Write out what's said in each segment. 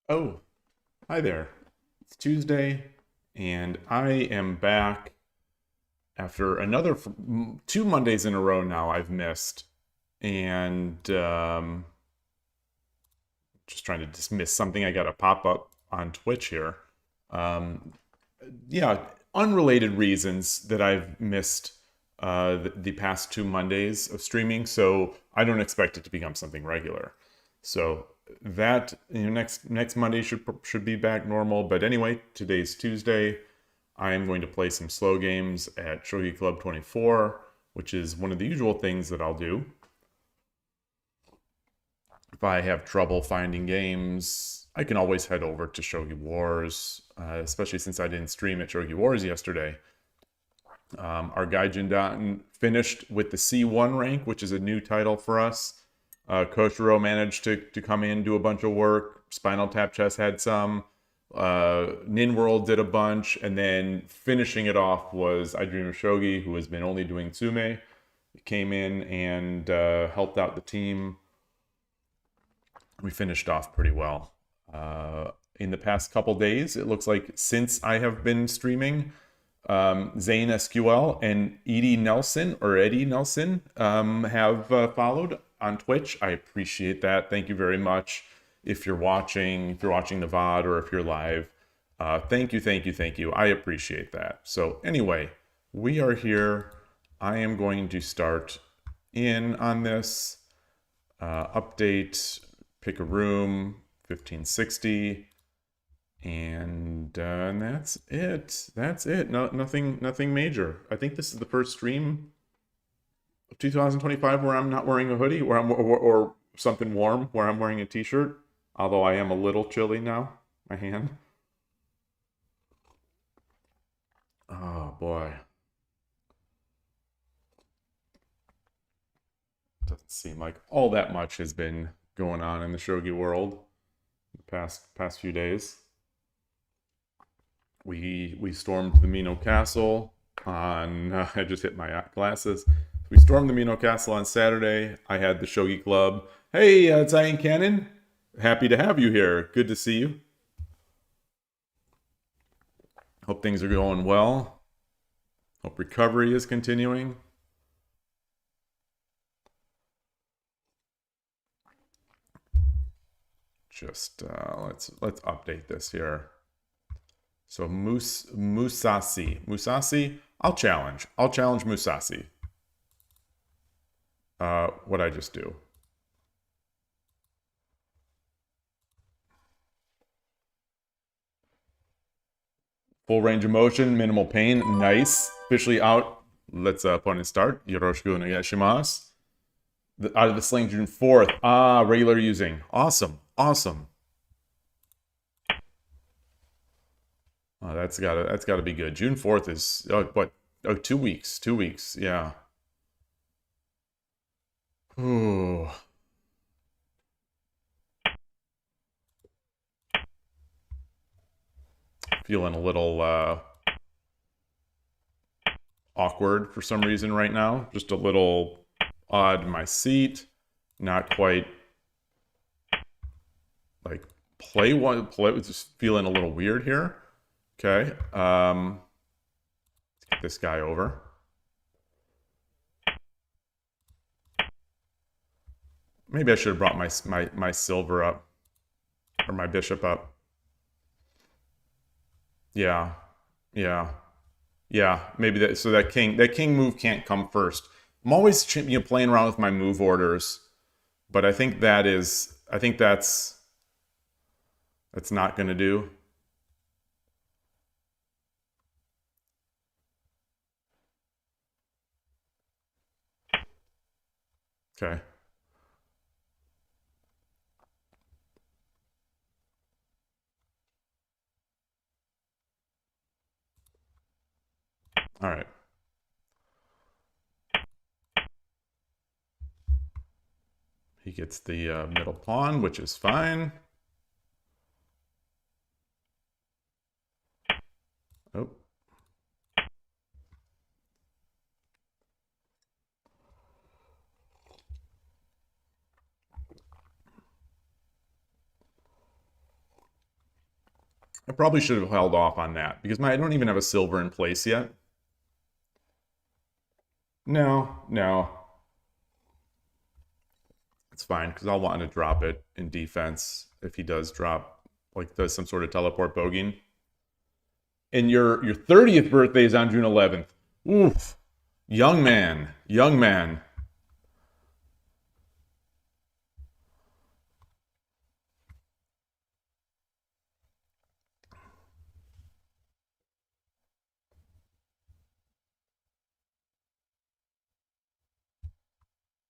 Oh, hi there. It's Tuesday, and I am back after another 2 Mondays in a row now I've missed. And just trying to dismiss something I got a pop up on Twitch here. Um, yeah, unrelated reasons that I've missed the past 2 Mondays of streaming, so I don't expect it to become something regular. So that next Monday should be back normal. But anyway, today's Tuesday. I am going to play some slow games at Shogi Club 24, which is one of the usual things that I'll do. If I have trouble finding games, I can always head over to Shogi Wars, especially since I didn't stream at Shogi Wars yesterday. Our guy Jindan finished with the C1 rank, which is a new title for us. Koshiro managed to come in, do a bunch of work. Spinal Tap Chess had some. Nin World did a bunch. And then finishing it off was I Dream of Shogi, who has been only doing Tsume. He came in and helped out the team. We finished off pretty well. In the past couple days, it looks like since I have been streaming, Zane SQL and Eddie Nelson have followed on Twitch. I appreciate that. Thank you very much. If you're watching the VOD or if you're live, thank you. I appreciate that. So anyway, we are here. I am going to start in on this update, pick a room, 1560. And that's it. That's it. No, nothing major. I think this is the first stream of 2025 where I'm not wearing a hoodie, or something warm, where I'm wearing a t-shirt. Although I am a little chilly now, my hand. Oh boy. Doesn't seem like all that much has been going on in the shogi world the past few days. We stormed the Mino Castle on. I just hit my glasses. We stormed the Mino Castle on Saturday. I had the Shogi Club. Hey, Zion Cannon. Happy to have you here. Good to see you. Hope things are going well. Hope recovery is continuing. Just let's update this here. So Musasi. I'll challenge Musasi. What I just do? Full range of motion, minimal pain. Nice. Officially out. Let's opponent start. Yoroshiku onegaishimasu. Out of the sling June 4th. Regular using. Awesome. Oh, that's gotta be good. June 4th is what? Oh, 2 weeks. 2 weeks. Yeah. Ooh. Feeling a little awkward for some reason right now. Just a little odd in my seat. Not quite like play. Just feeling a little weird here. Okay. Let's get this guy over. Maybe I should have brought my silver up, or my bishop up. Yeah. Maybe that. So that king move can't come first. I'm always playing around with my move orders, but I think that's not going to do. Okay. All right. He gets the middle pawn, which is fine. Oh. I probably should have held off on that because I don't even have a silver in place yet. No, no. It's fine because I'll want to drop it in defense if he does drop, like does some sort of teleport bogeying. And your 30th birthday is on June 11th. Oof. Young man. Young man.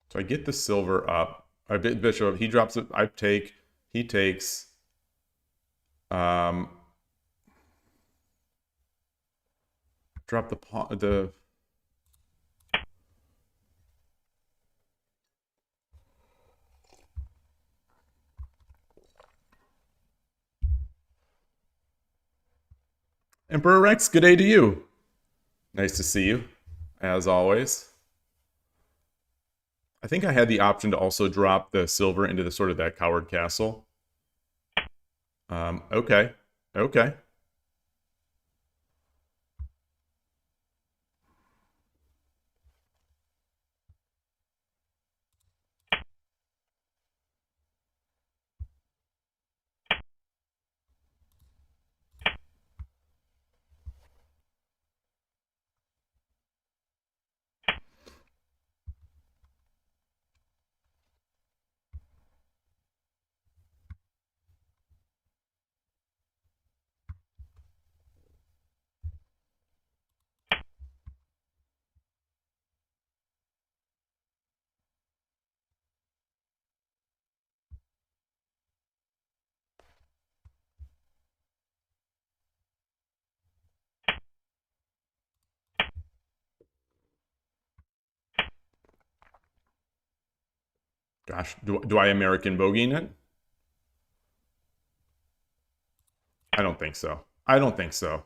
So I get the silver up. I bit bishop. He drops it. I take. He takes. Um, drop the pawn. The Emperor Rex. Good day to you. Nice to see you, as always. I think I had the option to also drop the silver into the sort of that coward castle. Okay. Okay. Gosh, do I American bogeying it? I don't think so. I don't think so.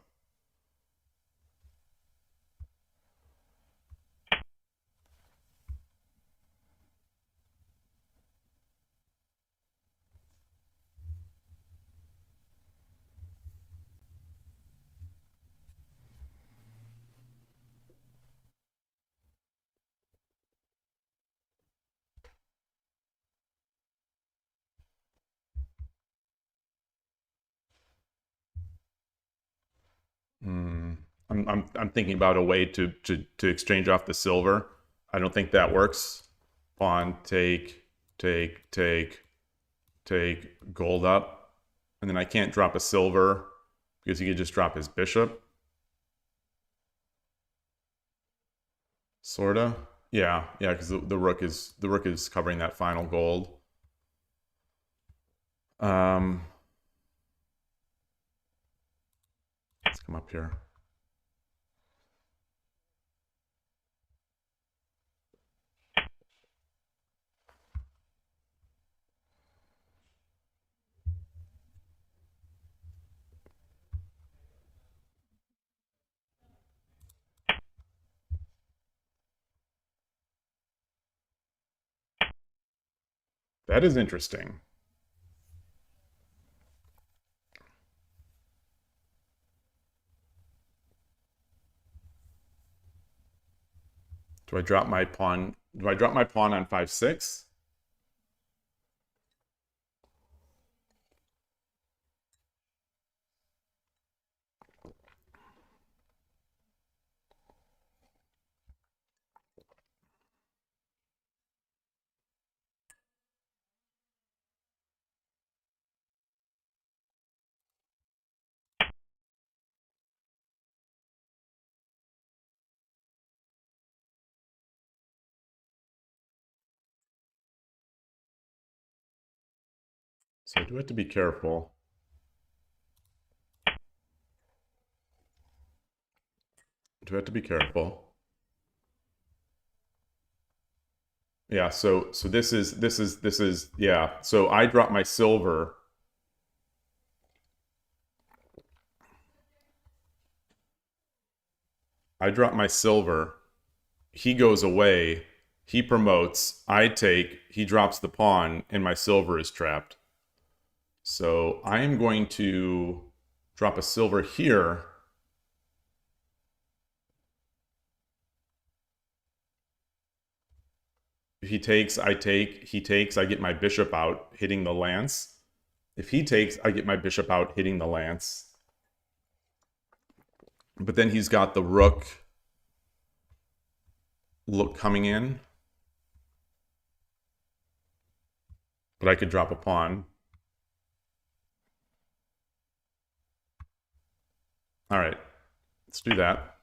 I'm thinking about a way to exchange off the silver. I don't think that works. Pawn, take, gold up. And then I can't drop a silver because he could just drop his bishop. Sorta. Yeah, yeah, because the rook is covering that final gold. Let's come up here. That is interesting. Do I drop my pawn? Do I drop my pawn on 5-6? So I do have to be careful. Do I have to be careful? Yeah, so this is yeah. So I drop my silver. I drop my silver. He goes away. He promotes. I take. He drops the pawn, and my silver is trapped. So I am going to drop a silver here. If he takes, I take. He takes, I get my bishop out, hitting the lance. If he takes, I get my bishop out, hitting the lance. But then he's got the rook coming in. But I could drop a pawn. All right, let's do that.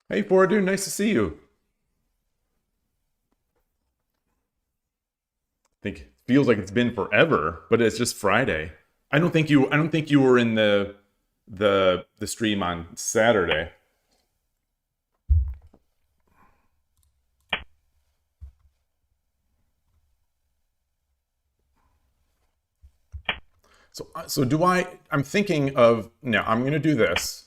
Hey, Foradu, nice to see you. I think it feels like it's been forever, but it's just Friday. I don't think you were in the stream on Saturday. So do I'm thinking of, no, I'm going to do this.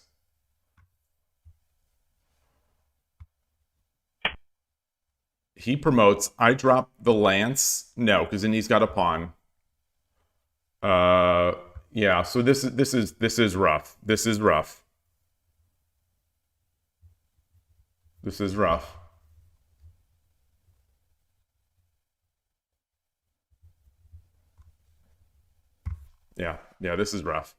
He promotes, I drop the lance. No, because then he's got a pawn. Yeah, so this is rough. This is rough. This is rough. Yeah, this is rough.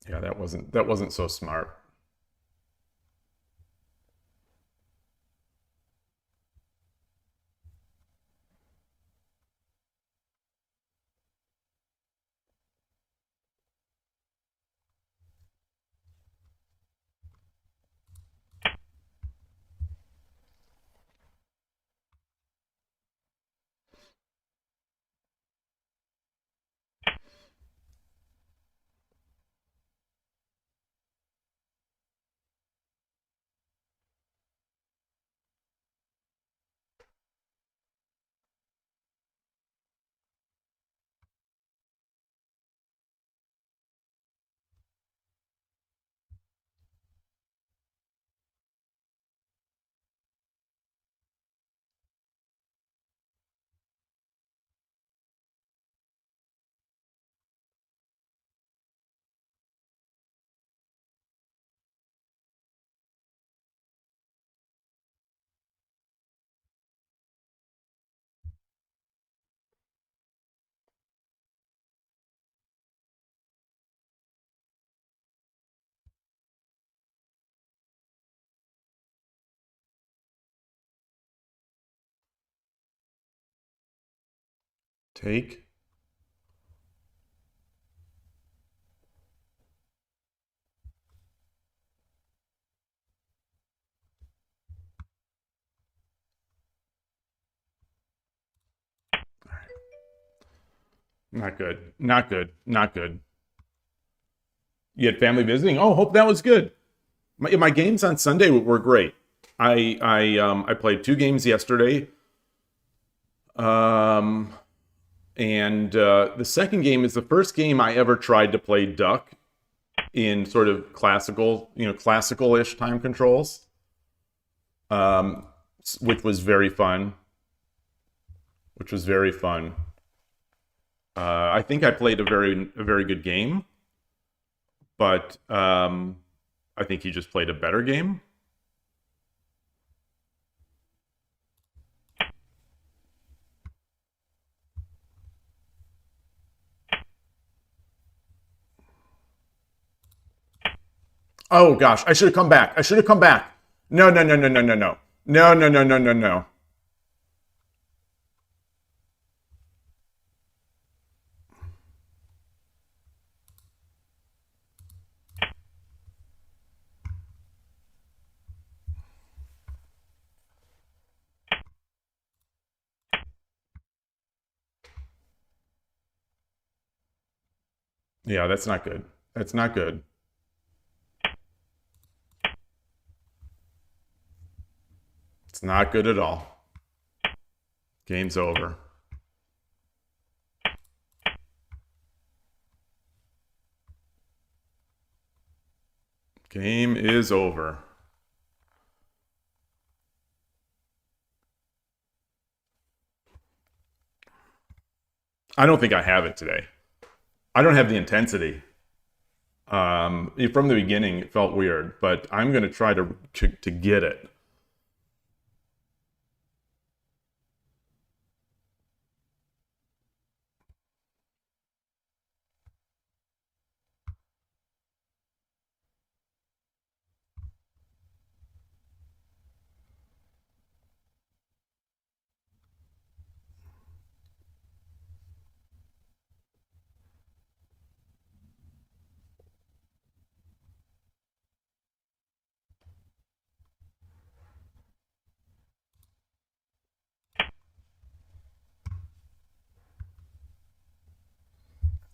Yeah, that wasn't so smart. Take. Not good. Not good. Not good. You had family visiting? Oh, hope that was good. My games on Sunday were great. I played 2 games yesterday. And the second game is the first game I ever tried to play Duck in sort of classical-ish time controls, which was very fun. I think I played a very good game, but I think he just played a better game. Oh gosh, I should have come back. No. No. Yeah, that's not good. That's not good. It's not good at all. Game's over. Game is over. I don't think I have it today. I don't have the intensity. From the beginning, it felt weird, but I'm going to try to get it.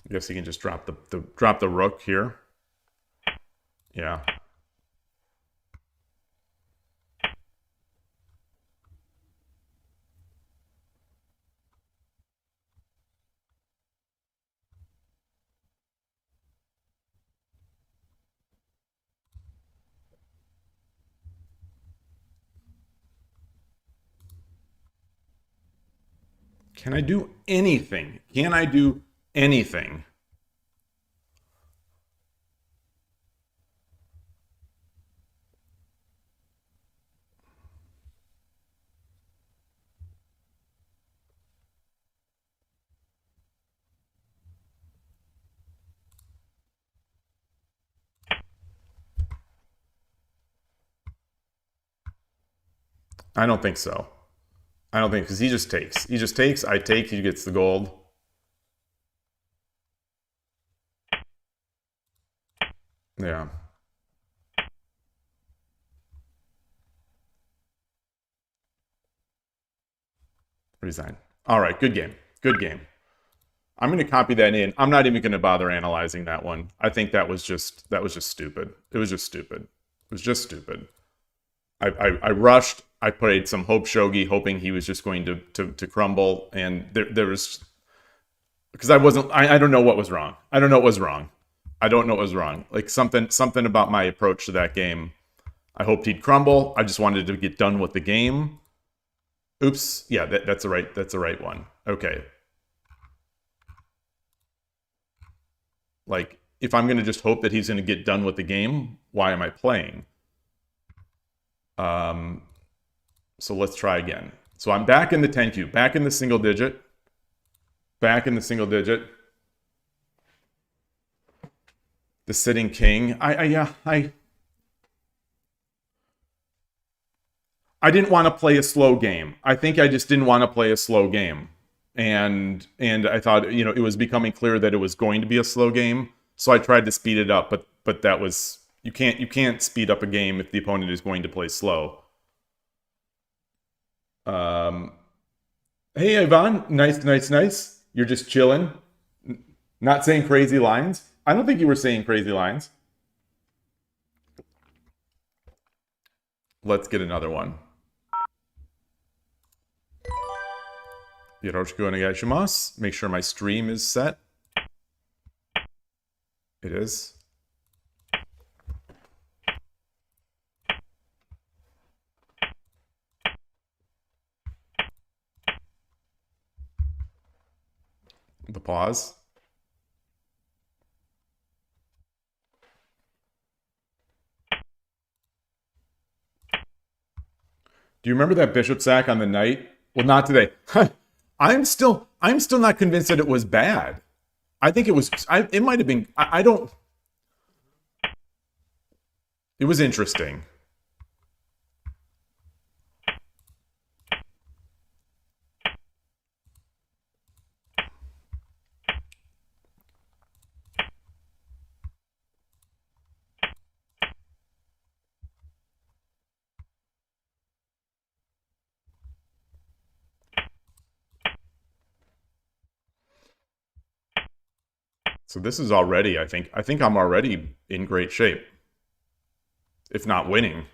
I guess he can just drop the rook here. Yeah. Can I do anything? Can I do anything? I don't think so. I don't think, because he just takes. He just takes, I take, he gets the gold. Yeah. Resign. All right, good game. Good game. I'm going to copy that in. I'm not even going to bother analyzing that one. I think that was just stupid. It was just stupid. It was just stupid. I rushed. I played some hope shogi, hoping he was just going to crumble, and there was, because I don't know what was wrong. I don't know what was wrong. I don't know what was wrong. Like something about my approach to that game. I hoped he'd crumble. I just wanted to get done with the game. Oops. Yeah, that's the right one. Okay. Like, if I'm going to just hope that he's going to get done with the game, why am I playing? So let's try again. So I'm back in the 10Q, back in the single digit. Back in the single digit. The sitting king. I didn't want to play a slow game. I think I just didn't want to play a slow game. And I thought, it was becoming clear that it was going to be a slow game. So I tried to speed it up, but that was, you can't speed up a game if the opponent is going to play slow. Hey Ivan, nice. You're just chilling, not saying crazy lines. I don't think you were saying crazy lines. Let's get another one. Yoroshiku onegaishimasu. Make sure my stream is set. It is. The pause. Do you remember that bishop sack on the knight? Well, not today. I'm still not convinced that it was bad. I think it was. It might have been. I don't. It was interesting. So this is already, I think I'm already in great shape, if not winning.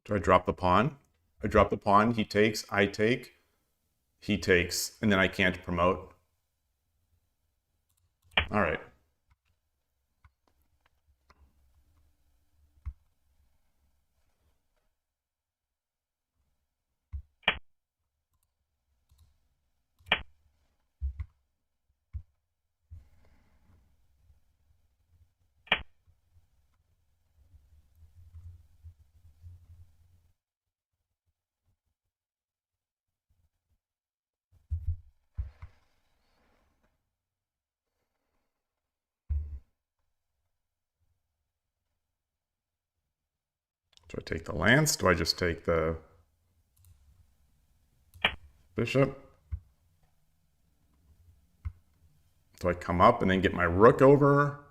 Do I drop the pawn? I drop the pawn, he takes, I take, he takes, and then I can't promote. All right. Do I take the lance? Do I just take the bishop? Do I come up and then get my rook over?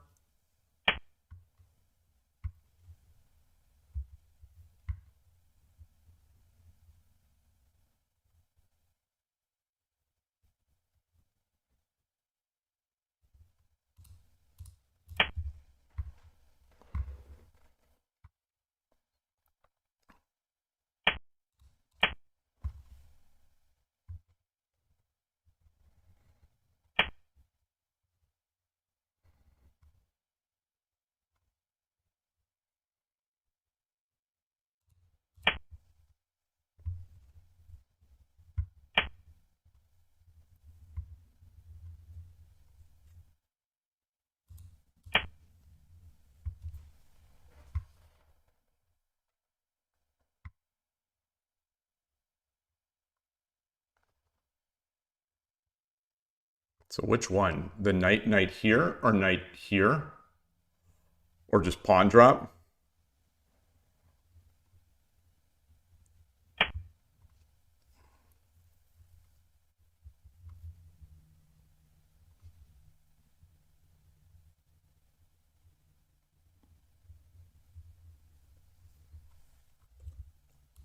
So which one? The knight here or knight here? Or just pawn drop?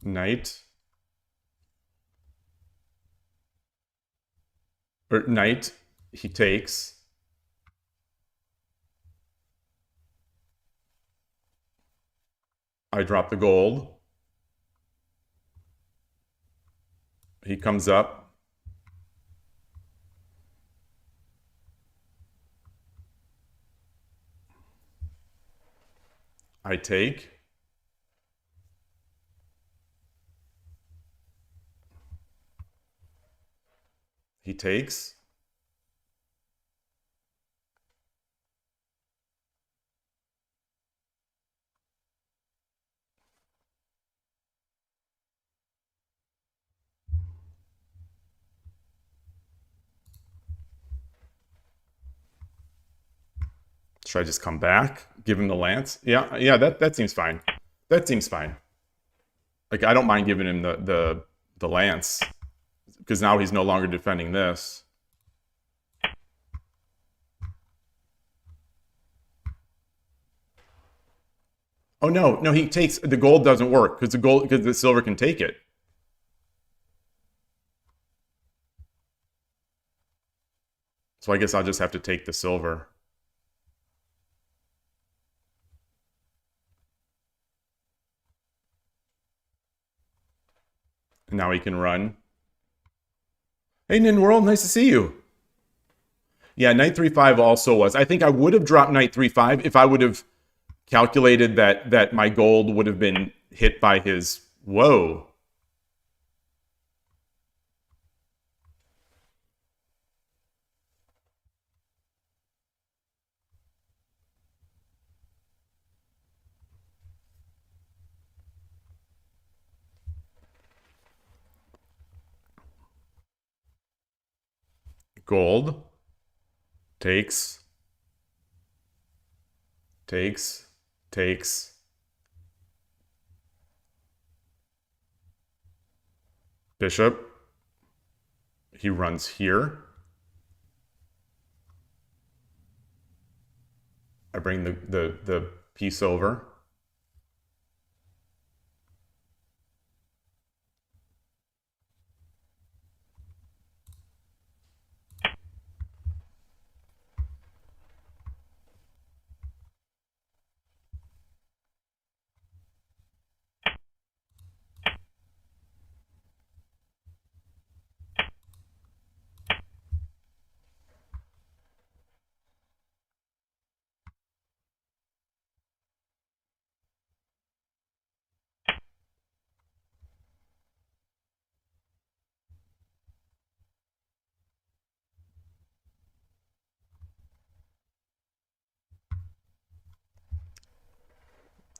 Knight. Or knight, he takes. I drop the gold. He comes up. I take. He takes. Should I just come back? Give him the lance? Yeah, that seems fine. That seems fine. Like, I don't mind giving him the lance, because now he's no longer defending this. Oh no, he takes the gold. Doesn't work because the silver can take it. So I guess I'll just have to take the silver. And now he can run. Hey, Nin World, nice to see you. Yeah, knight 3-5 also was. I think I would have dropped knight 3-5 if I would have calculated that my gold would have been hit by his... Whoa. Gold. Takes. Bishop. He runs here. I bring the piece over.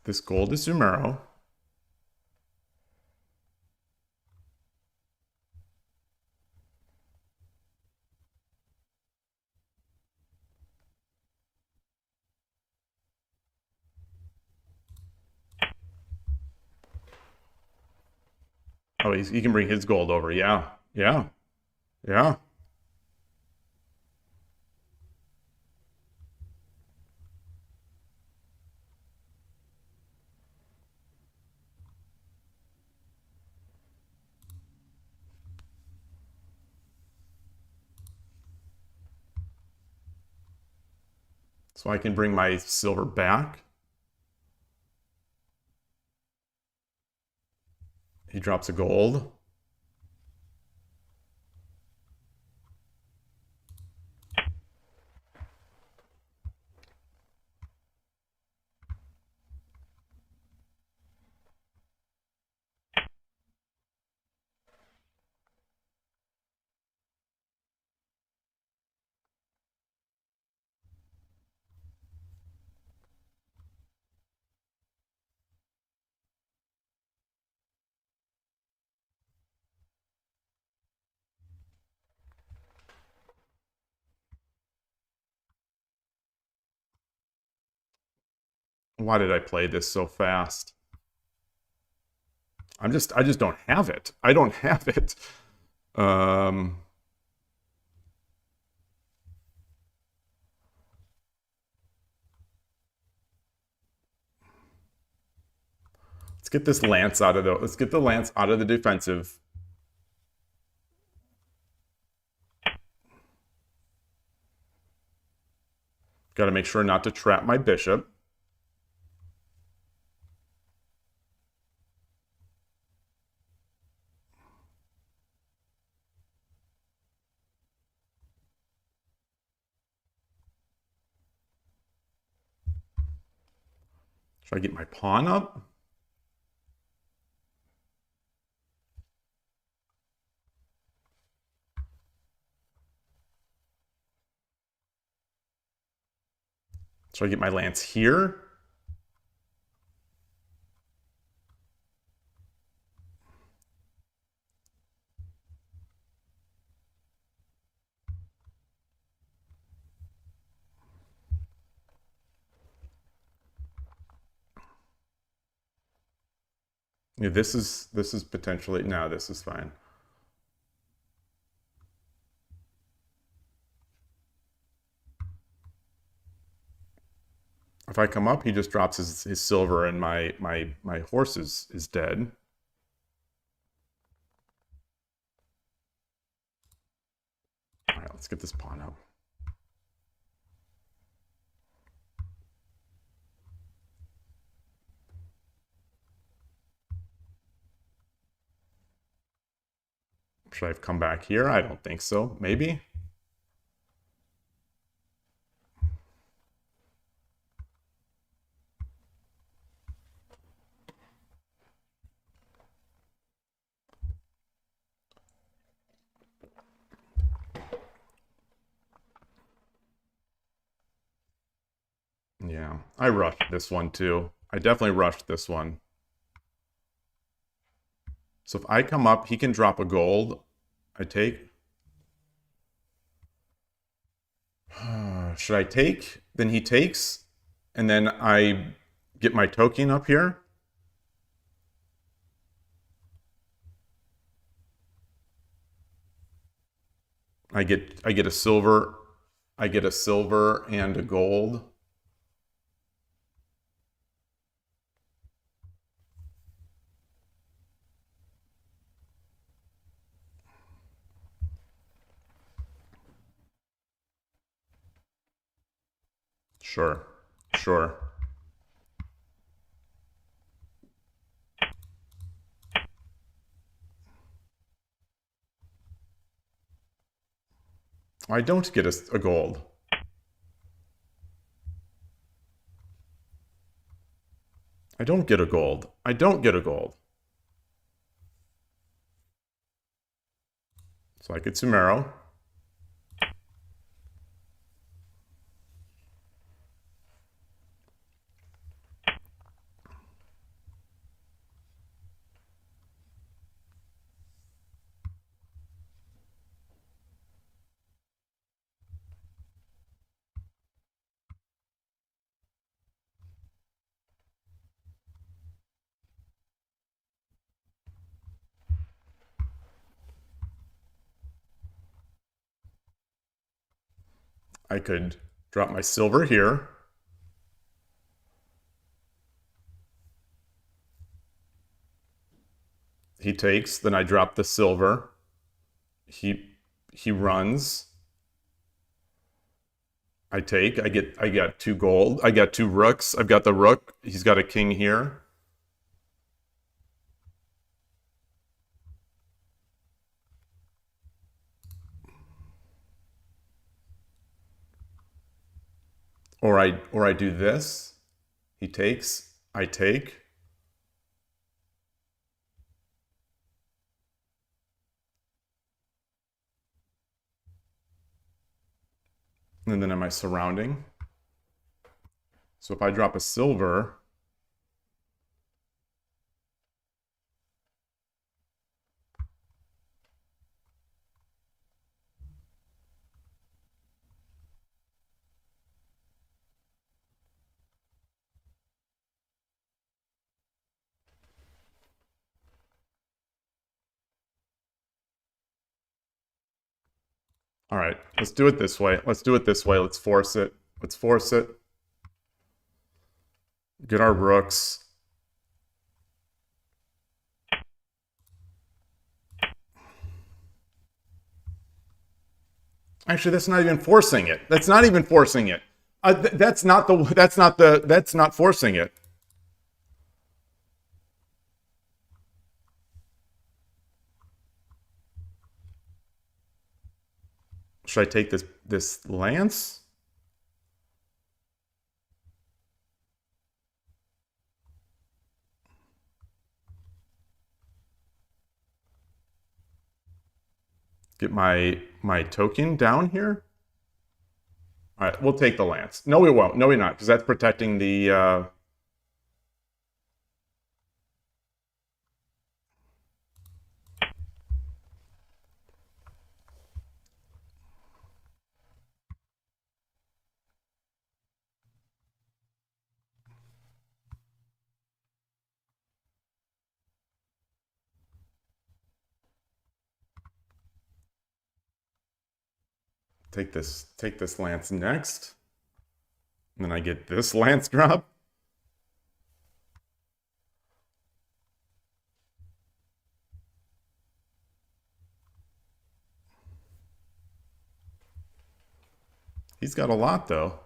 This gold is Sumero. Oh, he can bring his gold over. Yeah, yeah, yeah. So I can bring my silver back. He drops a gold. Why did I play this so fast? I just don't have it. I don't have it. Let's get this lance out of the. Let's get the lance out of the defensive. Got to make sure not to trap my bishop. Should I get my pawn up? Should I get my lance here? Yeah, this is potentially, no, this is fine. If I come up, he just drops his silver and my horse is dead. All right, let's get this pawn up. Should I have come back here? I don't think so. Maybe? Yeah, I rushed this one too. I definitely rushed this one. So if I come up, he can drop a gold. I take. Should I take? Then he takes, and then I get my token up here. I get a silver. I get a silver and a gold. Sure, sure. I don't get a gold. I don't get a gold. I don't get a gold. So I get Sumero. I could drop my silver here. He takes, then I drop the silver. He runs. I take, I got 2 gold. I got 2 rooks. I've got the rook. He's got a king here. Or I do this. He takes, I take. And then am I surrounding? So if I drop a silver, all right, let's do it this way. Let's do it this way. Let's force it. Let's force it. Get our rooks. Actually, that's not even forcing it. That's not even forcing it. That's not forcing it. Should I take this lance? Get my token down here. All right, we'll take the lance. No, we won't. No, we're not, because that's protecting the. Take this lance next. And then I get this lance drop. He's got a lot, though.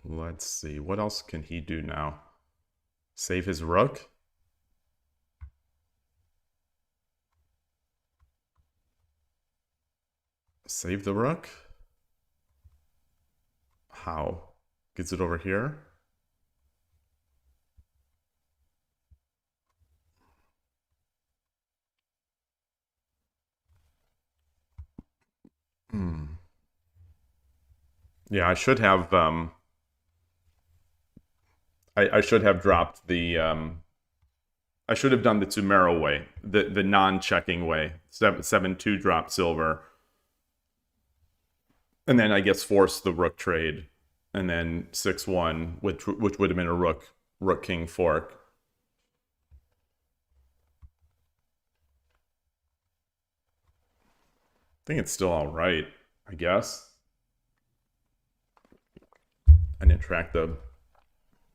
Let's see. What else can he do now? Save his rook? Save the rook? How? Gets it over here? Yeah, I should have I should have dropped the I should have done the Tumero way, the non-checking way. 7-2 drop silver. And then I guess force the rook trade. And then 6-1, which would have been a rook king fork. I think it's still all right, I guess. I didn't track the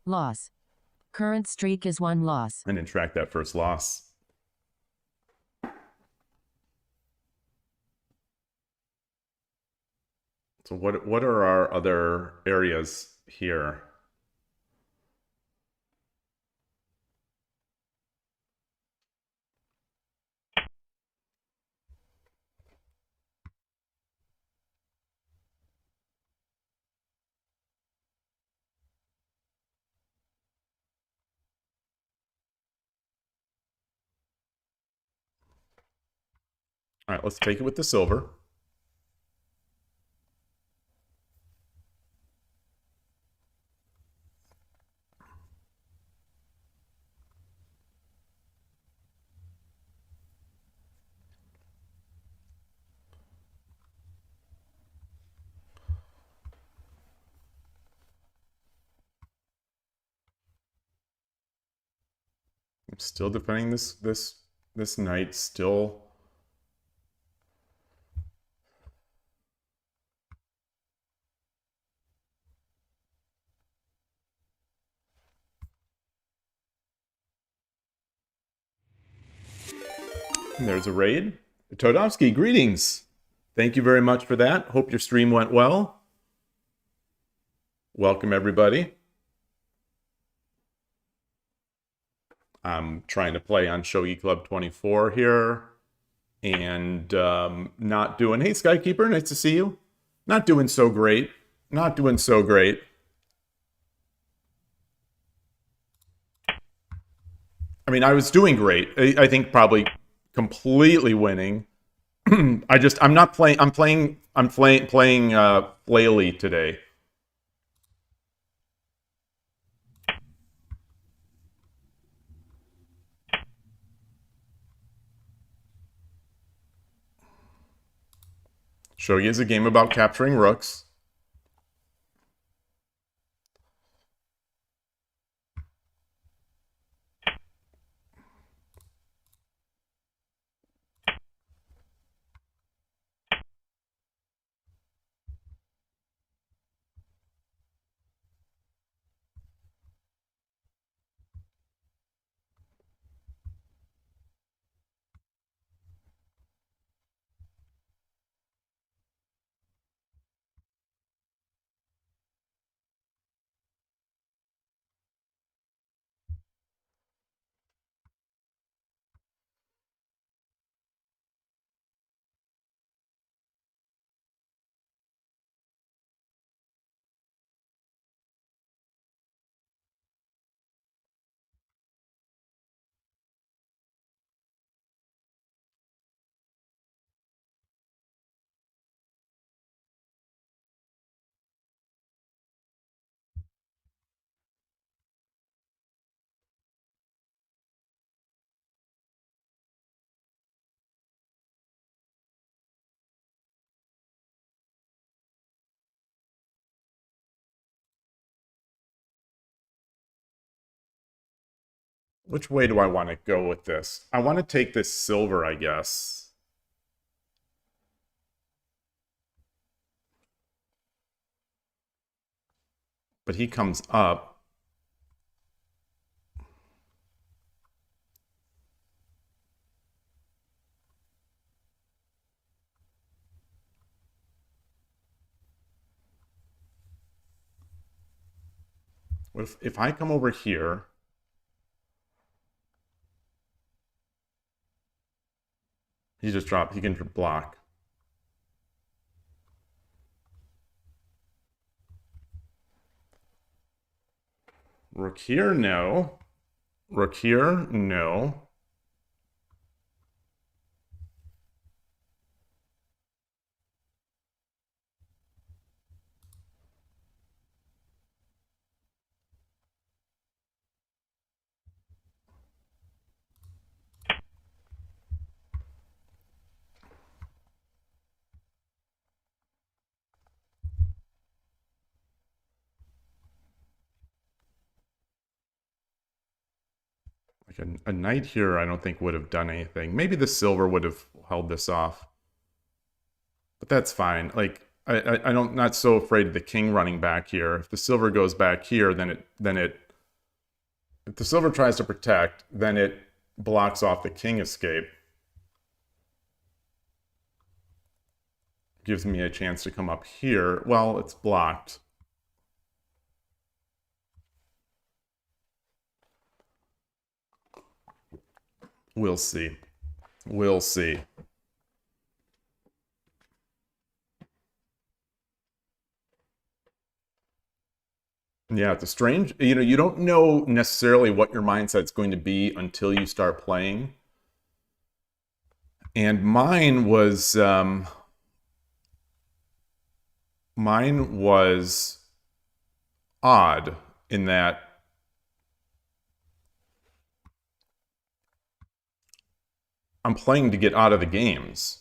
loss. Current streak is 1 loss. I didn't track that first loss. So what are our other areas here? All right, let's take it with the silver. Still defending this knight. Still. And there's a raid. Todovsky, greetings. Thank you very much for that. Hope your stream went well. Welcome, everybody. I'm trying to play on Shogi Club 24 here. And not doing... Hey, Skykeeper, nice to see you. Not doing so great. Not doing so great. I mean, I was doing great. I think probably completely winning. I'm not playing. I'm playing flaily today. Shogi is a game about capturing rooks. Which way do I want to go with this? I want to take this silver, I guess. But he comes up. What if I come over here? He just dropped. He can block. Rook here, no. Rook here, no. Like a knight here, I don't think would have done anything. Maybe the silver would have held this off. But that's fine. Like I'm not so afraid of the king running back here. If the silver goes back here, then it if the silver tries to protect, then it blocks off the king escape. Gives me a chance to come up here. Well, it's blocked. We'll see. We'll see. Yeah, it's a strange, you don't know necessarily what your mindset's going to be until you start playing. And mine was odd in that I'm playing to get out of the games.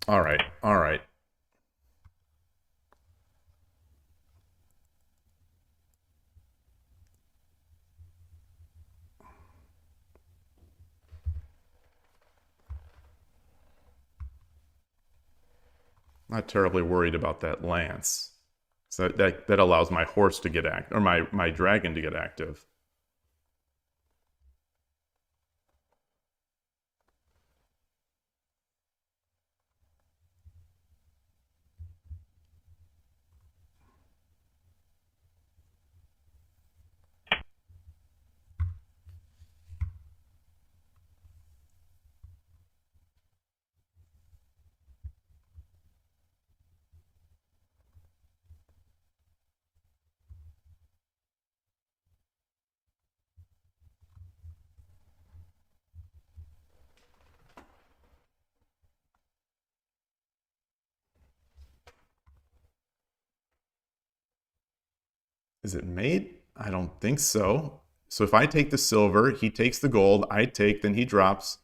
All right, all right. Not terribly worried about that lance. So that allows my horse to get active, or my dragon to get active. Is it mate? I don't think so. So if I take the silver, he takes the gold, I take, then he drops.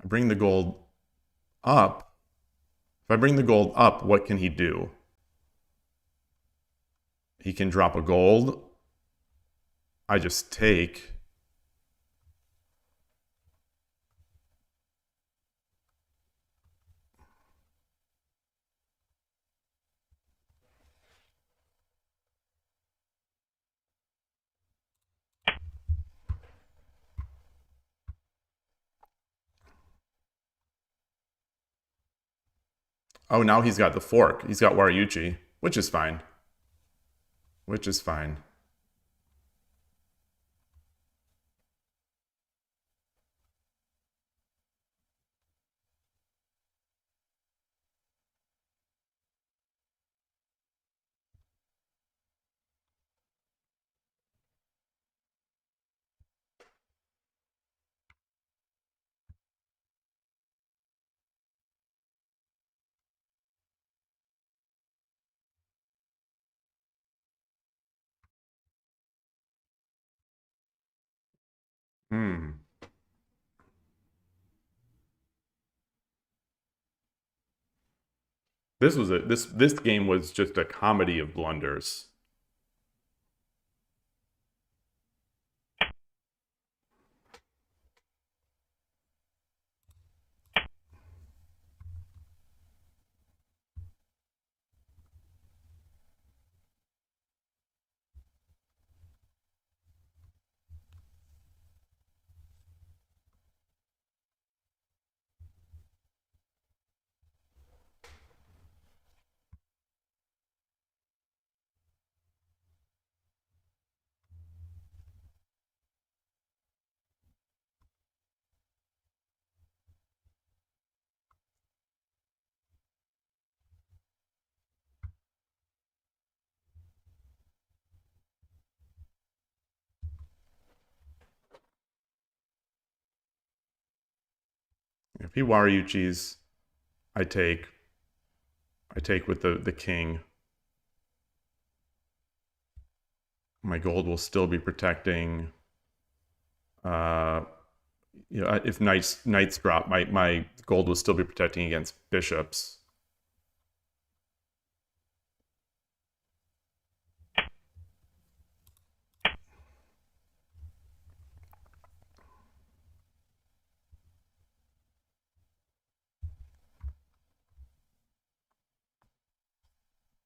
I bring the gold up. If I bring the gold up, what can he do? He can drop a gold. I just take. Oh, now he's got the fork. He's got Wariuchi, which is fine. Which is fine. Hmm. This game was just a comedy of blunders. If he Wariuchis, I take. I take with the king. My gold will still be protecting. Uh, if knights drop, my gold will still be protecting against bishops.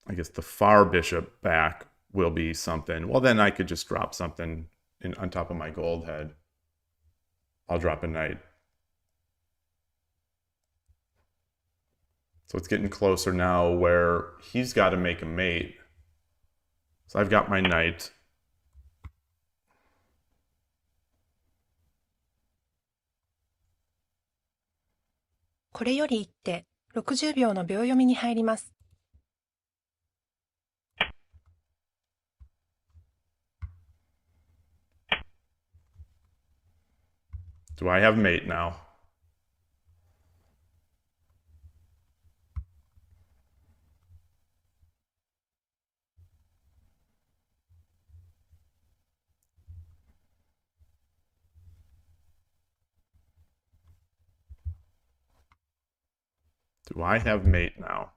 I guess the far bishop back will be something. Well, then I could just drop something on top of my gold head. I'll drop a knight. So it's getting closer now where he's got to make a mate. So I've got my knight. これより一手、60秒の秒読みに入ります。Do I have mate now? Do I have mate now?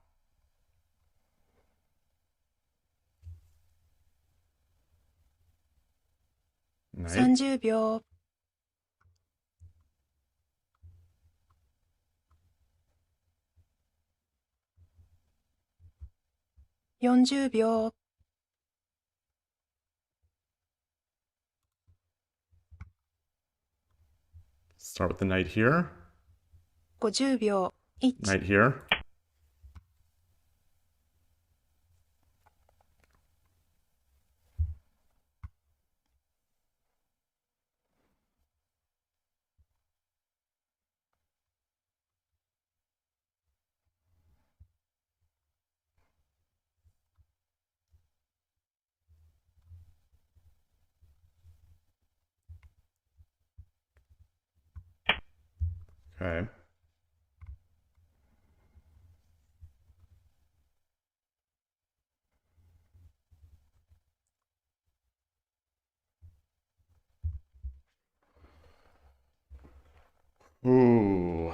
Knight. 30秒。40秒。Start with the knight here. 50秒。1、Knight here. Okay. Ooh.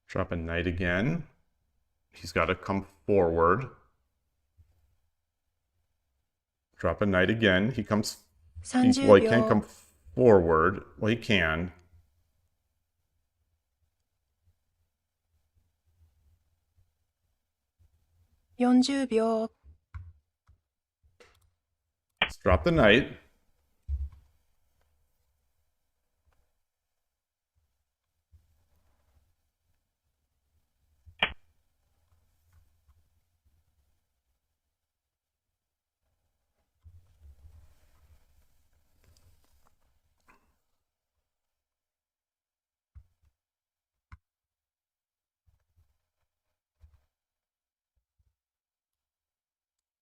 Drop a knight again. He's got to come forward. Drop a knight again. He comes.30well, he can't come秒。forward. Well, he can.40秒。Let's drop the knight.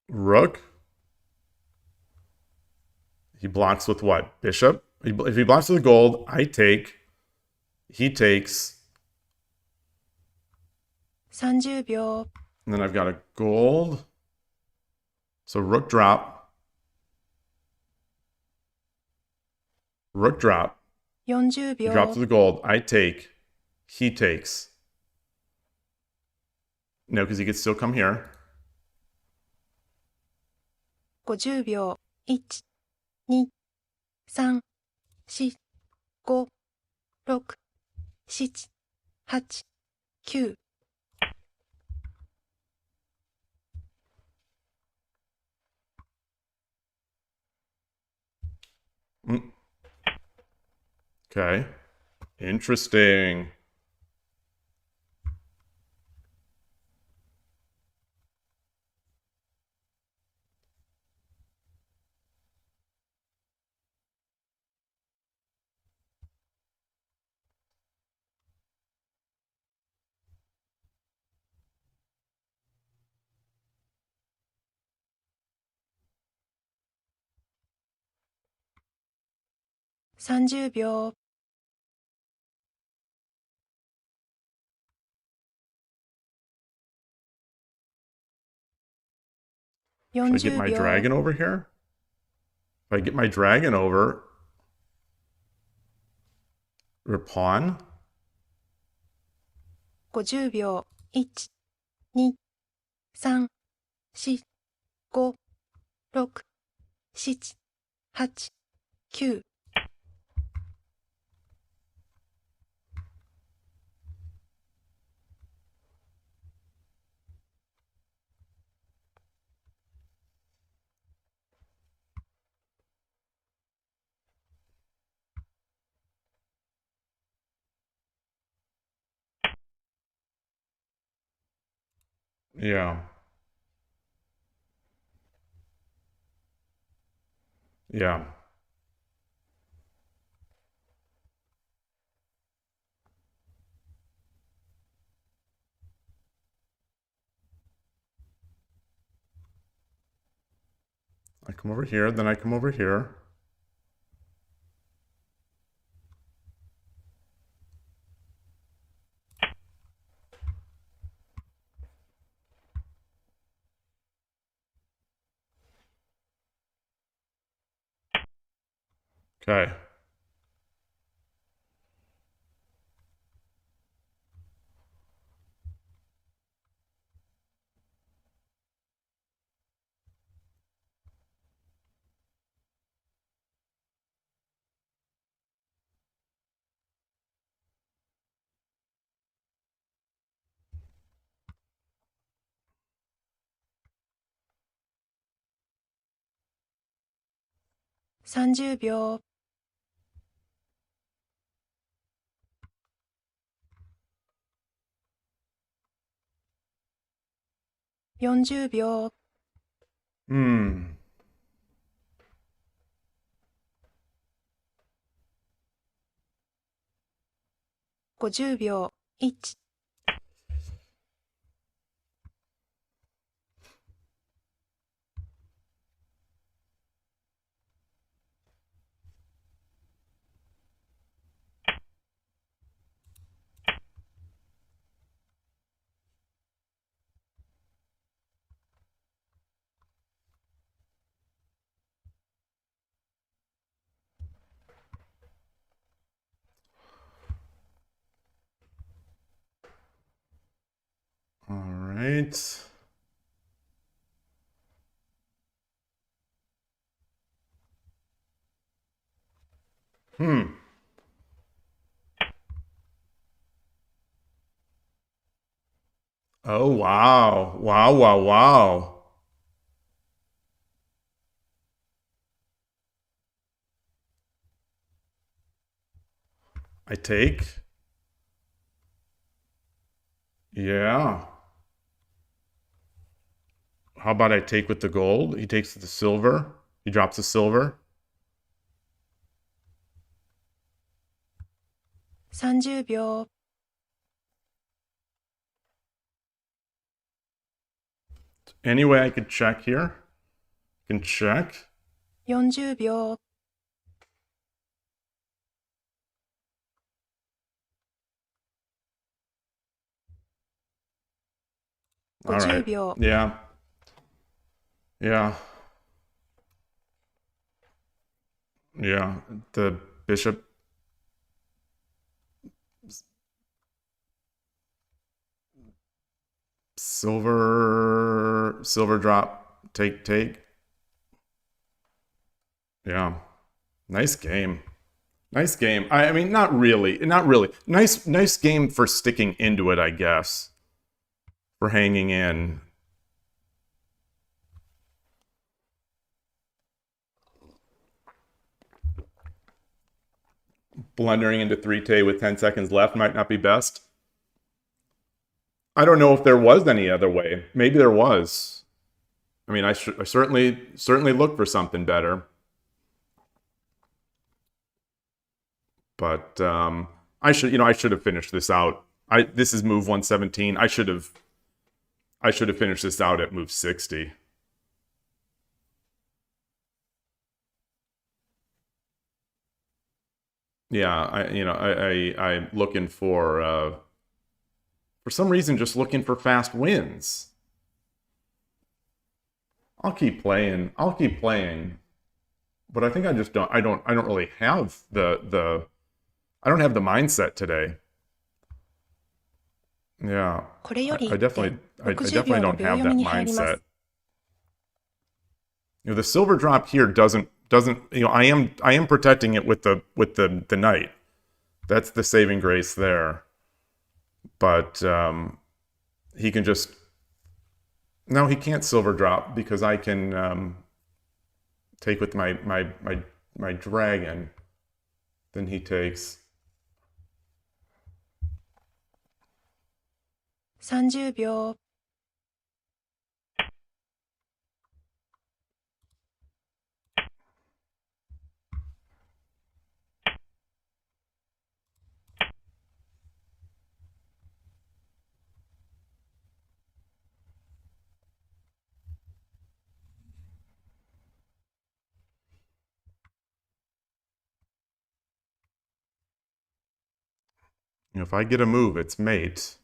Rook. He blocks with what? Bishop? If he blocks with gold, I take. He takes. 30秒。And then I've got a gold. So rook drop. Rook drop. 40 He drops秒。to the gold. I take. He takes. No, because he could still come here. 50秒。1、2、3、4、5、6、7、8、9。Okay. Interesting.30秒。Should I get 40 my 秒。 dragon over here? If I get my dragon over, or pawn? 50秒。1、2、3、4、5、6、7、8、9。Yeah. Yeah. I come over here, then I come over here. Okay. 30秒、40秒、Hmm. 50秒、1、All right. Oh, wow. Wow, wow, wow. I take. Yeah. How about I take with the gold? He takes the silver. He drops the silver. 30秒、Any way I could check here? Can check. 40秒、All 50 right. 秒、Yeah. Yeah. Yeah. The bishop. Silver drop. Take. Yeah. Nice game. Nice game. I mean, not really. Not really. Nice game for sticking into it, I guess. For hanging in. Blundering into 3Tay with 10 seconds left might not be best. I don't know if there was any other way. Maybe there was. I mean, I certainly looked for something better. But I should have finished this out. This is move 117. I should have finished this out at move 60. Yeah, I'm looking for some reason just looking for fast wins. I'll keep playing. But I think I don't really have I don't have the mindset today. Yeah. これより I 1 definitely 点、60 definitely 秒の don't 秒 have 読 that みに入りま mindset. す。 The silver drop here doesn't I am protecting it with the knight. That's the saving grace there. But he can just no, he can't silver drop because I can take with my dragon. Then he takes 30秒、 if I get a move, it's mate.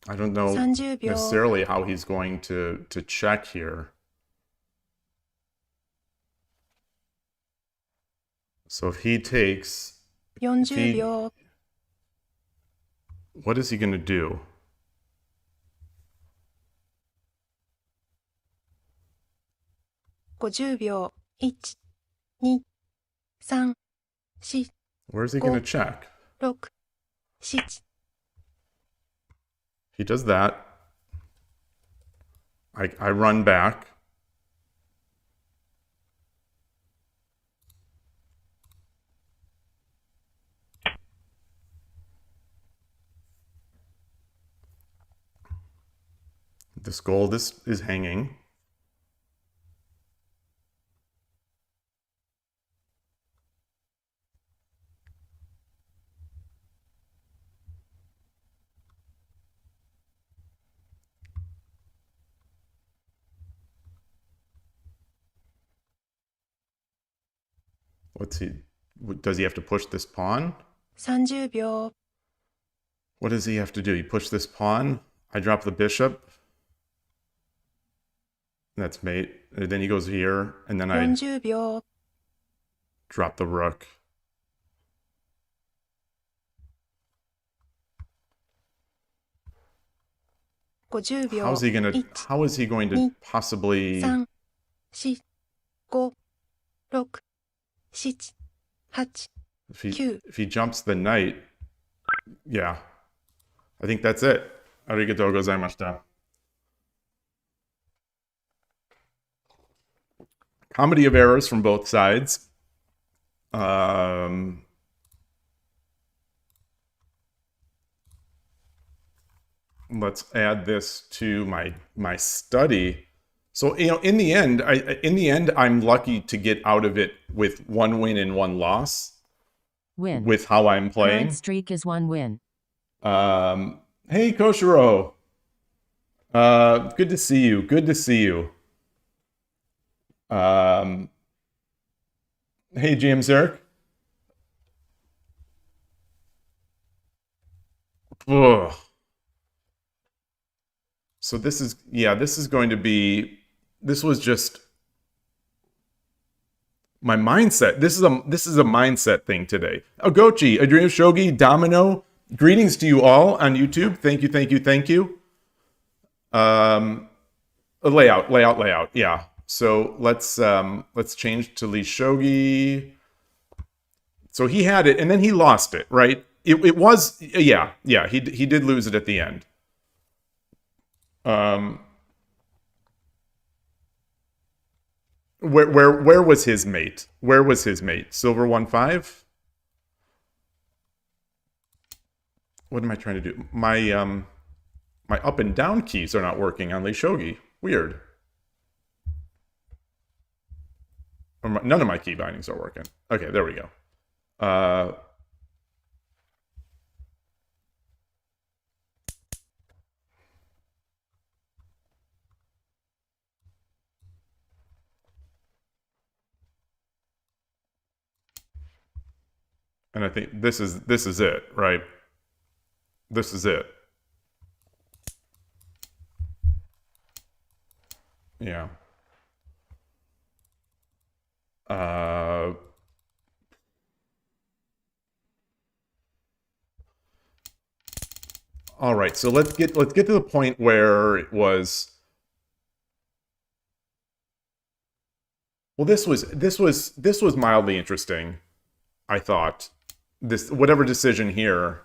I don't know 30秒、 necessarily how he's going to check here. So if he takes, 40秒、 what is he going to do? 50秒、1、2、3、4、 Where is he going to check? 6、7、 He does that. I run back. This gold is hanging. What's he? Does he have to push this pawn? 30秒。 What does he have to do? He push this pawn. I drop the bishop. That's mate. And then he goes here, and then I 40秒。 drop the rook.50秒。 How is he gonna? 1、 How is he going to possibly? 3、4、5、6、7、8、 If he jumps the knight, yeah, I think that's it. Arigatou gozaimashita. Comedy of errors from both sides. Let's add this to my study. So, you know, in the end, I'm lucky to get out of it with 1 win and 1 loss. Win. With how I'm playing. Current streak is 1 win. Hey, Koshiro. Good to see you. Good to see you. Hey, James Eric. Ugh. So this is going to be, this was just my mindset. This is a mindset thing today. Ogochi, A Dream of Shogi, Domino, greetings to you all on YouTube. Thank you, thank you, thank you. Layout. Yeah. So let's change to Lee Shogi. So he had it, and then he lost it, right? It was, yeah. He did lose it at the end. Where was his mate? Where was his mate? Silver 1-5? What am I trying to do? My up and down keys are not working on Lee Shogi. Weird. None of my key bindings are working. Okay, there we go. And I think this is it, right? This is it. Yeah. All right, so let's get to the point where it was. Well, this was mildly interesting, I thought. This whatever decision here.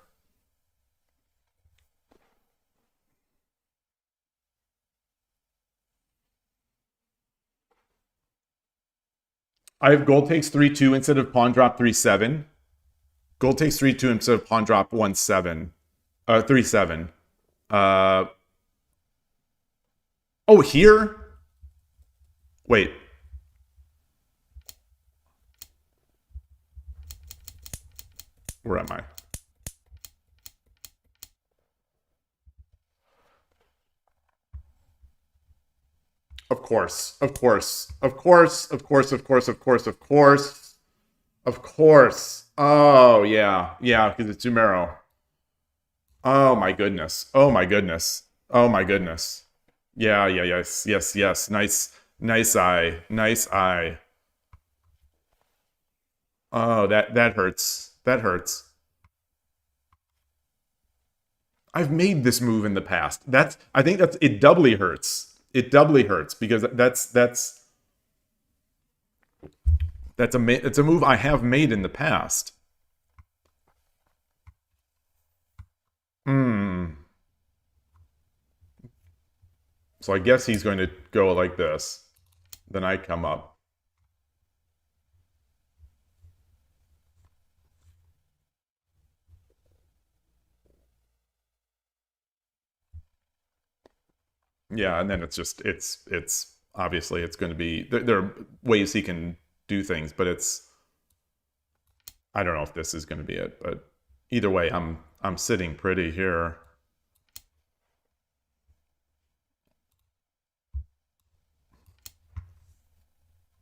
I have gold takes 3-2 instead of pawn drop 3-7. Gold takes 3-2 instead of pawn drop 1-7. 3-7. Oh, here? Wait. Where am I? Of course. Oh, yeah. Yeah, because it's Sumero. Oh, my goodness. Yeah, yes. Nice eye. Oh, that hurts. I've made this move in the past. I think it doubly hurts. It doubly hurts because it's a move I have made in the past. Hmm. So I guess he's going to go like this. Then I come up. Yeah, and then it's obviously it's going to be there are ways he can do things, but it's I don't know if this is going to be it, but either way, I'm sitting pretty here.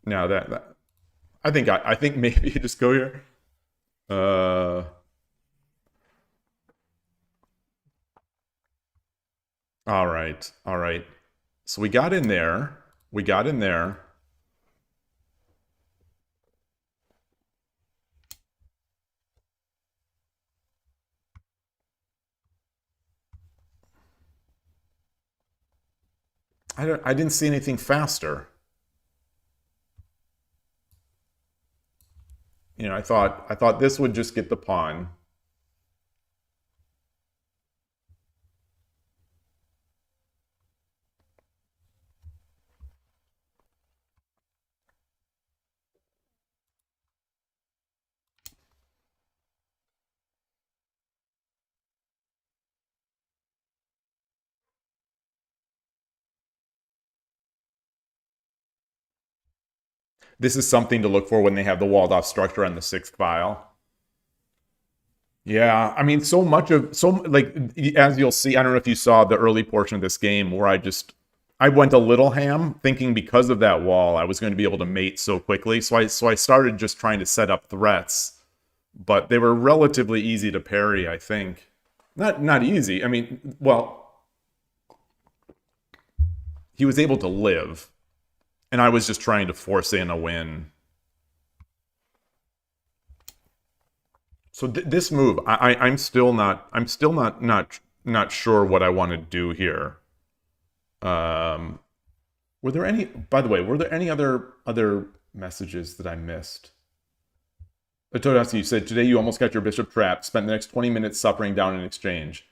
Now that I think maybe you just go here. Uh, all right, all right. So we got in there. We got in there. I didn't see anything faster. You know, I thought this would just get the pawn. This is something to look for when they have the walled off structure on the sixth file. Yeah, I mean, so much of so like as you'll see, I don't know if you saw the early portion of this game where I went a little ham, thinking because of that wall I was going to be able to mate so quickly. So I started just trying to set up threats, but they were relatively easy to parry. I think not easy. I mean, well, he was able to live, and I was just trying to force in a win. So this move, I'm still not sure what I want to do here. Um, were there any? By the way, were there any other messages that I missed? Todasi, you said today you almost got your bishop trapped. Spent the next 20 minutes suffering down in exchange.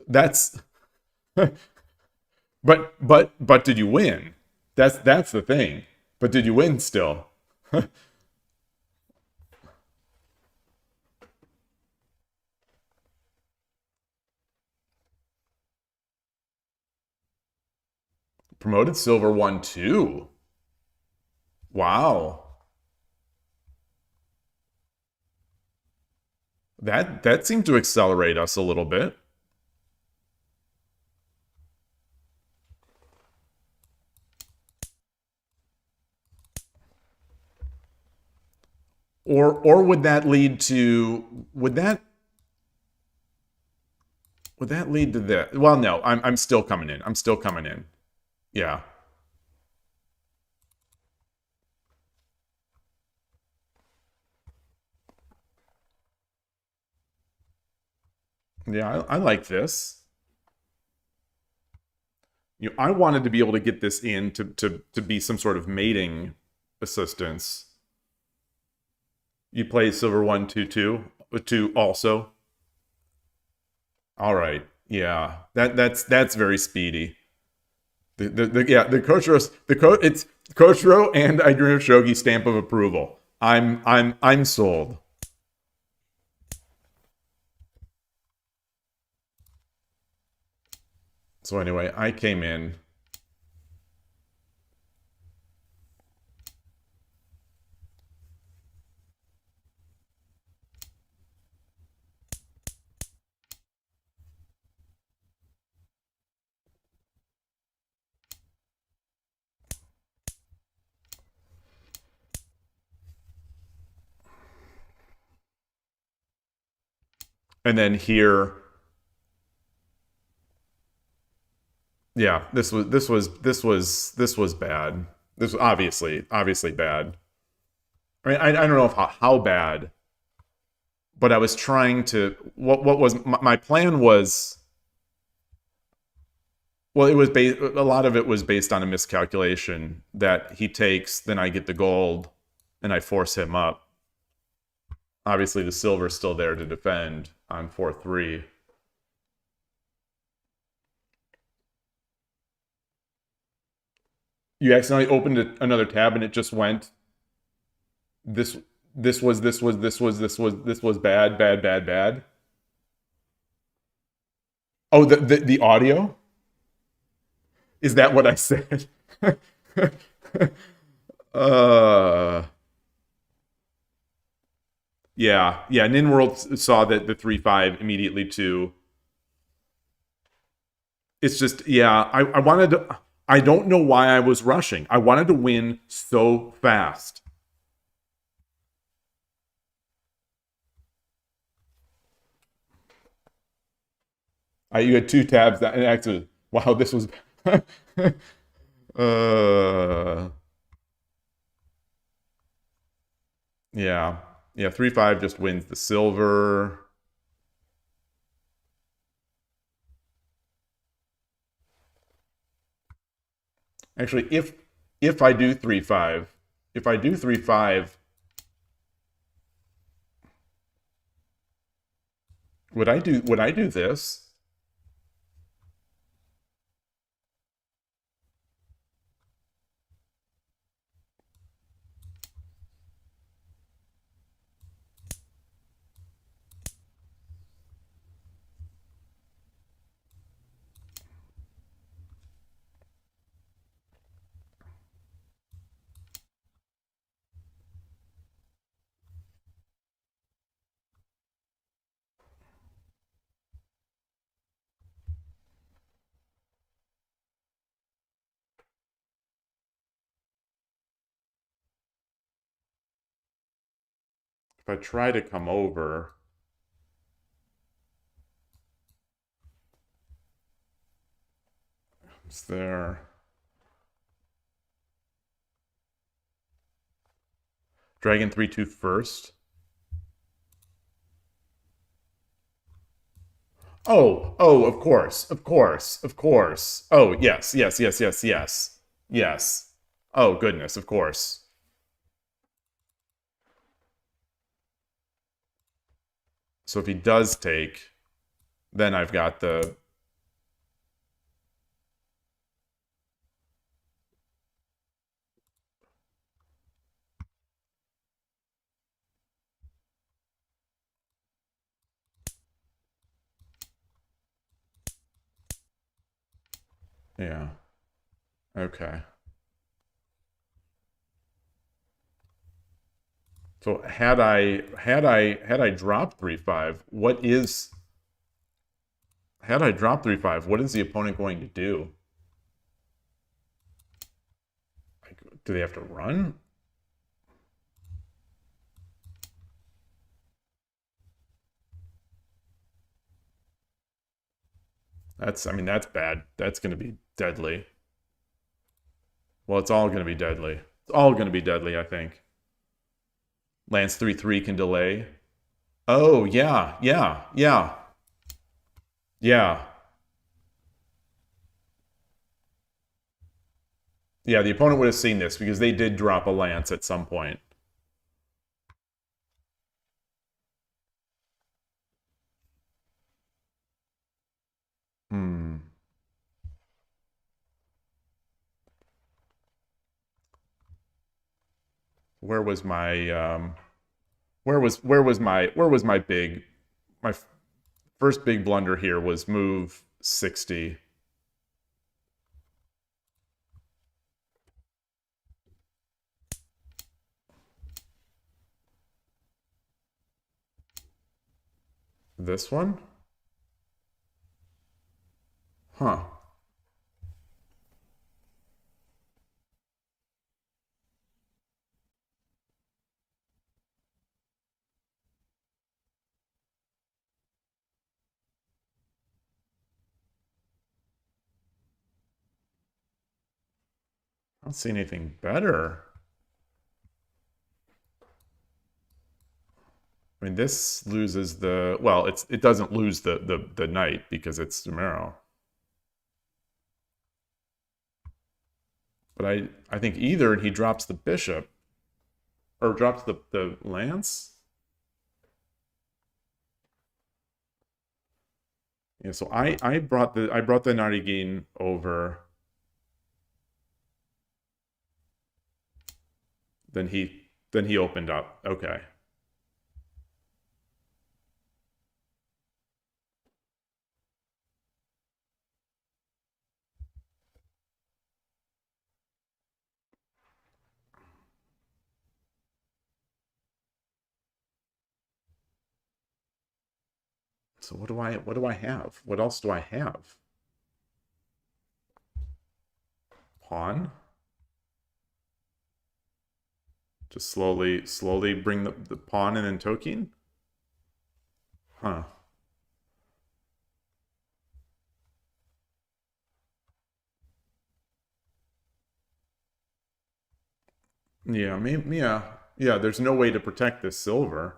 That's, but did you win? That's the thing. But did you win still? Promoted silver 1-2. Wow. That seemed to accelerate us a little bit. Or would that lead to would that lead to this? Well, no, I'm still coming in. I'm still coming in. Yeah. Yeah, I like this. You know, I wanted to be able to get this in to be some sort of mating assistance. You play silver 1-2-2 two also. All right. Yeah. That's very speedy. The it's Koshiro and I dream of Shogi stamp of approval. I'm sold. So anyway, I came in. And then here, yeah, this was bad. This was obviously bad. I mean, I don't know if how bad, but I was trying to. What was my plan was. Well, it was a lot of it was based on a miscalculation that he takes, then I get the gold, and I force him up. Obviously, the silver's still there to defend on 4-3. You accidentally opened another tab and it just went. This was bad, bad, bad, bad. Oh, the audio? Is that what I said? uh yeah, yeah. Ninworld saw that the 3-5 immediately too. It's just, yeah, I wanted to, I don't know why I was rushing. I wanted to win so fast. You had 2 tabs that and actually, wow, this was yeah. Yeah, 3-5 just wins the silver. Actually, if I do 3-5, if I do 3-5, would I do this? If I try to come over, it's there. Dragon 3-2 first. Oh, of course, of course, of course. Oh, yes, yes, yes, yes, yes. Yes. Oh, goodness, of course. So if he does take, then I've got the... Yeah. Okay. So had I dropped 3-5, what is... Had I dropped 3-5, what is the opponent going to do? Like, do they have to run? I mean, that's bad. That's going to be deadly. Well, it's all going to be deadly. It's all going to be deadly, I think. Lance 3-3 can delay. Oh, yeah, yeah, yeah. Yeah. Yeah, the opponent would have seen this because they did drop a lance at some point. Hmm. Where was my where was my big my first big blunder here was move 60. This one? Huh. I don't see anything better. I mean, this loses the... Well, it doesn't lose the knight because it's Sumero. But I think either he drops the bishop or drops the lance. Yeah, so I brought the Narigin over. Then he opened up. Okay. So what do I have? What else do I have? Pawn. Just slowly bring the pawn and then token? Huh. Yeah, maybe, yeah, there's no way to protect this silver.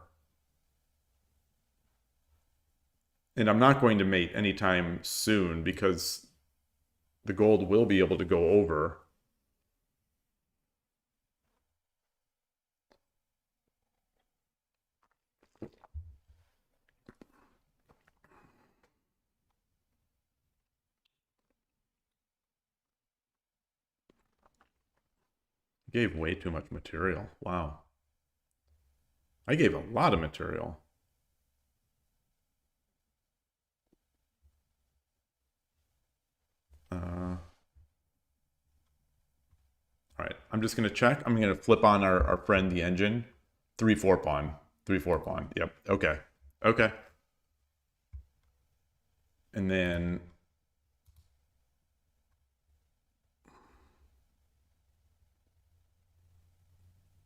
And I'm not going to mate anytime soon because the gold will be able to go over. Gave way too much material. Wow. I gave a lot of material. All right, I'm just gonna check. I'm gonna flip on our friend the engine. 3-4 pawn. 3-4 pawn. Yep. Okay. Okay. And then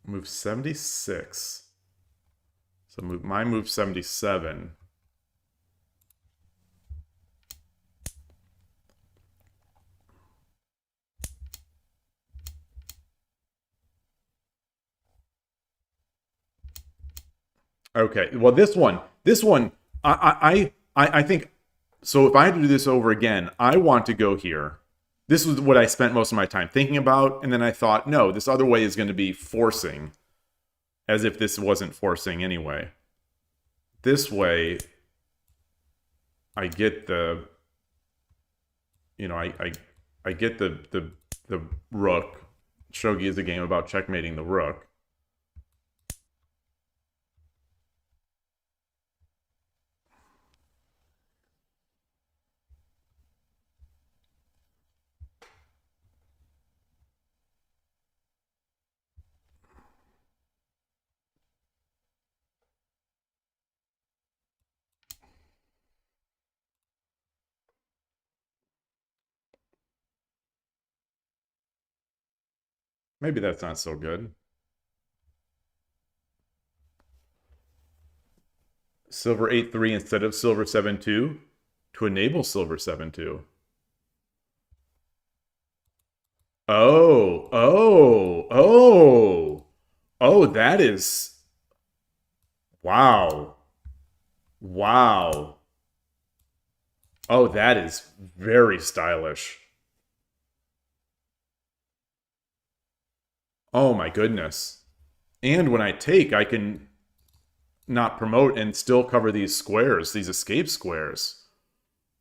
move 76. So my move 77. Okay. Well, this one, I think. So if I had to do this over again, I want to go here. This was what I spent most of my time thinking about, and then I thought, no, this other way is going to be forcing, as if this wasn't forcing anyway. This way, I get the, I get the rook. Shogi is a game about checkmating the rook. Maybe that's not so good. Silver 8-3 instead of silver 7-2 to enable silver 7-2. Oh, that is... Wow. Wow. Oh, that is very stylish. Oh my goodness. And when I take, I can not promote and still cover these squares, these escape squares.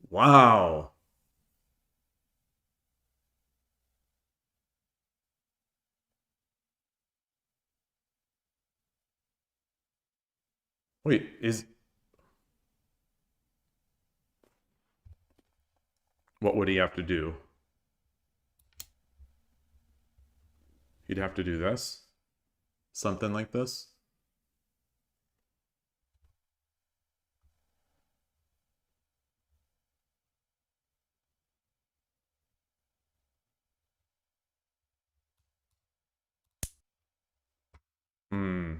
Wow. Wait, what would he have to do? He'd have to do this. Something like this. Hmm.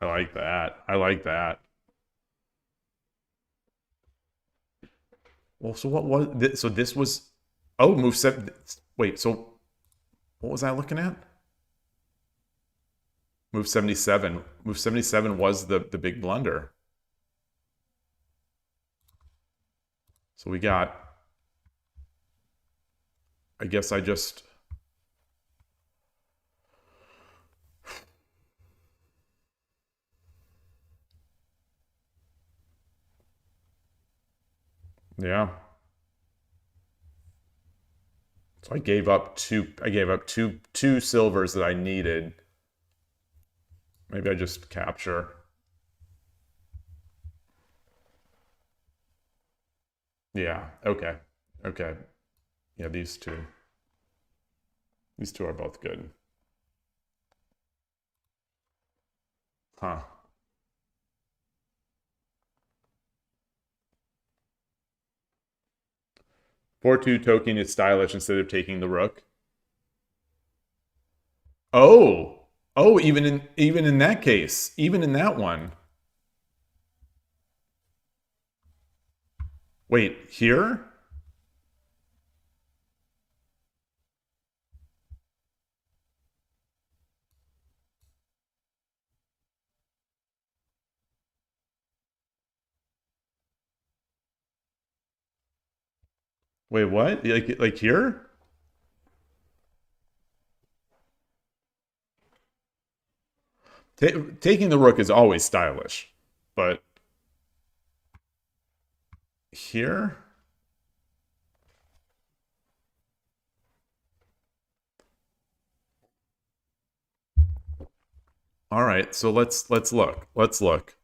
I like that. I like that. Well, so what was this? So this was... Oh, move 7... Wait, so what was I looking at? Move 77. Move 77 was the big blunder. So we got... I guess I just... Yeah. So I gave up two silvers that I needed. Maybe I just capture. Yeah, okay. Okay. Yeah, these two. These two are both good. Huh. 4-2 token is stylish instead of taking the rook. Oh. Oh, even in that case, even in that one. Wait, here? Wait, what? Like here? Taking the rook is always stylish, but here? All right, so let's look. Let's look.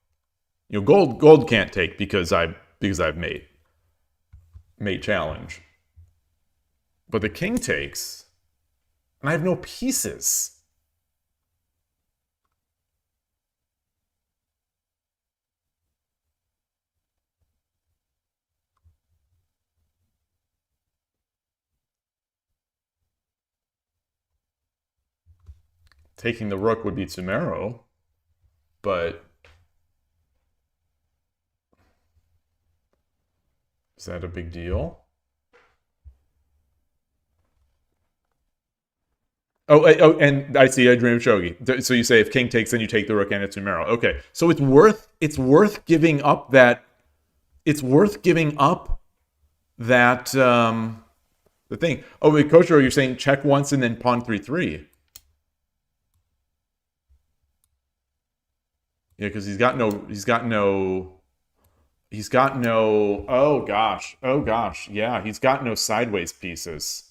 You know, gold can't take because I've made challenge. But the king takes, and I have no pieces. Taking the rook would be Tsumero, but is that a big deal? Oh, and I see. I dream of shogi. So you say if king takes, then you take the rook and it's Tsumero. Okay, so it's worth giving up that. It's worth giving up that the thing. Oh, wait, Koshiro, you're saying check once and then pawn 3-3. Yeah, because he's got no. Oh gosh. Yeah, he's got no sideways pieces.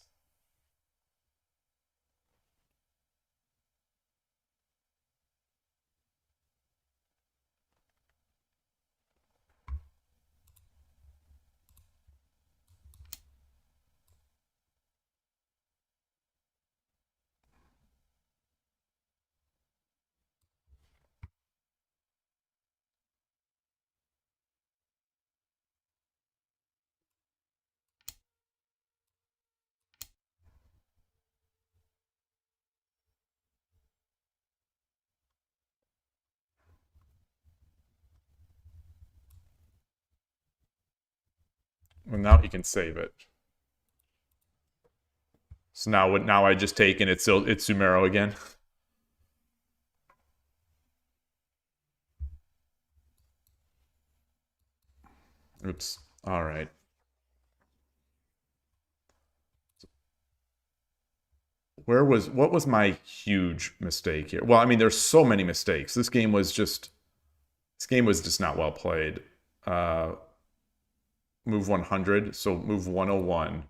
Well, now he can save it. So now I just take and it's Tsumero again. Oops. All right. What was my huge mistake here? Well, I mean, there's so many mistakes. This game was just not well played. Move 100, so move 101.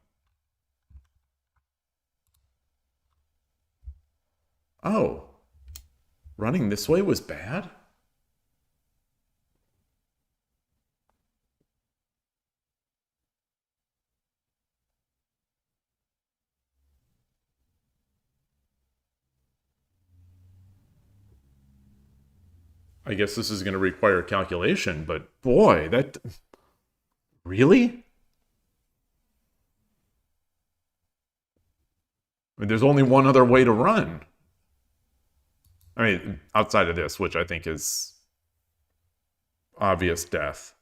Oh, running this way was bad? I guess this is going to require calculation, but boy, that really? I mean, there's only one other way to run. I mean, outside of this, which I think is obvious death.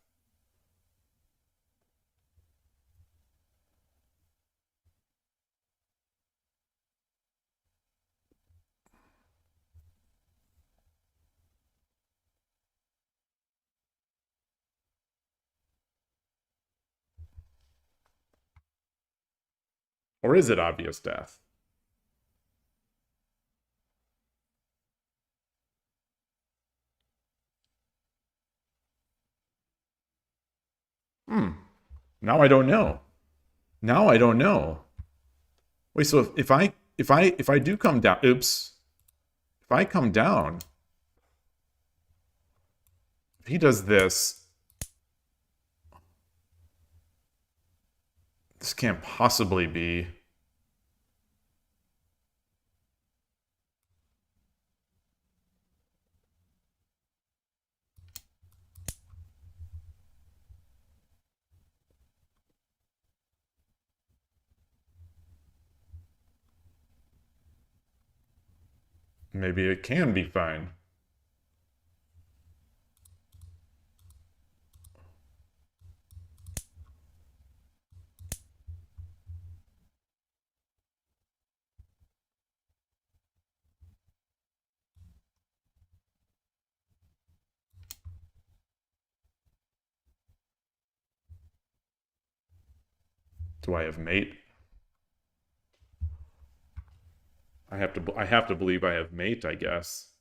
Or is it obvious death? Hmm. Now I don't know. Now I don't know. Wait, so if I do come down, oops. If I come down, if he does this, this can't possibly be. Maybe it can be fine. Do I have mate? I have to believe I have mate, I guess.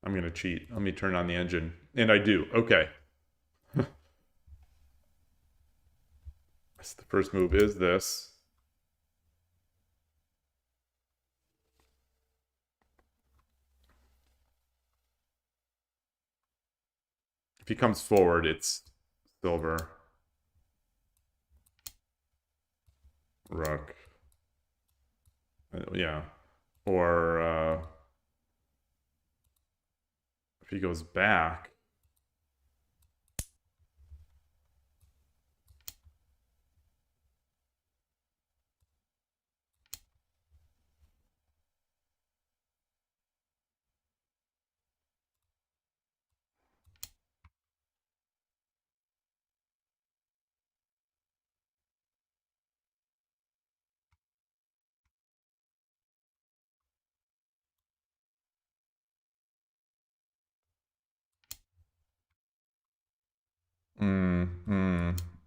I'm going to cheat. Let me turn on the engine. And I do. Okay. So the first move is this. If he comes forward, it's silver. Rook. Yeah. Or if he goes back,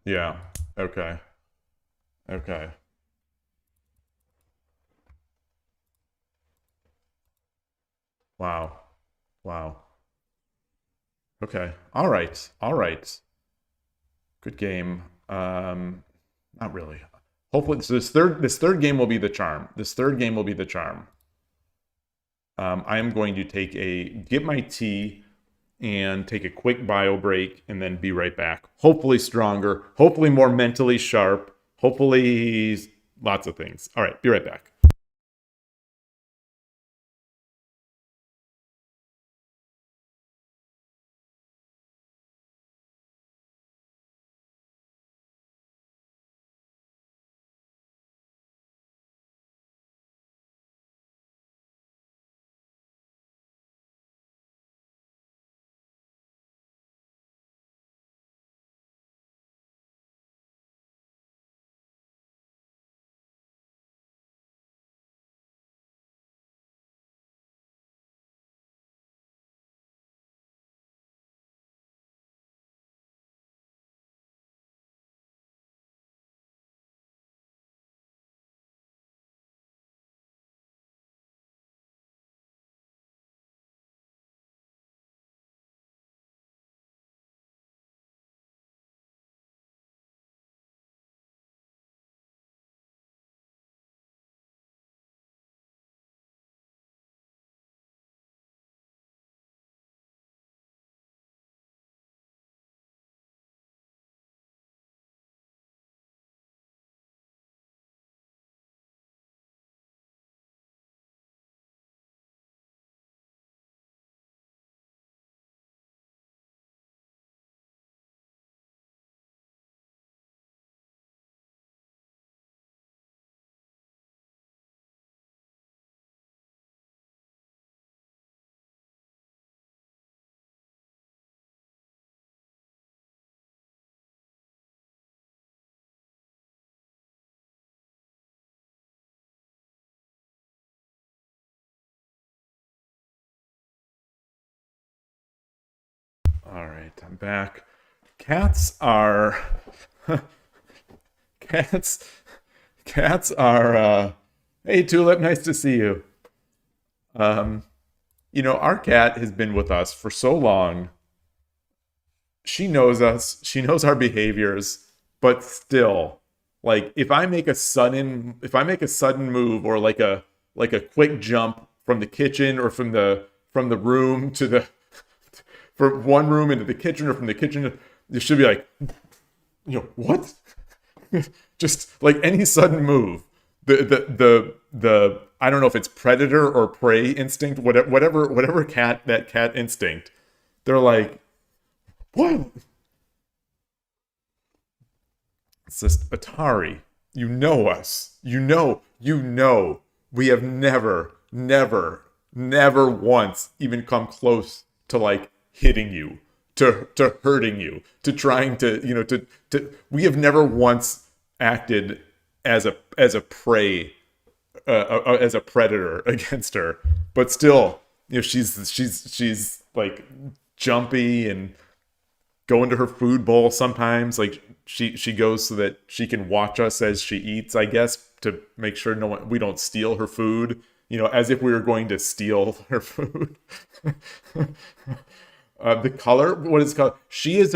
yeah. Okay. Okay. Wow. Wow. Okay. All right. All right. Good game. Not really. Hopefully, so this third game will be the charm. This third game will be the charm. I am going to get my tea and take a quick bio break and then be right back. Hopefully stronger, hopefully more mentally sharp, hopefully lots of things. All right, be right back. All right, I'm back. Cats are cats are hey Tulip, nice to see you. You know, our cat has been with us for so long. She knows us. She knows our behaviors, but still, like if I make a sudden move or like a quick jump from the kitchen or from the room to the from one room into the kitchen or from the kitchen, you should be like, what? Just like any sudden move, the I don't know if it's predator or prey instinct, whatever cat instinct, they're like, what? It's just Atari. You know us. You know. We have never once even come close to like hitting you, to hurting you, to trying to, we have never once acted as a prey, as a predator against her. But still, she's like jumpy and go into her food bowl sometimes. Like she goes so that she can watch us as she eats, I guess, to make sure we don't steal her food, as if we were going to steal her food. The color, what is it called? She is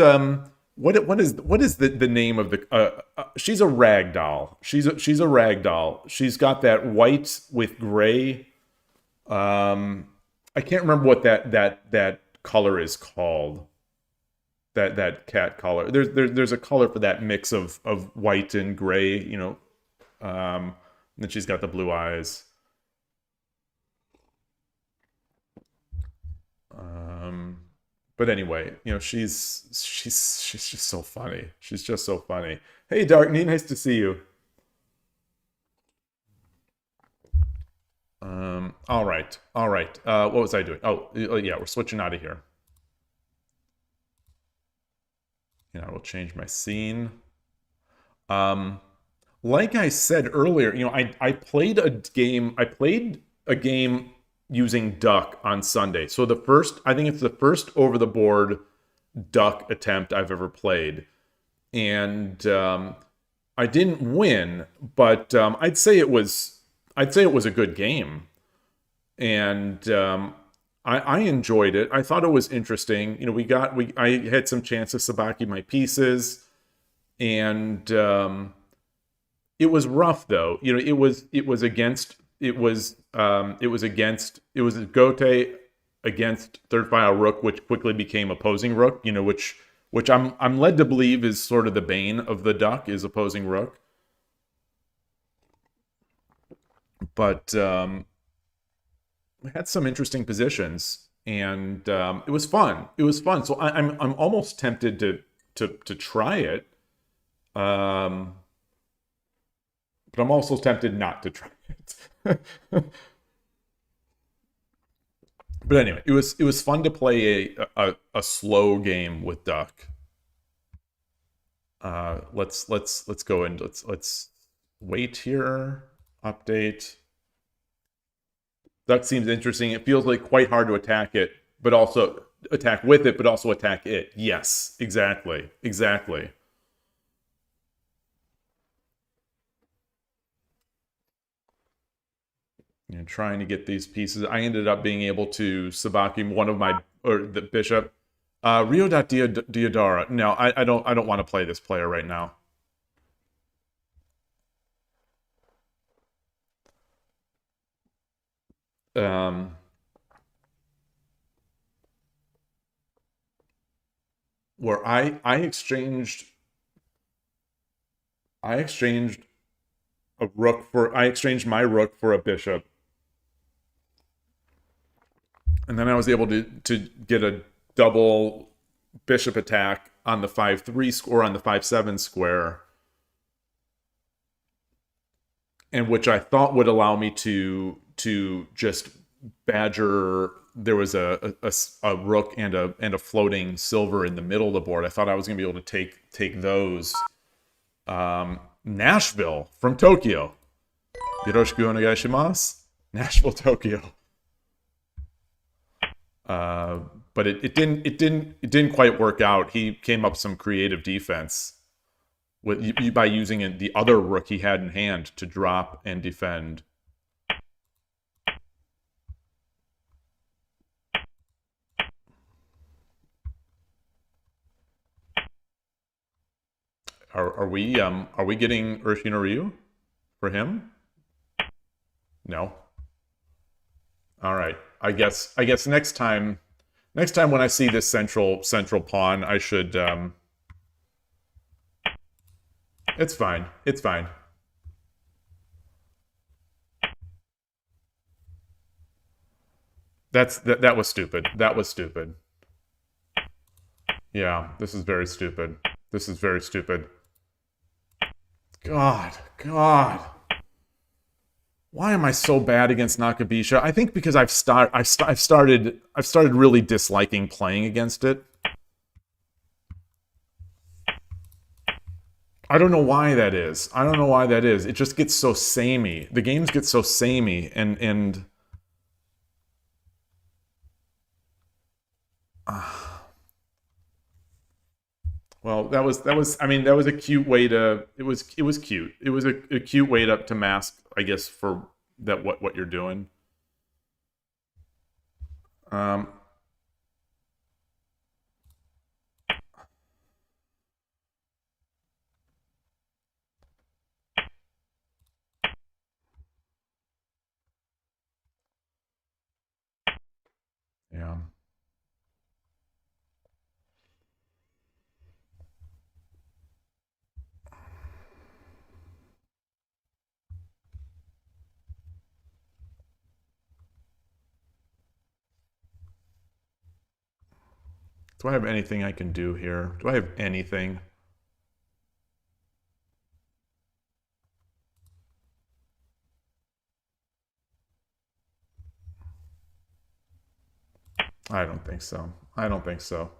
what is the name of the she's a rag doll. She's a rag doll. She's got that white with gray. I can't remember what that color is called. That cat color. There's a color for that mix of white and gray, and then she's got the blue eyes. But anyway, she's just so funny. She's just so funny. Hey, Darknekros, nice to see you. All right. What was I doing? Oh, yeah, we're switching out of here. I will change my scene. Like I said earlier, I played a game. I played a game using duck on Sunday. So I think it's the first over the board duck attempt I've ever played, and I didn't win, but I'd say it was a good game, and I enjoyed it. I thought it was interesting. I had some chances to sabaki my pieces, and it was rough though. It was Gote against third file rook, which quickly became opposing rook. Which I'm led to believe is sort of the bane of the duck, is opposing rook. But we had some interesting positions, and it was fun. So I'm almost tempted to try it, but I'm also tempted not to try it. But anyway, it was fun to play a slow game with duck. Let's go and let's wait here. Update. Duck seems interesting. It feels like quite hard to attack it, but also attack with it, but also attack it. Yes, exactly. Trying to get these pieces. I ended up being able to sabaki the bishop. Rio Diodara. No, I don't want to play this player right now. Where I exchanged I exchanged my rook for a bishop. And then I was able to get a double bishop attack on the 5-3 square, on the 5-7 square, and which I thought would allow me to just badger. There was a rook and a floating silver in the middle of the board. I thought I was going to be able to take those. Nashville from Tokyo. Yoroshiku onegai shimasu. Nashville, Tokyo. But it didn't quite work out. He came up some creative defense by using the other rook he had in hand to drop and defend. Are we getting Urshin Ryu for him? No. All right. I guess next time when I see this central pawn, I should it's fine. It's fine. That was stupid. That was stupid. Yeah, this is very stupid. This is very stupid. God. Why am I so bad against Nakabisha? I think because I've started really disliking playing against it. I don't know why that is. I don't know why that is. It just gets so samey. The games get so samey and well, that was I mean, that was a cute way to it was cute. It was a cute way to mask, I guess, for that what you're doing. Um yeah. Do I have anything I can do here? Do I have anything? I don't think so. I don't think so.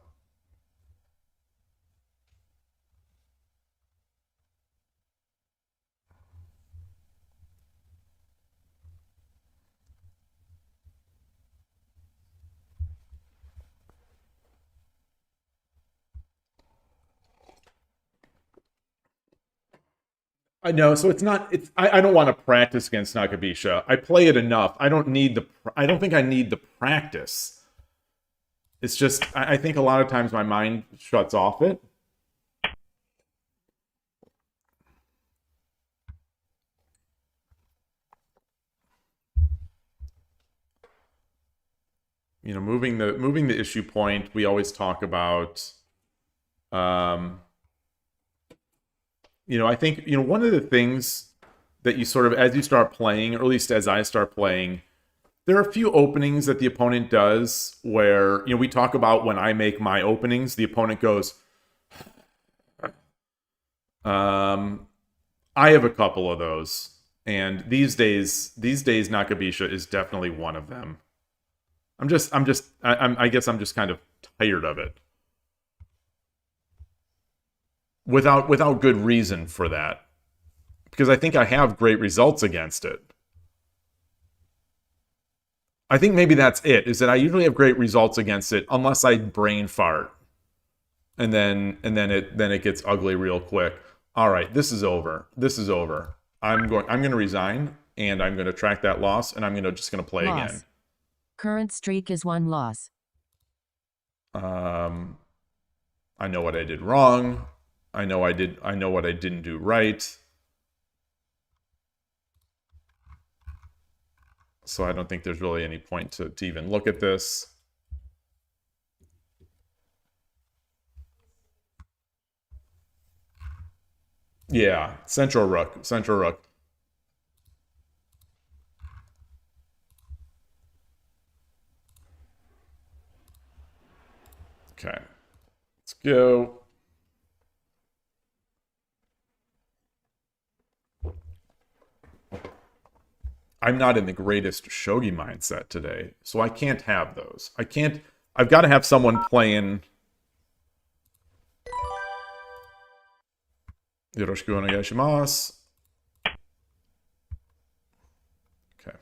I know, so it's not. It's. I don't want to practice against Nakabisha. I play it enough. I don't need the. I don't think I need the practice. It's just. I think a lot of times my mind shuts off it. You know, moving the issue point. We always talk about. You know, I think one of the things that you sort of as you start playing, or at least as I start playing, there are a few openings that the opponent does where, we talk about when I make my openings, the opponent goes, I have a couple of those. And these days Nakabisha is definitely one of them. I guess I'm just kind of tired of it. Without good reason for that. Because I think I have great results against it. I think maybe that's it, is that I usually have great results against it unless I brain fart. And then it gets ugly real quick. All right, this is over. This is over. I'm going to resign and I'm going to track that loss and I'm just going to play Loss. again. Current streak is 1 loss. I know what I did wrong. I know what I didn't do right. So I don't think there's really any point to even look at this. Yeah, central rook. Okay, let's go. I'm not in the greatest shogi mindset today, so I can't have those. I've got to have someone playing. Yoroshiku onegai shimasu. Okay.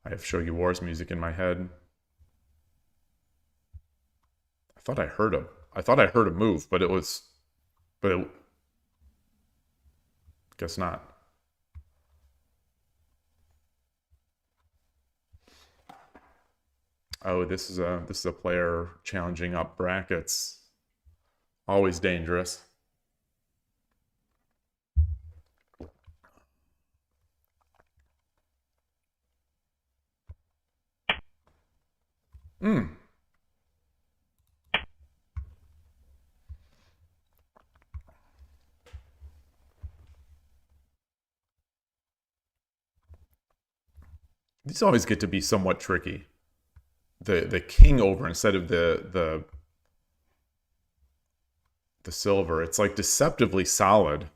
I have Shogi Wars music in my head. thought I heard a move, but guess not. Oh, this is a player challenging up brackets. Always dangerous. These always get to be somewhat tricky. The king over instead of the silver. It's like deceptively solid.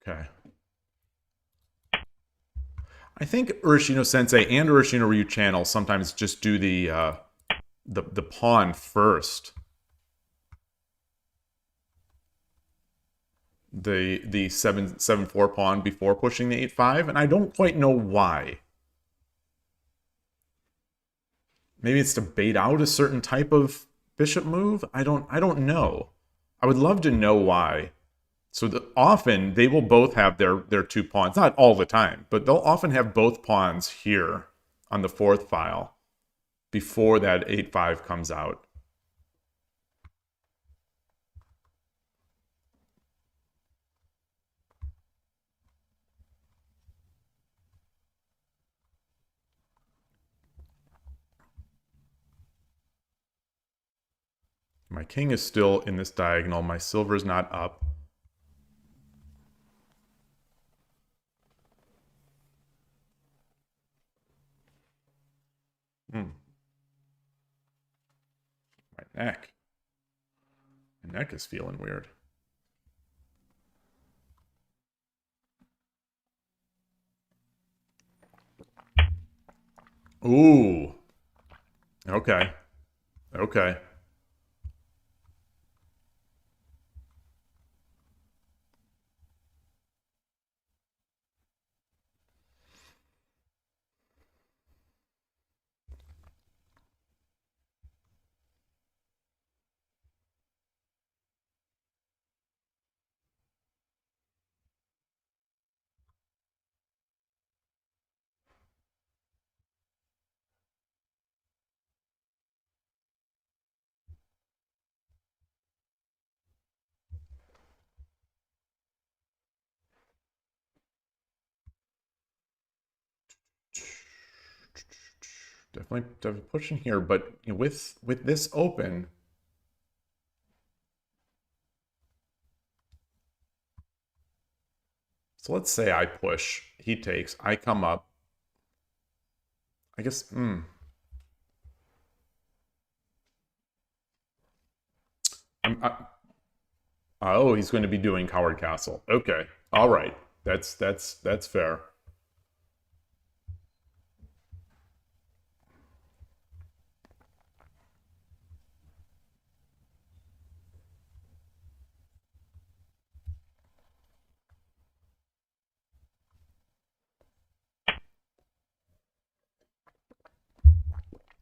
Okay. I think Urashino Sensei and Urashino Ryu channel sometimes just do the pawn first. The 7-4 pawn before pushing the 8-5, and I don't quite know why. Maybe it's to bait out a certain type of bishop move. I don't know. I would love to know why. So often they will both have their two pawns, not all the time, but they'll often have both pawns here on the fourth file before that 8-5 comes out. My king is still in this diagonal. My silver is not up. My neck. My neck is feeling weird. Ooh. Okay. Okay. Definitely pushing here, but with this open, so let's say I push, he takes, I come up. I guess, oh, he's going to be doing Coward Castle. Okay, all right, that's fair.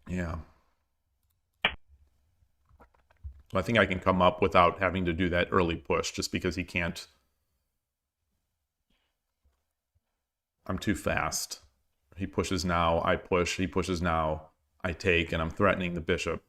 Yeah. I think I can come up without having to do that early push just because he can't. I'm too fast. He pushes now, I push, he pushes now, I take, and I'm threatening the bishop.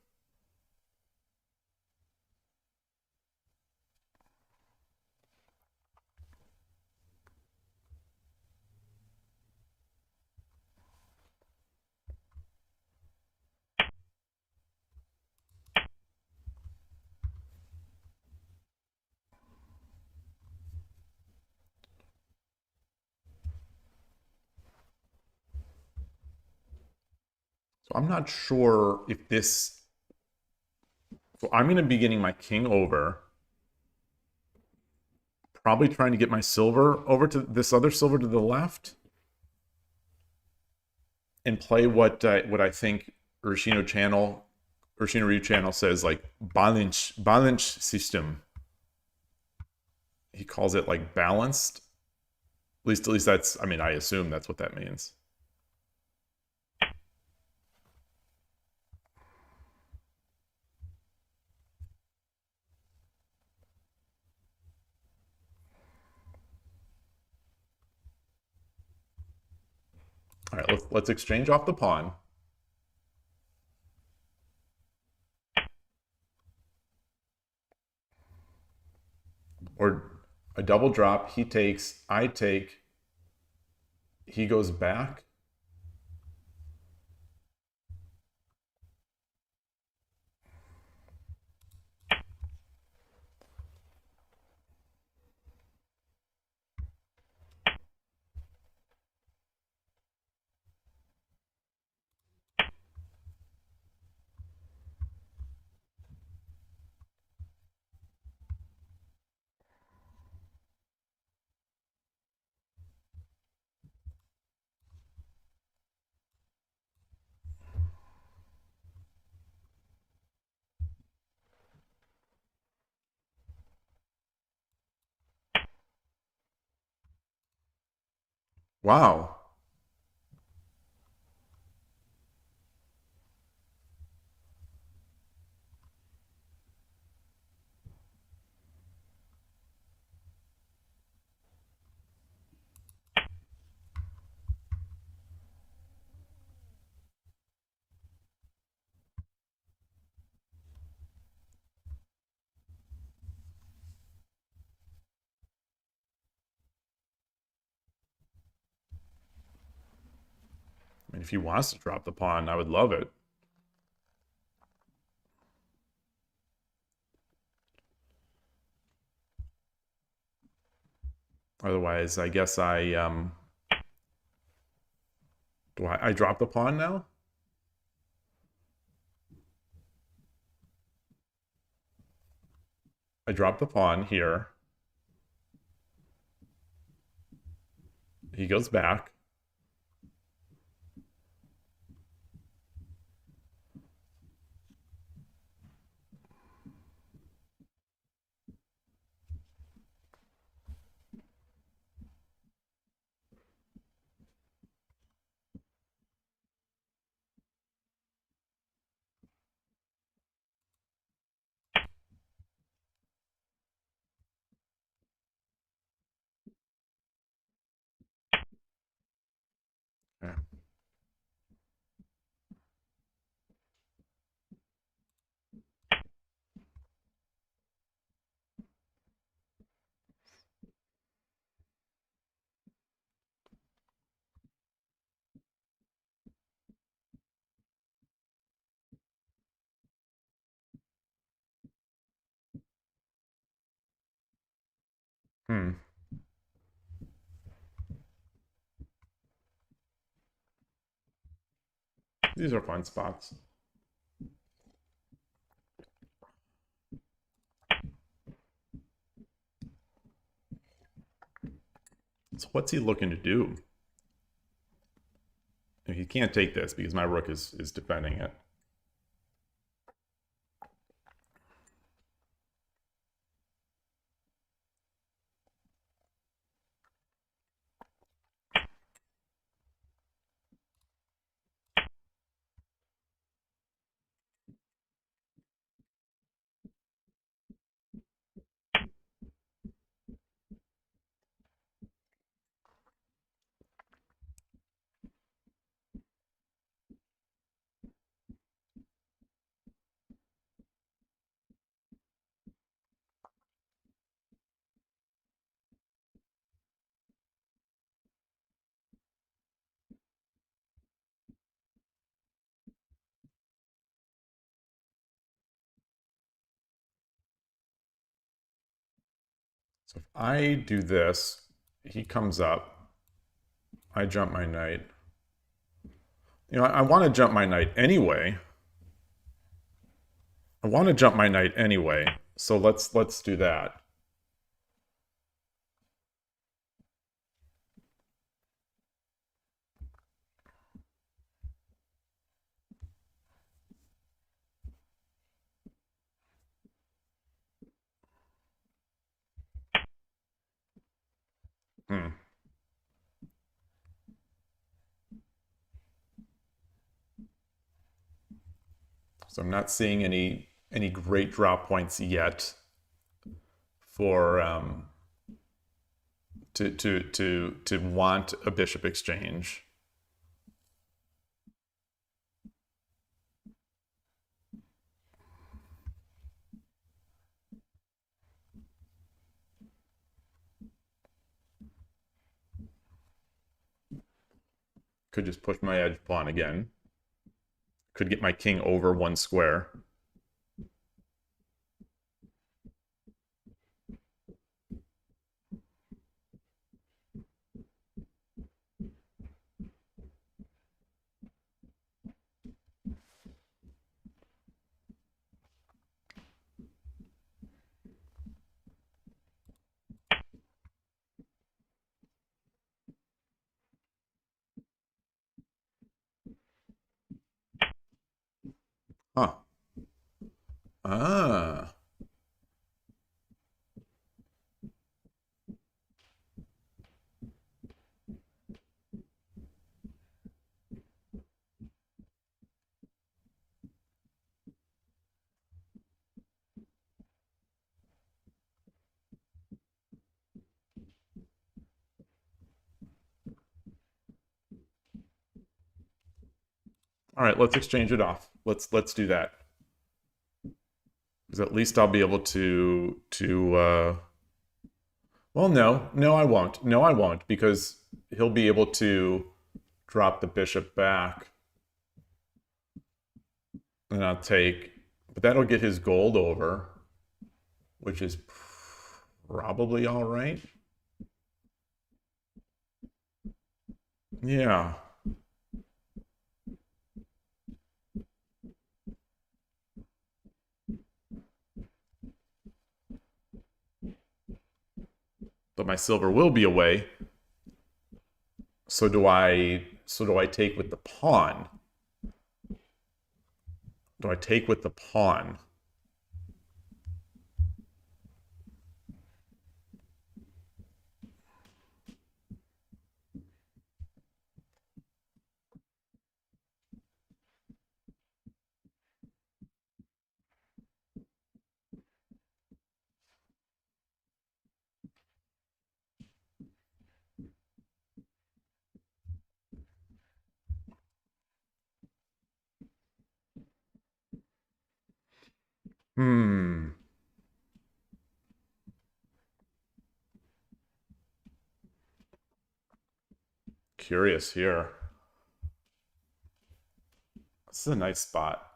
So I'm not sure if this... So I'm going to be getting my king over. Probably trying to get my silver over to this other silver to the left. And play what I think Urashino Ryu channel says like balance system. He calls it like balanced. At least that's, I mean, I assume that's what that means. All right, let's exchange off the pawn. Or a double drop, he takes, I take, he goes back. Wow. I mean, if he wants to drop the pawn, I would love it. Otherwise, I guess I drop the pawn now? I drop the pawn here. He goes back. Okay. Hmm. These are fun spots. So what's he looking to do? He can't take this because my rook is defending it. So if I do this, he comes up, I jump my knight. You know, I want to jump my knight anyway. I want to jump my knight anyway. So let's do that. So I'm not seeing any great drop points yet for to want a bishop exchange. Could just push my edge pawn again. Could get my king over one square. Huh. Ah. All right, let's exchange it off. Let's do that. Because at least I'll be able to well, no, I won't. No, I won't, because he'll be able to drop the bishop back. And I'll take, but that'll get his gold over, which is probably all right. Yeah. But my silver will be away. So do I take with the pawn? Do I take with the pawn? Hmm. Curious here. This is a nice spot.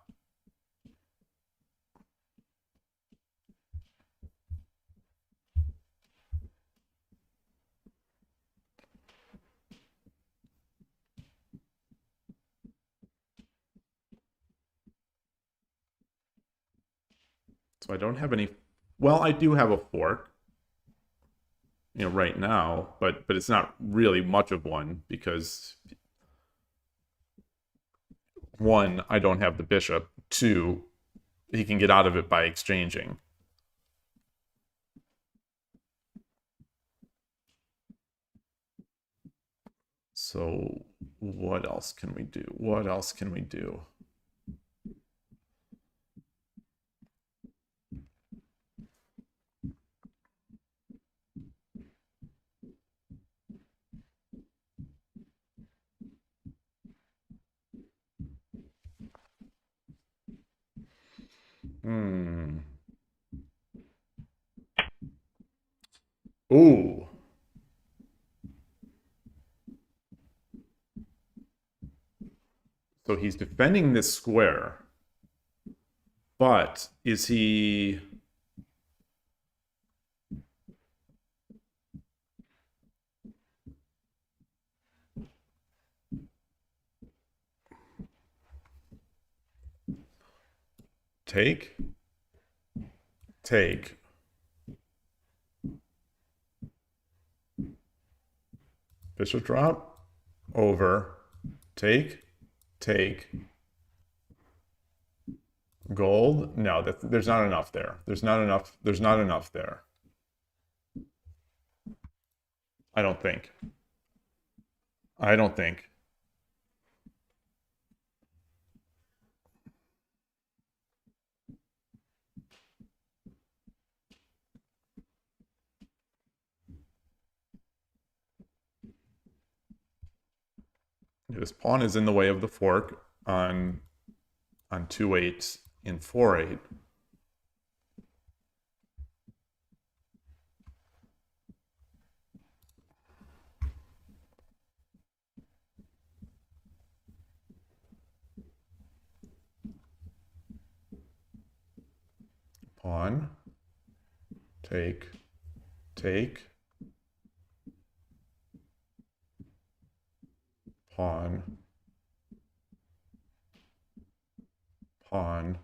So I don't have any, well, I do have a fork, right now, but it's not really much of one, because one, I don't have the bishop. Two, he can get out of it by exchanging. So what else can we do? What else can we do? Hmm. Ooh. So he's defending this square, but is he... Take? Take. Bishop drop? Over. Take? Take. Gold? No, there's not enough there. There's not enough there. I don't think. I don't think. This pawn is in the way of the fork on 2-8 in 4-8. Pawn, take, take, pawn, pawn,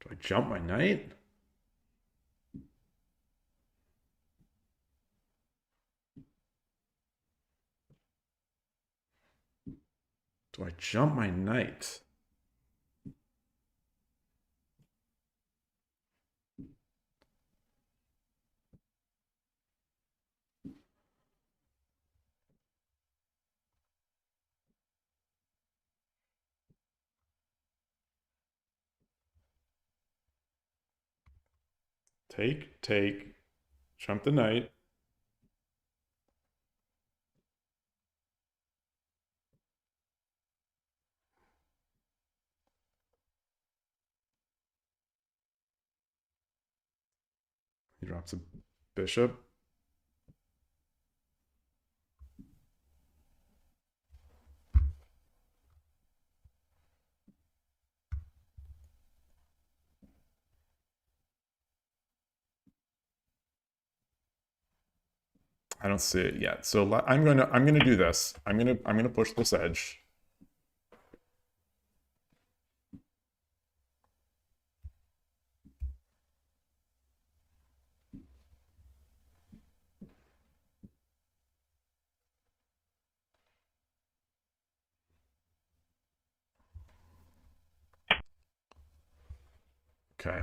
do I jump my knight? Do I jump my knight? Take, take, jump the knight. He drops a bishop. I don't see it yet. So I'm gonna do this. I'm gonna push this edge. Okay.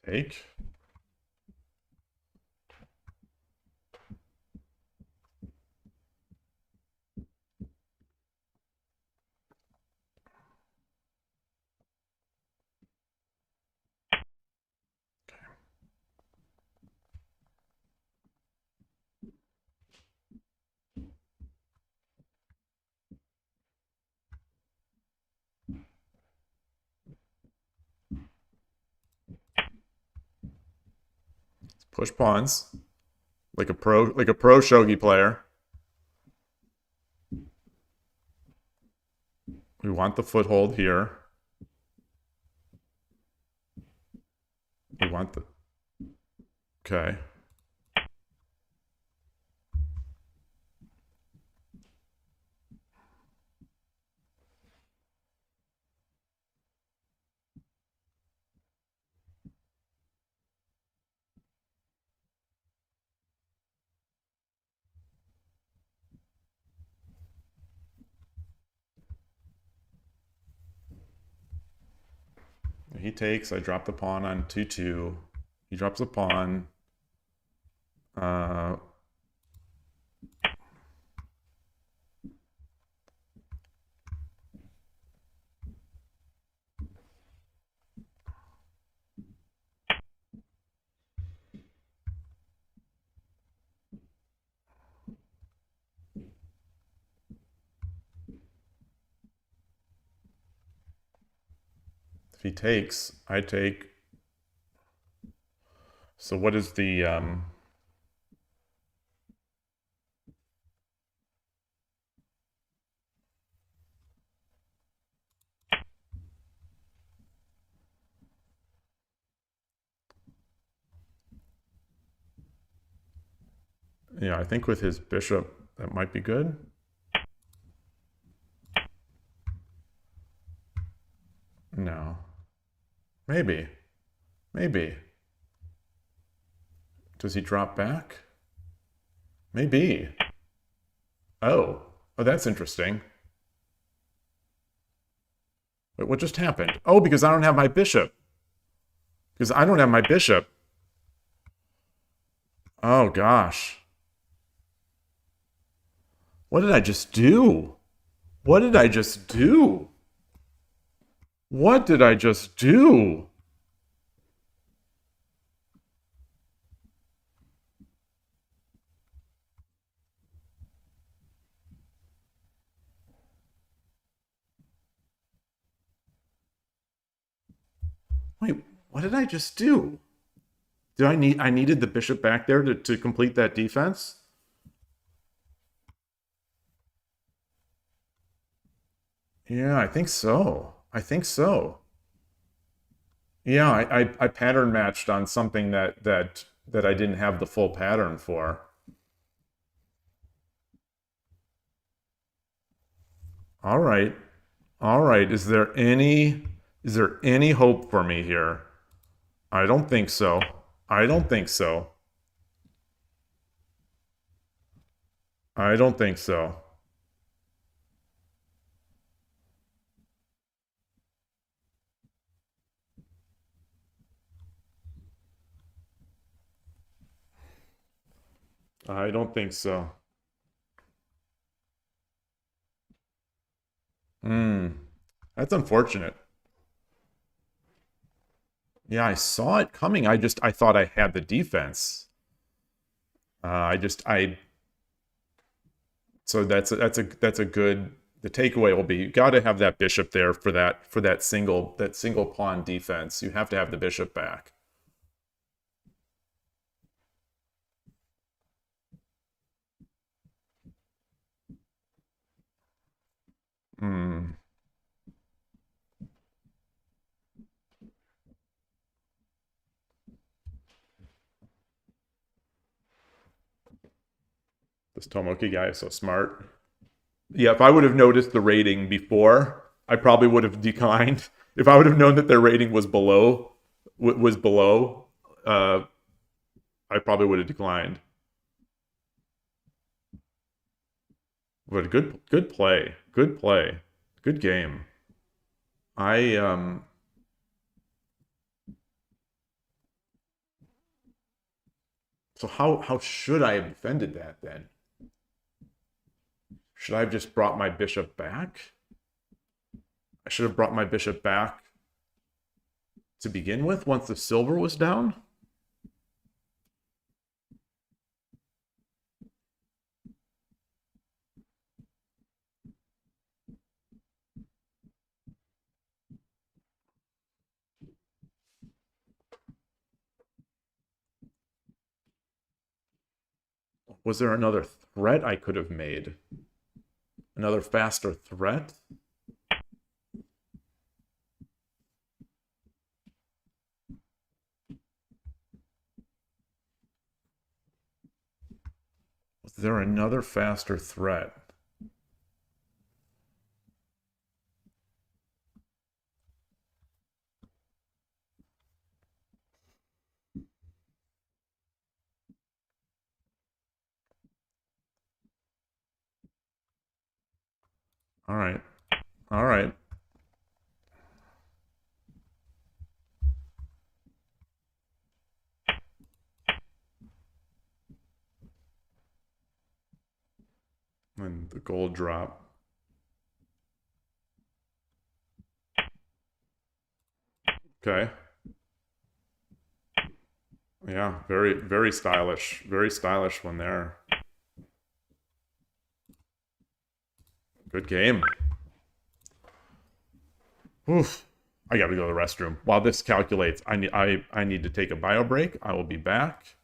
Take. Push pawns. Like a pro shogi player. We want the foothold here. We want the... Okay. He takes, I drop the pawn on 2-2. He drops a pawn. If he takes, I take. So what is the... Yeah, I think with his bishop, that might be good. No. Maybe. Maybe. Does he drop back? Maybe. Oh. Oh, that's interesting. Wait, what just happened? Oh, because I don't have my bishop. Because I don't have my bishop. Oh, gosh. What did I just do? What did I just do? What did I just do? Wait, what did I just do? I needed the bishop back there to complete that defense? Yeah, I think so. I think so. Yeah, I pattern matched on something that I didn't have the full pattern for. All right. All right. Is there any hope for me here? I don't think so. I don't think so. I don't think so. I don't think so. Hmm. That's unfortunate. Yeah, I saw it coming. I thought I had the defense. I so that's a good. The takeaway will be you got to have that bishop there for that single pawn defense. You have to have the bishop back. Hmm. This Tomoki guy is so smart. Yeah, if I would have noticed the rating before, I probably would have declined. If I would have known that their rating was below, I probably would have declined. But good play, good game. I So how should I have defended that then? Should I have just brought my bishop back? I should have brought my bishop back to begin with once the silver was down. Was there another threat I could have made? Another faster threat? Was there another faster threat? All right. All right. And the gold drop. Okay. Yeah, very stylish. Very stylish one there. Good game. Oof. I gotta go to the restroom. While this calculates, I need to take a bio break. I will be back.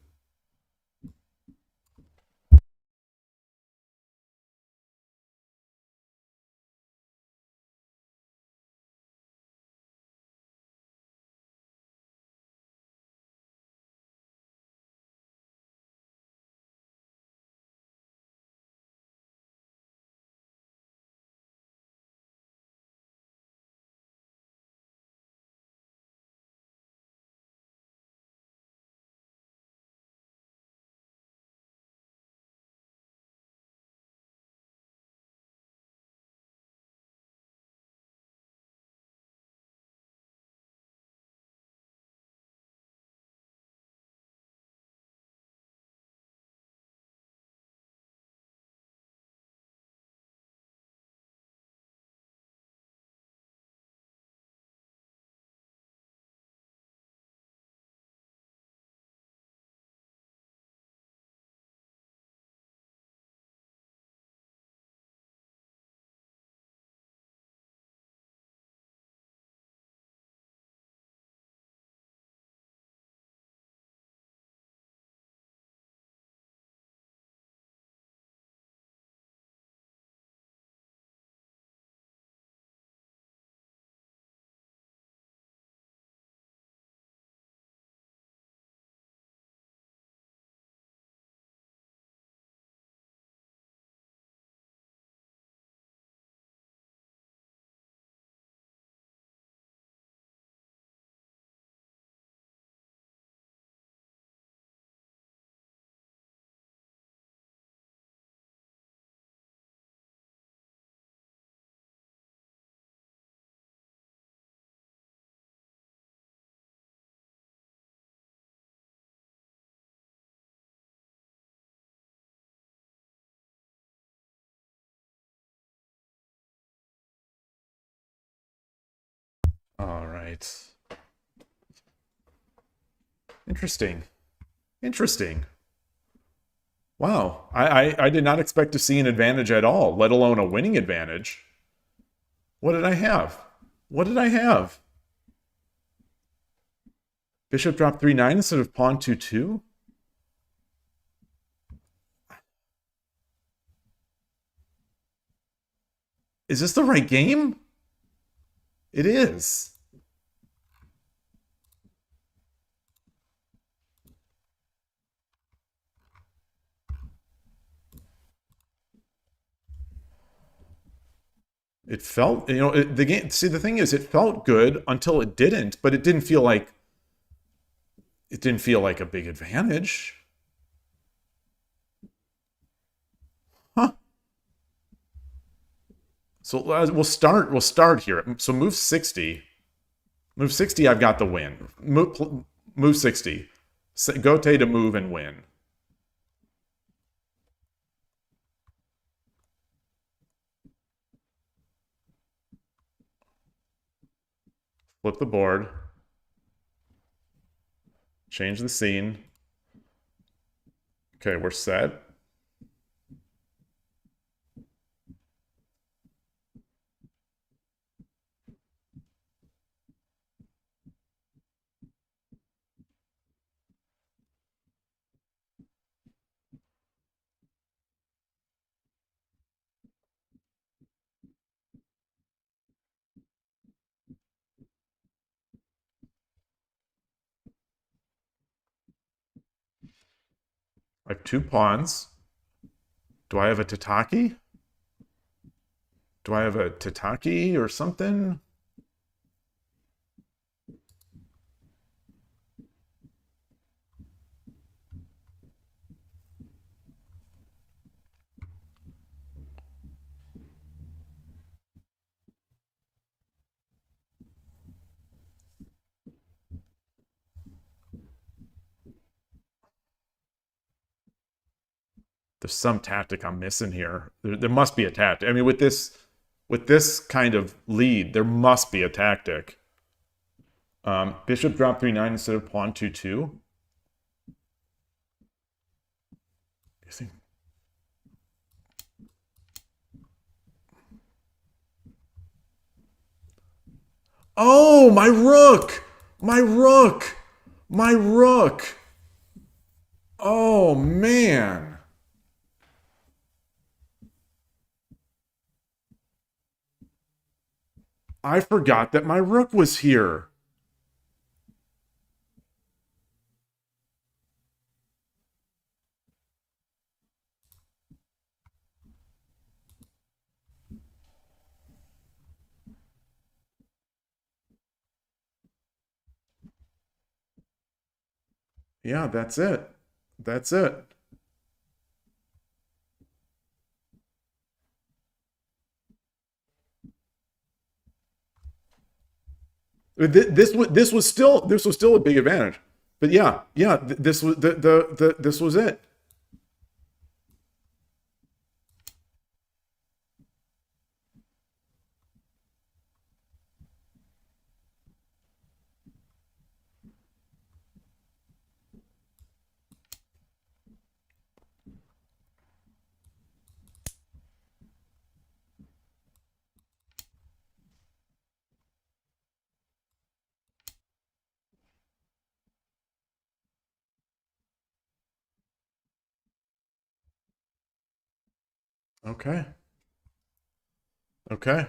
All right. Interesting. Interesting. Wow. I did not expect to see an advantage at all, let alone a winning advantage. What did I have? What did I have? Bishop dropped 3-9 instead of pawn 2-2? Is this the right game? It is. It felt, the game. See, the thing is, it felt good until it didn't, but it didn't feel like a big advantage. Huh. So we'll start here. So move 60. Move 60, I've got the win. Move 60. Gote to move and win. Flip the board. Change the scene. Okay, we're set. I have 2 pawns. Do I have a Tataki? Do I have a Tataki or something? There's some tactic I'm missing here. There must be a tactic. I mean, with this kind of lead, there must be a tactic. Bishop drop 3-9 instead of pawn 2-2. Oh, my rook! My rook! My rook! Oh, man. I forgot that my rook was here. Yeah, that's it. That's it. This was still a big advantage. But yeah, this was this was it. Okay. Okay.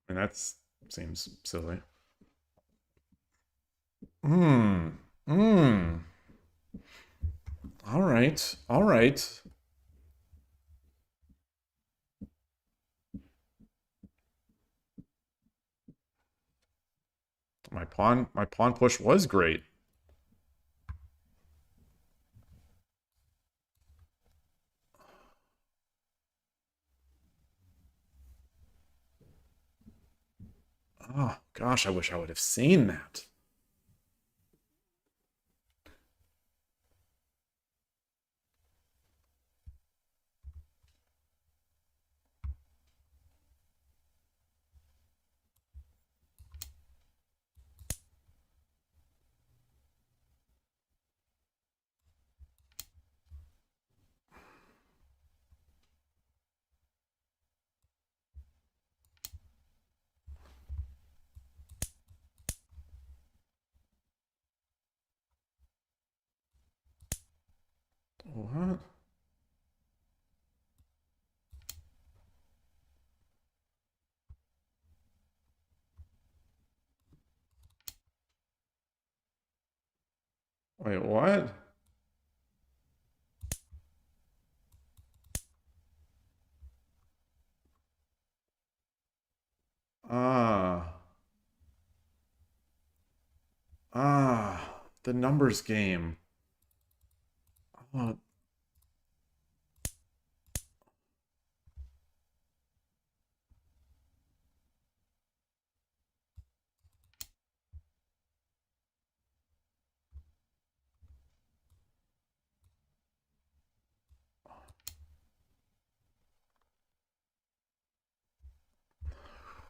And that seems silly. Hmm. Hmm. All right. All right. My pawn push was great. Oh gosh, I wish I would have seen that. What? Wait, what? Ah. The numbers game. Oh,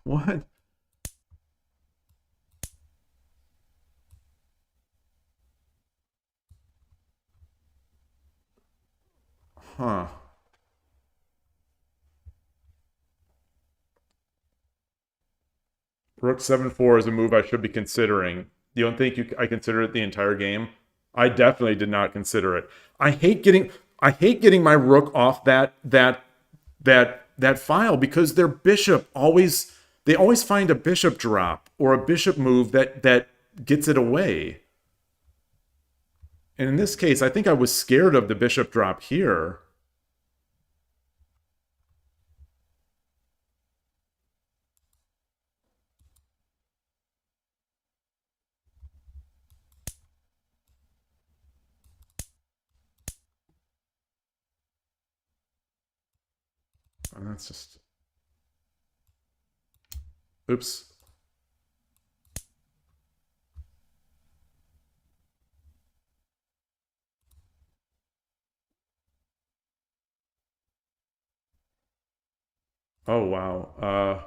what? Huh. Rook 7-4 is a move I should be considering. You don't think I consider it the entire game? I definitely did not consider it. I hate getting my rook off that file because their bishop always they always find a bishop drop or a bishop move that gets it away. And in this case, I think I was scared of the bishop drop here. And that's just... Oops. Oh, wow.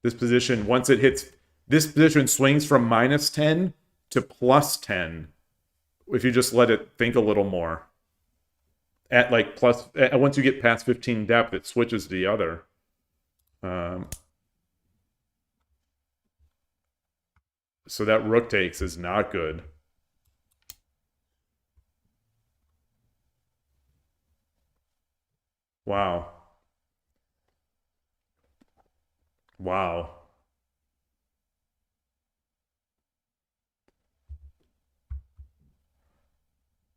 This position, once it hits... This position swings from -10 to +10 if you just let it think a little more. At like once you get past 15 depth, it switches to the other. So that rook takes is not good. Wow. Wow.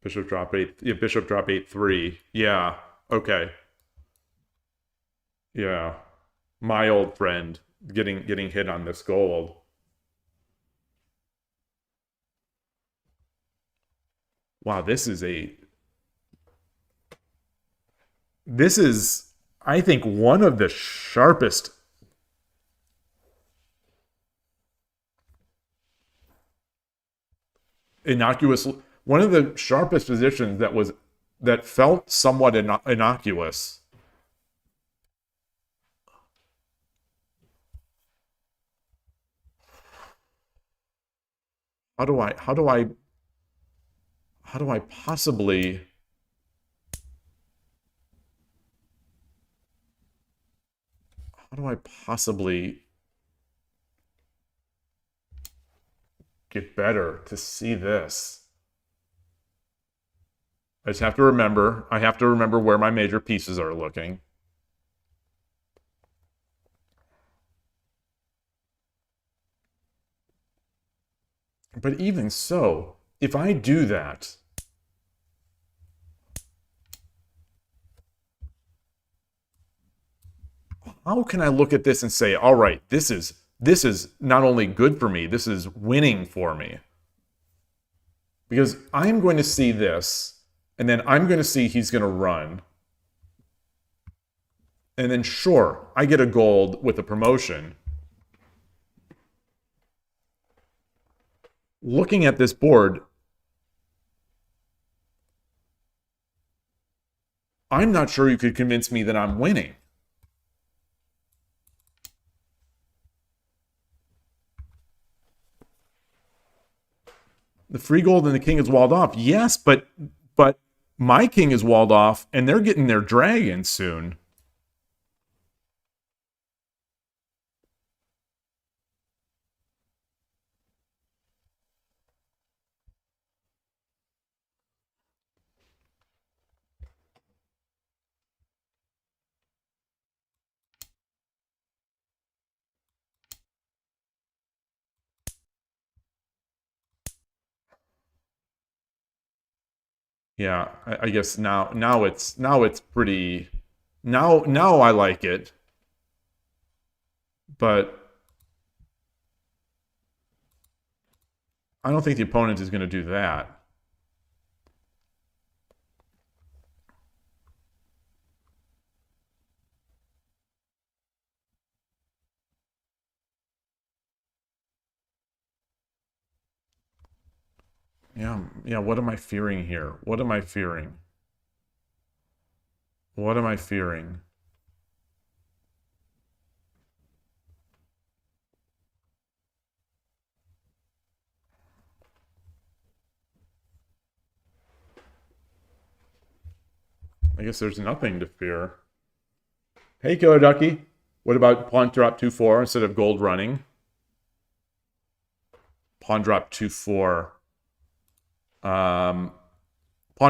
Bishop drop 8. Yeah, bishop drop 8-3. Yeah. Okay. Yeah. My old friend getting hit on this gold. Wow, this is I think one of the sharpest innocuous one of the sharpest positions that felt somewhat innocuous. How do I possibly get better to see this? I just have to remember. I have to remember where my major pieces are looking. But even so, if I do that, how can I look at this and say, all right, this is not only good for me, this is winning for me? Because I'm going to see this, and then I'm going to see he's going to run. And then sure, I get a gold with a promotion. Looking at this board, I'm not sure you could convince me that I'm winning. The free gold and the king is walled off. Yes, but my king is walled off, and they're getting their dragon soon. Yeah, I guess now it's pretty now I like it, but I don't think the opponent is going to do that. Yeah, what am I fearing here? What am I fearing? What am I fearing? I guess there's nothing to fear. Hey, Killer Ducky. What about pawn drop 2-4 instead of gold running? Pawn drop 2-4. Pawn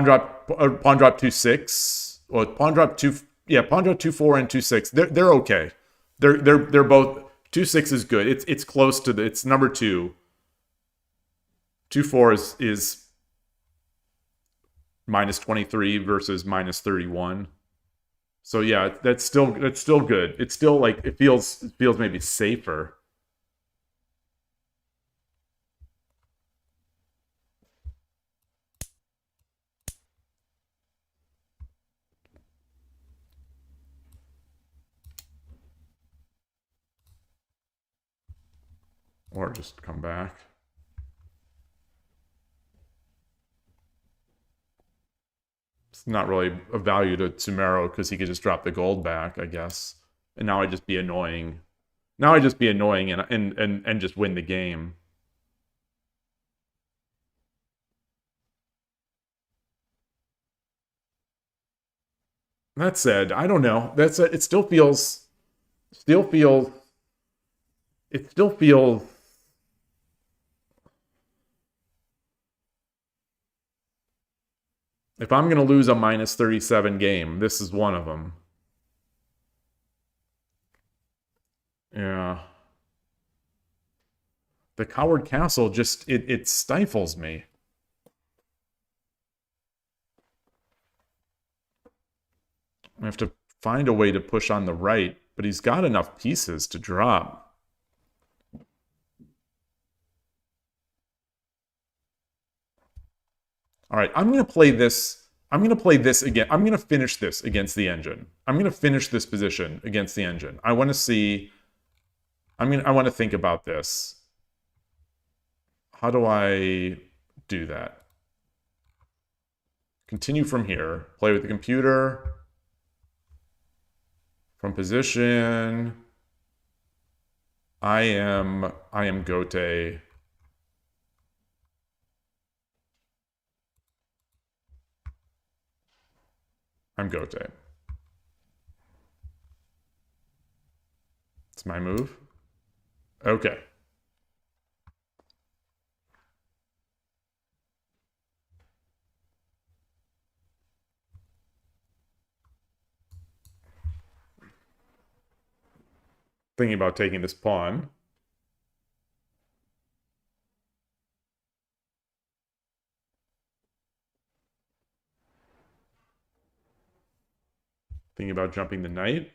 drop 2-6. Well, pawn drop 2. Yeah, pawn drop 2-4 and 2-6. They're okay. They're both 2-6 is good. It's close to it's number 2. 2-4 is minus 23 versus minus 31. So yeah, that's still good. It's still like it feels maybe safer. Or just come back. It's not really of value to Sumero because he could just drop the gold back, I guess. And now I'd just be annoying. Now I'd just be annoying and just win the game. That said, I don't know. That's it. Still feels, it still feels. If I'm gonna lose a minus 37 game, this is one of them. Yeah. The Coward Castle just it stifles me. I have to find a way to push on the right, but he's got enough pieces to drop. All right, I'm going to play this. I'm going to play this again. I'm going to finish this against the engine. I'm going to finish this position against the engine. I want to see. I want to think about this. How do I do that? Continue from here. Play with the computer. From position. I am Gote. I'm Gote. It's my move. Okay. Thinking about taking this pawn. Thinking about jumping the knight.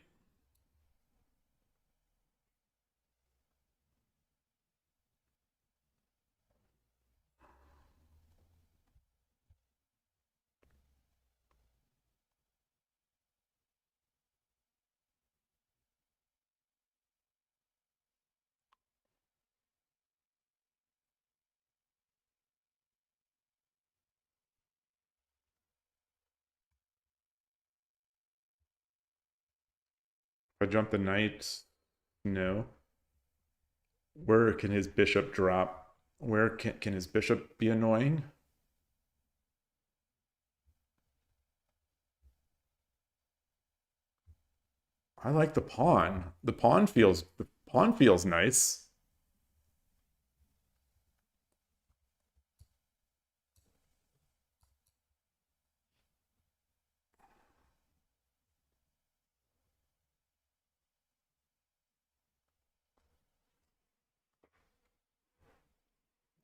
If I jump the knight, no. Where can his bishop drop? Where can his bishop be annoying? I like the pawn. The pawn feels nice.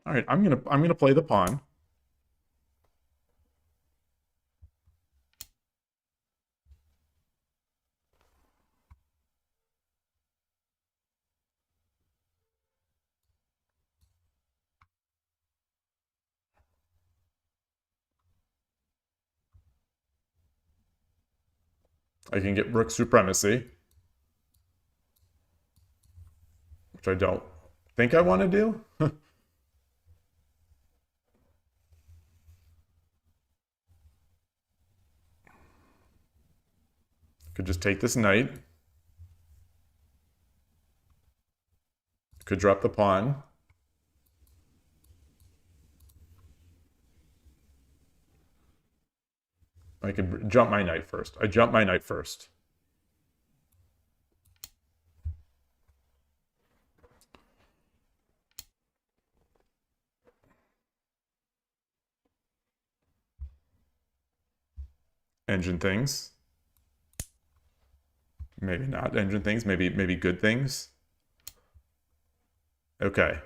All right, I'm gonna play the pawn. I can get rook supremacy, which I don't think I want to do. Could just take this knight. Could drop the pawn. I could jump my knight first. I jump my knight first. Engine things. Maybe not engine things. Maybe good things. Okay.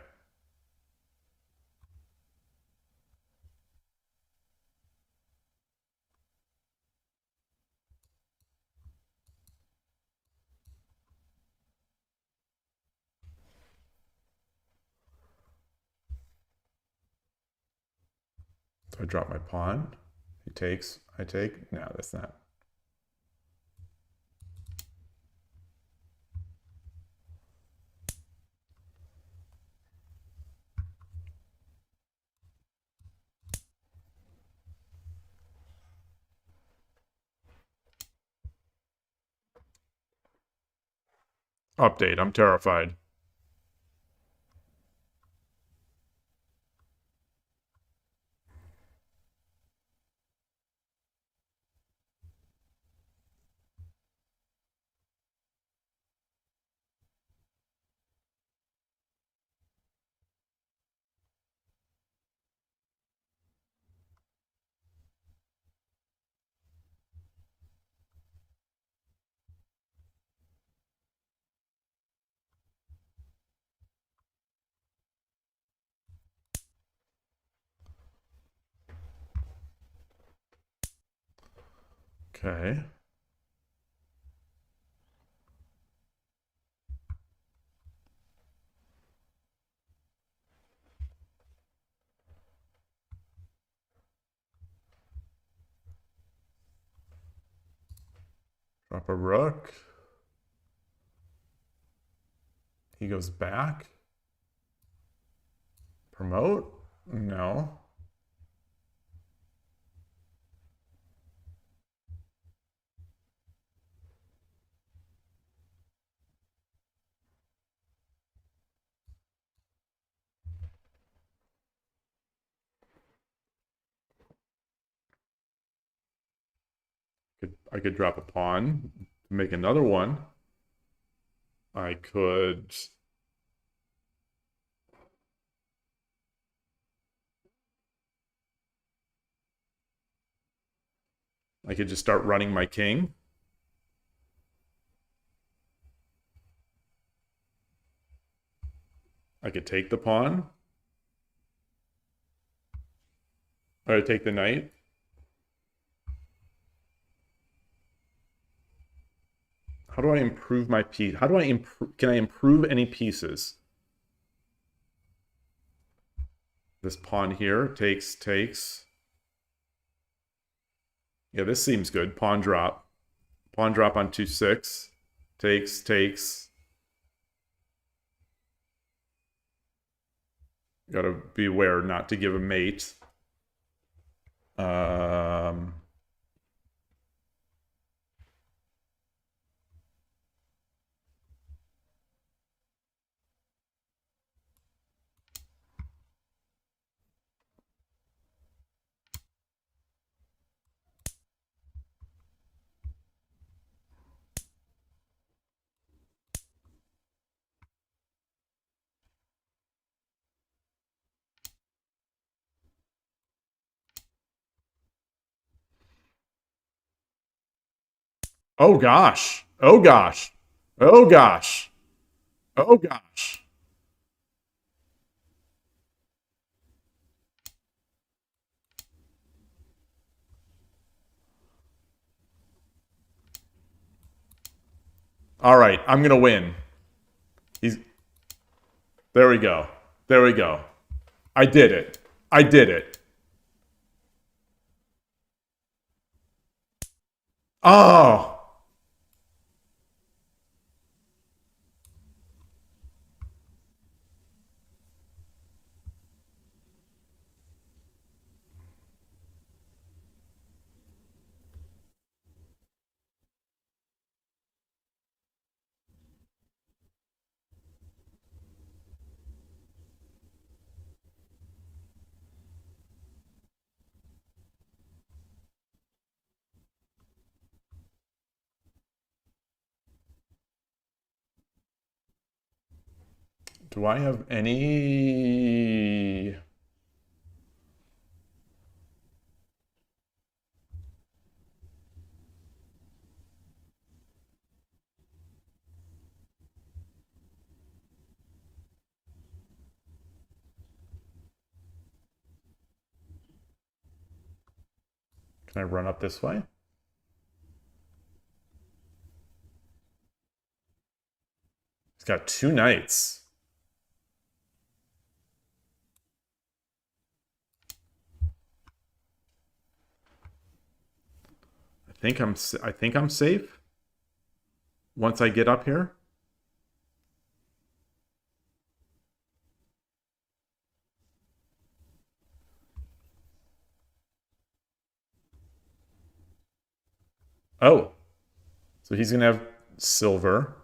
So I drop my pawn. He takes. I take. No, that's not. Update. I'm terrified. Okay. Drop a rook. He goes back. Promote? No. I could drop a pawn, make another one. I could just start running my king. I could take the pawn. Or I take the knight. How do I improve my piece? How do I improve? Can I improve any pieces? This pawn here takes. Yeah, this seems good. Pawn drop. Pawn drop on 2-6. Takes. Gotta be aware not to give a mate. Oh gosh. Oh gosh. Oh gosh. Oh gosh. All right, I'm gonna win. There we go. There we go. I did it. I did it. Oh. Do I have any... Can I run up this way? He's got 2 knights. I think I'm safe once I get up here. Oh, so he's gonna have silver.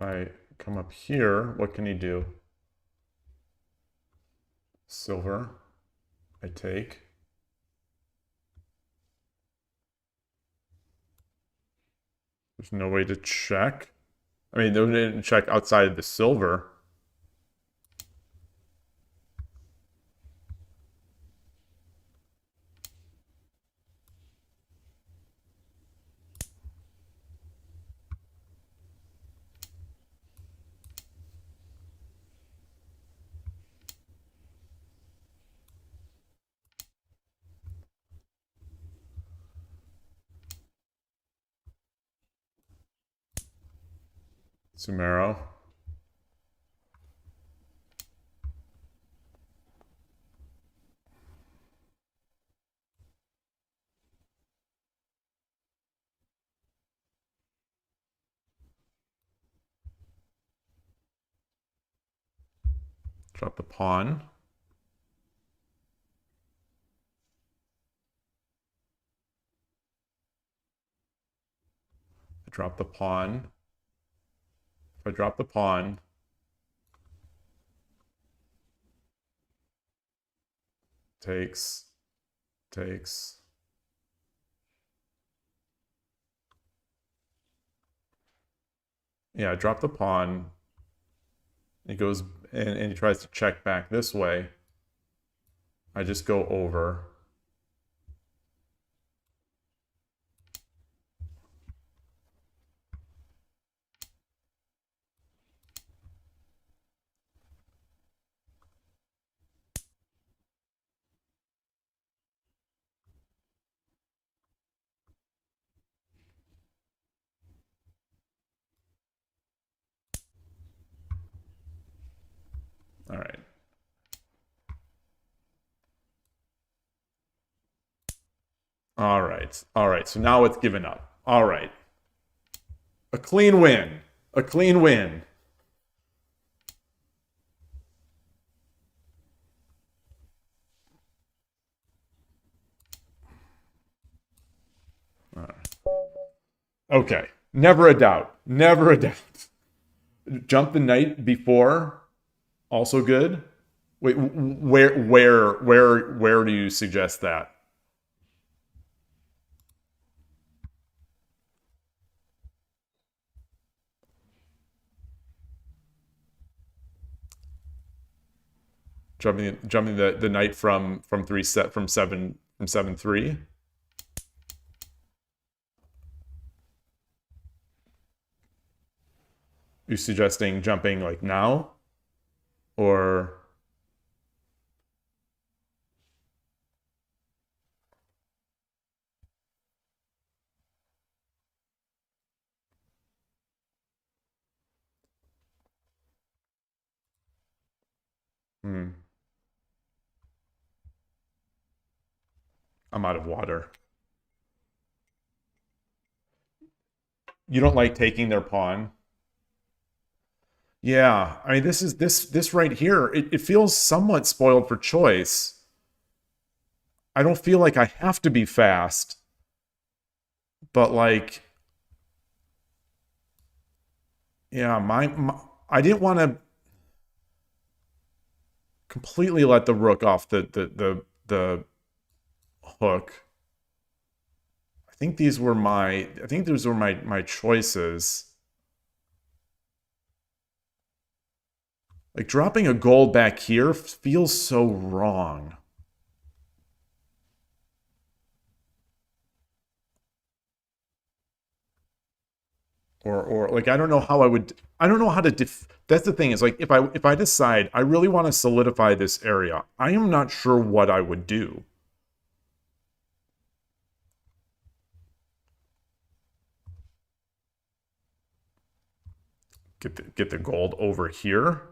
If I come up here, what can he do? Silver, I take. There's no way to check. I mean, they didn't check outside of the silver. Sumero. Drop the pawn. I drop the pawn. If I drop the pawn, takes. Yeah, I drop the pawn. He goes and he tries to check back this way. I just go over. All right. All right. All right. So now it's given up. All right. A clean win. A clean win. All right. Okay. Never a doubt. Never a doubt. Jump the knight before. Also good. Wait, where do you suggest that? jumping the knight from 7-3. You suggesting jumping like now, or I'm out of water. You don't like taking their pawn? Yeah, I mean this right here, it feels somewhat spoiled for choice. I don't feel like I have to be fast, but like, yeah, my I didn't want to completely let the rook off the hook. I think these were my choices. Like dropping a gold back here feels so wrong. Or like I don't know how to that's the thing is like if I decide I really want to solidify this area, I am not sure what I would do. Get the gold over here.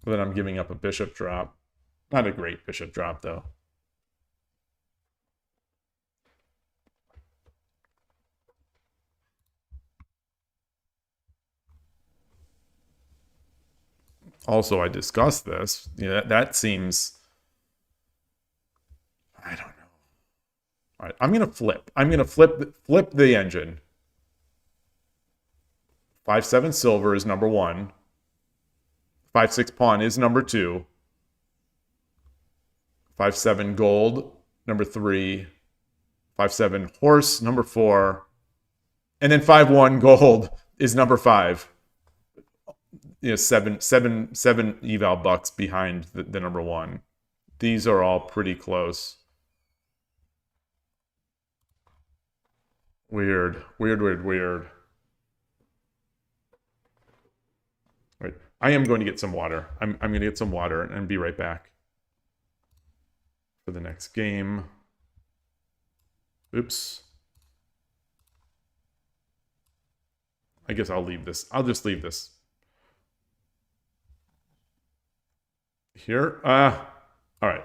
But then I'm giving up a bishop drop. Not a great bishop drop though. Also, I discussed this. Yeah, that seems, I don't know. All right, I'm gonna flip. I'm gonna flip the engine. 5-7 silver is number 1. 5-6 pawn is number 2. 5-7 gold, number 3. 5-7 horse, number 4. And then 5-1 gold is number 5. You know, seven eval bucks behind the number 1. These are all pretty close. Weird. Right. I am going to get some water. I'm going to get some water and be right back for the next game. Oops. I guess I'll leave this. I'll just leave this here. All right.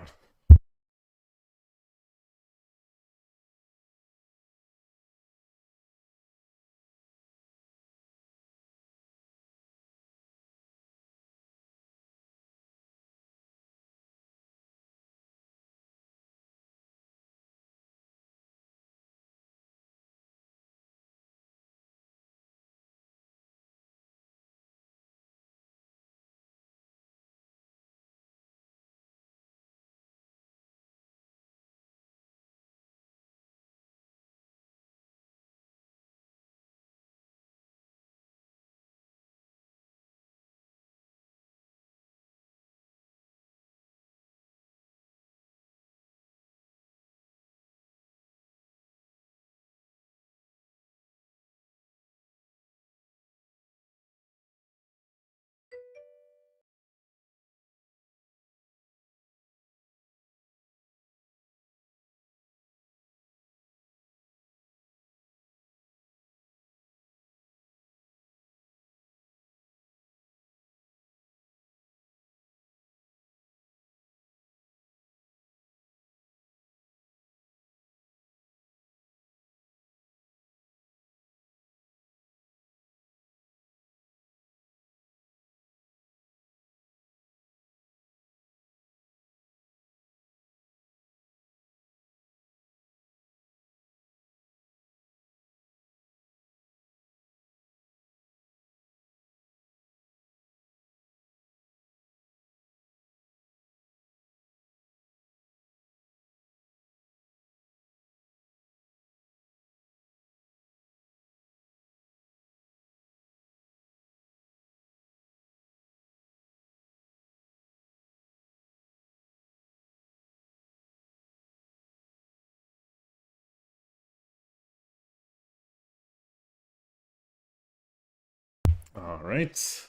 All right.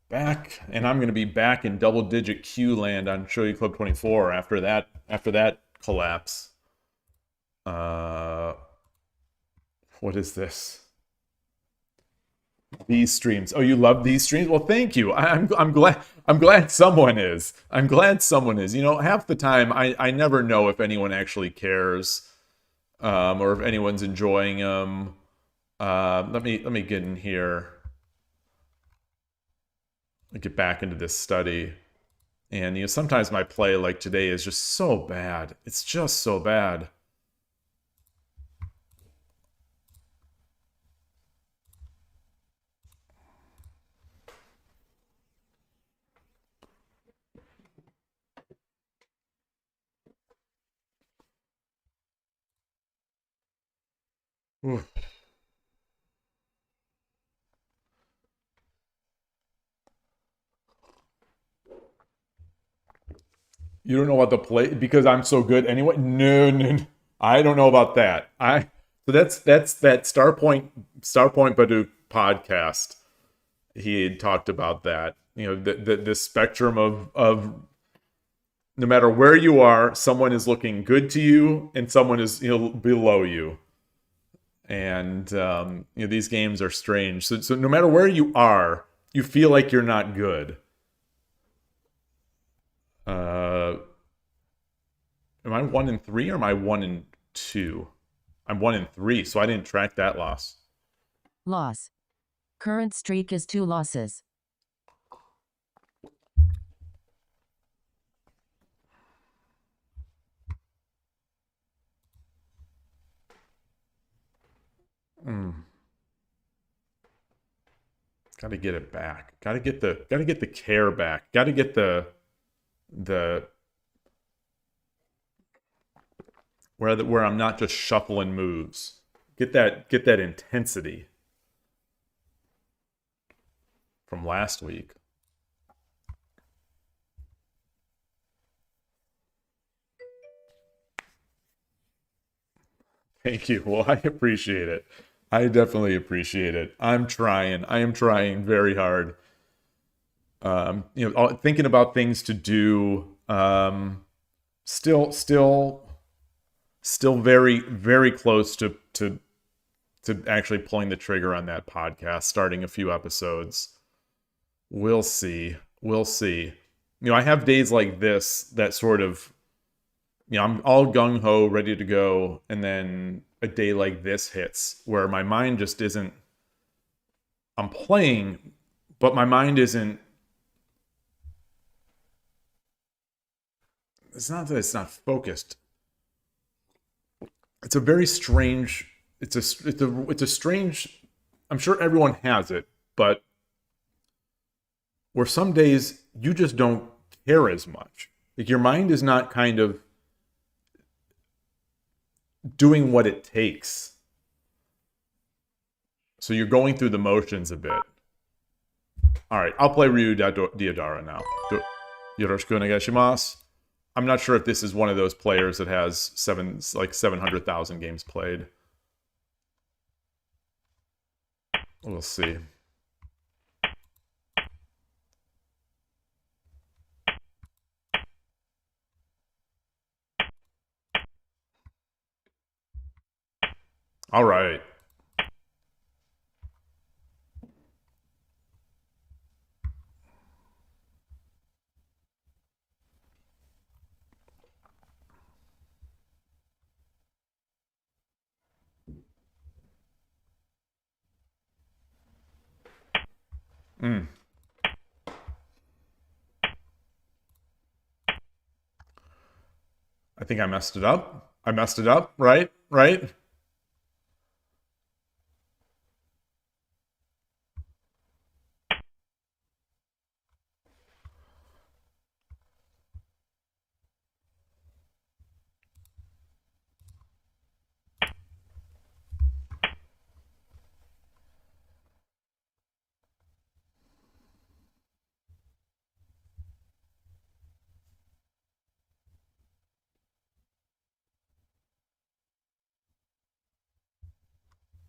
Back, and I'm going to be back in double-digit Q land on Shogi Club 24 after that collapse. What is this? These streams. Oh, you love these streams? Well, thank you. I'm glad someone is. I'm glad someone is. You know, half the time I never know if anyone actually cares, or if anyone's enjoying them. Let me get in here. Get back into this study. And, you know, sometimes my play, like today, is just so bad. It's just so bad. Oof. You don't know about the play because I'm so good anyway. No, no, no. I don't know about that. So that's that Starpoint Badu podcast. He had talked about that. You know, the spectrum of no matter where you are, someone is looking good to you and someone is, you know, below you. And you know, these games are strange. So no matter where you are, you feel like you're not good. Am I 1-3 or am I 1-2? I'm 1-3, so I didn't track that loss. Loss. Current streak is 2 losses. Got to get it back. Got to get the care back. Got to get the where I'm not just shuffling moves. Get that intensity from last week. Thank you. Well, I appreciate it. I definitely appreciate it. I'm trying. I am trying very hard. You know, thinking about things to do. Still very, very close to actually pulling the trigger on that podcast, starting a few episodes. We'll see. We'll see. You know, I have days like this that sort of, you know, I'm all gung-ho, ready to go, and then a day like this hits where my mind just isn't, I'm playing, but my mind isn't, it's not that it's not focused. It's a very strange, it's a strange, I'm sure everyone has it, but where some days you just don't care as much. Like your mind is not kind of doing what it takes. So you're going through the motions a bit. All right, I'll play Ryu Diodara now. Yoroshiku onegaishimasu. I'm not sure if this is one of those players that has 700,000 games played. We'll see. All right. I think I messed it up. I messed it up, right? Right?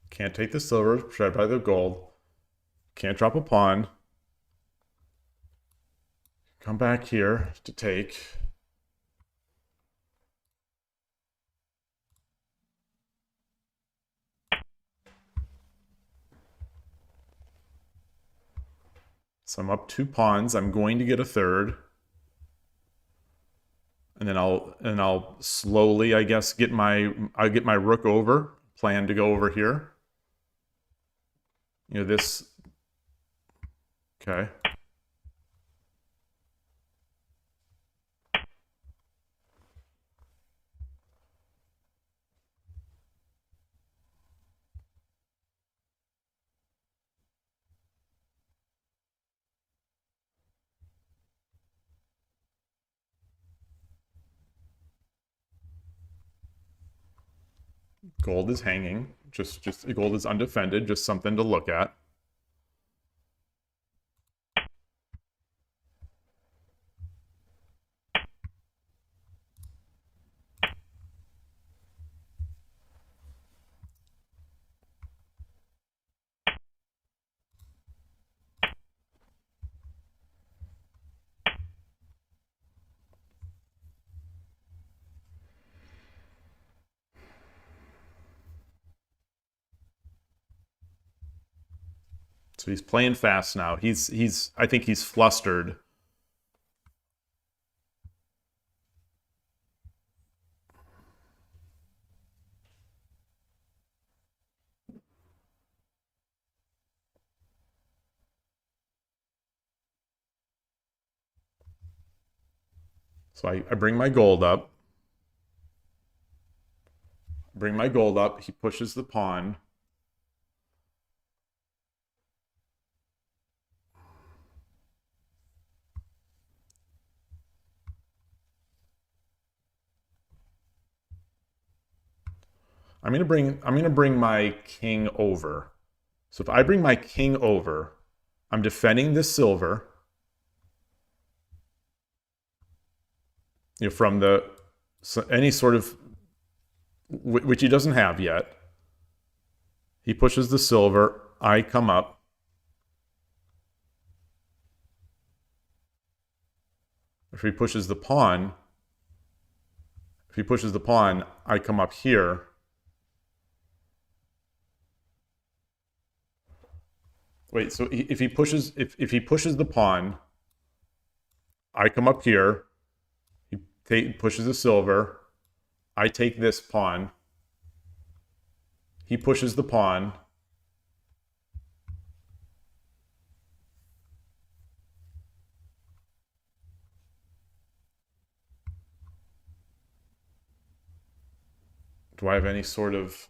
Can't take the silver, try by the gold. Can't drop a pawn. Come back here to take. So I'm up 2 pawns. I'm going to get a third. And then I'll slowly, I guess, I'll get my rook over. Plan to go over here. You know, this. Okay. Gold is hanging. Just gold is undefended. Just something to look at. So he's playing fast now. I think he's flustered. So I bring my gold up. Bring my gold up. He pushes the pawn. I'm gonna bring my king over. So if I bring my king over, I'm defending this silver. You know, from any sort of, which he doesn't have yet. He pushes the silver. I come up. If he pushes the pawn, I come up here. Wait, so if he pushes the pawn, I come up here. He pushes the silver. I take this pawn. He pushes the pawn. Do I have any sort of...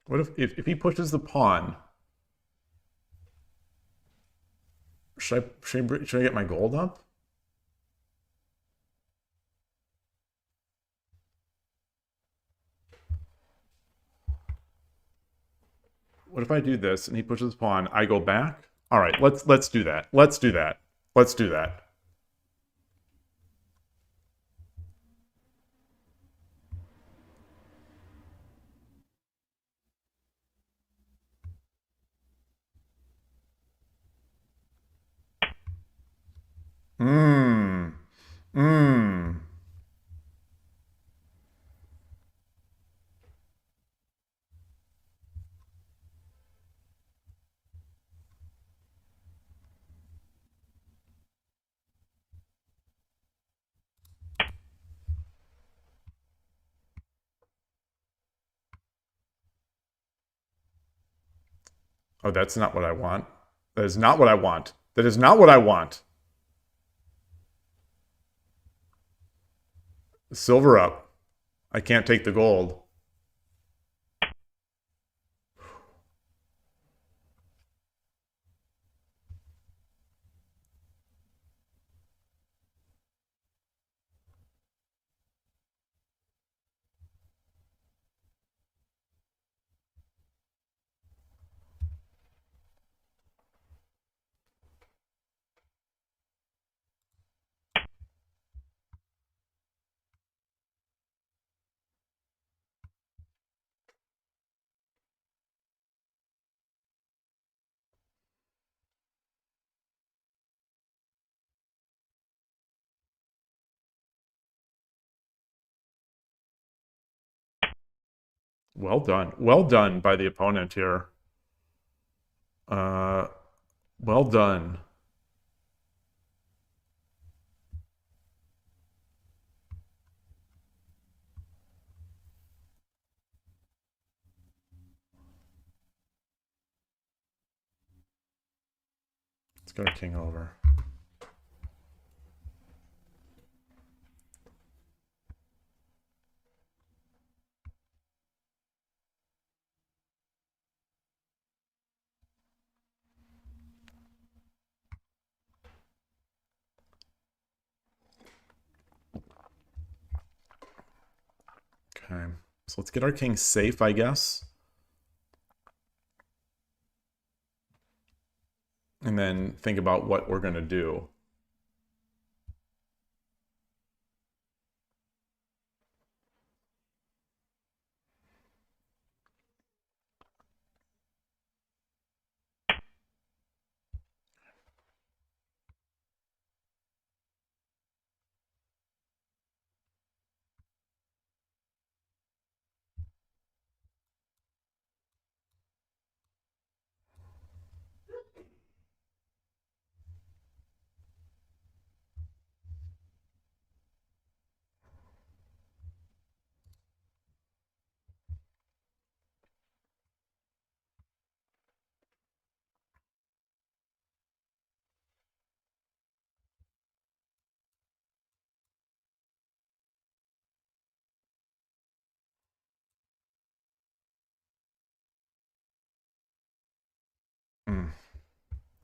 What if he pushes the pawn? Should I get my gold up? What if I do this and he pushes the pawn? I go back. All right, let's do that. Let's do that. Let's do that. Mmm. Mmm. Oh, that's not what I want. That is not what I want. That is not what I want. Silver up. I can't take the gold. Well done. Well done by the opponent here. Well done. Let's get our king over. Okay, so let's get our king safe, I guess. And then think about what we're going to do.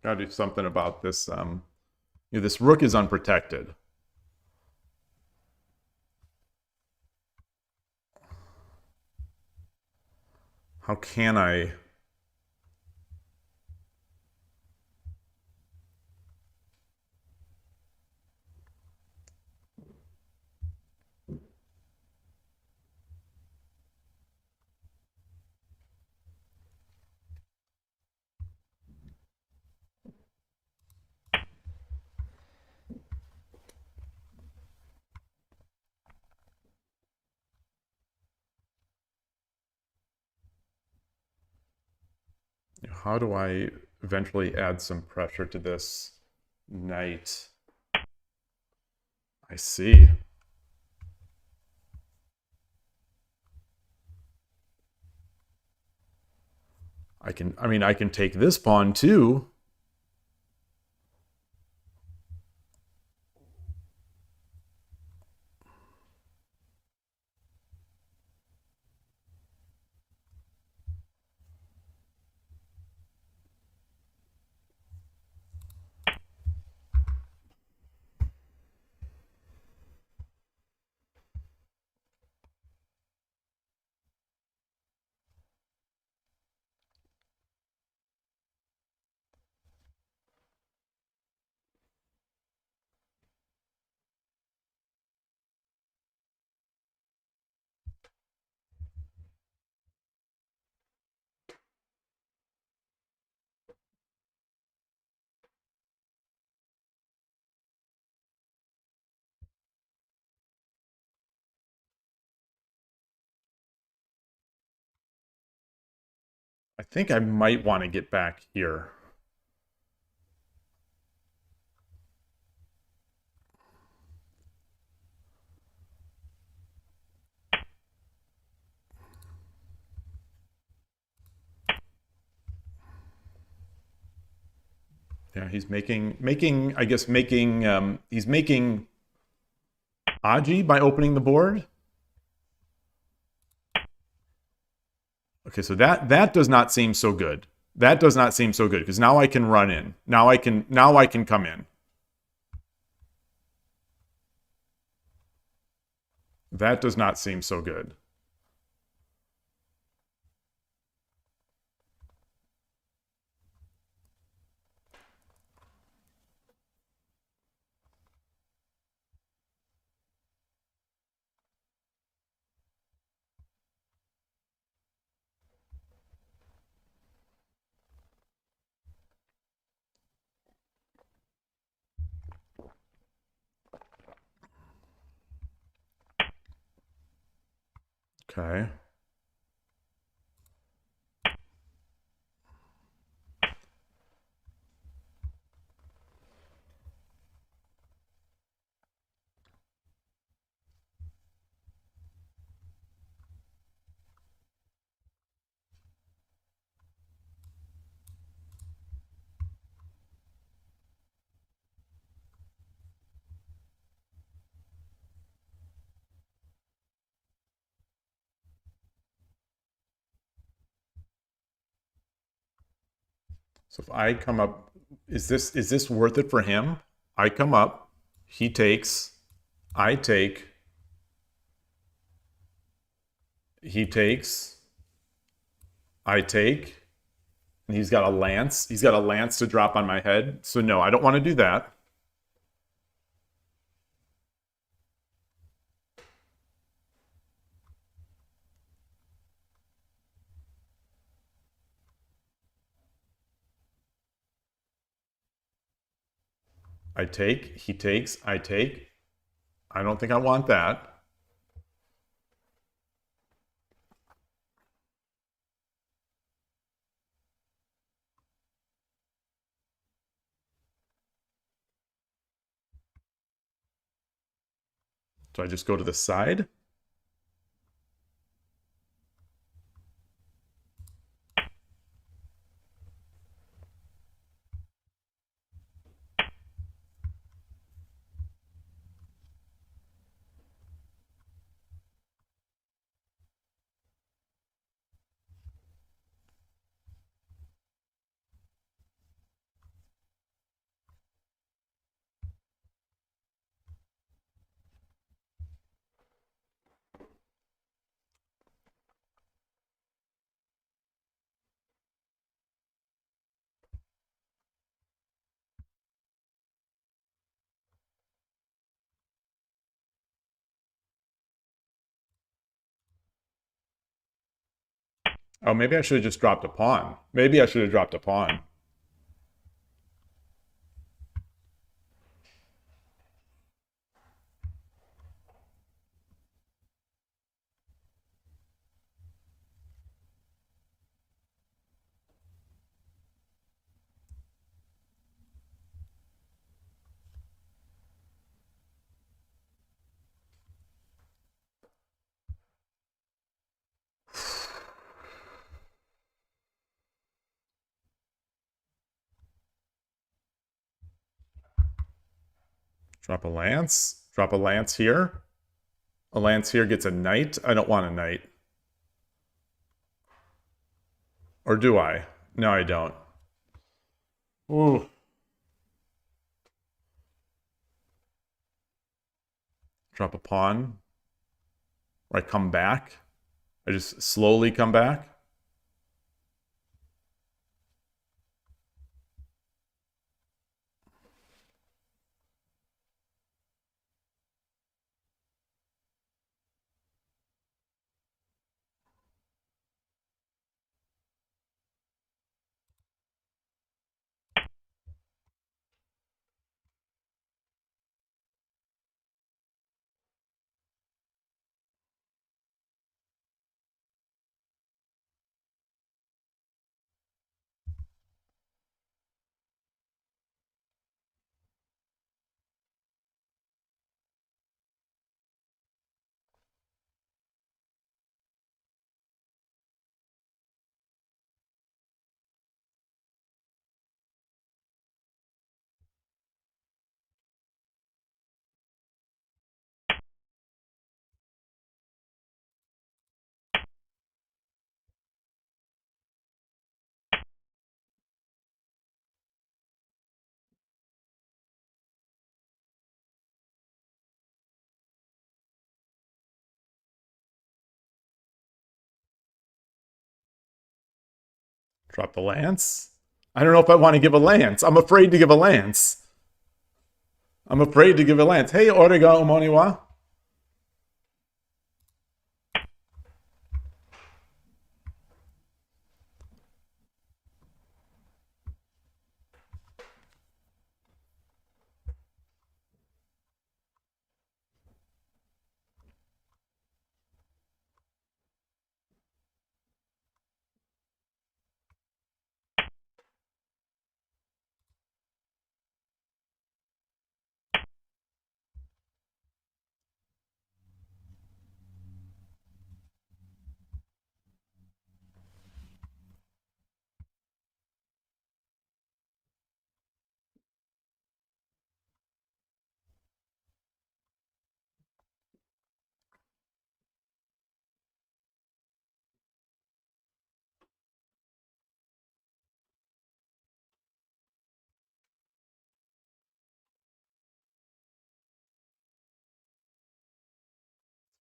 Gotta do something about this. This rook is unprotected. How can I? How do I eventually add some pressure to this knight? I see. I can take this pawn too. I think I might want to get back here. Yeah, he's he's making Aji by opening the board. Okay, so that does not seem so good. That does not seem so good because now I can run in. Now I can come in. That does not seem so good. Okay. So if I come up, is this worth it for him? I come up, he takes, I take, he takes, I take, and he's got a lance. He's got a lance to drop on my head. So no, I don't want to do that. I take, he takes, I take. I don't think I want that. So I just go to the side. Oh, maybe I should have just dropped a pawn. Maybe I should have dropped a pawn. Drop a lance. Drop a lance here. A lance here gets a knight. I don't want a knight. Or do I? No, I don't. Ooh. Drop a pawn. Or I come back. I just slowly come back. Drop the lance. I don't know if I want to give a lance. I'm afraid to give a lance. I'm afraid to give a lance. Hey, Orega Omoniwa.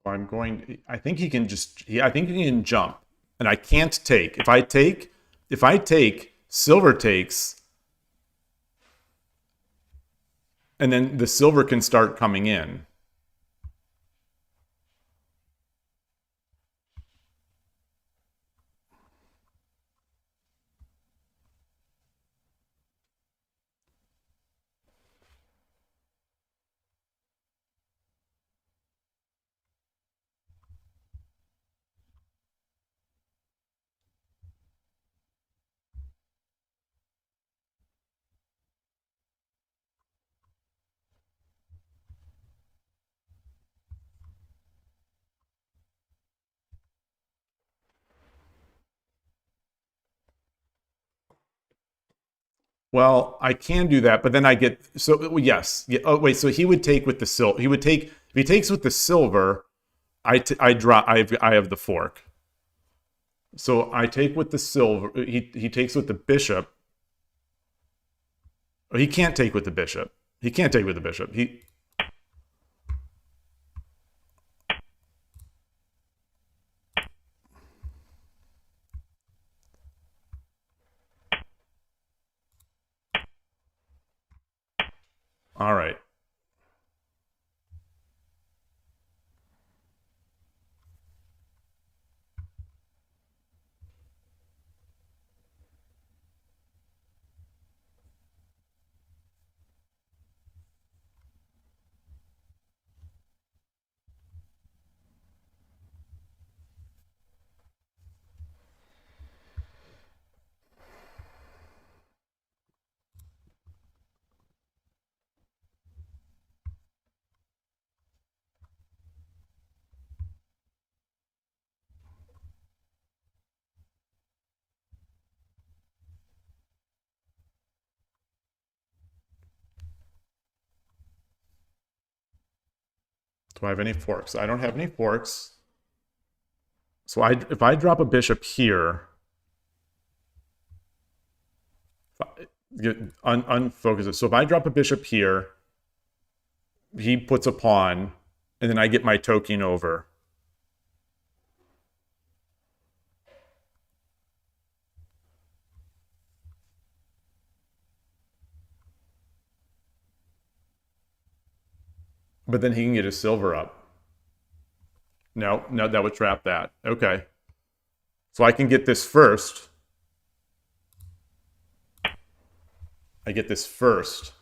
I'm going. I think he can just. I think he can jump, and I can't take. If I take, silver takes, and then the silver can start coming in. Well, I can do that, but then I get so yes. Yeah, oh wait, so he would take with the silver. He would take if he takes with the silver. I drop. I have the fork. So I take with the silver. He takes with the bishop. Oh, he can't take with the bishop. He can't take with the bishop. He. All right. Do I have any forks? I don't have any forks. So if I drop a bishop here, unfocus it. So if I drop a bishop here, he puts a pawn, and then I get my token over. But then he can get his silver up. No, no, that would trap that. Okay. So I can get this first. I get this first.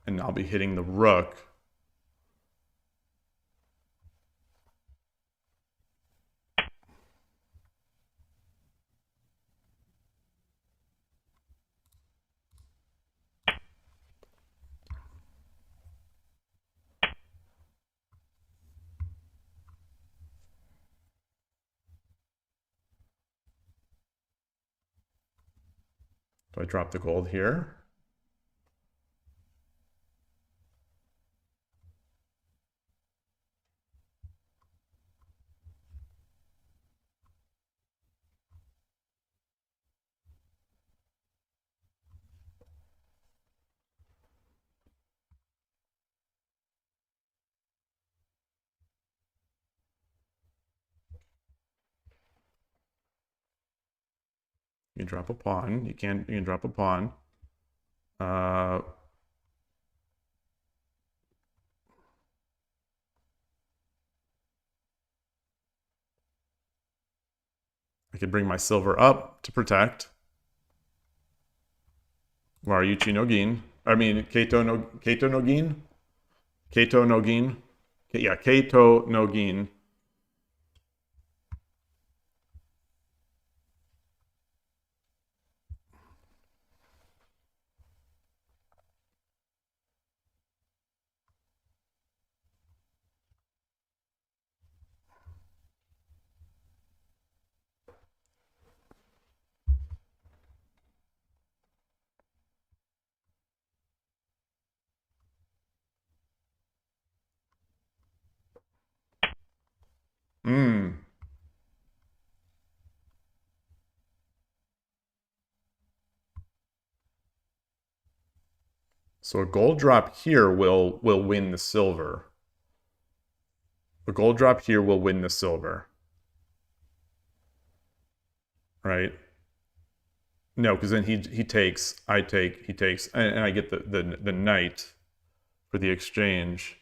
And I'll be hitting the rook. Do I drop the gold here? You can drop a pawn. You can drop a pawn. I could bring my silver up to protect. Mariucci no Gin. I mean, Kato no Gin? Kato no Gin? Yeah, Kato no Gin. Hmm. So a gold drop here will win the silver. A gold drop here will win the silver. Right? No, because then he takes, I take, he takes, and I get the knight for the exchange.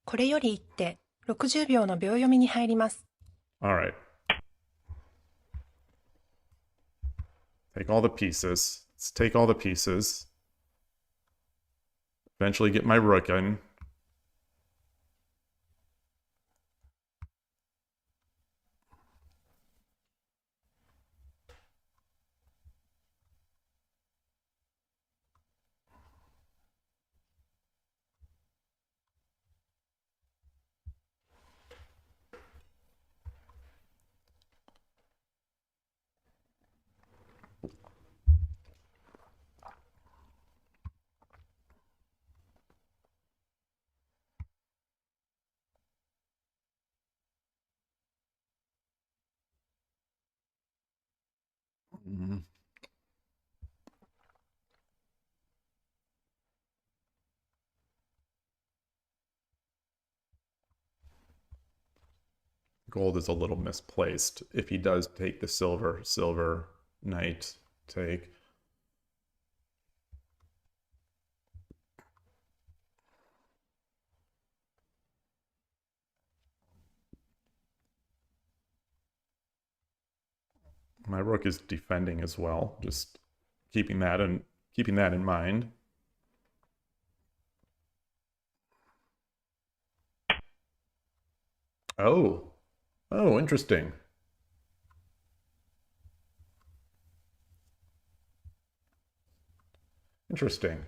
これより一手、60秒の秒読みに入ります。All right. Take all the pieces. Let's take all the pieces. Eventually get my rook in. Gold is a little misplaced. If he does take the silver, silver, knight, take. My rook is defending as well, just keeping that in mind. Oh. Oh, interesting. Interesting.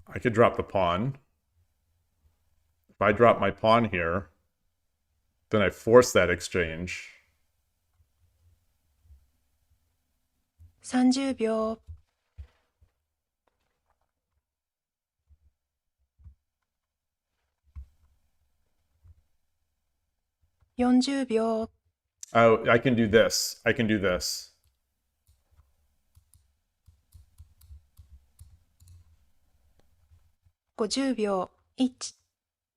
I could drop the pawn. If I drop my pawn here, then I force that exchange. 30秒。40秒。 Oh, I can do this. I can do this. 50秒。1、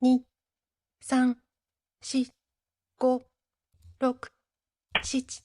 2、3、4、5、6、7。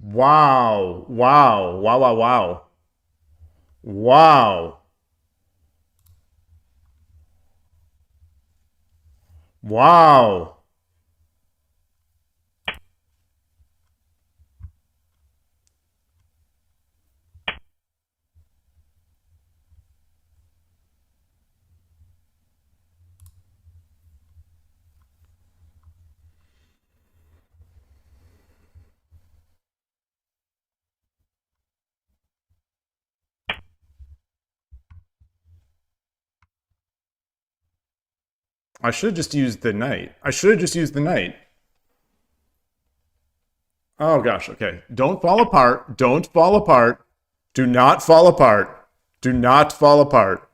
Wow. Wow. Wow, wow, wow. Wow. Wow. I should have just used the knight. I should have just used the knight. Oh gosh, okay. Don't fall apart. Don't fall apart. Do not fall apart. Do not fall apart.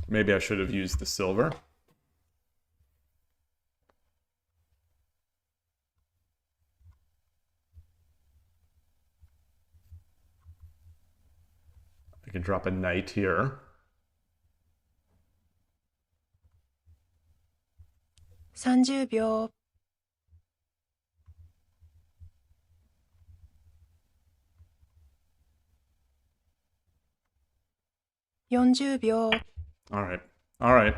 Maybe I should have used the silver. I can drop a knight here. 30秒。40秒。 All right. All right.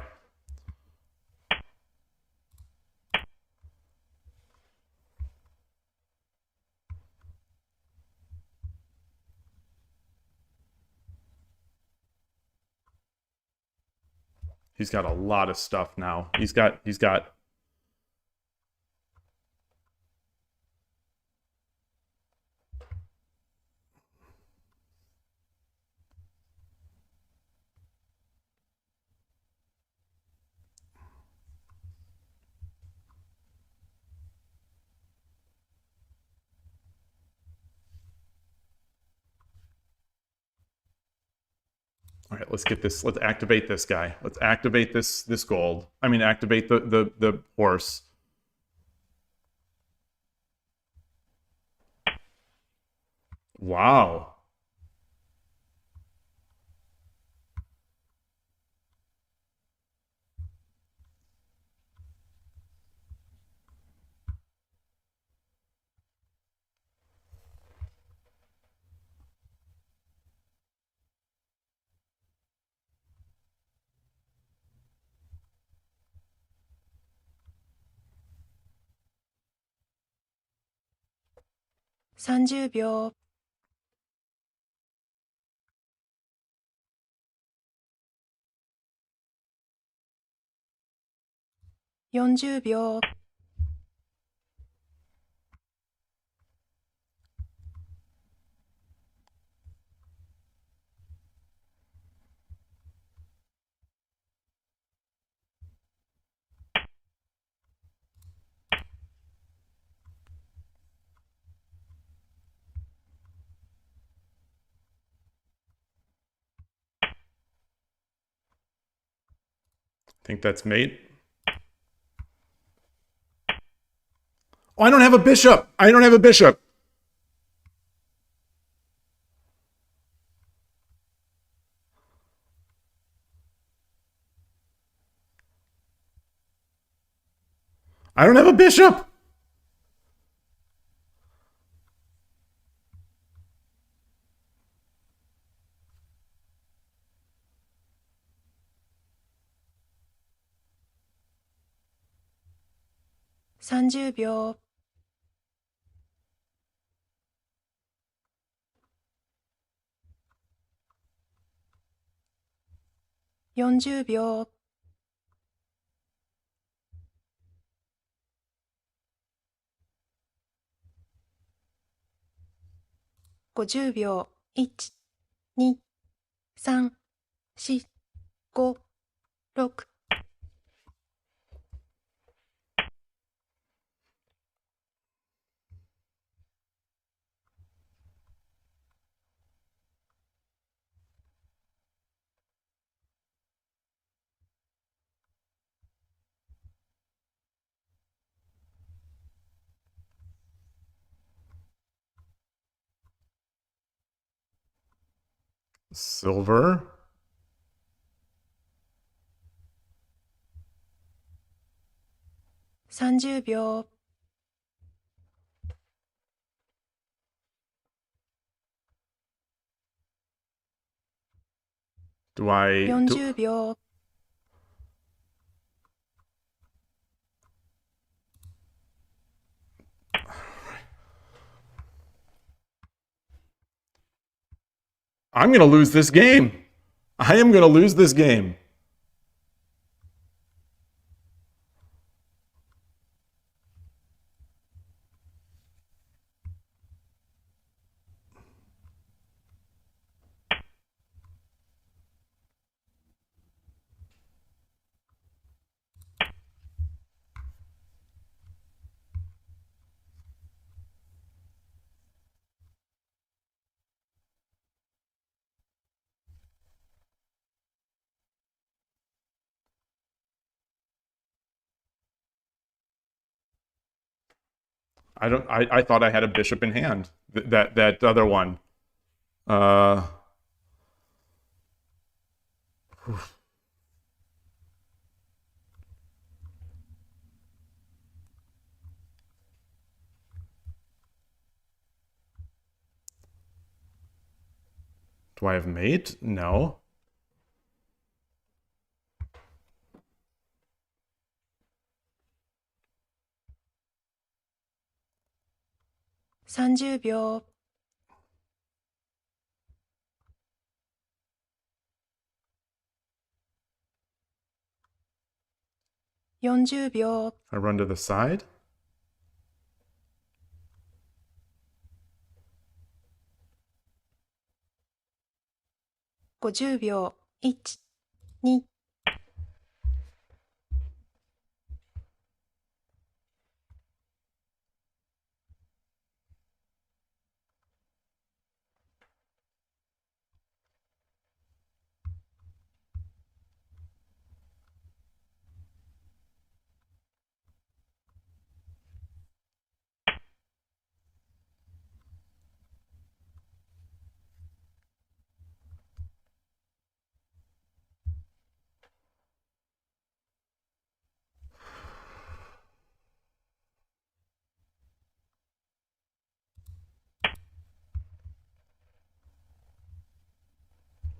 He's got a lot of stuff now. He's got All right, let's get this. Let's activate this guy. Let's activate this gold. I mean, activate the horse. Wow.30秒。40秒。Think that's mate. Oh, I don't have a bishop. I don't have a bishop. I don't have a bishop.30秒。40秒。50秒。1、2、3、4、5、6。Silver.30秒。Do I? 40秒。I'm gonna lose this game. I am gonna lose this game. I don't. I thought I had a bishop in hand. That other one. Uh. Do I have mate? No. 30秒、40秒、I run to the side. 50秒、1、2、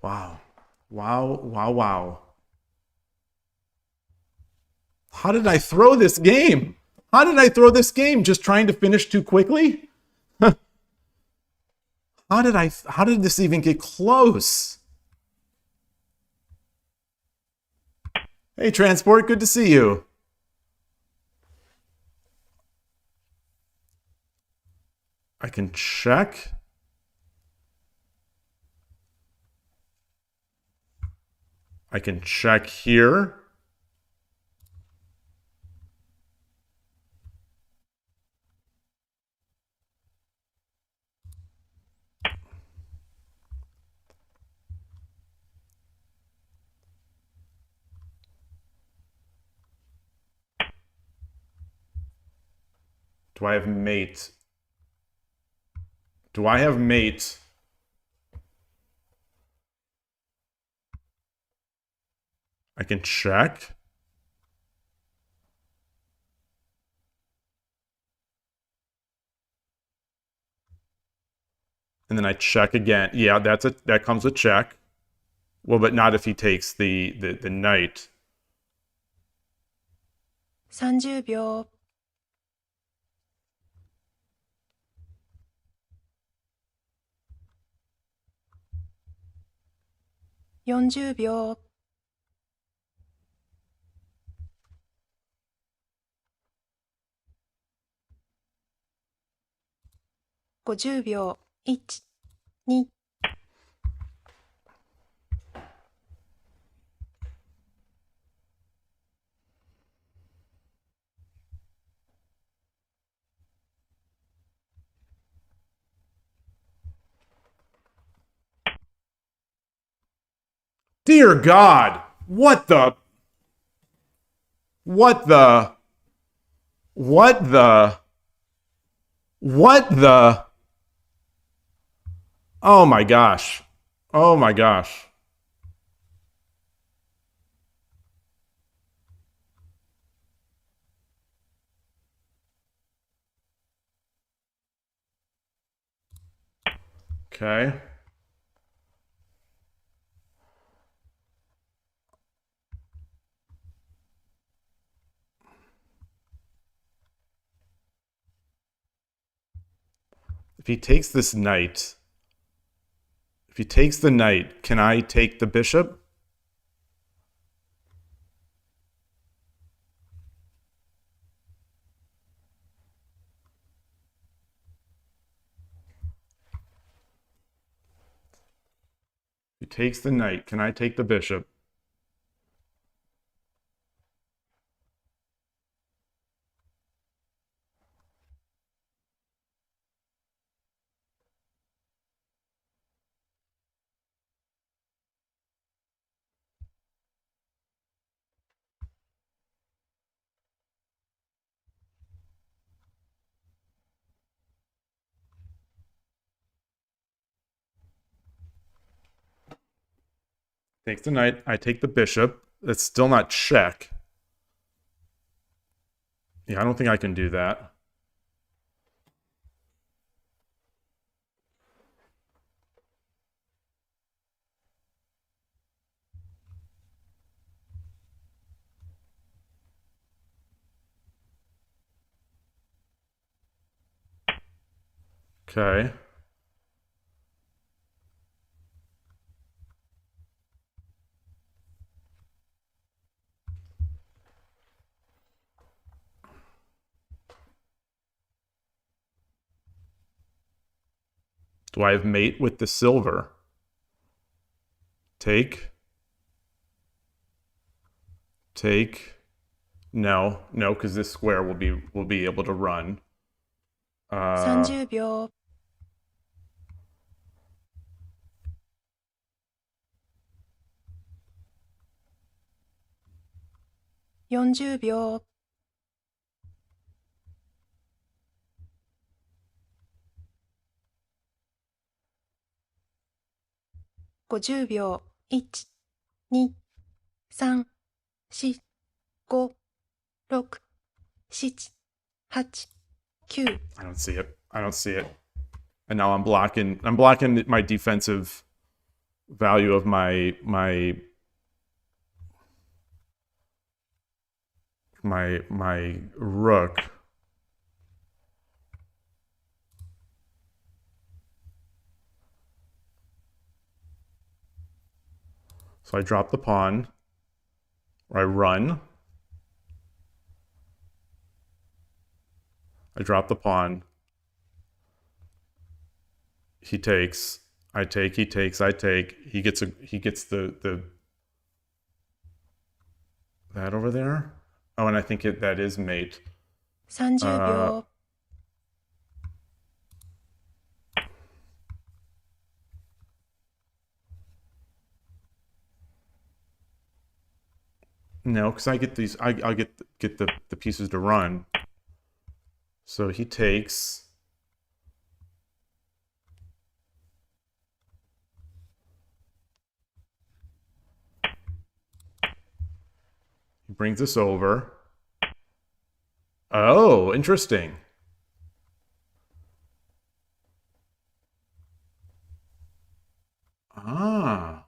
Wow. Wow, wow, wow. How did I throw this game? How did I throw this game? Just trying to finish too quickly? How did this even get close? Hey, Transport, good to see you. I can check. I can check here. Do I have mate? Do I have mate? I can check. And then I check again. Yeah, that comes with check. Well, but not if he takes the knight. 30秒、40秒、50秒、1、2、Dear God! What the? What the? What the? What the? Oh my gosh. Oh my gosh. Okay. If he takes this knight, if he takes the knight, can I take the bishop? If he takes the knight, can I take the bishop? Takes the knight, I take the bishop. It's still not check. Yeah, I don't think I can do that. Okay. Do I have mate with the silver? Take. Take. No, no, because this square will be able to run. 30秒。40秒。50秒。1、2、3、4、5、6、7、8、9。I don't see it. I don't see it. And now I'm blocking my defensive value of my rook. So I drop the pawn, or I run. I drop the pawn. He takes. I take. He takes. I take. He gets the that over there. Oh, and I think that is mate. 30秒。No, because I get these. I'll get the pieces to run. So he takes. He brings this over. Oh, interesting. Ah.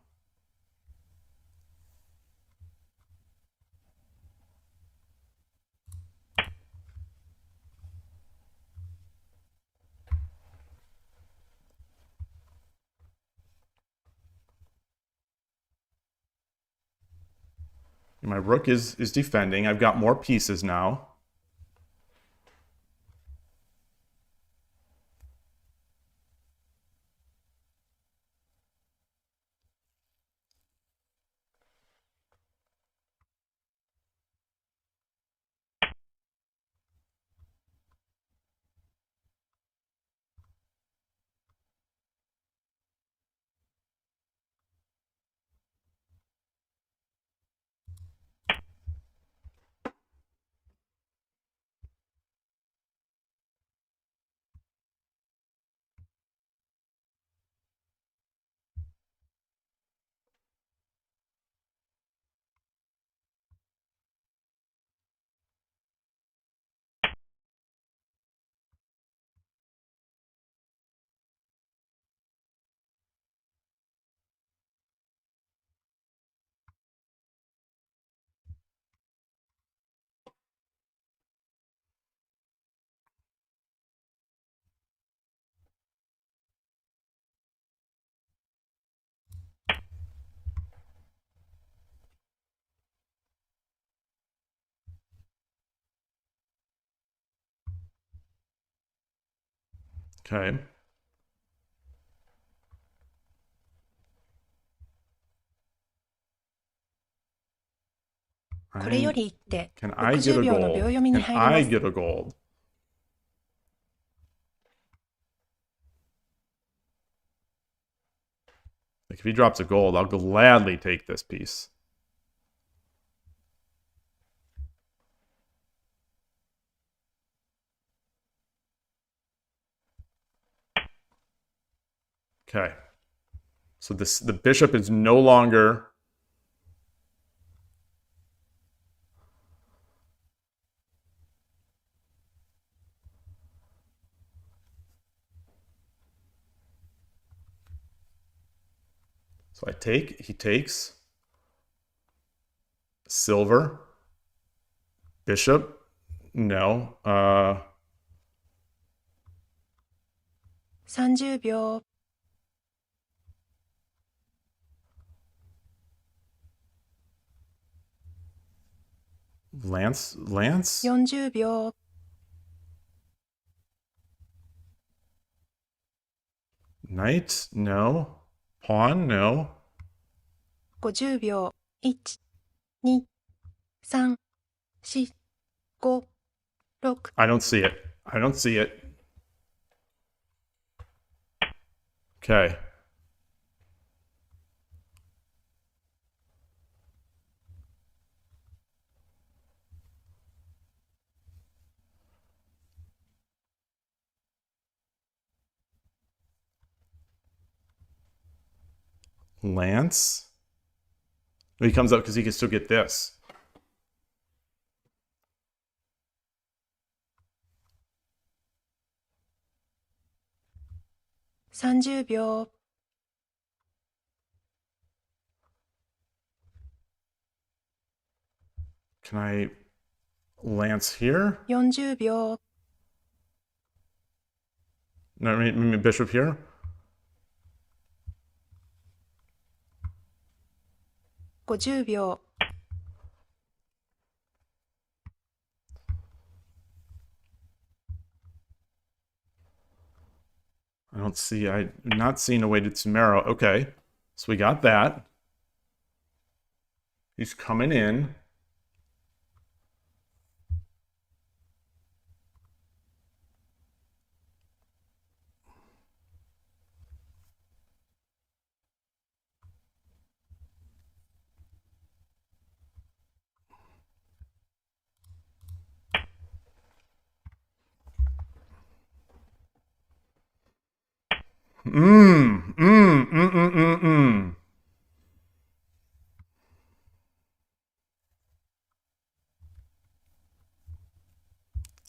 My rook is defending. I've got more pieces now. Okay.これより一手。 Can I get 60 a 秒の gold? 秒読みに Can 入り I ます。 get a gold? Like if he drops a gold, I'll gladly take this piece. Okay. So the bishop is no longer. So I take, he takes. Silver. Bishop. No. 30秒、 Lance? 40秒、 Knight? No. Pawn? No. 50秒、1、2、3、4、5、6、 I don't see it. I don't see it. Okay. Lance? He comes up because he can still get this.30秒、 Can I Lance here? 40秒、 No, I mean bishop here? 50秒、 I'm not seeing a way to Tsumero. Okay. So we got that. He's coming in.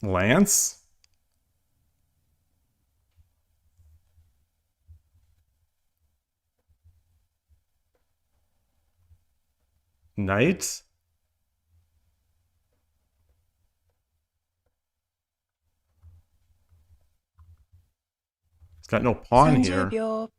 Lance? Knight? He's got no pawn 30 here. 秒、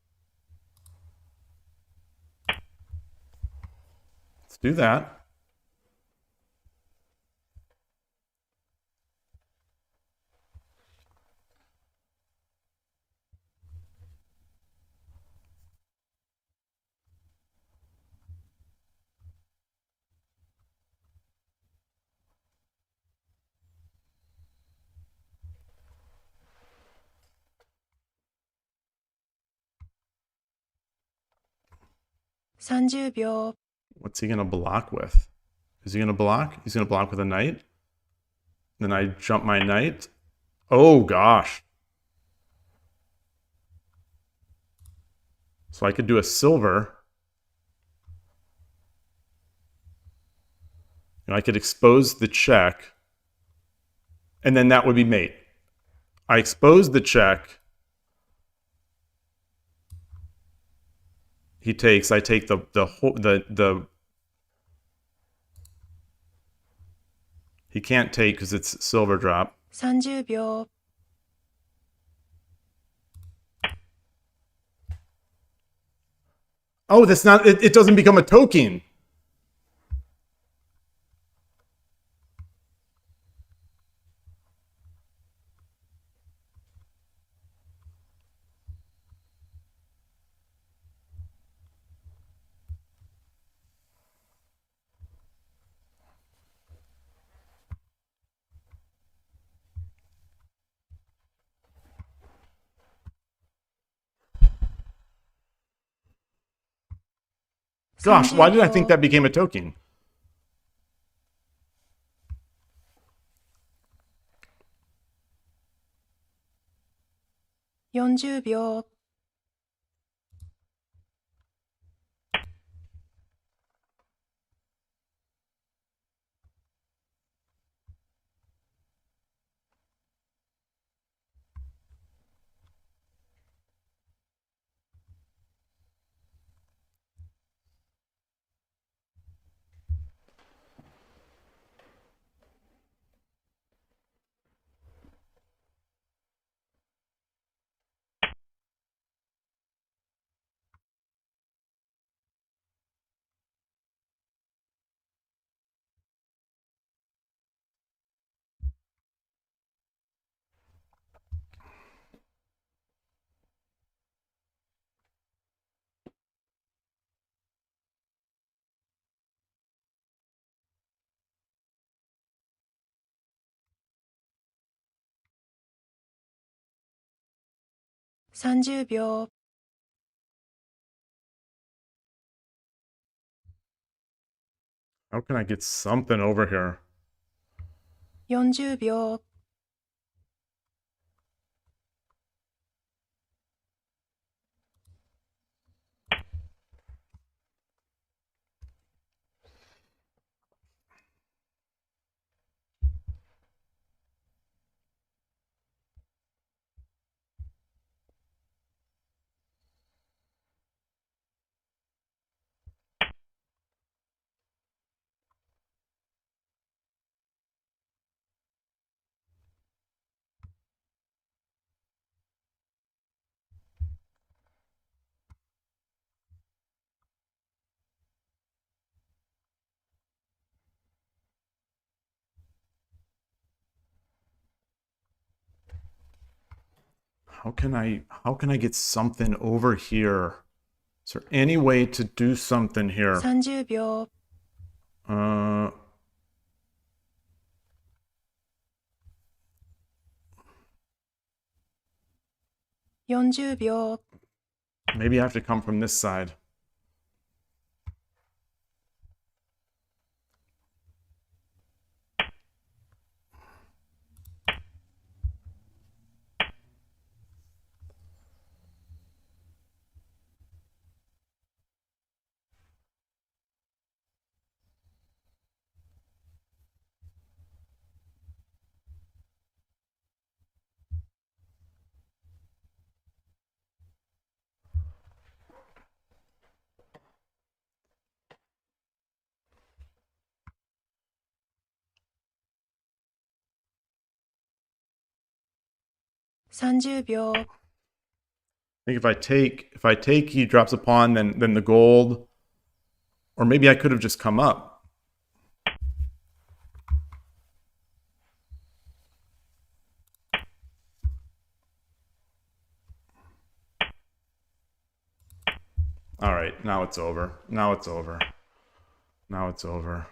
Let's do that.30秒、 What's he going to block with? Is he going to block? He's going to block with a knight. Then I jump my knight. Oh, gosh. So I could do a silver. You know, I could expose the check. And then that would be mate. I expose the check. He takes. I take the He can't take because it's silver drop. 30秒、 Oh, that's not. It doesn't become a token. Gosh, why did I think that became a token? ,40 秒、30秒、 How can I get something over here? 40秒、 How can I get something over here? Is there any way to do something here? 30秒、 40秒、 Maybe I have to come from this side.30秒、 I think if I take, he drops a pawn, then the gold. Or maybe I could have just come up. All right, now it's over. Now it's over. Now it's over.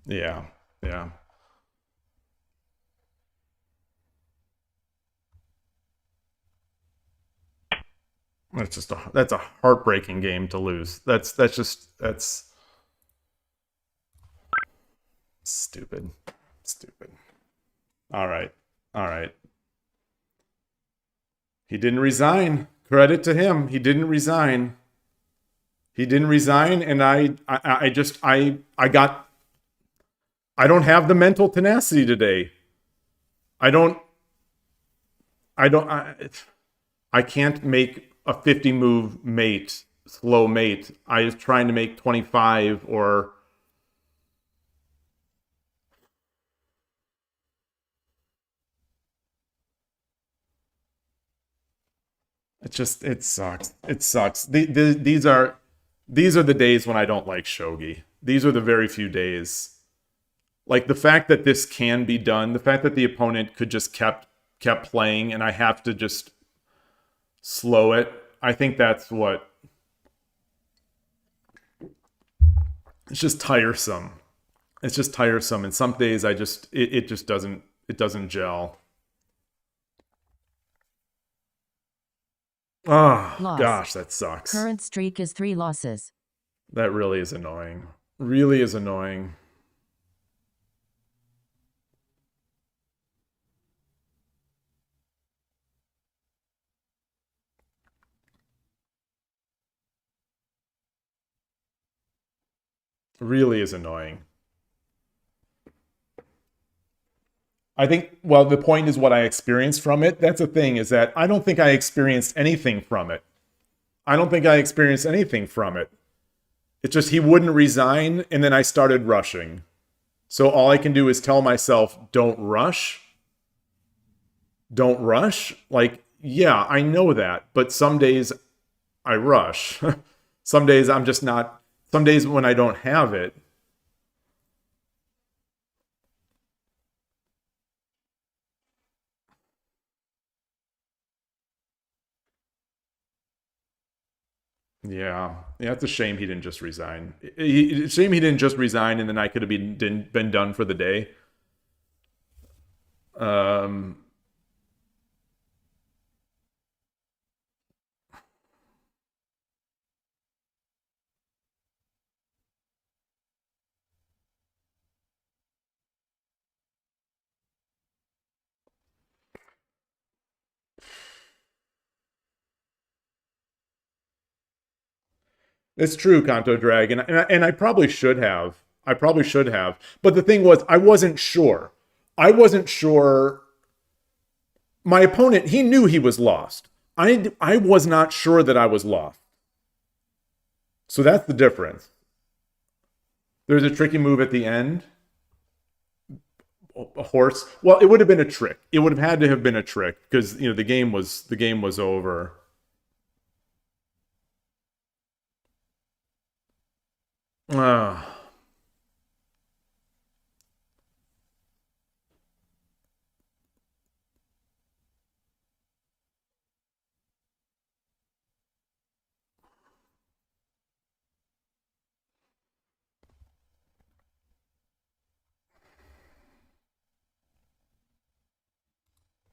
Yeah. Yeah. That's a heartbreaking game to lose. That's stupid. Stupid. All right. All right. He didn't resign. Credit to him. He didn't resign. He didn't resign, and I don't have the mental tenacity today. I can't make a 50 move mate, slow mate. I was trying to make 25 or it sucks. It sucks. These are the days when I don't like shogi. These are the very few days. Like the fact that this can be done, the fact that the opponent could just kept playing and I have to just slow it. I think that's what it's just tiresome. It's just tiresome. And some days it just doesn't gel. Oh, Loss. Gosh, that sucks. Current streak is 3 losses. That really is annoying. Really is annoying. Really is annoying. I think, well, the point is what I experienced from it. That's the thing, is that I don't think I experienced anything from it. I don't think I experienced anything from it. It's just he wouldn't resign, and then I started rushing. So all I can do is tell myself, don't rush. Don't rush. Like, Yeah, I know that, but some days I rush. Some days I'm just not, some days when I don't have it. Yeah, yeah, it's a shame he didn't just resign. Shame he didn't just resign, and then I could have been done for the day. Um, it's true, Kanto Dragon, and I probably should have. I probably should have. But the thing was, I wasn't sure. I wasn't sure. My opponent, he knew he was lost. I was not sure that I was lost. So that's the difference. There's a tricky move at the end. A horse. Well, it would have been a trick. It would have had to have been a trick because the game was over. Ah.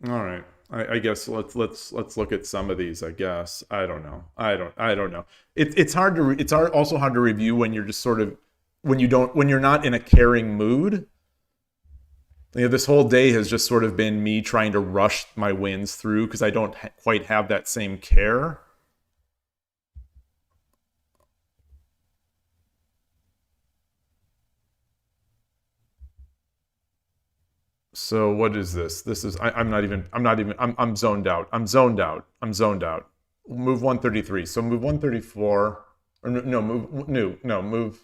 All right. I guess let's look at some of these. I guess I don't know. I don't know. It's hard to it's also hard to review when you're just sort of when you're not in a caring mood. You know, this whole day has just sort of been me trying to rush my wins through because I don't quite have that same care. So what is this? This is I'm zoned out. I'm zoned out. I'm zoned out. Move 133. So move 134. Or no, move move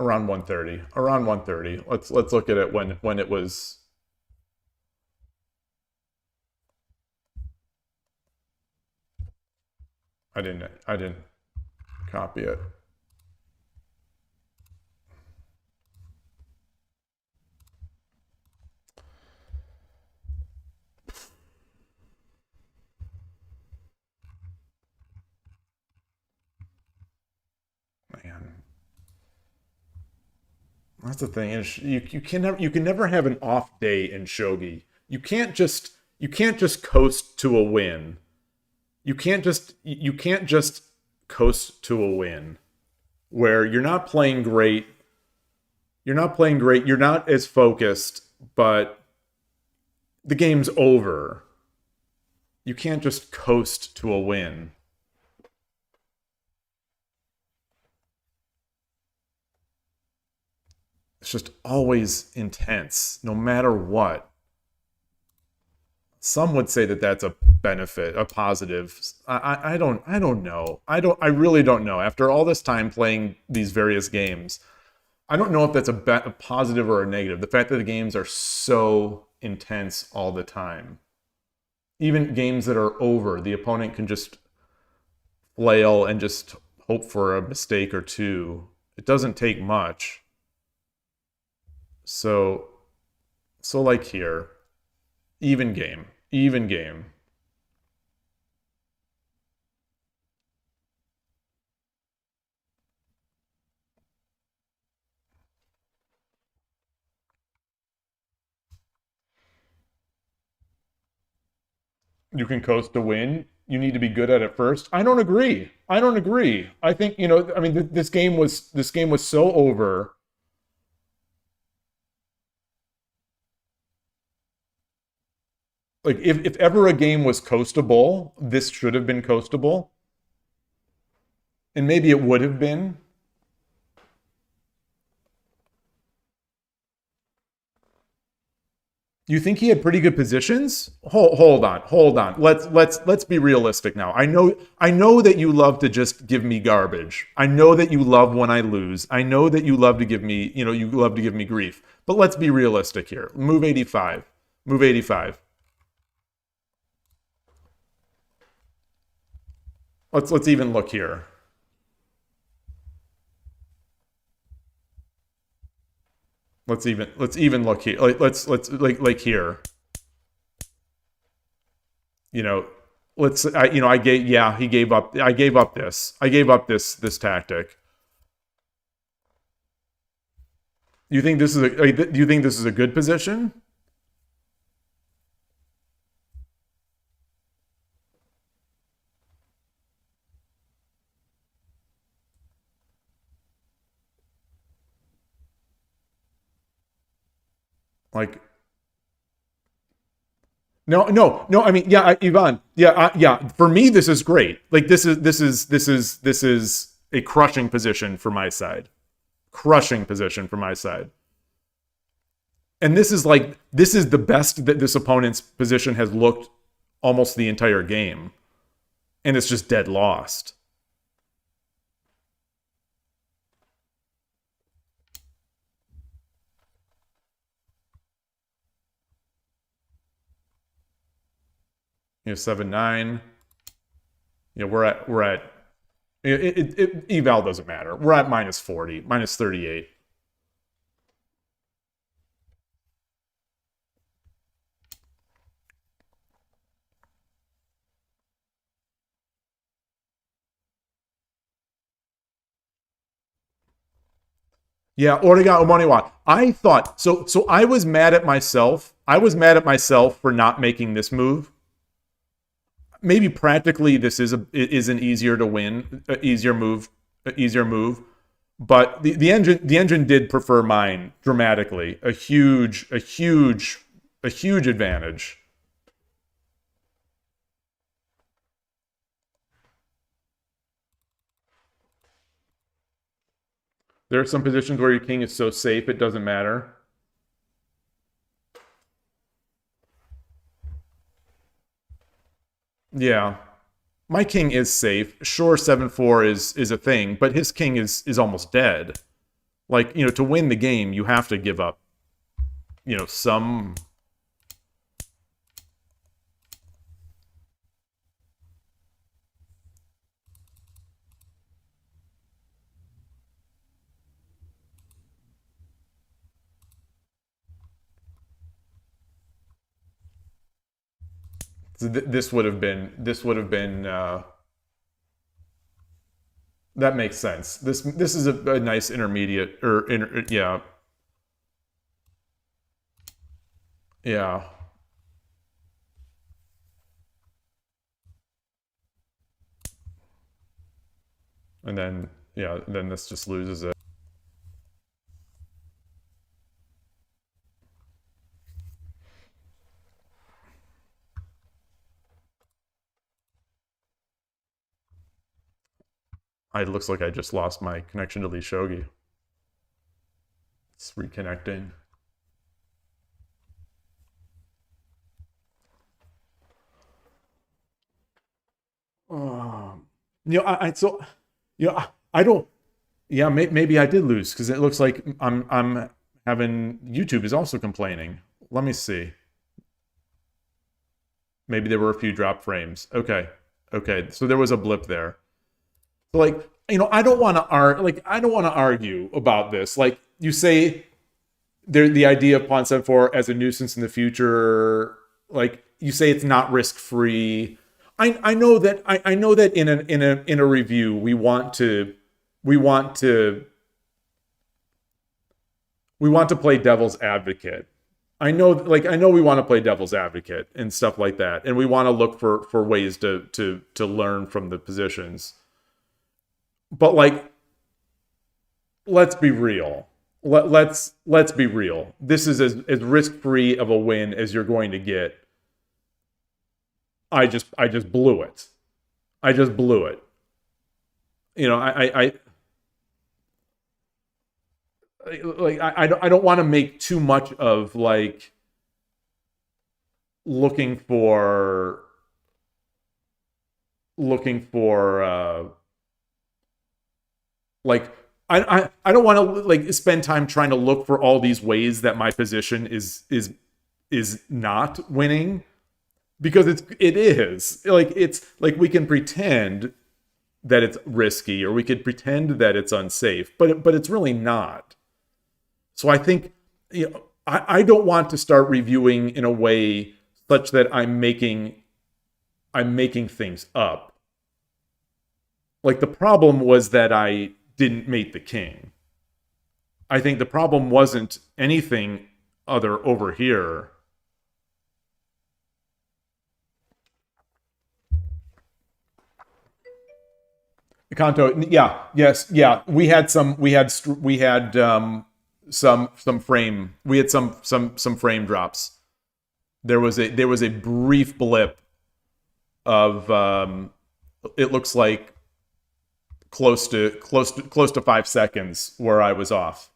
around 130. Around 130. Let's look at it when it was. I didn't copy it. Man. That's the thing is you can never have an off day in shogi. You can't just coast to a win. You can't just coast to a win where you're not playing great. You're not playing great. You're not as focused, but the game's over. You can't just coast to a win. It's just always intense, no matter what. Some would say that that's a benefit, a positive. I don't know. I really don't know. After all this time playing these various games, I don't know if that's a positive or a negative. The fact that the games are so intense all the time. Even games that are over, the opponent can just flail and just hope for a mistake or two. It doesn't take much. So like here, even game, even game. You can coast to win. You need to be good at it first. I don't agree. I don't agree. I think, I mean, this game was so over. Like if ever a game was coastable, this should have been coastable. And maybe it would have been. You think he had pretty good positions? Hold on. Let's be realistic now. I know that you love to just give me garbage. I know that you love when I lose. I know that you love to give me, you love to give me grief. But let's be realistic here. Move 85. Move 85. Let's even look here. Let's even look here. Let's like here. You know, I gave up. I gave up this tactic. Do you think this is a good position? Like, no. I mean, yeah, Ivan. Yeah. For me, this is great. Like, this is a crushing position for my side. Crushing position for my side. And this is the best that this opponent's position has looked almost the entire game, and it's just dead lost. You know, 7-9. You know, we're at eval doesn't matter. We're at -40, -38. Yeah, Origa Omoniwa. I thought so. So I was mad at myself. I was mad at myself for not making this move. Maybe practically this is an easier to win, easier move. But the engine did prefer mine dramatically. A huge advantage. There are some positions where your king is so safe it doesn't matter. Yeah. My king is safe. Sure, 7-4 is a thing, but his king is almost dead. Like, you know, to win the game, you have to give up, you know, some... This would have been that makes sense. This is a nice intermediate yeah. Yeah. And then then this just loses it. It looks like I just lost my connection to Lee Shogi. It's reconnecting. I don't. Yeah, maybe I did lose because it looks like I'm having YouTube is also complaining. Let me see. Maybe there were a few drop frames. Okay, so there was a blip there. Like, you know, I don't want to argue about this. Like, you say the idea of pawn 7-4 as a nuisance in the future, like you say it's not risk free. I know that in a review we want to play devil's advocate. I know we want to play devil's advocate and stuff like that, and we want to look for ways to learn from the positions. But like, let's be real. Let's be real. This is as risk-free of a win as you're going to get. I just blew it. I just blew it. You know, I don't want to make too much of like looking for like I don't want to like spend time trying to look for all these ways that my position is not winning, because it is like, it's like we can pretend that it's risky, or we could pretend that it's unsafe, but it's really not. So I think, you know, I don't want to start reviewing in a way such that I'm making things up. Like, the problem was that I didn't mate the king. I think the problem wasn't anything other over here. Kanto, yeah, yes, yeah. We had some frame drops. There was a brief blip of it looks like close to 5 seconds where I was off.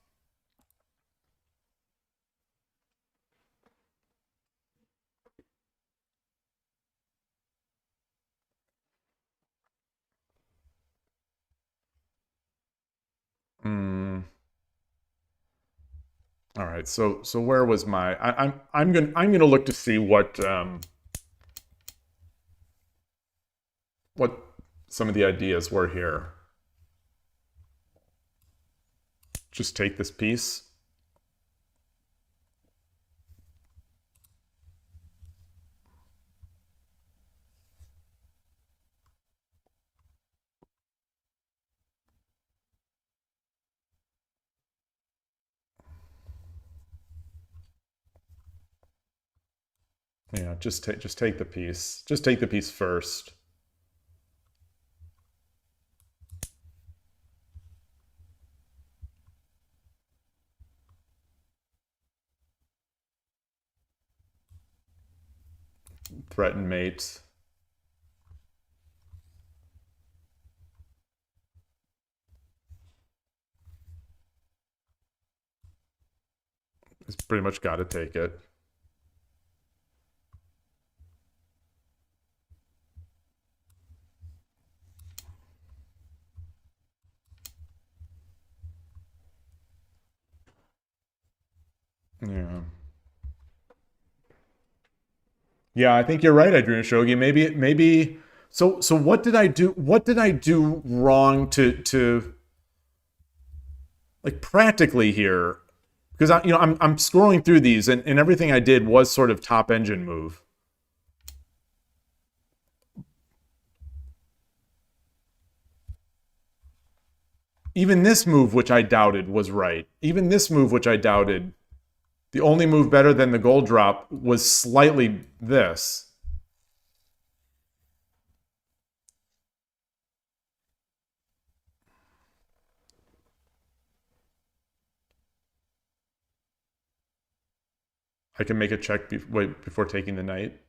All right, so where was my? I'm gonna look to see what some of the ideas were here. Just take this piece. Yeah, just take the piece. Just take the piece first. Threaten mate. It's pretty much got to take it. Yeah. Yeah, I think you're right, Adrian Shogi. Maybe. So what did I do? What did I do wrong to like practically here? Because I'm scrolling through these, and everything I did was sort of top engine move. Even this move, which I doubted, was right. Even this move, which I doubted, the only move better than the gold drop was slightly this. I can make a check before taking the knight.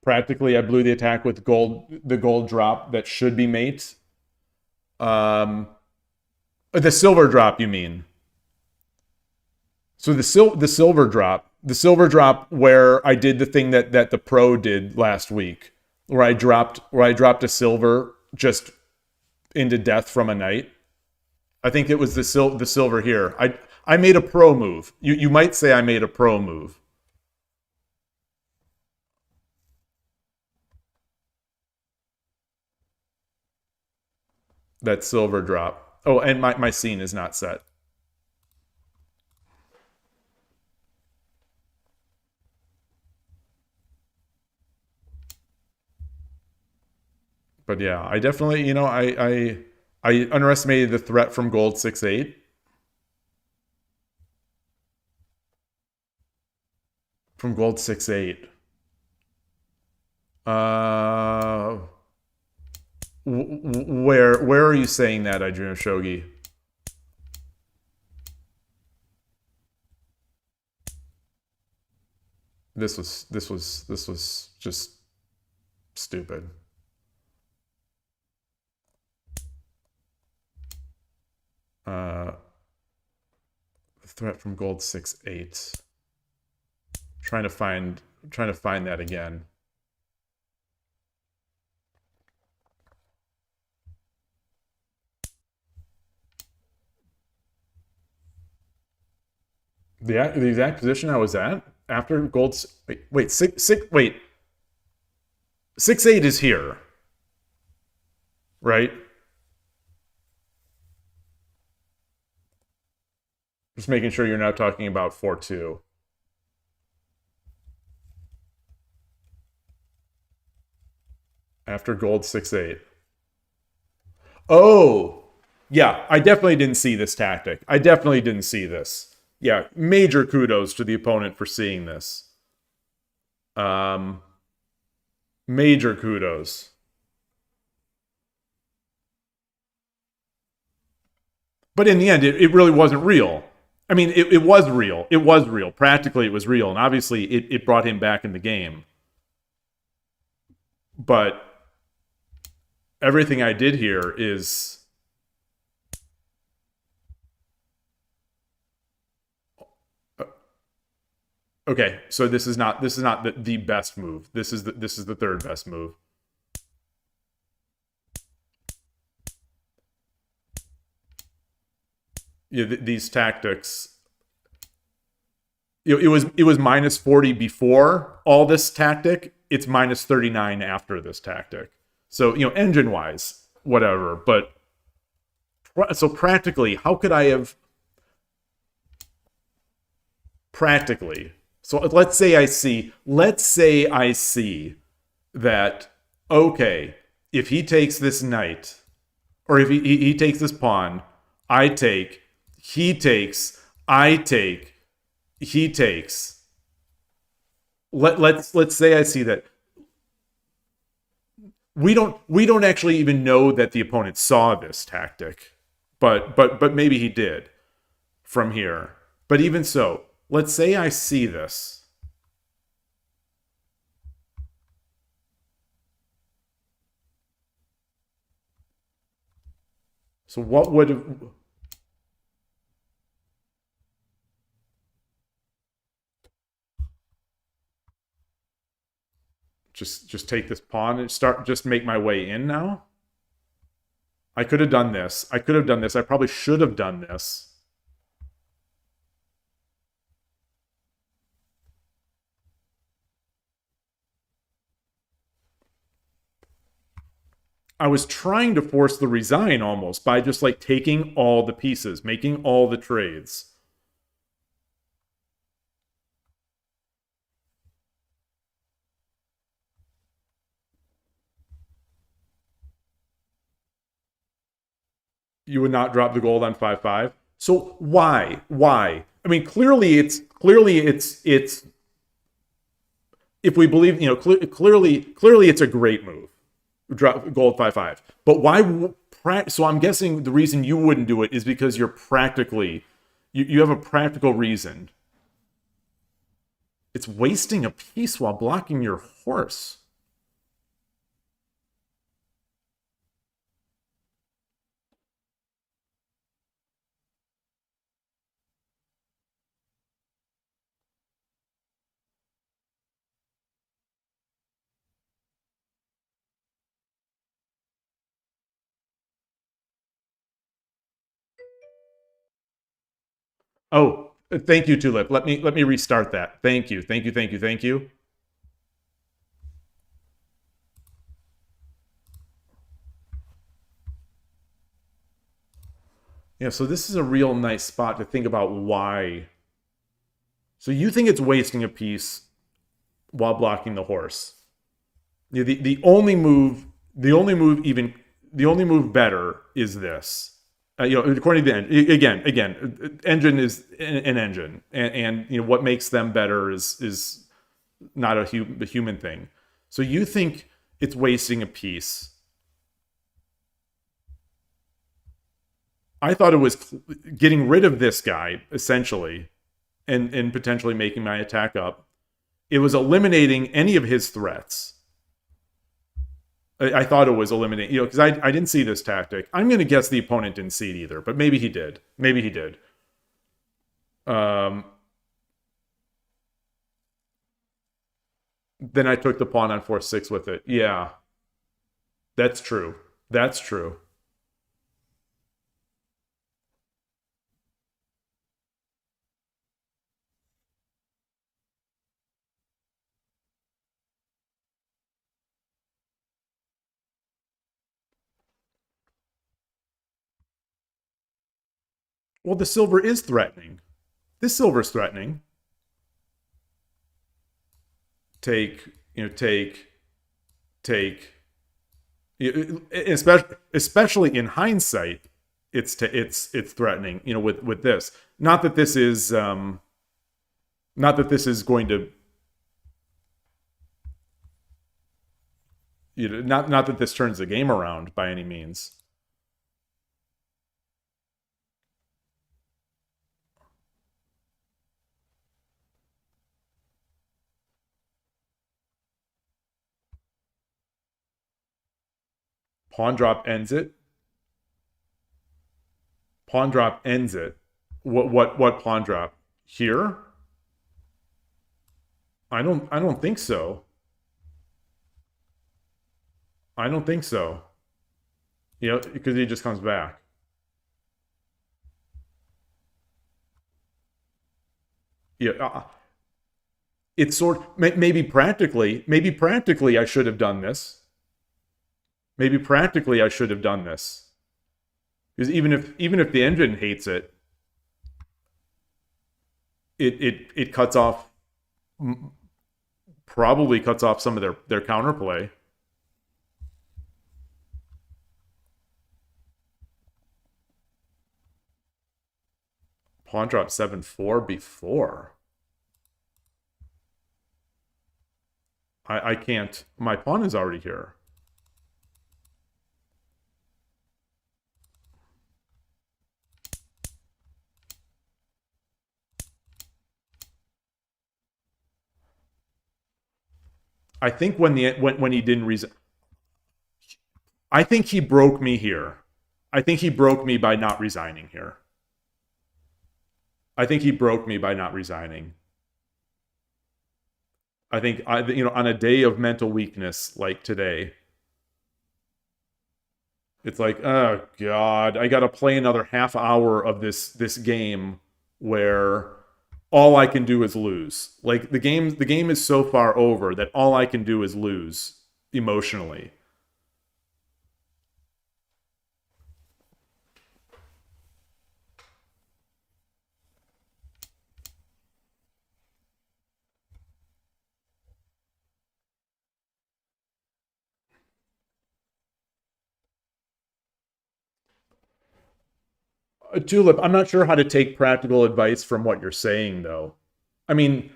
Practically, I blew the attack with the gold drop that should be mate. The silver drop, you mean? So the silver drop where I did the thing that the pro did last week, where I dropped a silver just into death from a knight. I think it was the silver here. I made a pro move. You might say I made a pro move. That silver drop. Oh, and my scene is not set. But yeah, I definitely, I underestimated the threat from gold 6-8. From gold 6-8. Where are you saying that, I dream Shogi? This was just stupid. Threat from gold 6-8. Trying to find that again. The exact position I was at? after gold. Wait, 6-8 is here, right? Just making sure you're not talking about 4-2. After gold 6-8. Oh, yeah, I definitely didn't see this tactic. I definitely didn't see this. Yeah, major kudos to the opponent for seeing this. Major kudos. But in the end, it really wasn't real. I mean, it was real. It was real. Practically, it was real. And obviously, it brought him back in the game. But everything I did here is... Okay, so this is not the best move. This is the third best move. Yeah, these tactics. It was minus 40 before all this tactic. It's minus 39 after this tactic. So engine wise, whatever. But so practically, how could I have practically? So let's say I see that, okay, if he takes this knight, or if he takes this pawn, I take, he takes, I take, he takes. Let's say I see that. We don't actually even know that the opponent saw this tactic, but maybe he did from here. But even so, let's say I see this. So what would... Just take this pawn and just make my way in now? I could have done this. I probably should have done this. I was trying to force the resign almost by just like taking all the pieces, making all the trades. You would not drop the gold on 5-5. So why? I mean, clearly it's if we believe, clearly it's a great move. Drop gold 5-5. But why? So I'm guessing the reason you wouldn't do it is because you're practically, you have a practical reason. It's wasting a piece while blocking your horse. Oh, thank you, Tulip. Let me restart that. Thank you. Yeah, so this is a real nice spot to think about why. So you think it's wasting a piece while blocking the horse. The only move better is this. According to the engine, engine is an engine, and what makes them better is not a human thing. So you think it's wasting a piece. I thought it was getting rid of this guy essentially, and potentially making my attack up. It was eliminating any of his threats. I thought it was eliminating, because I didn't see this tactic. I'm going to guess the opponent didn't see it either, but maybe he did. Then I took the pawn on 4-6 with it. Yeah, that's true. Well, the silver is threatening. This silver's threatening. Take, take. Especially in hindsight, it's threatening. With this. Not that this is going to. Not that this turns the game around by any means. Pawn drop ends it. Pawn drop ends it. What pawn drop? Here? I don't think so. I don't think so. Because he just comes back. Yeah. It's maybe practically I should have done this. Maybe practically I should have done this. Because even if the engine hates it, it cuts off, probably cuts off some of their counterplay. Pawn drop 7-4 before. I can't. My pawn is already here. I think when he didn't resign, I think he broke me here. I think he broke me by not resigning here. I think he broke me by not resigning. I think on a day of mental weakness like today, it's like, oh God, I got to play another half hour of this game where all I can do is lose. Like the game is so far over that all I can do is lose emotionally. Tulip, I'm not sure how to take practical advice from what you're saying, though. I mean,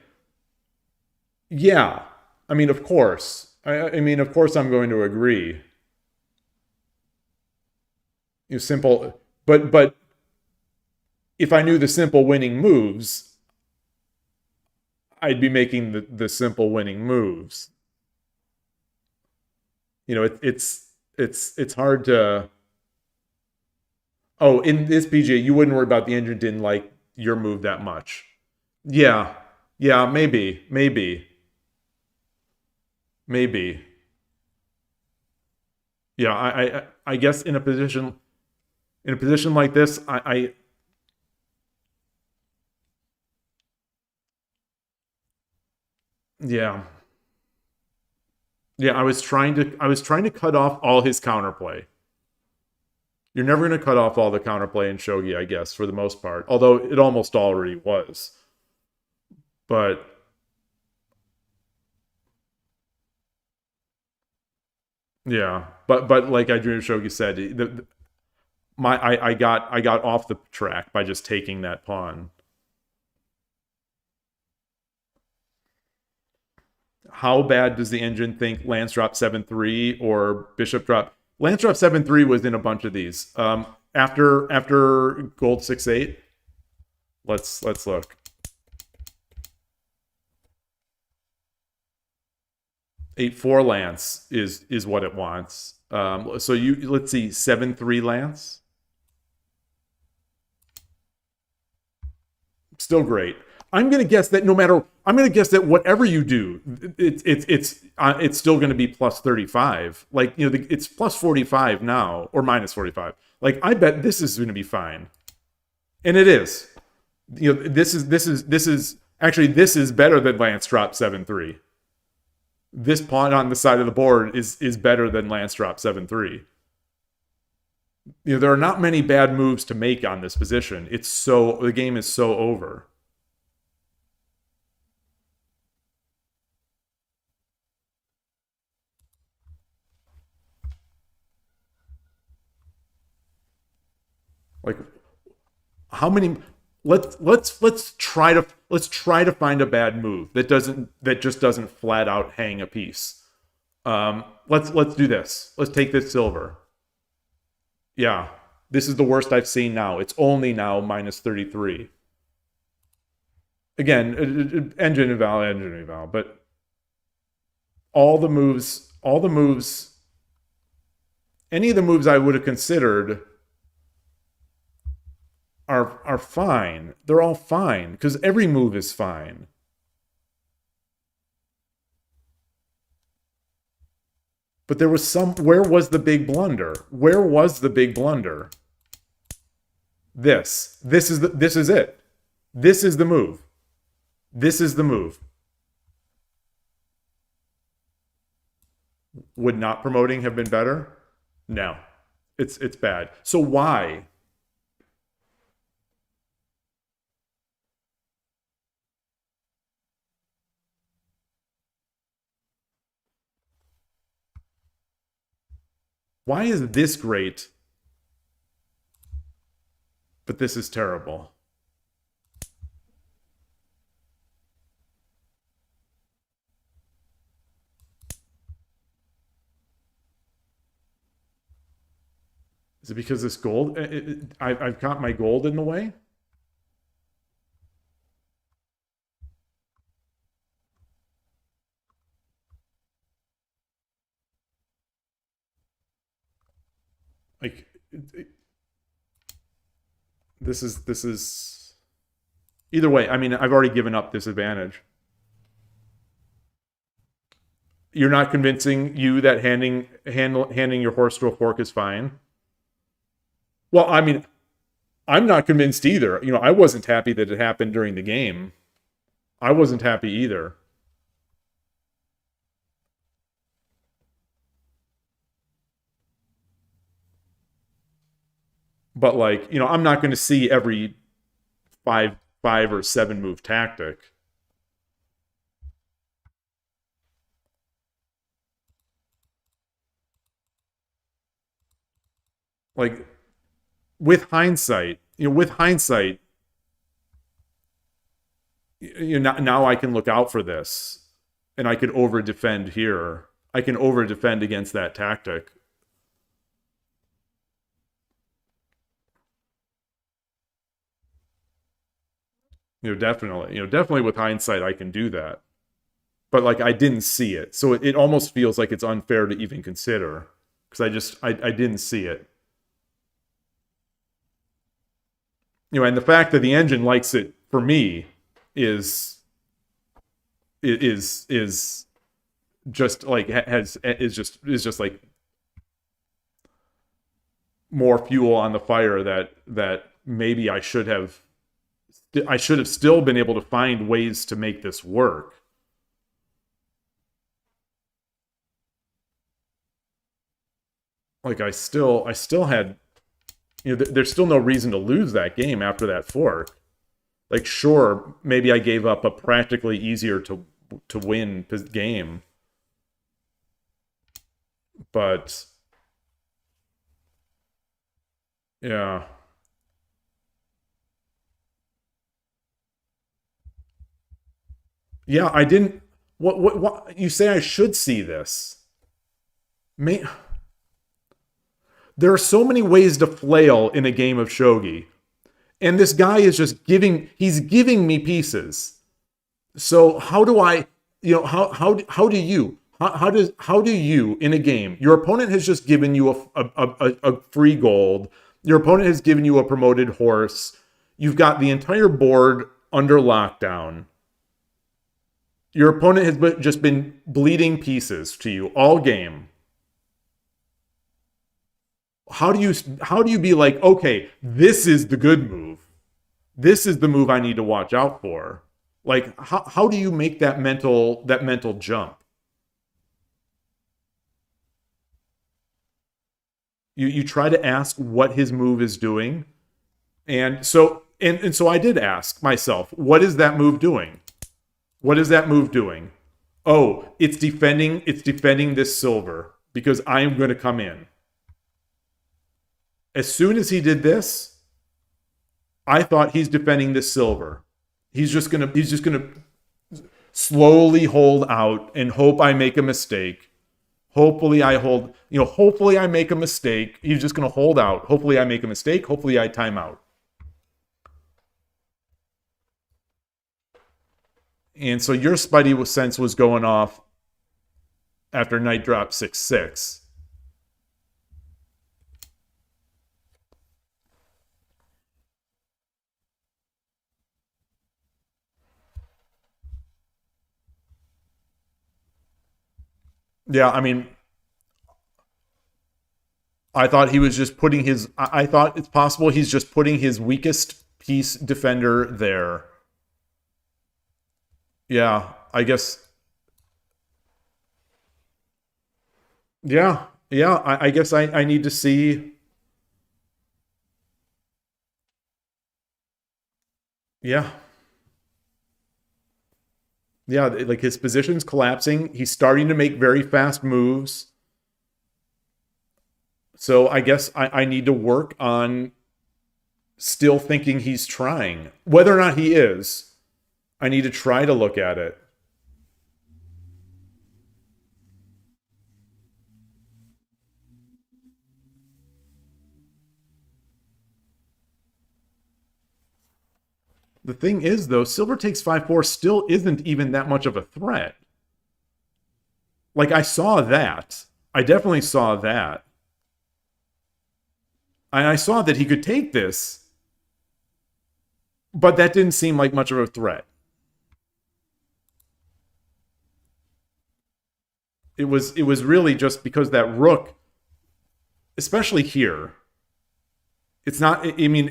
yeah. I mean, of course. I mean, of course I'm going to agree. Simple, but if I knew the simple winning moves, I'd be making the simple winning moves. It's hard to. Oh, in this PGA, you wouldn't worry about the engine didn't like your move that much. Yeah, maybe. Yeah, I guess in a position like this, yeah. Yeah, I was trying to cut off all his counterplay. You're never going to cut off all the counterplay in Shogi, I guess, for the most part. Although it almost already was. But yeah, but like Dream Shogi said, I got off the track by just taking that pawn. How bad does the engine think Lance drop 7-3 or Bishop drop? Lance drop 7-3 was in a bunch of these. After gold 6-8, let's look. Eight 4 Lance is what it wants. So let's see, 7-3 Lance. Still great. I'm gonna guess that whatever you do, it's still gonna be plus 35. Like it's plus 45 now or minus 45. Like I bet this is gonna be fine, and it is. This is actually better than Lance drop 7-3. This pawn on the side of the board is better than Lance drop 7-3. there are not many bad moves to make on this position. The game is so over. Like, how many? Let's try to find a bad move that just doesn't flat out hang a piece. Let's do this. Let's take this silver. Yeah, this is the worst I've seen now. It's only now minus 33. Again, engine eval, but all the moves, any of the moves I would have considered are fine. They're all fine because every move is fine. But there was where was the big blunder? Where was the big blunder? This is it. This is the move. This is the move. Would not promoting have been better? No. It's bad. So why? Why is this great, but this is terrible? Is it because this gold? I've got my gold in the way? Like, this is either way. I mean, I've already given up this advantage. You're not convincing you that handing your horse to a fork is fine. Well, I mean, I'm not convinced either. I wasn't happy that it happened during the game. I wasn't happy either. But like, I'm not going to see every five or seven move tactic. Like, with hindsight, now I can look out for this, and I could over defend here. I can over defend against that tactic. Definitely with hindsight, I can do that. But like, I didn't see it. So it almost feels like it's unfair to even consider because I didn't see it. And the fact that the engine likes it for me is just like is just like more fuel on the fire that maybe I should have still been able to find ways to make this work. Like, I still had, there's still no reason to lose that game after that fork. Like, sure, maybe I gave up a practically easier to win game. But yeah. Yeah, I didn't. What you say I should see this? There are so many ways to flail in a game of shogi, and this guy is just he's giving me pieces. So how do I, how do you in a game? Your opponent has just given you a free gold. Your opponent has given you a promoted horse. You've got the entire board under lockdown. Your opponent has just been bleeding pieces to you all game. How do you be like, okay, this is the good move. This is the move I need to watch out for. Like, how do you make that mental jump? You try to ask what his move is doing. And so I did ask myself, what is that move doing? What is that move doing? Oh, it's defending this silver because I am going to come in. As soon as he did this, I thought he's defending this silver. He's just going to slowly hold out and hope I make a mistake. Hopefully I make a mistake. He's just going to hold out. Hopefully I make a mistake. Hopefully I time out. And so your Spidey sense was going off after knight drop 6-6. Yeah, I mean, I thought he was just putting his... I thought it's possible he's just putting his weakest piece defender there. Yeah, I guess... Yeah, I guess I need to see... Yeah. Yeah, like his position's collapsing. He's starting to make very fast moves. So I guess I need to work on still thinking he's trying. Whether or not he is, I need to try to look at it. The thing is, though, silver takes 5-4 still isn't even that much of a threat. Like, I saw that. I definitely saw that. And I saw that he could take this. But that didn't seem like much of a threat. It was really just because that rook, especially here, it's not, I mean,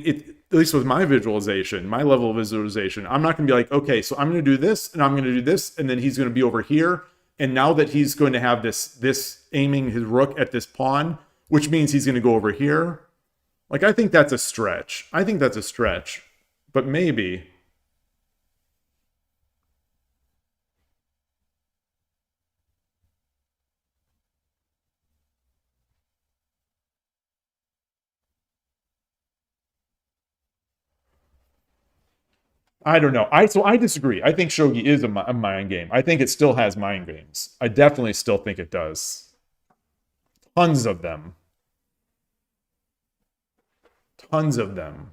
at least with my visualization, my level of visualization, I'm not going to be like, okay, so I'm going to do this, and I'm going to do this, and then he's going to be over here. And now that he's going to have this aiming his rook at this pawn, which means he's going to go over here. Like, I think that's a stretch. But maybe. I don't know. So I disagree. I think Shogi is a mind game. I think it still has mind games. I definitely still think it does. Tons of them. Tons of them.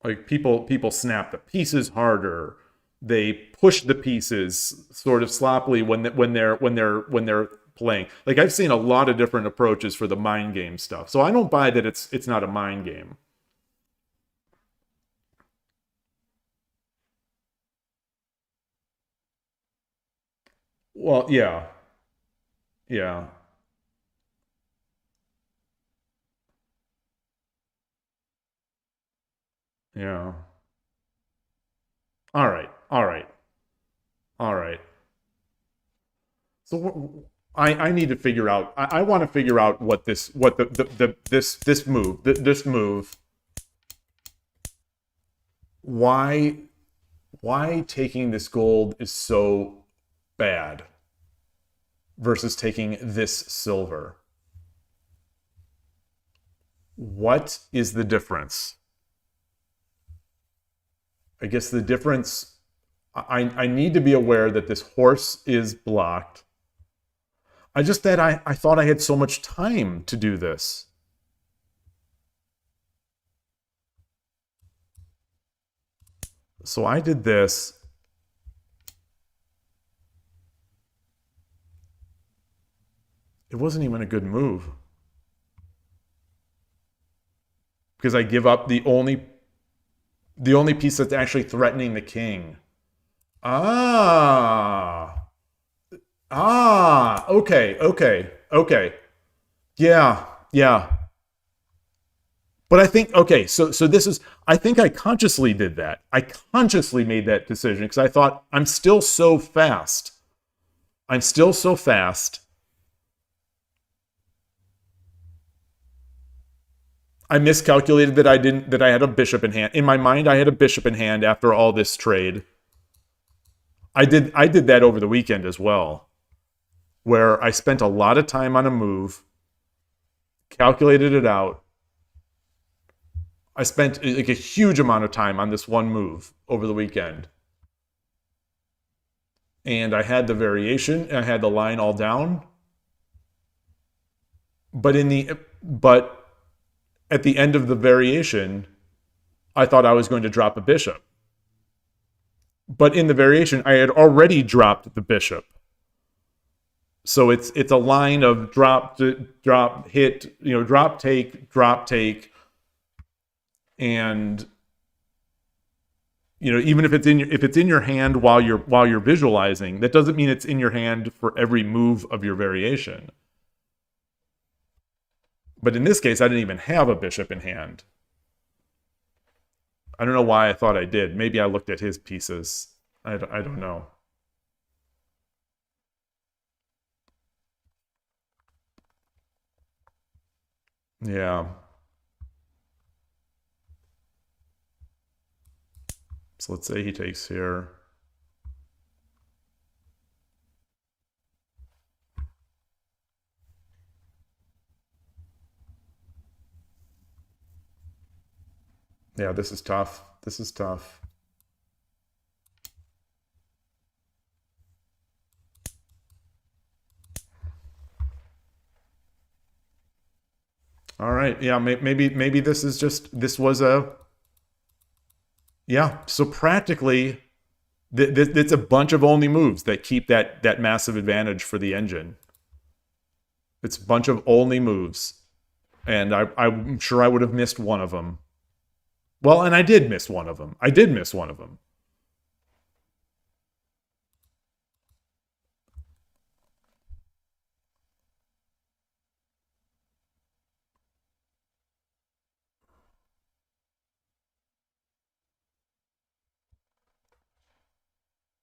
Like people snap the pieces harder. They push the pieces sort of sloppily when they're playing. Like, I've seen a lot of different approaches for the mind game stuff. So I don't buy that it's not a mind game. Well, yeah. Yeah. Yeah. All right. All right. All right. So I need to figure out. I want to figure out what this move. Why taking this gold is so bad versus taking this silver. What is the difference? I guess the difference, I need to be aware that this horse is blocked. I thought I had so much time to do this. So I did this. It wasn't even a good move. Because I give up the only piece that's actually threatening the king. Okay. Yeah. But I think, okay, so this is, I think I consciously did that. I consciously made that decision because I thought, I'm still so fast. I'm still so fast. I miscalculated that I had a bishop in hand. In my mind, I had a bishop in hand after all this trade. I did that over the weekend as well, where I spent a lot of time on a move, calculated it out. I spent like a huge amount of time on this one move over the weekend. And I had the variation, and I had the line all down. But at the end of the variation, I thought I was going to drop a bishop. But in the variation, I had already dropped the bishop. So it's a line of drop, hit, drop, take, and even if it's in your hand while you're visualizing, that doesn't mean it's in your hand for every move of your variation. But in this case, I didn't even have a bishop in hand. I don't know why I thought I did. Maybe I looked at his pieces. I don't know. Yeah. So let's say he takes here. Yeah, this is tough. This is tough. All right. Yeah, maybe this was a... Yeah, so practically, it's a bunch of only moves that keep that massive advantage for the engine. It's a bunch of only moves. And I'm sure I would have missed one of them. Well, and I did miss one of them. I did miss one of them.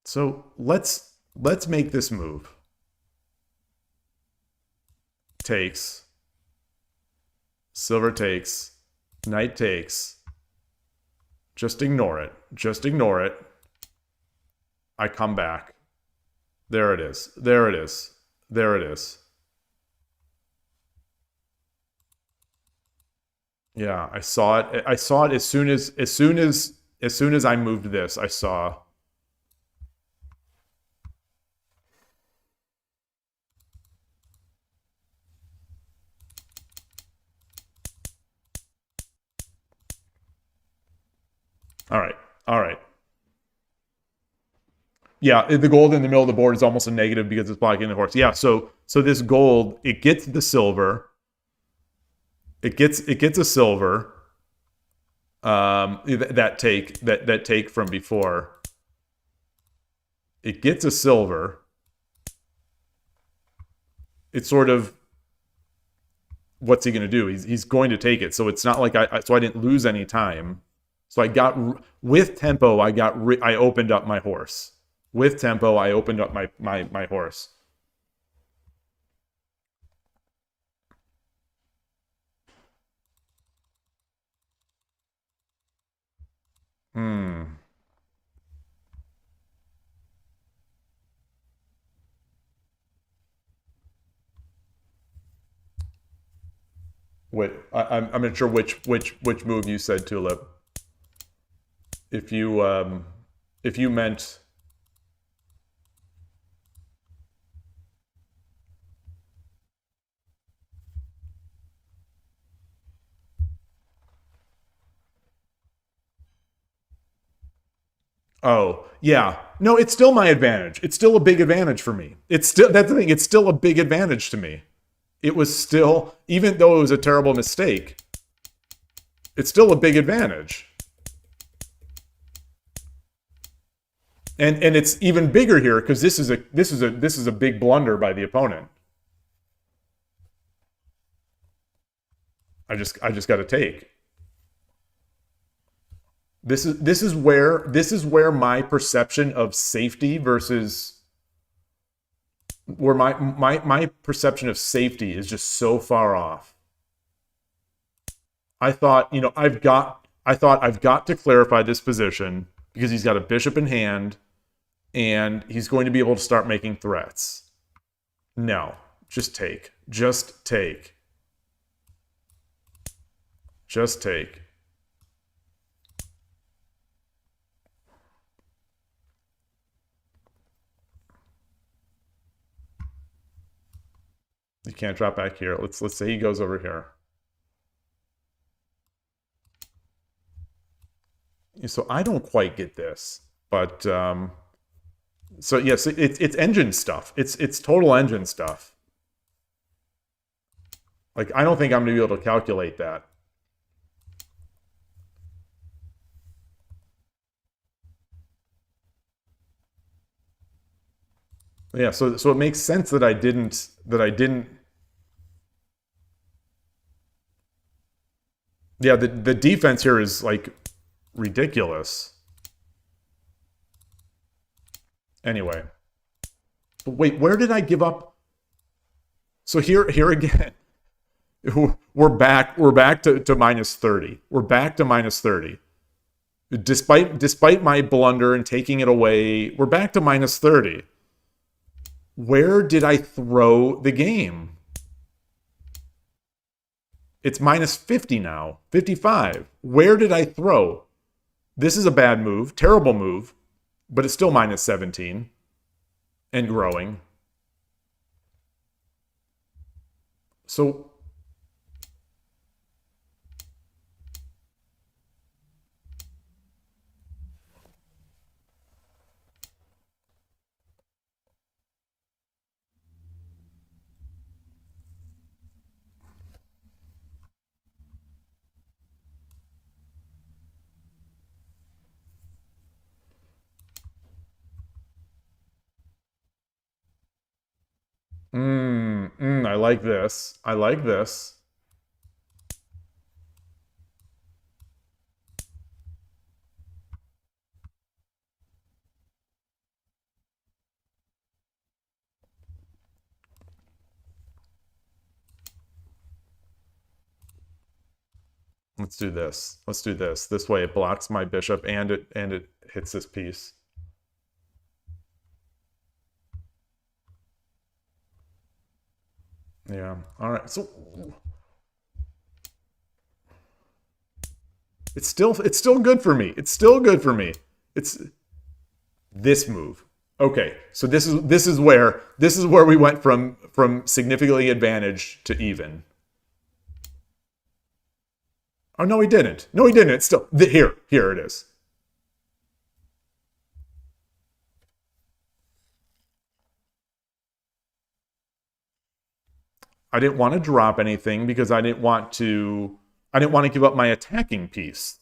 So let's make this move. Takes. Silver takes. Knight takes. Just ignore it. Just ignore it. I come back. There it is. There it is. There it is. Yeah, I saw it. I saw it as soon as I moved this, I saw. All right. All right. Yeah, the gold in the middle of the board is almost a negative because it's blocking the horse. Yeah, so this gold, it gets the silver. It gets a silver. That take from before. It gets a silver. It's sort of, what's he going to do? He's going to take it. So it's not like I didn't lose any time. So I got, with tempo, I opened up my horse. With tempo, I opened up my horse. Wait, I'm not sure which move you said, Tulip. If you meant... Oh, yeah. No, it's still my advantage. It's still a big advantage for me. That's the thing. It's still a big advantage to me. It was still, even though it was a terrible mistake, it's still a big advantage. And it's even bigger here because this is a big blunder by the opponent. I just got to take. This is where my perception of safety versus where my perception of safety is just so far off. I thought, I've got to clarify this position because he's got a bishop in hand and he's going to be able to start making threats. No, just take. Just take. Just take. You can't drop back here. Let's say he goes over here. So I don't quite get this, but so yes, it's engine stuff. It's total engine stuff. Like I don't think I'm gonna be able to calculate that. Yeah, so it makes sense that I didn't. Yeah, the defense here is like ridiculous. Anyway, but wait, where did I give up? So here again, we're back to minus 30. We're back to minus 30. Despite my blunder and taking it away, we're back to minus 30. Where did I throw the game? It's minus 50 now, 55. Where did I throw? This is a bad move, terrible move, but it's still minus 17 and growing. So I like this. I like this. Let's do this. Let's do this. This way it blocks my bishop and it hits this piece. Yeah. All right. So it's still good for me. It's still good for me. It's this move. Okay. So this is where we went from significantly advantaged to even. Oh no, he didn't. No, he didn't. It's still here it is. I didn't want to drop anything because I didn't want to give up my attacking piece.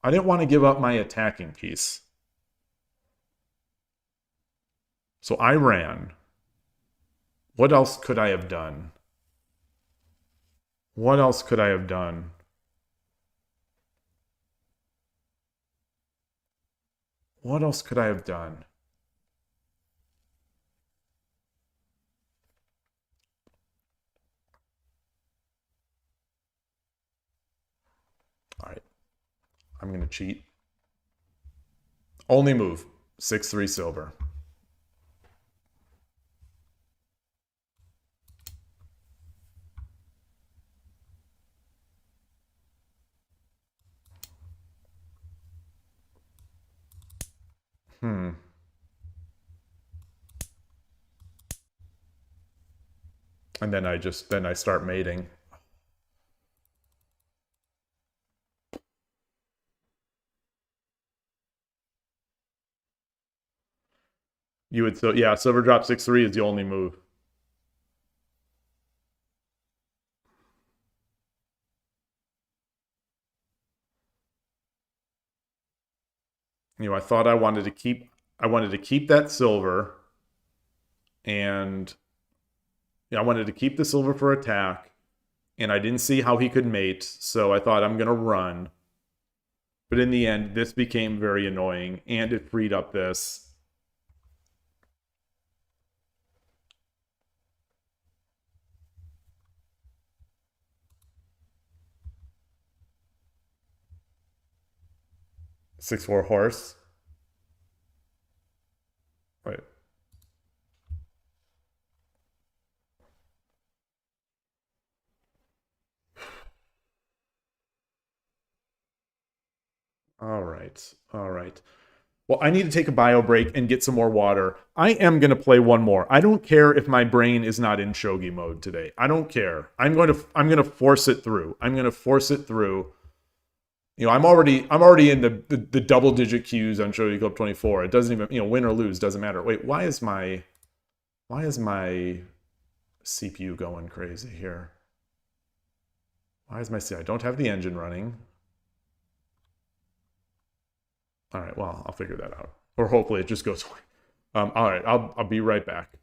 I didn't want to give up my attacking piece. So I ran. What else could I have done? What else could I have done? What else could I have done? All right. I'm going to cheat. Only move. 6-3 silver. And then I start mating. You would yeah, silver drop 6-3 is the only move. I thought I wanted to keep that silver, and I wanted to keep the silver for attack, and I didn't see how he could mate, so I thought I'm gonna run. But in the end, this became very annoying, and it freed up this. Six four horse. Right. All right. All right. Well, I need to take a bio break and get some more water. I am going to play one more. I don't care if my brain is not in shogi mode today. I don't care. I'm going to force it through. I'm going to force it through. You know, I'm already in the double digit queues on Shogi Club 24. It doesn't even, you know, win or lose doesn't matter. Wait, why is my CPU going crazy here? Why is my I don't have the engine running. All right, well, I'll figure that out. Or hopefully it just goes away. All right, I'll be right back.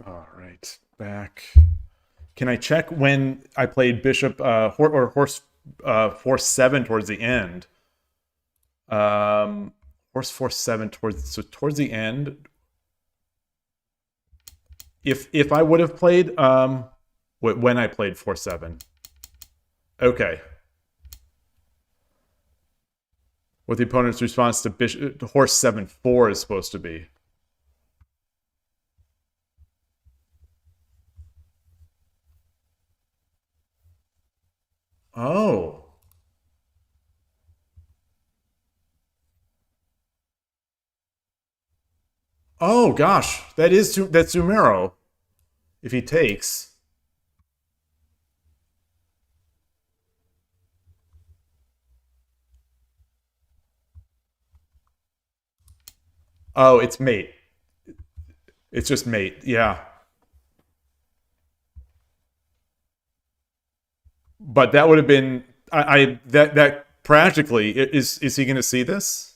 All right, back. Can I check when I played Bishop or Horse 4-7 towards the end? Horse 4-7 towards the end. If I would have played when I played 4-7. Okay. What the opponent's response to Bishop to Horse 7-4 is supposed to be. Oh. Oh gosh, that's Sumero. If he takes. Oh, it's mate. It's just mate. Yeah. But that would have been I that practically is he going to see this?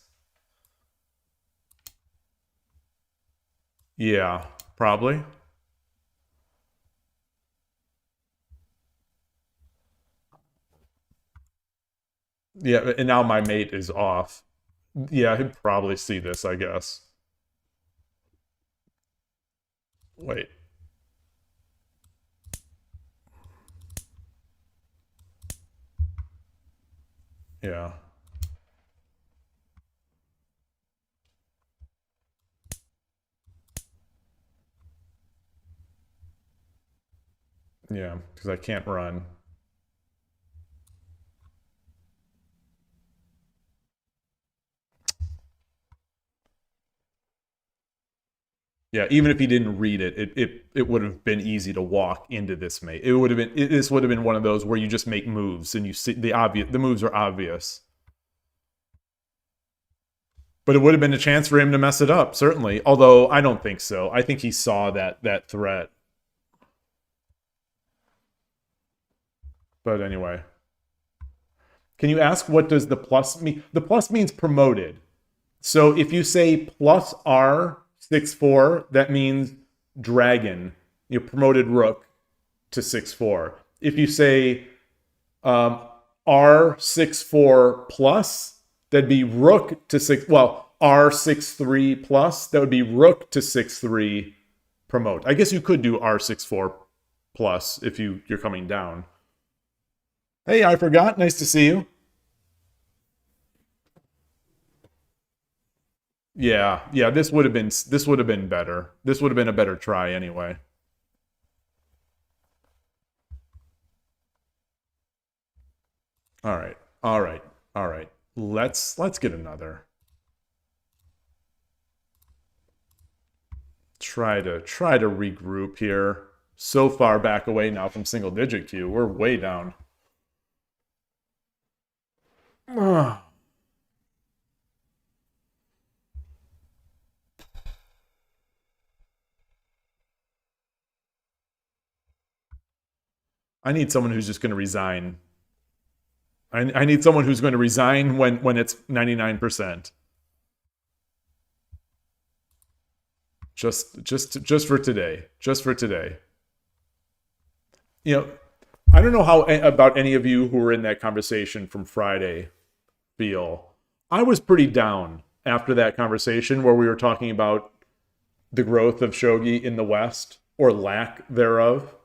Yeah, probably. Yeah, and now my mate is off. Yeah, he'd probably see this, I guess. Wait. Yeah. Yeah, because I can't run. Yeah, even if he didn't read it, it would have been easy to walk into this mate. It would have been this would have been one of those where you just make moves and you see the moves are obvious. But it would have been a chance for him to mess it up, certainly. Although I don't think so. I think he saw that threat. But anyway. Can you ask what does the plus mean? The plus means promoted. So if you say plus R64, that means dragon. You promoted rook to 6-4. If you say R64 plus, that'd be rook to 6. Well, R63 plus, that would be rook to 6-3 promote. I guess you could do R64 plus if you're coming down. Hey, I forgot. Nice to see you. Yeah, this would have been better. This would have been a better try anyway. All right. Let's get another. Try to regroup here. So far back away now from single digit queue. We're way down. I need someone who's just going to resign. I need someone who's going to resign when it's 99%. Just for today. Just for today. You know, I don't know how about any of you who were in that conversation from Friday feel. I was pretty down after that conversation where we were talking about the growth of shogi in the West or lack thereof.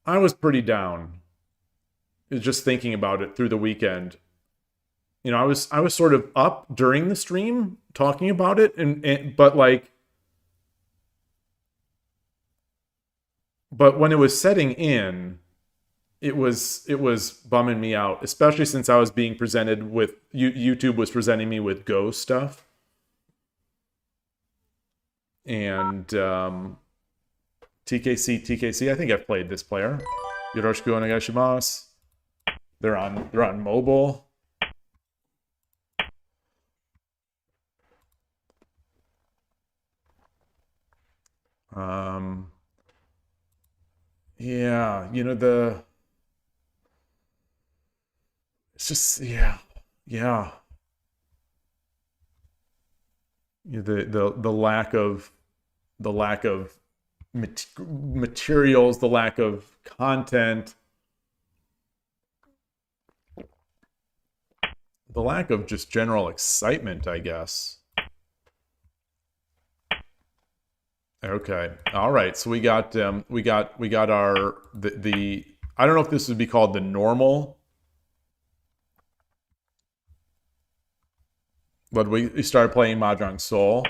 I was pretty down just thinking about it through the weekend. You know, I was sort of up during the stream talking about it but when it was setting in, it was bumming me out, especially since I was being presented with YouTube was presenting me with Go stuff. And TKC, I think I've played this player. Yoroshiku onegaishimasu. They're on mobile. Yeah, you know, it's just yeah. The lack of materials, the lack of content, the lack of just general excitement, I guess. Okay. All right. So we got our the I don't know if this would be called the normal, but we started playing Mahjong Soul.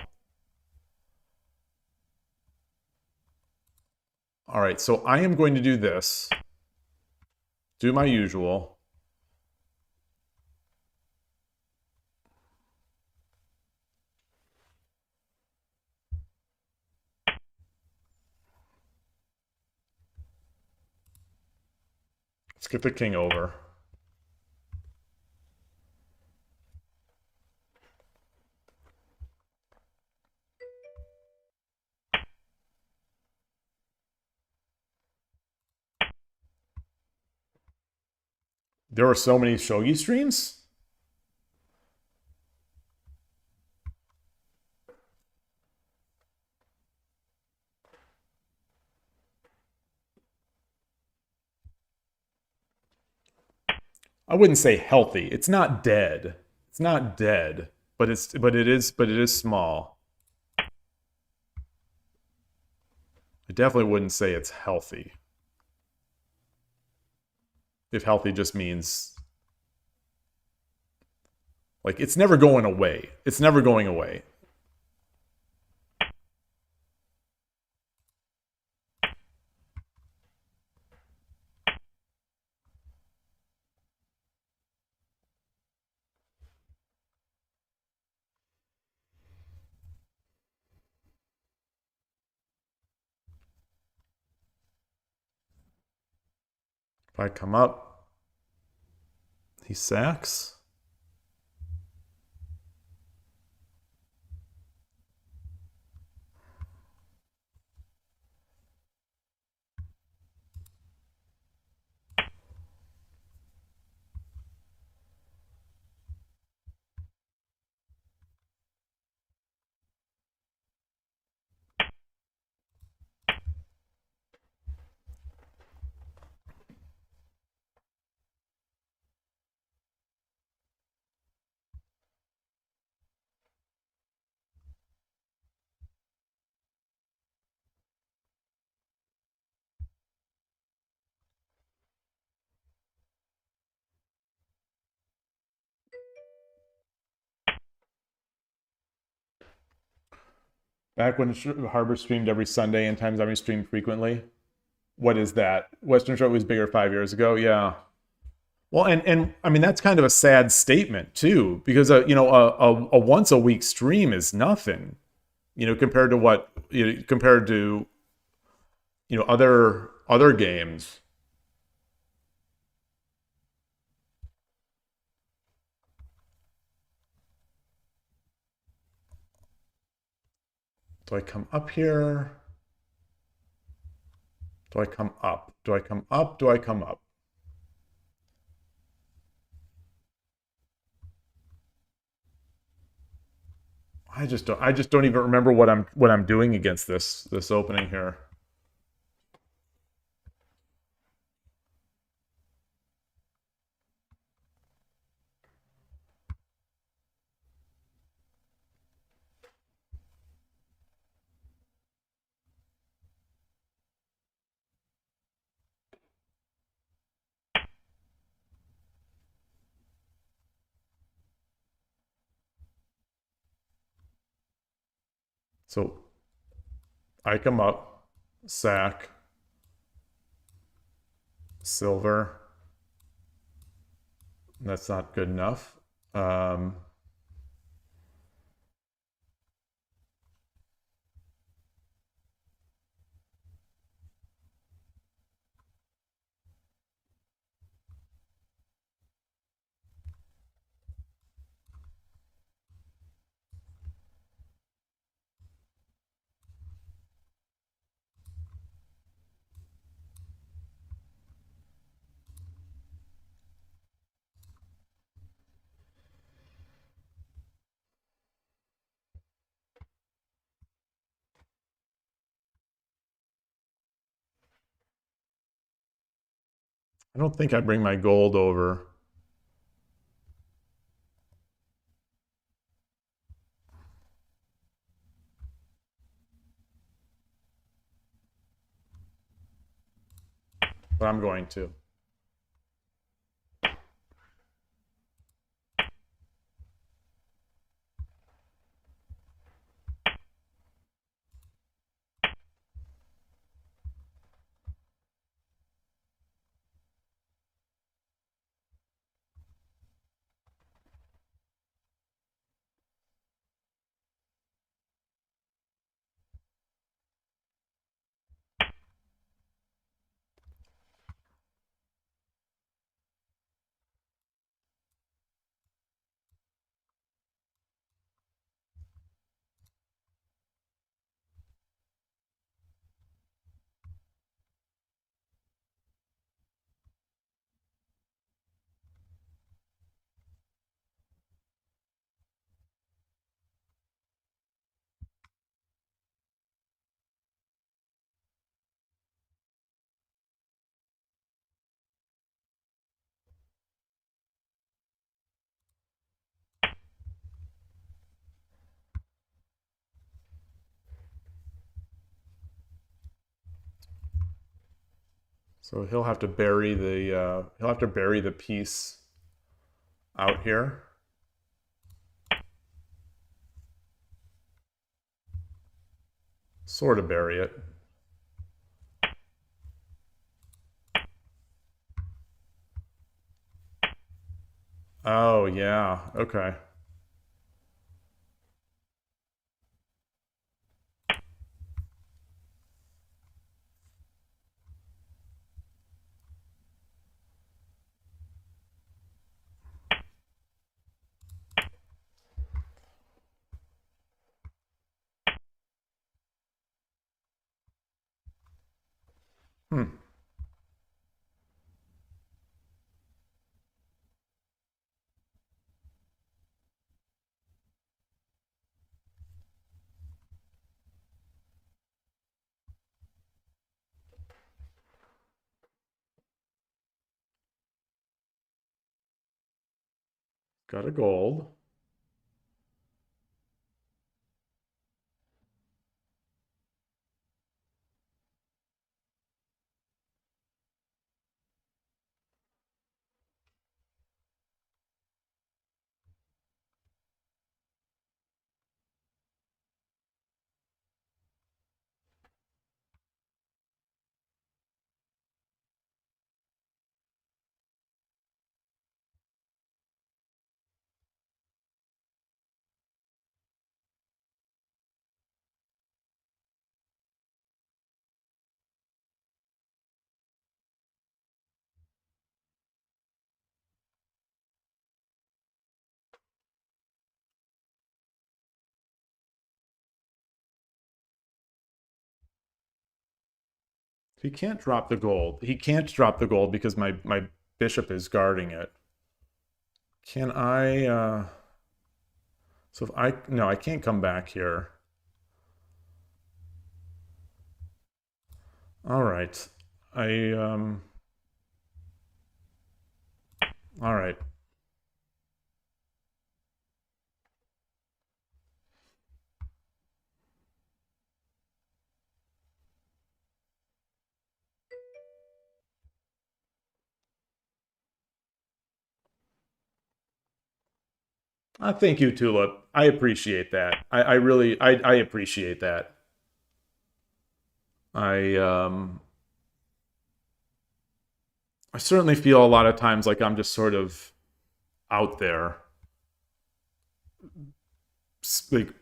All right. So I am going to do this. Do my usual. Let's get the king over. There are so many shogi streams? I wouldn't say healthy. It's not dead. It's not dead, but it is small. definitely wouldn't say it's healthy. If healthy just means like it's never going away. It's never going away. If I come up, he sacks. Back when Harbor streamed every Sunday and Times Army streamed frequently. What is that? Western Short was bigger 5 years ago. Yeah. Well, and I mean that's kind of a sad statement too, because a once a week stream is nothing, compared to what compared to other games. Do I come up here? Do I come up? Do I come up? Do I come up? I just don't even remember what I'm doing against this opening here. So I come up, sack, silver. That's not good enough. I don't think I bring my gold over. But I'm going to. So he'll have to bury the piece out here. Sort of bury it. Oh, yeah. Okay. Hmm. Got a gold. He can't drop the gold. He can't drop the gold because my bishop is guarding it. Can I so if I no, I can't come back here. All right. I all right. Thank you, Tulip. I appreciate that. I really I appreciate that. I I certainly feel a lot of times like I'm just sort of out there, like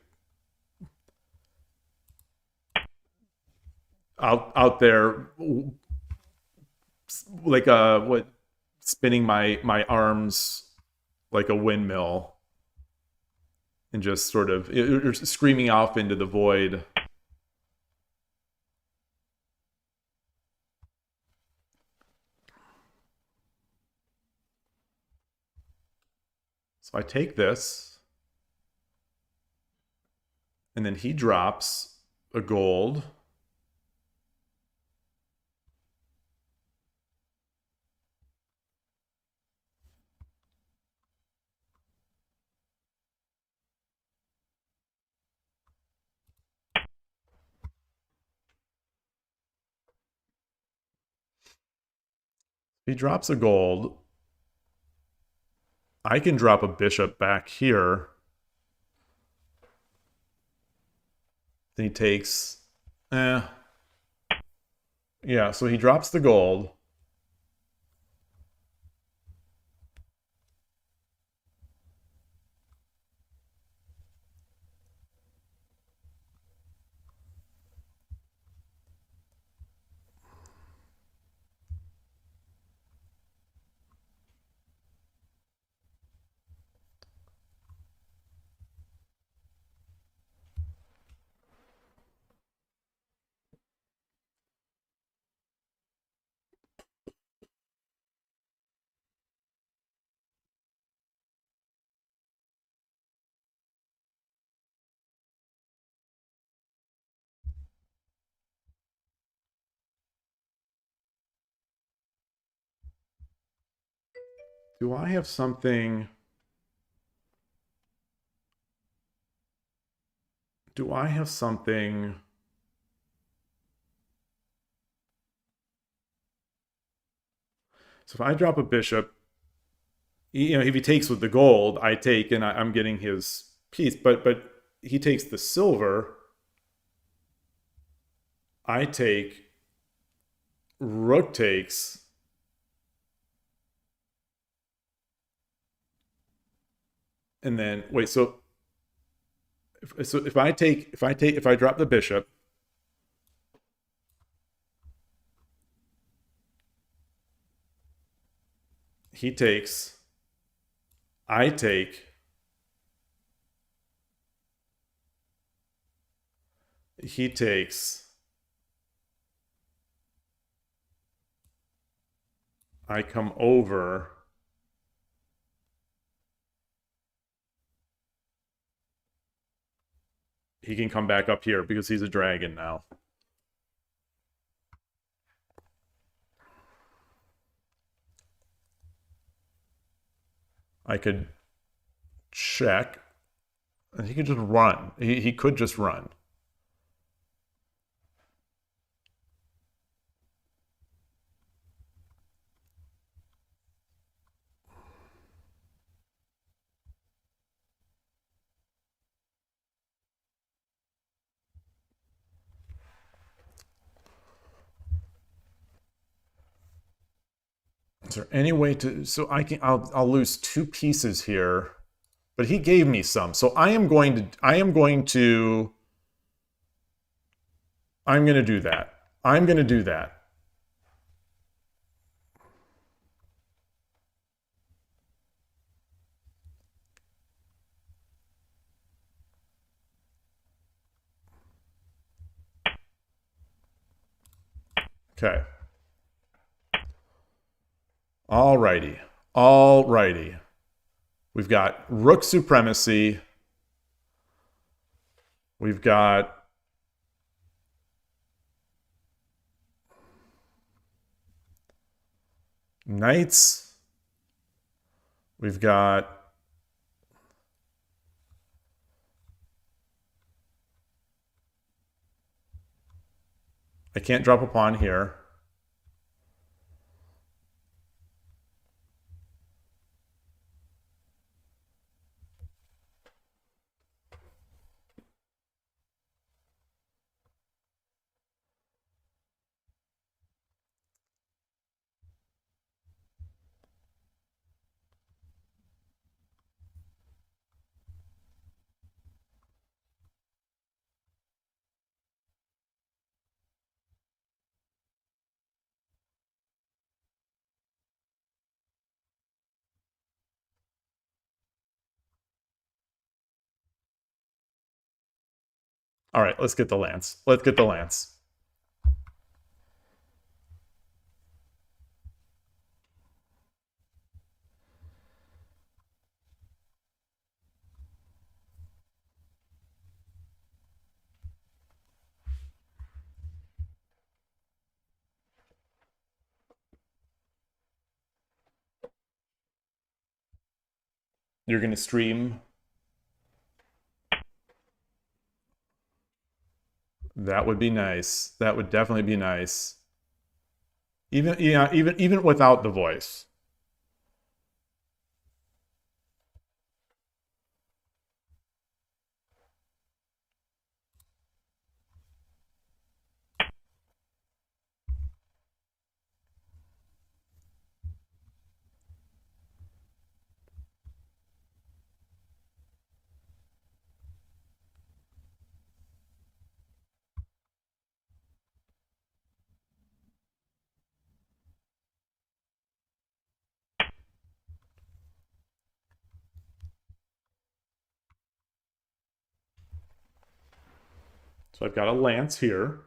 out there, like what, spinning my arms like a windmill and just sort of screaming off into the void. So I take this, and then he drops a gold. He drops a gold. I can drop a bishop back here. Then he takes, yeah, so he drops the gold. Do I have something? Do I have something? So if I drop a bishop, you know, if he takes with the gold, I take and I'm getting his piece. But he takes the silver, I take, rook takes, and then wait. So if I drop the bishop, he takes, I take, he takes, I come over, he can come back up here because he's a dragon now. I could check, and he could just run. He could just run. Is there any way to, so I'll lose 2 pieces here, but he gave me some. So I'm going to do that. I'm going to do that. Okay. Alrighty. Alrighty. We've got rook supremacy. We've got knights. We've got I can't drop a pawn here. All right, let's get the lance. Let's get the lance. You're going to stream. That would be nice. That would definitely be nice. Even without the voice. So I've got a lance here.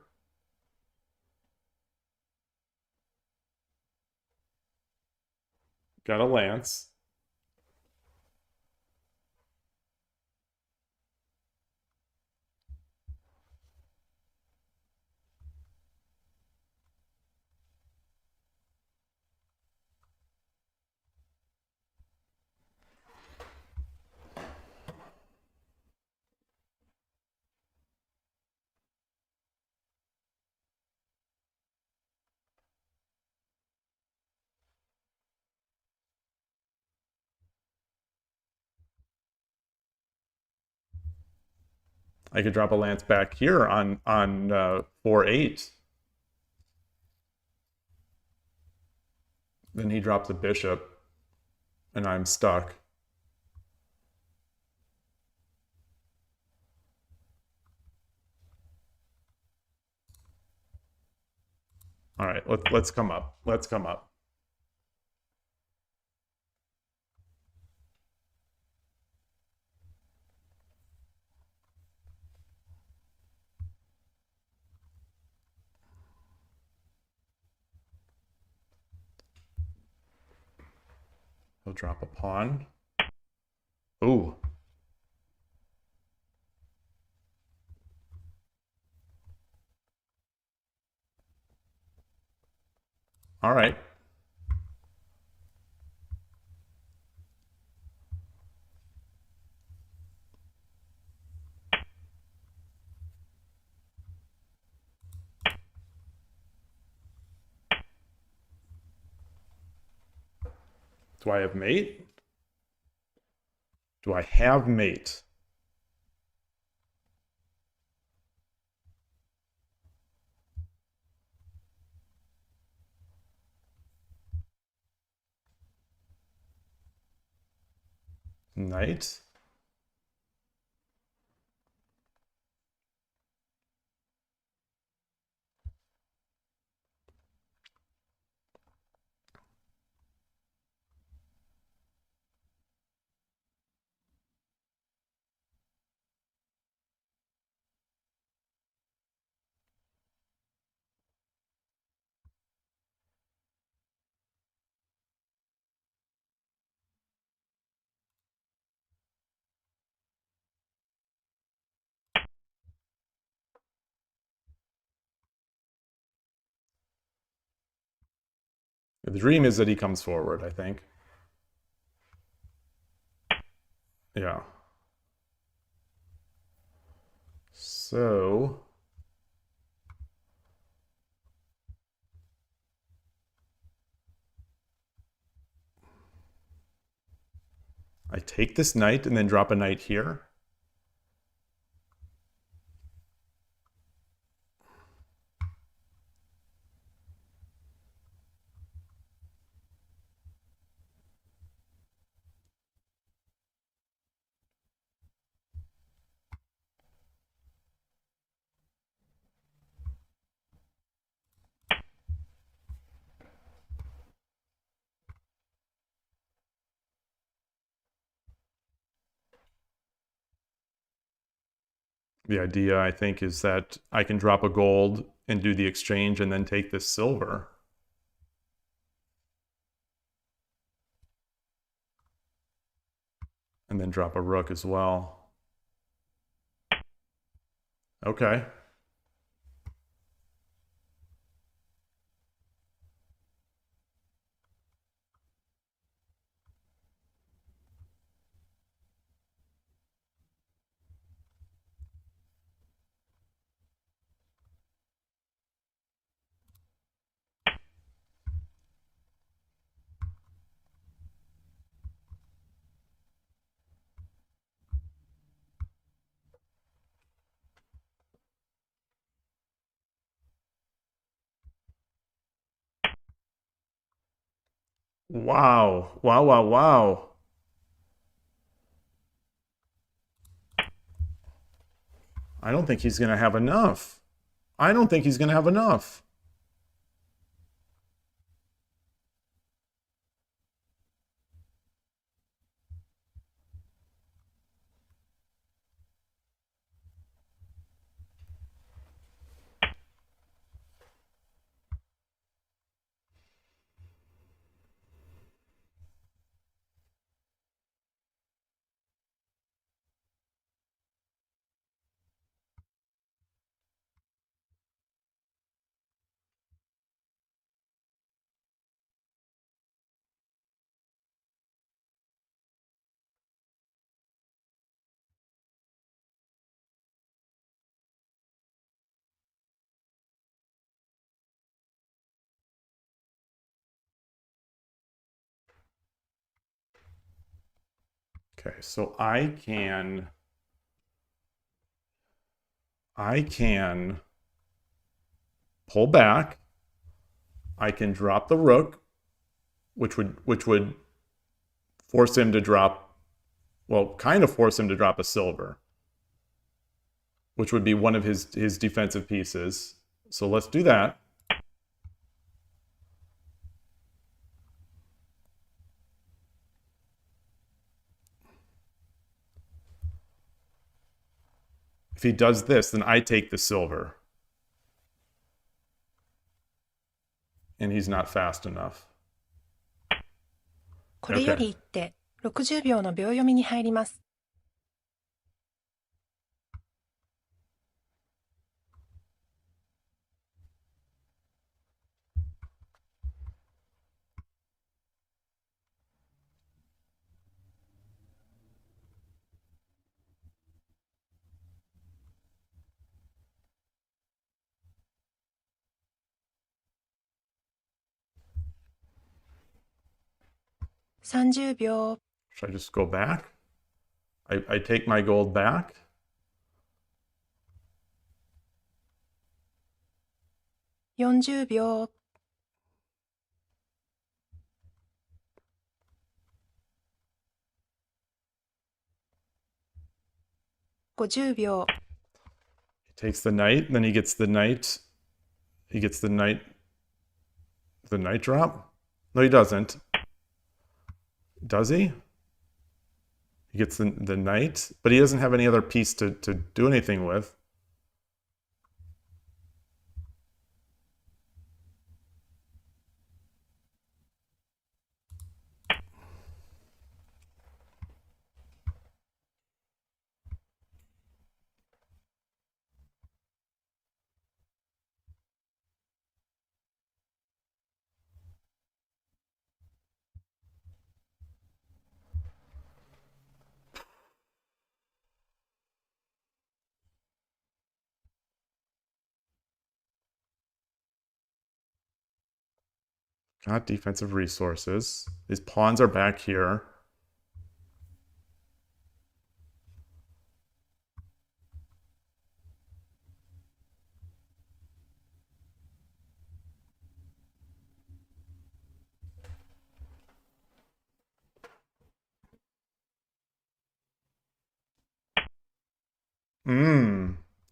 Got a lance. I could drop a lance back here on 4-8. Then he drops a bishop, and I'm stuck. All right, let's come up. Let's come up. He'll drop a pawn. Ooh. All right. Do I have mate? Do I have mate? Knight? The dream is that he comes forward, I think. Yeah. So I take this knight and then drop a knight here. The idea, I think, is that I can drop a gold and do the exchange and then take this silver. And then drop a rook as well. Okay. Wow. Wow, wow, wow. I don't think he's going to have enough. I don't think he's going to have enough. Okay, so I can I can pull back. I can drop the rook, which would force him to drop, well, kind of force him to drop a silver, which would be one of his defensive pieces. So let's do that. If he does this, then I take the silver. And he's not fast enough. これより一手、60秒の秒読みに入ります。30秒。 Should I just go back? I take my gold back. 40秒。50秒。 He takes the knight, then he gets the knight. He gets the knight drop? No, he doesn't. Does he? He gets the knight, but he doesn't have any other piece to do anything with. Got defensive resources. His pawns are back here.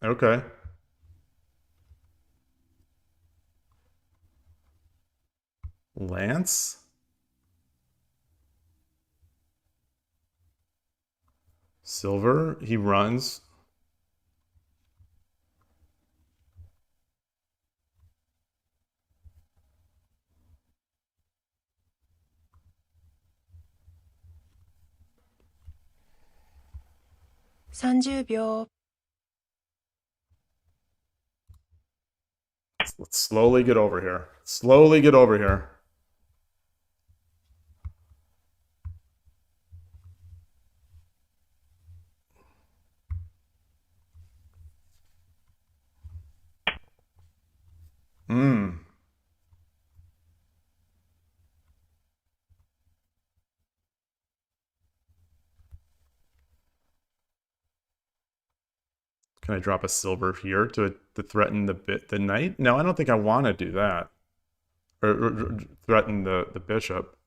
Okay. Lance? Silver, he runs.30秒。 Let's slowly get over here. Slowly get over here. Can I drop a silver here to threaten the knight? No, I don't think I want to do that. Or threaten the bishop.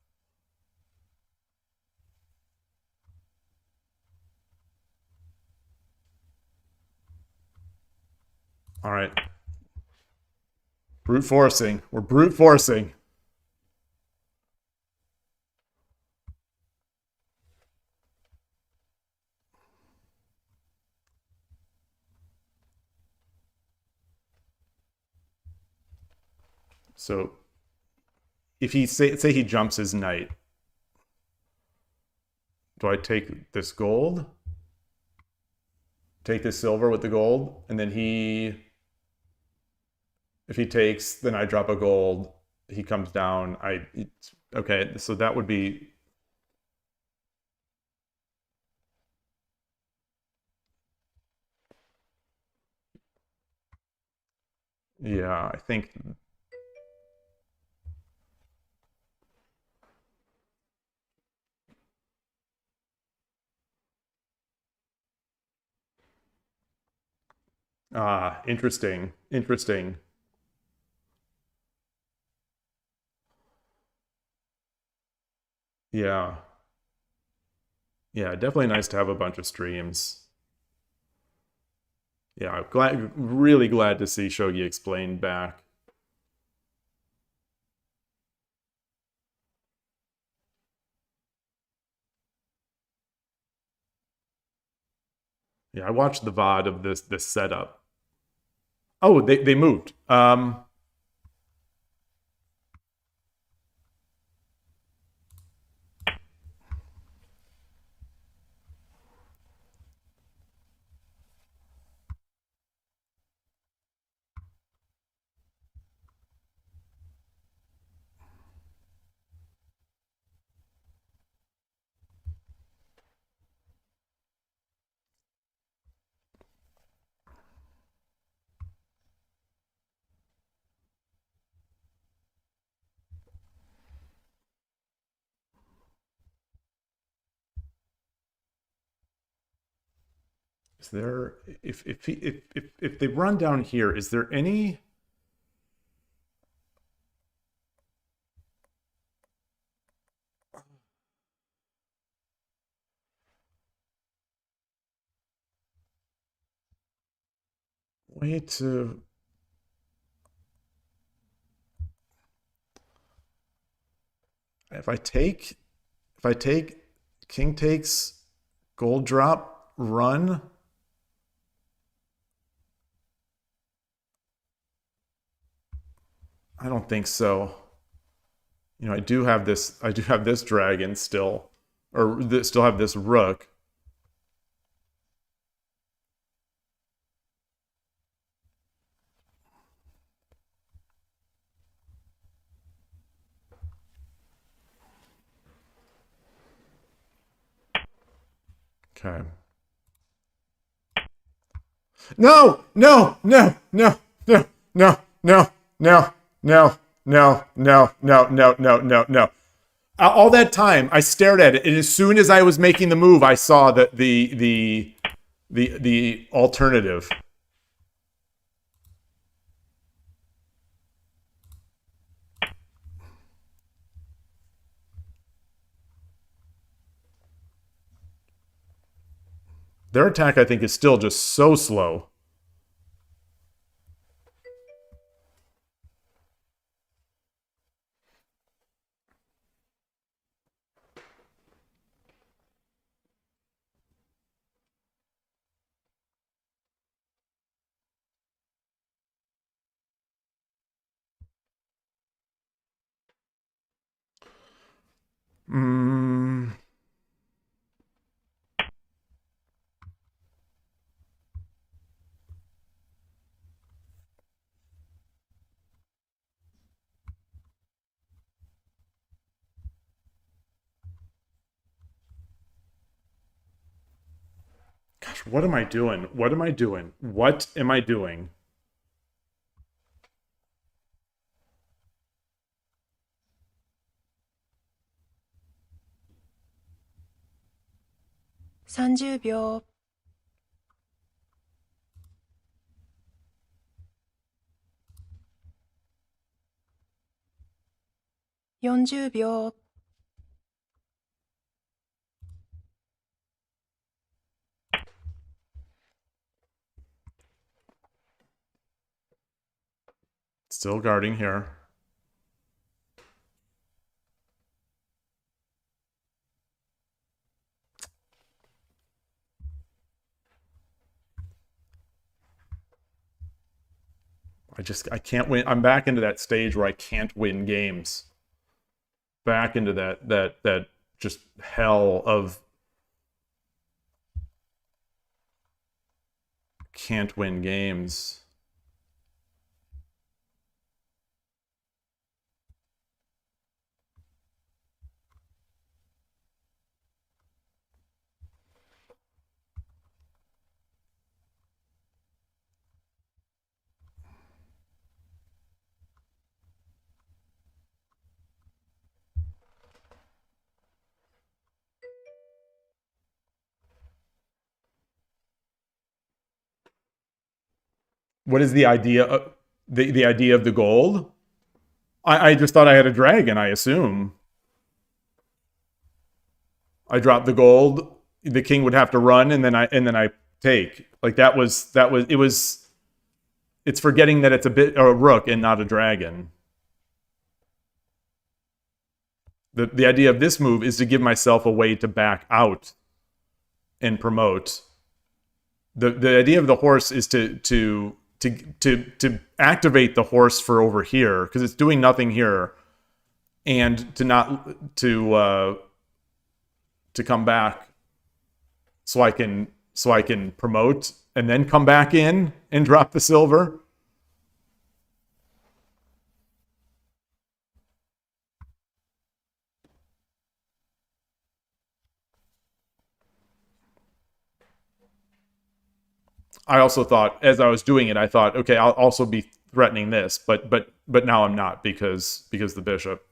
All right. Brute forcing. We're brute forcing. So if he say he jumps his knight, do I take this gold? Take this silver with the gold, and then if he takes, then I drop a gold. He comes down. Okay, so that would be. Yeah, I think. Ah, interesting. Interesting. Yeah. Yeah, definitely nice to have a bunch of streams. Yeah, really glad to see Shogi Explained back. Yeah, I watched the VOD of this setup. Oh, they moved. Is there if they run down here, is there any way to if I take king takes gold drop run? I don't think so. You know, I do have this dragon still, or still have this rook. Okay. No, no, no, no, no, no, no, no, no, no, no, no, no, no, no, no. All that time, I stared at it, and as soon as I was making the move, I saw that the alternative. Their attack, I think, is still just so slow. Mm. Gosh, what am I doing? What am I doing? What am I doing?30秒。40秒。Still guarding here. I can't win. I'm back into that stage where I can't win games. Back into that just hell of can't win games. what is the idea of the idea of the gold? I just thought I had a dragon, I assume. I drop the gold, the king would have to run, and then I take. Like it's forgetting that it's a rook and not a dragon. The idea of this move is to give myself a way to back out and promote. The idea of the horse is to activate the horse for over here because it's doing nothing here, and to come back so I can promote and then come back in and drop the silver. I also thought, as I was doing it, I thought, okay, I'll also be threatening this, but now I'm not because the bishop.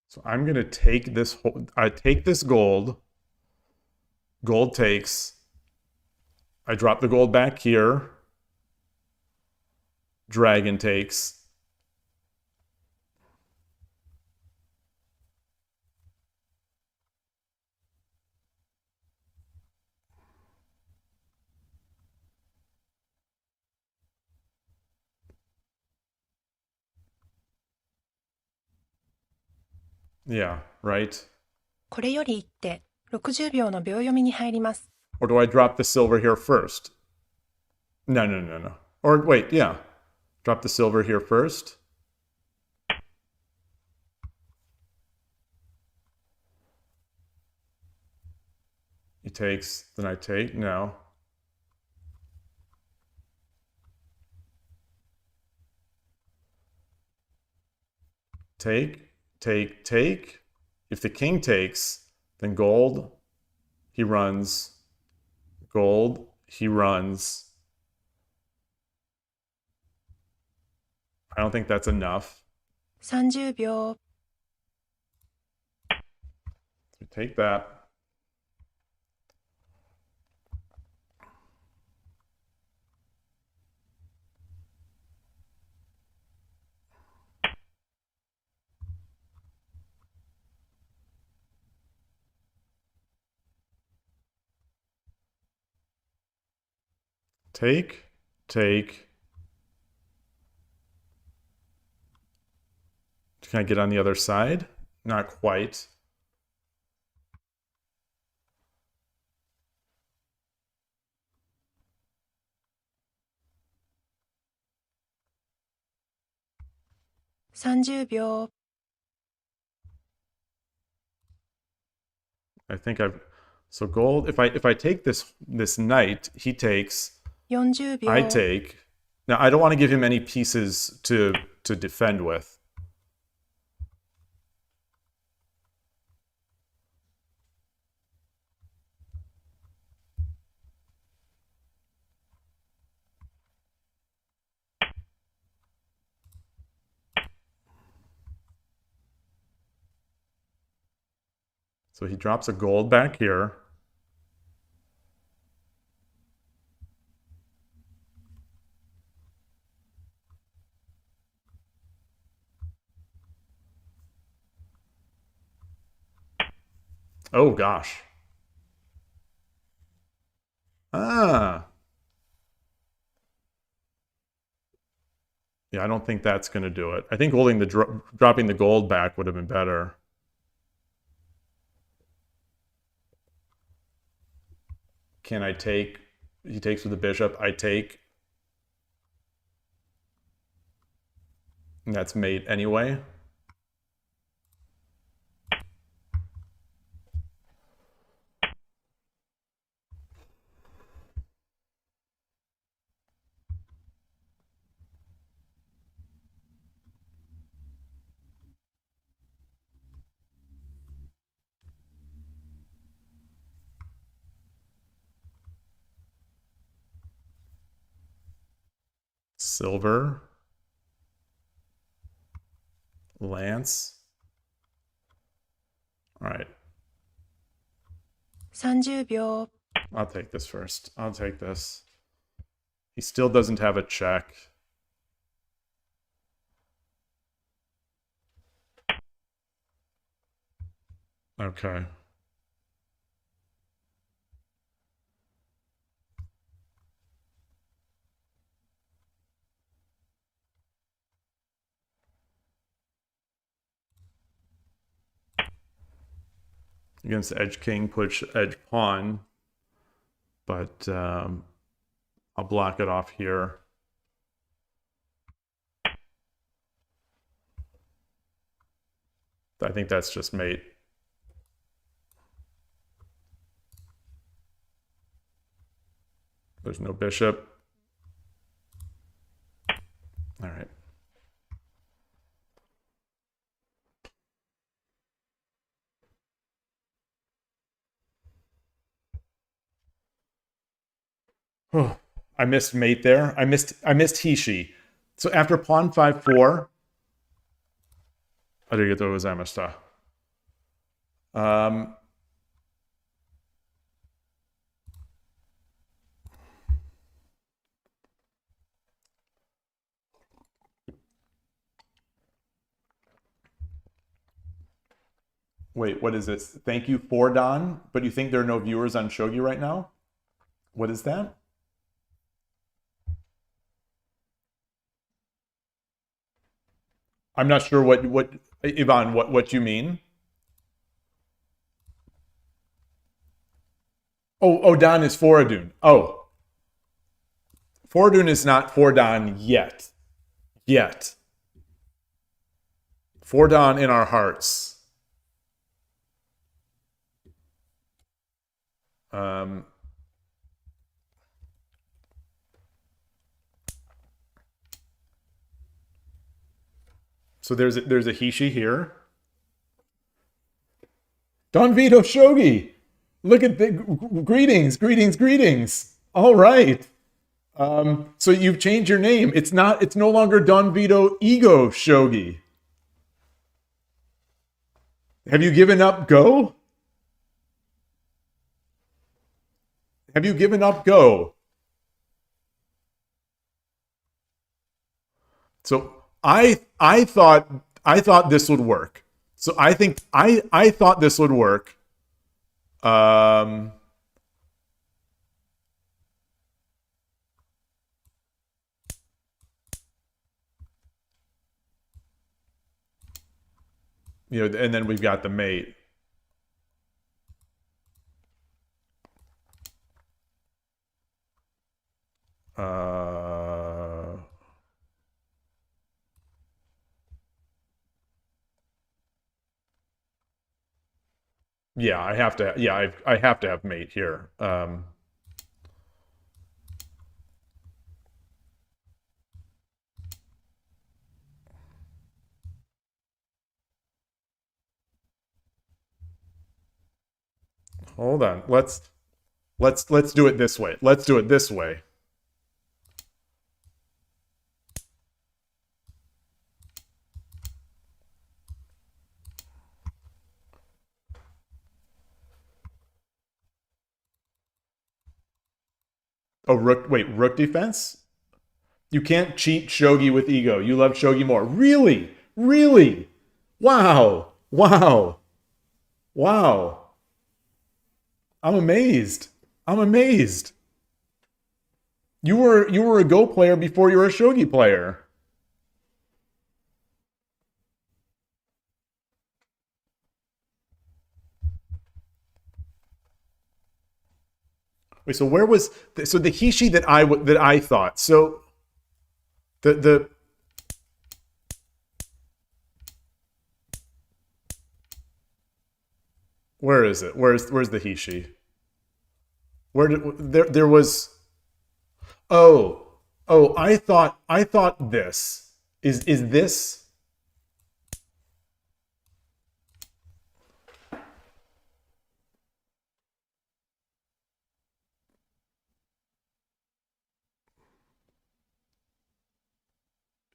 So I'm going to take this. I take this gold. Gold takes. I drop the gold back here. Dragon takes. Yeah, right. これより一手、60秒の秒読みに入ります。 Or do I drop the silver here first? No. Or wait, yeah. Drop the silver here first. He takes, then I take. No. Take. If the king takes, then gold, he runs. Gold, he runs. I don't think that's enough. 30秒。 So take that. Take. Can I get on the other side? Not quite. $30秒。 I think I've so gold. If I take this knight, he takes. 40秒。 I take. Now I don't want to give him any pieces to defend with. So he drops a gold back here. Oh gosh. Ah. Yeah, I don't think that's going to do it. I think holding dropping the gold back would have been better. Can I take? He takes with the bishop. I take. And that's mate anyway. Silver. Lance. All right. 30秒。 I'll take this first. I'll take this. He still doesn't have a check. Okay. Against edge king, push edge pawn. But I'll block it off here. I think that's just mate. There's no bishop. All right. Oh, I missed mate there. I missed Hishi. So after pawn 5-4. Arigatou gozaimashita. Wait, what is this? Thank you for Don, but you think there are no viewers on Shogi right now? What is that? I'm not sure what Ivan, what you mean. Oh, Don is Foradun. Oh. Foradun is not Fordon yet. Yet. Fordon in our hearts. So there's a Hishi here. Don Vito Shogi. Look at the greetings. All right. So you've changed your name. It's no longer Don Vito Ego Shogi. Have you given up Go? Have you given up Go? So I thought this would work. So I think I thought this would work. You know, and then we've got the mate. Yeah, I have to. Yeah, I have to have mate here. Hold on. Let's do it this way. Let's do it this way. Oh, rook defense? You can't cheat Shogi with ego. You love Shogi more. Really? Really? Wow. Wow. Wow. I'm amazed. I'm amazed. You were a Go player before you were a Shogi player. Wait, so where was so the Hishi that I thought? So the where is it? Where's the Hishi? Where did there was oh oh I thought this is this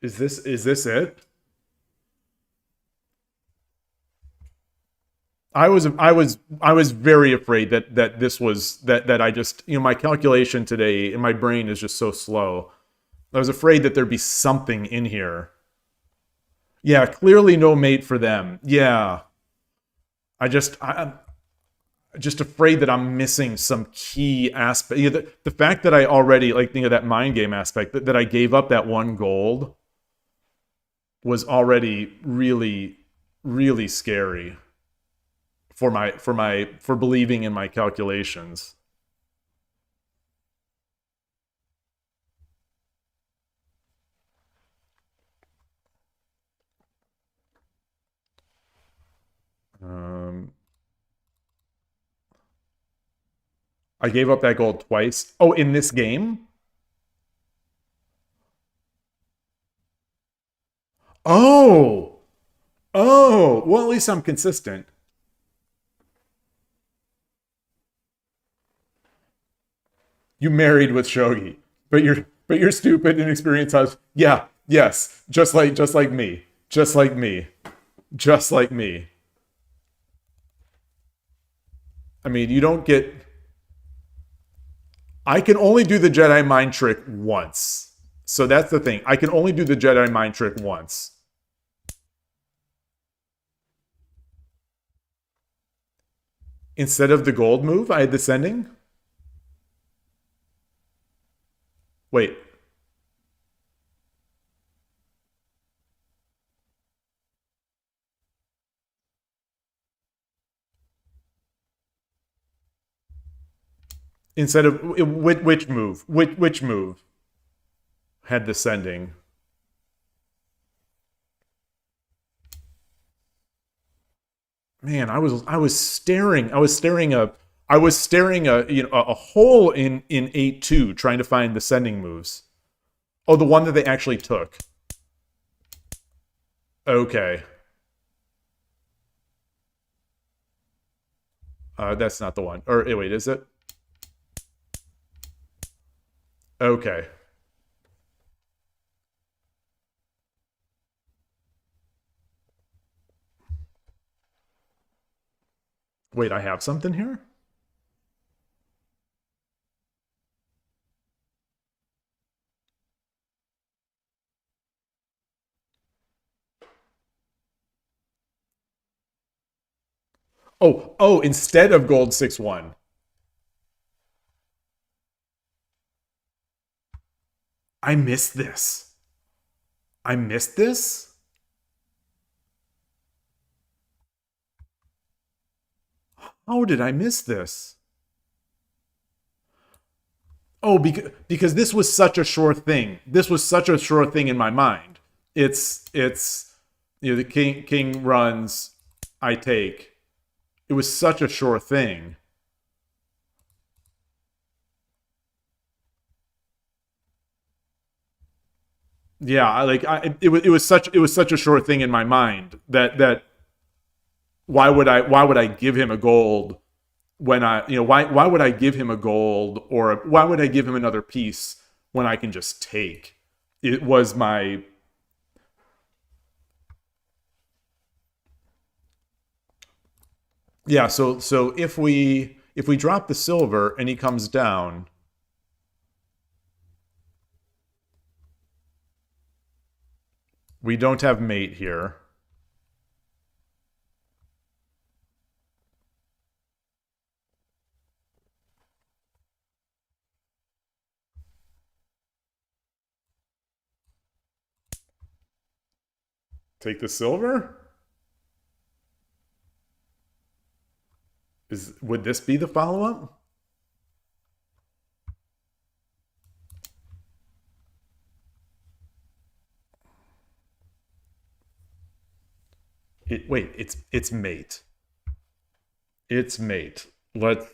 is this it? I was very afraid that this was that I just my calculation today in my brain is just so slow. I was afraid that there'd be something in here. Yeah, clearly no mate for them. Yeah, I'm just afraid that I'm missing some key aspect. The fact that I already like think of that mind game aspect that I gave up that one gold was already really really scary for believing in my calculations. Um, I gave up that gold twice. Oh, in this game? Oh, oh. Well, at least I'm consistent. You married with Shogi, but you're stupid, inexperienced husband. Yeah, yes, just like me, just like me, just like me. I mean, you don't get. I can only do the Jedi mind trick once, so that's the thing. I can only do the Jedi mind trick once. Instead of the gold move, I had the sending. Wait, instead of which move? Which move had the sending? Man, I was staring a a hole in 8-2 trying to find the sending moves. Oh, the one that they actually took. Okay. That's not the one. Or wait, is it? Okay. Wait, I have something here? Oh, oh, instead of gold 6-1. I missed this. I missed this? How did I miss this? Oh, because this was such a sure thing. This was such a sure thing in my mind. It's the king runs, I take. It was such a sure thing. Yeah, it was such a sure thing in my mind that why would I give him a gold when why would I give him a gold or why would I give him another piece when I can just take? It was my yeah. So if we drop the silver and he comes down, we don't have mate here. Take the silver. Would this be the follow up? Wait, it's mate. It's mate. Let's.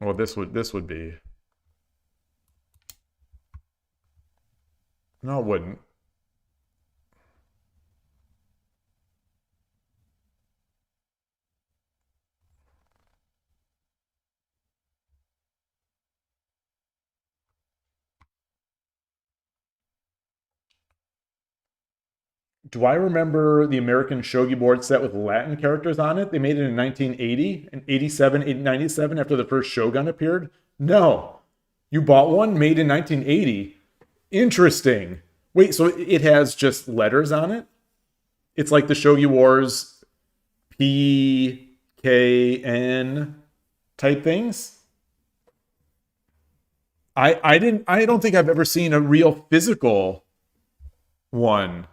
Well, this would be. No, it wouldn't. Do I remember the American Shogi board set with Latin characters on it? They made it in 1980 and 87, 97 after the first Shogun appeared? No. You bought one made in 1980? Interesting. Wait, so it has just letters on it? It's like the Shogi Wars PKN type things? I don't think I've ever seen a real physical one.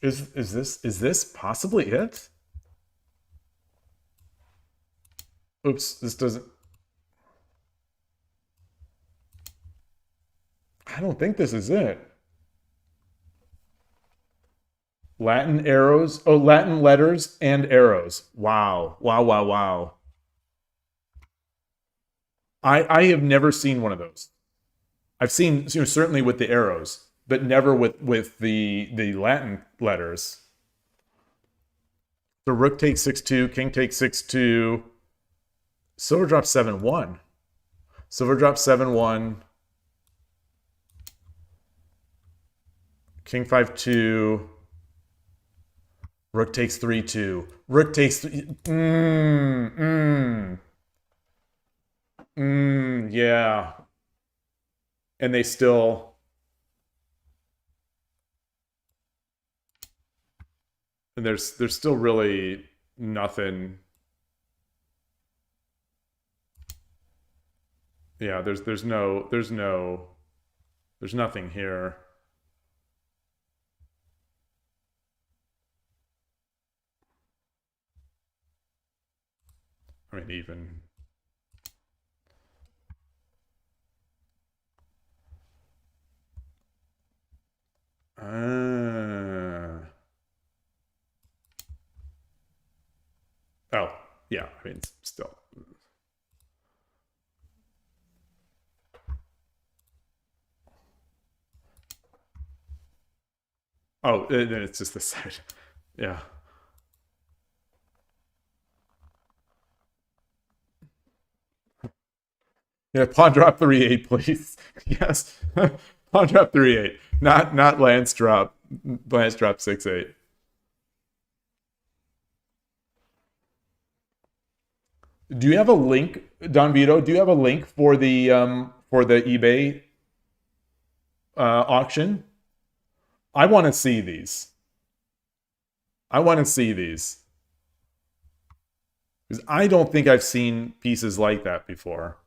Is this possibly it? Oops, this doesn't. I don't think this is it. Latin arrows. Oh, Latin letters and arrows. Wow. Wow, wow, wow. I have never seen one of those. I've seen, certainly with the arrows, but never with the Latin letters. The rook takes 6-2, king takes 6-2. Silver drops 7-1. Silver drops 7-1. King 5-2. Rook takes 3-2. Rook takes 3. Yeah. And they still. And there's still really nothing. Yeah, there's nothing here. I mean, even. Oh, yeah, I mean, still. Oh, then it's just this side. Yeah. Yeah, pawn drop 3-8, please. Yes. Pawn drop 3-8. Not lance drop. Lance drop 6-8. Do you have a link, Don Vito? Do you have a link for the eBay auction? I want to see these. I want to see these. Because I don't think I've seen pieces like that before.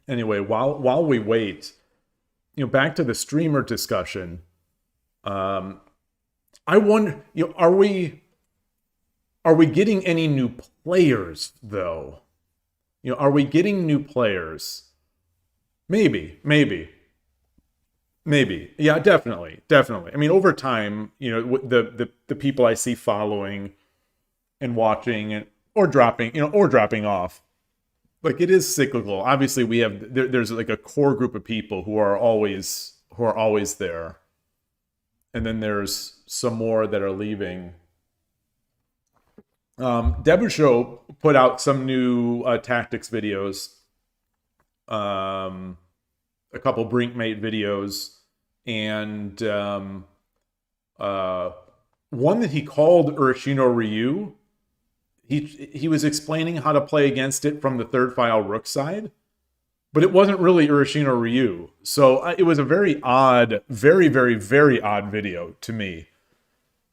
Anyway, while we wait, back to the streamer discussion. I wonder, are we getting any new players though? Are we getting new players? Maybe. Yeah, definitely. I mean, over time, the people I see following and watching or dropping off. Like, it is cyclical. Obviously, there's like a core group of people who are always there. And then there's some more that are leaving. Debushow put out some new tactics videos. A couple Brinkmate videos, and one that he called Urashino Ryu. He was explaining how to play against it from the third file rook side, but it wasn't really Urashino Ryu. So it was a very odd, very, very, very odd video to me,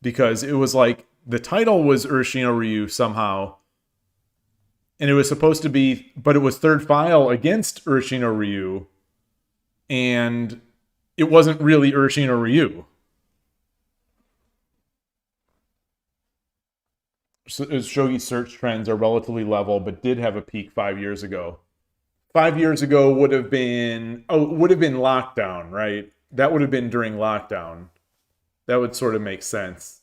because it was like the title was Urashino Ryu somehow, and it was supposed to be, but it was third file against Urashino Ryu, and it wasn't really Urashino Ryu. Shogi search trends are relatively level, but did have a peak 5 years ago. 5 years ago would have been lockdown, right? That would have been during lockdown. That would sort of make sense.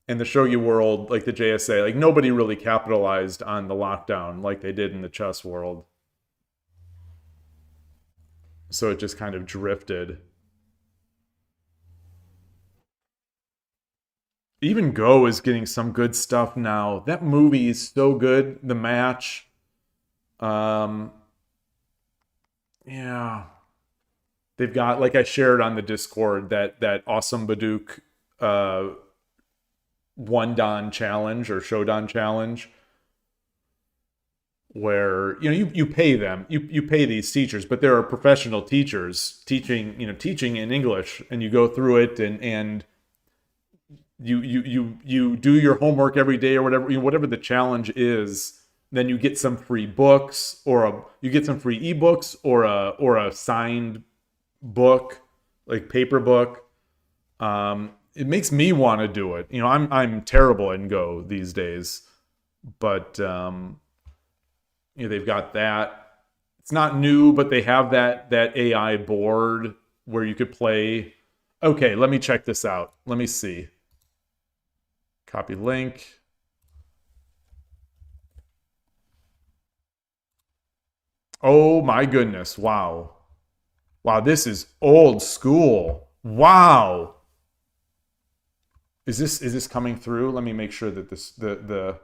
In the Shogi world, like the JSA, like nobody really capitalized on the lockdown like they did in the chess world. So it just kind of drifted. Even Go is getting some good stuff now. That movie is so good. The match. Yeah. They've got, like I shared on the Discord, that awesome Baduk one Dan challenge or Shodan challenge, where you pay them, you pay these teachers, but there are professional teachers teaching in English, and you go through it and you do your homework every day or whatever the challenge is. Then you get some free books, or you get some free ebooks, or a signed book, like paper book. It makes me want to do it. I'm terrible in Go these days, but they've got that. It's not new, but they have that AI board where you could play. Okay, let me check this out. Let me see. Copy link. Oh my goodness. Wow. Wow, this is old school. Wow. Is this coming through? Let me make sure that the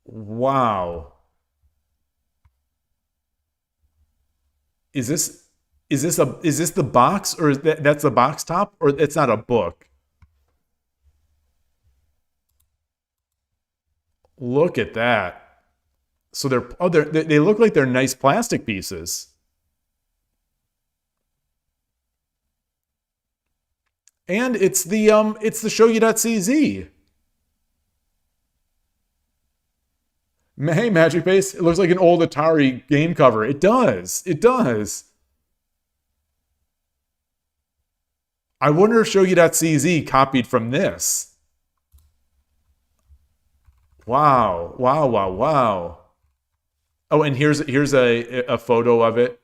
wow. Is this the box, or that's the box top, or it's not a book? Look at that. So they look like they're nice plastic pieces. And it's the Shogi.cz. Hey, Magic Face, it looks like an old Atari game cover. It does. It does. I wonder if Shogi.cz copied from this. Wow. Wow, wow, wow. Oh, and here's a photo of it.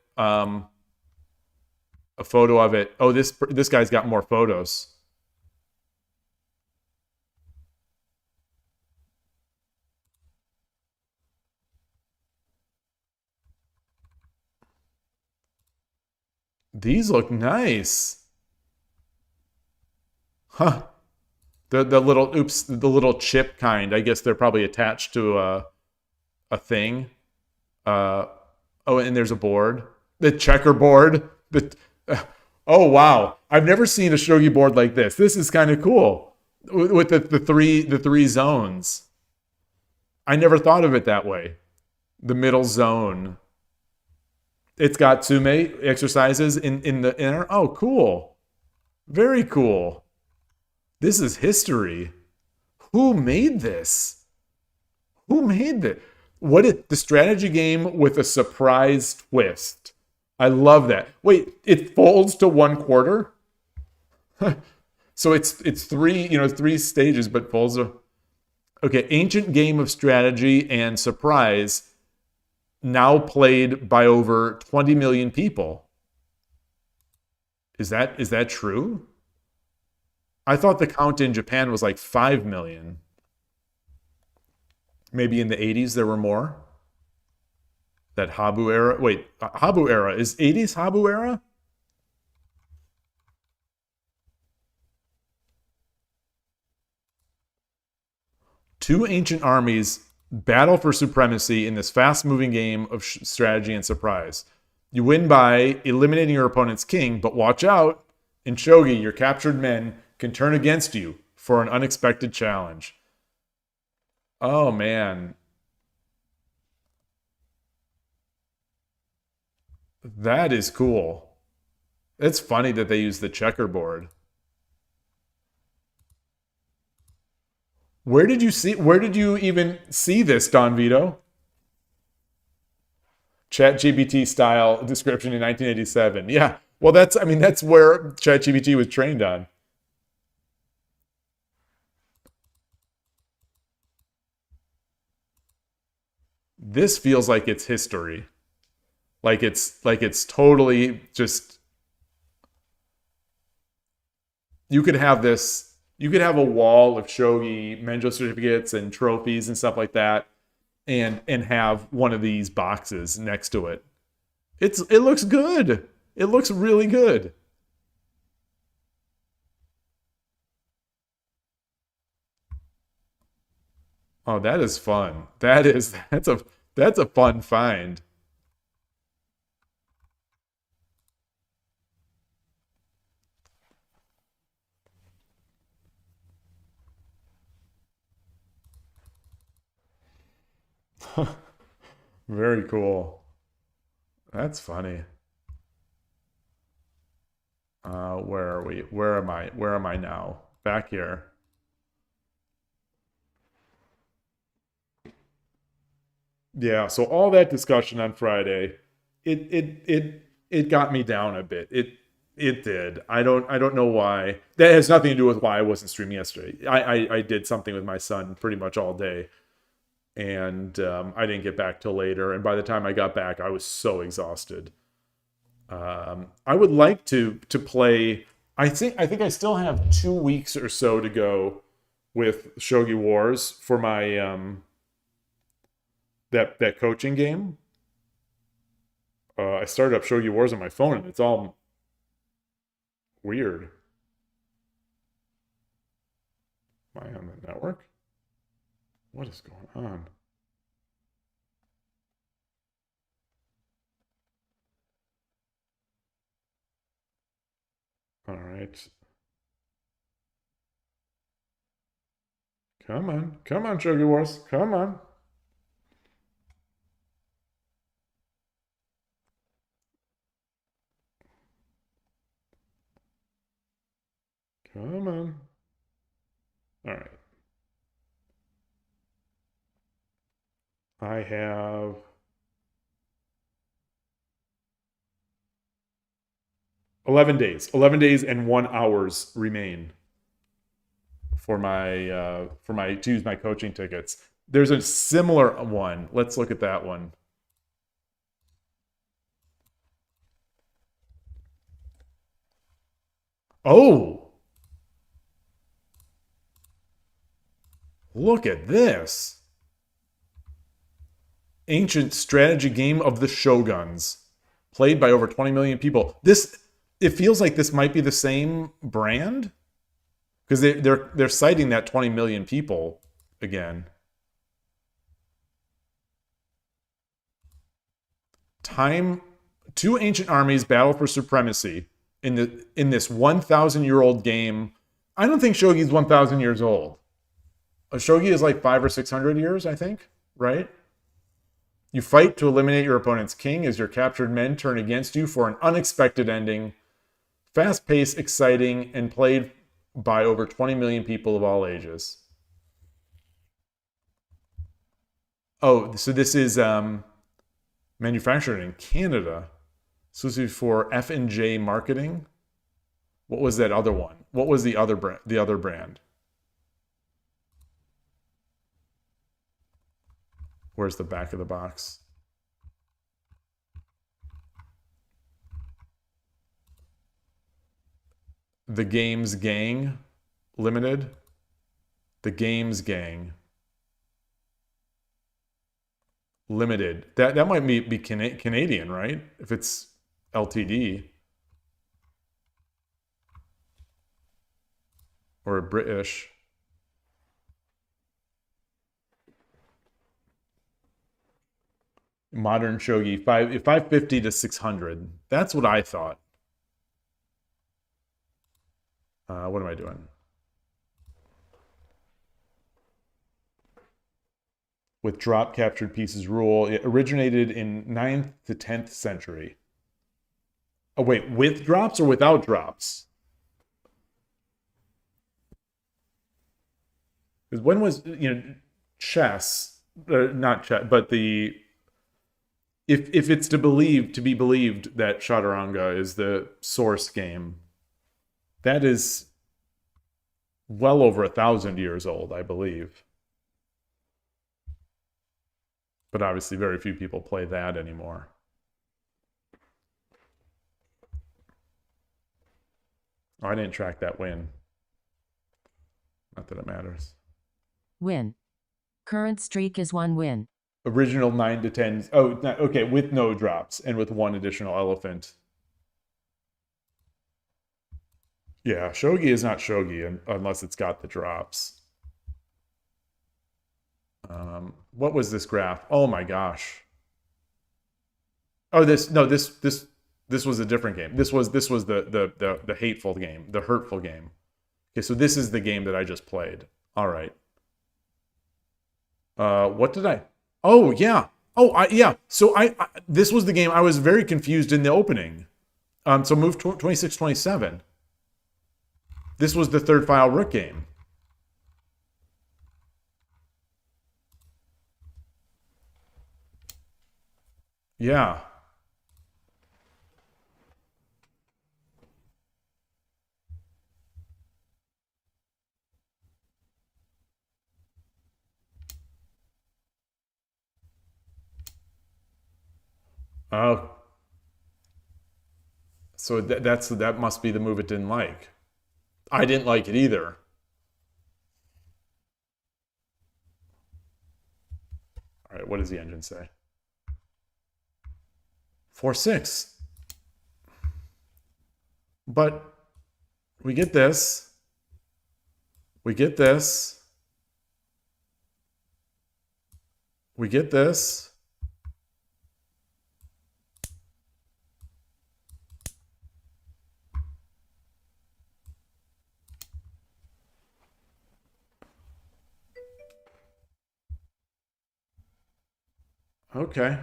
A photo of it. Oh, this guy's got more photos. These look nice. Huh. The little chip kind. I guess they're probably attached to a thing. Oh, and there's a board. The checkerboard. Oh wow! I've never seen a shogi board like this. This is kind of cool with the three zones. I never thought of it that way. The middle zone. It's got tsume exercises in the inner. Oh, cool! Very cool. This is history. Who made this? Who made that? What is the strategy game with a surprise twist? I love that. Wait, it folds to 1/4? So it's three, three stages, but folds to. Okay, ancient game of strategy and surprise, now played by over 20 million people. Is that true? I thought the count in Japan was like 5 million. Maybe in the 80s there were more. That Habu era. Wait, Habu era. Is 80s Habu era? Two ancient armies battle for supremacy in this fast-moving game of strategy and surprise. You win by eliminating your opponent's king, but watch out. In Shogi, your captured men can turn against you for an unexpected challenge. Oh, man. That is cool. It's funny that they use the checkerboard. Where did you even see this, Don Vito? ChatGPT style description in 1987. Yeah. Well, that's where ChatGPT was trained on. This feels like it's history. Like it's totally just. You could have this. You could have a wall of shogi menjo certificates and trophies and stuff like that, and have one of these boxes next to it. It looks good. It looks really good. Oh, that is fun. That's a fun find. Very cool. That's funny. Where are we? Where am I? Where am I now? Back here. Yeah, so all that discussion on Friday, it got me down a bit. It did. I don't know why. That has nothing to do with why I wasn't streaming yesterday. I did something with my son pretty much all day, and I didn't get back till later. And by the time I got back, I was so exhausted. I would like to play. I think I still have 2 weeks or so to go with Shogi Wars for my that coaching game. I started up Shogi Wars on my phone and it's all weird. Am I on the network? What is going on? All right. Come on. Come on, Shogi Wars. Come on. Come on. All right. I have 11 days. 11 days and 1 hours remain for my to use my coaching tickets. There's a similar one. Let's look at that one. Oh, look at this. Ancient strategy game of the Shoguns, played by over 20 million people. It feels like this might be the same brand, because they're citing that 20 million people again. Time, two ancient armies battle for supremacy in this 1,000-year-old game. I don't think Shogi is 1,000 years old. A Shogi is like 500 or 600 years, I think, right? You fight to eliminate your opponent's king as your captured men turn against you for an unexpected ending. Fast-paced, exciting, and played by over 20 million people of all ages. Oh, so this is manufactured in Canada, exclusive for F&J Marketing. What was that other one? What was the other brand? The other brand? Where's the back of the box? The Games Gang Limited. The Games Gang Limited. That might be Canadian, right? If it's LTD. Or British. Modern Shogi, 550 to 600. That's what I thought. What am I doing? With drop captured pieces rule, it originated in 9th to 10th century. Oh wait, with drops or without drops? Because when was, chess, not chess, but the if it's to be believed that Chaturanga is the source game, that is well over 1,000 years old, I believe. But obviously very few people play that anymore. Oh, I didn't track that win. Not that it matters. Win. Current streak is 1 win. Original 9 to 10. Oh, okay, with no drops and with 1 additional elephant. Yeah, Shogi is not Shogi unless it's got the drops. What was this graph? Oh my gosh. Oh, this was a different game. This was the hateful game, the hurtful game. Okay, so this is the game that I just played. All right. What did I? Oh yeah. Oh yeah. So this was the game. I was very confused in the opening. So move 26-27. This was the third file rook game. Yeah. Oh. So that must be the move it didn't like. I didn't like it either. All right, what does the engine say? 4-6. But we get this. We get this. We get this. Okay.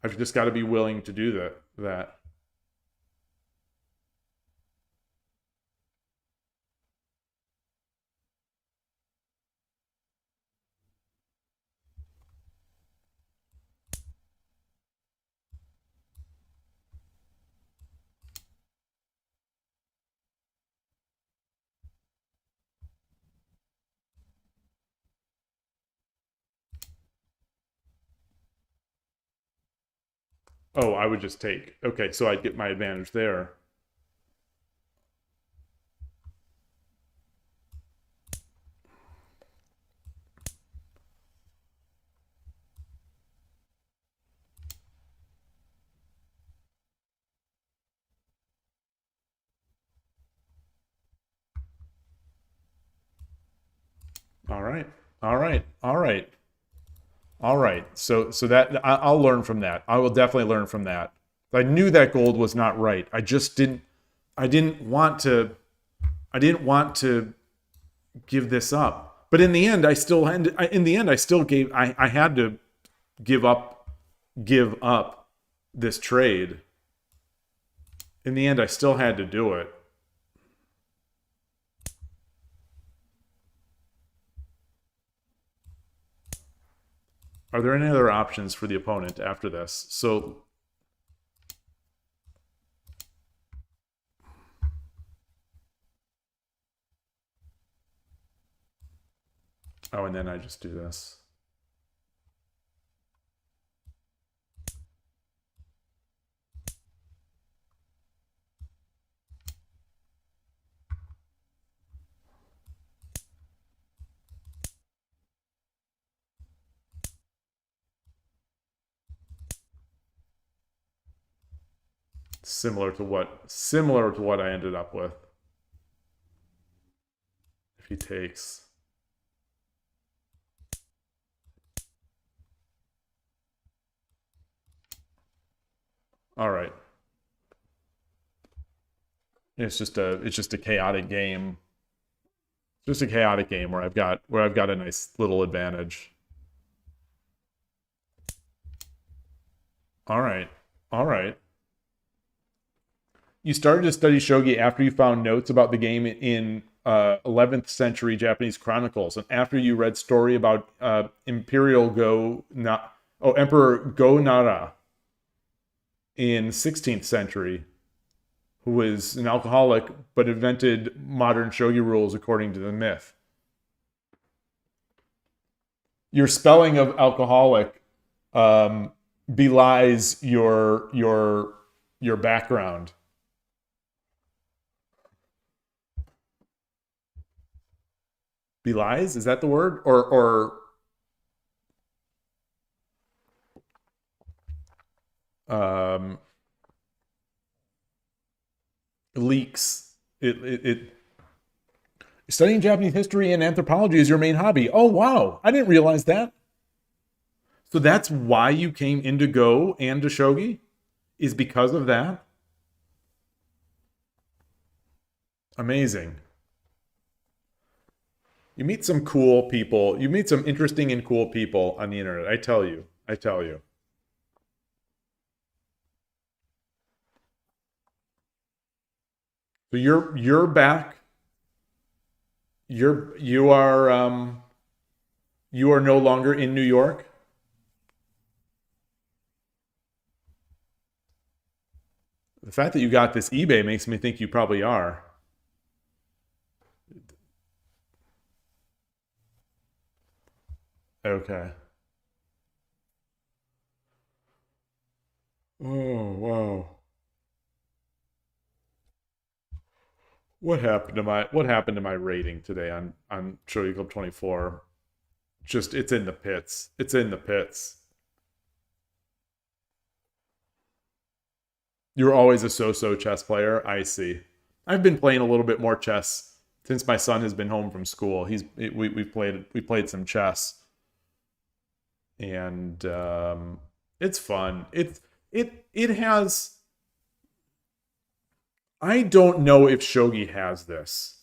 I've just got to be willing to do that. Oh, I would just take. Okay, so I'd get my advantage there. All right. All right. All right. All right. So that I'll learn from that. I will definitely learn from that. I knew that gold was not right. I just didn't want to give this up. But in the end I still had to give up this trade. In the end I still had to do it. Are there any other options for the opponent after this? So oh, and then I just do this. Similar to what I ended up with. If he takes. All right. It's just a chaotic game. Just a chaotic game where I've got a nice little advantage. All right. All right. You started to study shogi after you found notes about the game in 11th century Japanese chronicles, and after you read story about Emperor Go Nara in 16th century, who was an alcoholic but invented modern shogi rules according to the myth. Your spelling of alcoholic belies your background. Belies? Is that the word? Or leaks. Studying Japanese history and anthropology is your main hobby. Oh, wow. I didn't realize that. So that's why you came into Go and to Shogi? Is because of that? Amazing. You meet some cool people. You meet some interesting and cool people on the internet. I tell you. I tell you. So you're back. You are no longer in New York. The fact that you got this eBay makes me think you probably are. Okay. Oh, wow. What happened to my rating today on Shogi Club 24? Just it's in the pits. It's in the pits. You're always a so-so chess player. I see. I've been playing a little bit more chess since my son has been home from school. We played some chess, and it's fun. It has. I don't know if Shogi has this,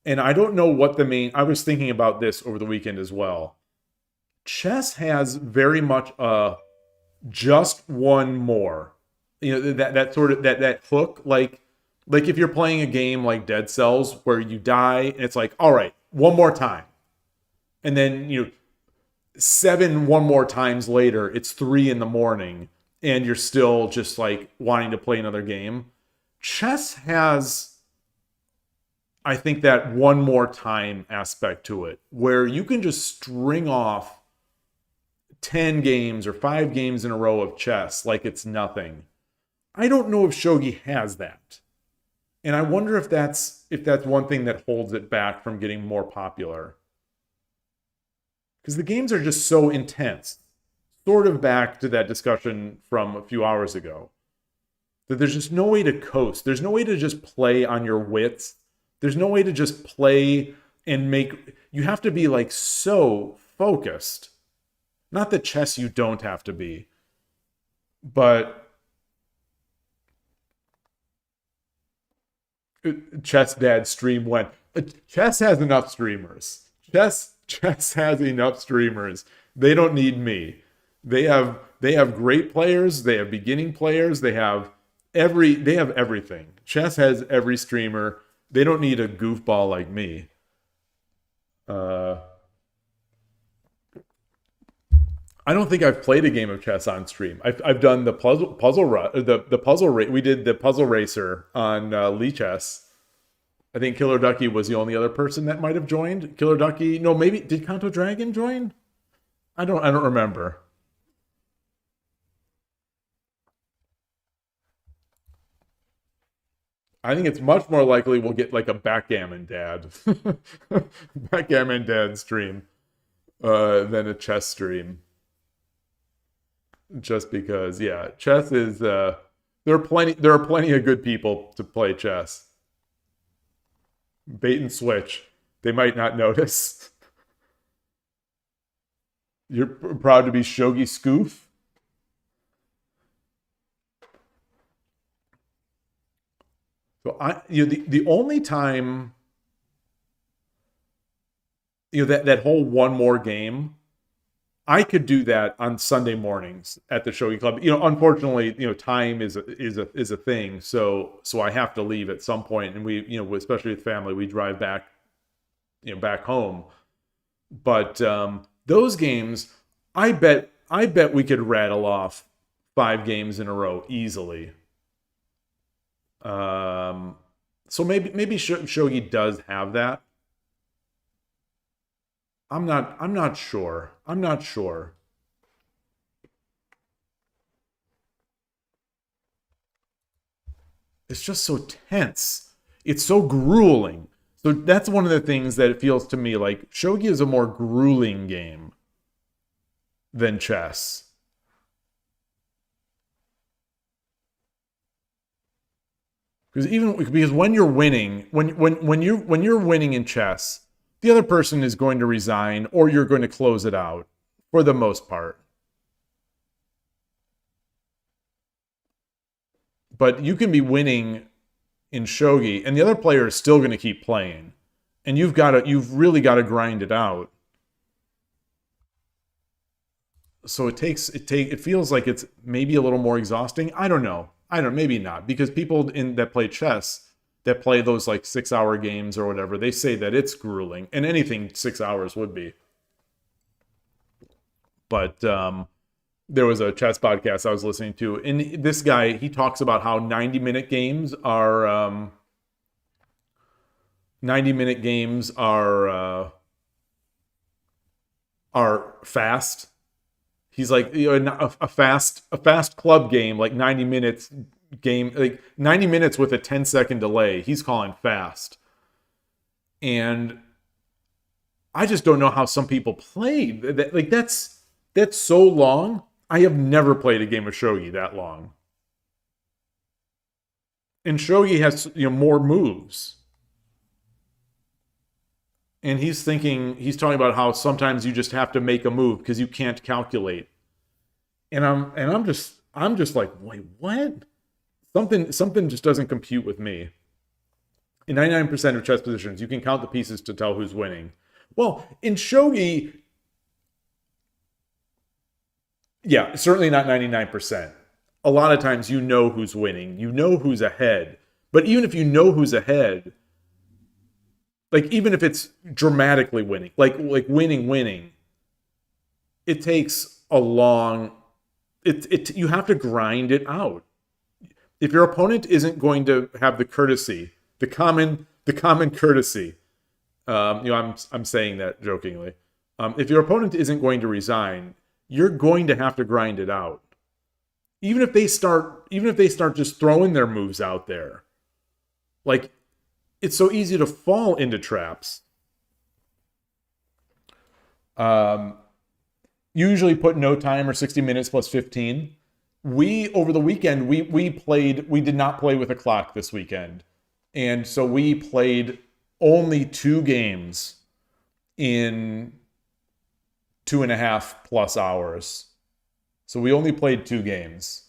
and I don't know what the main. I was thinking about this over the weekend as well. Chess has very much a just one more. You know, that sort of that hook, like if you're playing a game like Dead Cells where you die and it's like, all right, one more time, and then one more times later, it's 3 a.m. and you're still just like wanting to play another game. Chess has, I think, that one more time aspect to it where you can just string off 10 games or 5 games in a row of chess like it's nothing. I don't know if Shogi has that. And I wonder if that's one thing that holds it back from getting more popular. Because the games are just so intense. Sort of back to that discussion from a few hours ago. That there's just no way to coast. There's no way to just play on your wits. There's no way to just play and make... You have to be like so focused. Not that chess you don't have to be. But... Chess Dad stream went. Chess has enough streamers. Chess has enough streamers. They don't need me. They have great players. They have beginning players. They have everything. Chess has every streamer. They don't need a goofball like me. I don't think I've played a game of chess on stream. I've done the puzzle we did the puzzle racer on Lee Chess. I think Killer Ducky was the only other person that might have joined. Killer Ducky, no, maybe did Kanto Dragon join? I don't remember. I think it's much more likely we'll get like a Backgammon Dad, Backgammon Dad stream, than a chess stream. Just because, yeah, chess is there are plenty of good people to play chess. Bait and switch. They might not notice. You're proud to be Shogi Scoof? So the only time that whole one more game, I could do that on Sunday mornings at the Shogi Club. Unfortunately, time is a thing. So I have to leave at some point, and we, especially with family, we drive back, back home. But those games, I bet we could rattle off 5 games in a row easily. So maybe Shogi does have that. I'm not sure. It's just so tense. It's so grueling. So that's one of the things that it feels to me like Shogi is a more grueling game than chess. Because when you're winning, when you're winning in chess, the other person is going to resign or you're going to close it out for the most part. But you can be winning in shogi and the other player is still going to keep playing. And you've really got to grind it out. So it feels like it's maybe a little more exhausting. I don't know, maybe not, because people that play chess, that play those like 6-hour games or whatever, they say that it's grueling, and anything 6 hours would be. But there was a chess podcast I was listening to, and this guy, he talks about how 90-minute games are 90-minute games are fast. He's like, a fast club game, like 90 minutes game, like 90 minutes with a 10-second delay. He's calling fast. And I just don't know how some people play that. Like that's so long. I have never played a game of shogi that long. And shogi has more moves. And he's talking about how sometimes you just have to make a move because you can't calculate. And I'm just like, wait, what? Something just doesn't compute with me. In 99% of chess positions, you can count the pieces to tell who's winning. Well, in shogi, yeah, certainly not 99%. A lot of times you know who's winning, you know who's ahead. But even if you know who's ahead, like even if it's dramatically winning, like winning, it takes a long. You have to grind it out. If your opponent isn't going to have the courtesy, the common courtesy, I'm saying that jokingly. If your opponent isn't going to resign, you're going to have to grind it out. Even if they start just throwing their moves out there, like. It's so easy to fall into traps. Usually put no time or 60 minutes plus 15. Over the weekend, we did not play with a clock this weekend. And so we played only 2 games in 2.5 plus hours. So we only played 2 games.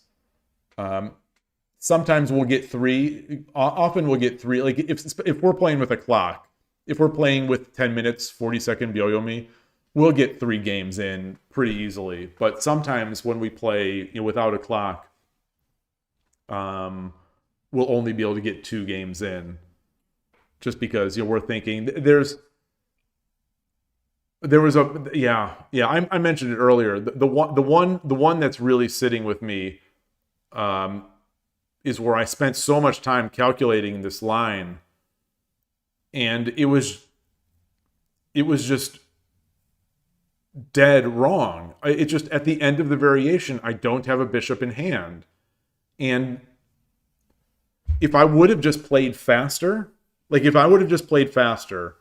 Sometimes we'll get 3. Often we'll get 3. Like if we're playing with a clock, if we're playing with 10 minutes, 40-second byoyomi, we'll get 3 games in pretty easily. But sometimes when we play without a clock, we'll only be able to get 2 games in. Just because we're thinking there's There was a yeah. I mentioned it earlier. The one that's really sitting with me is where I spent so much time calculating this line, and it was just dead wrong. It just at the end of the variation, I don't have a bishop in hand, and if I would have just played faster, like if I would have just played faster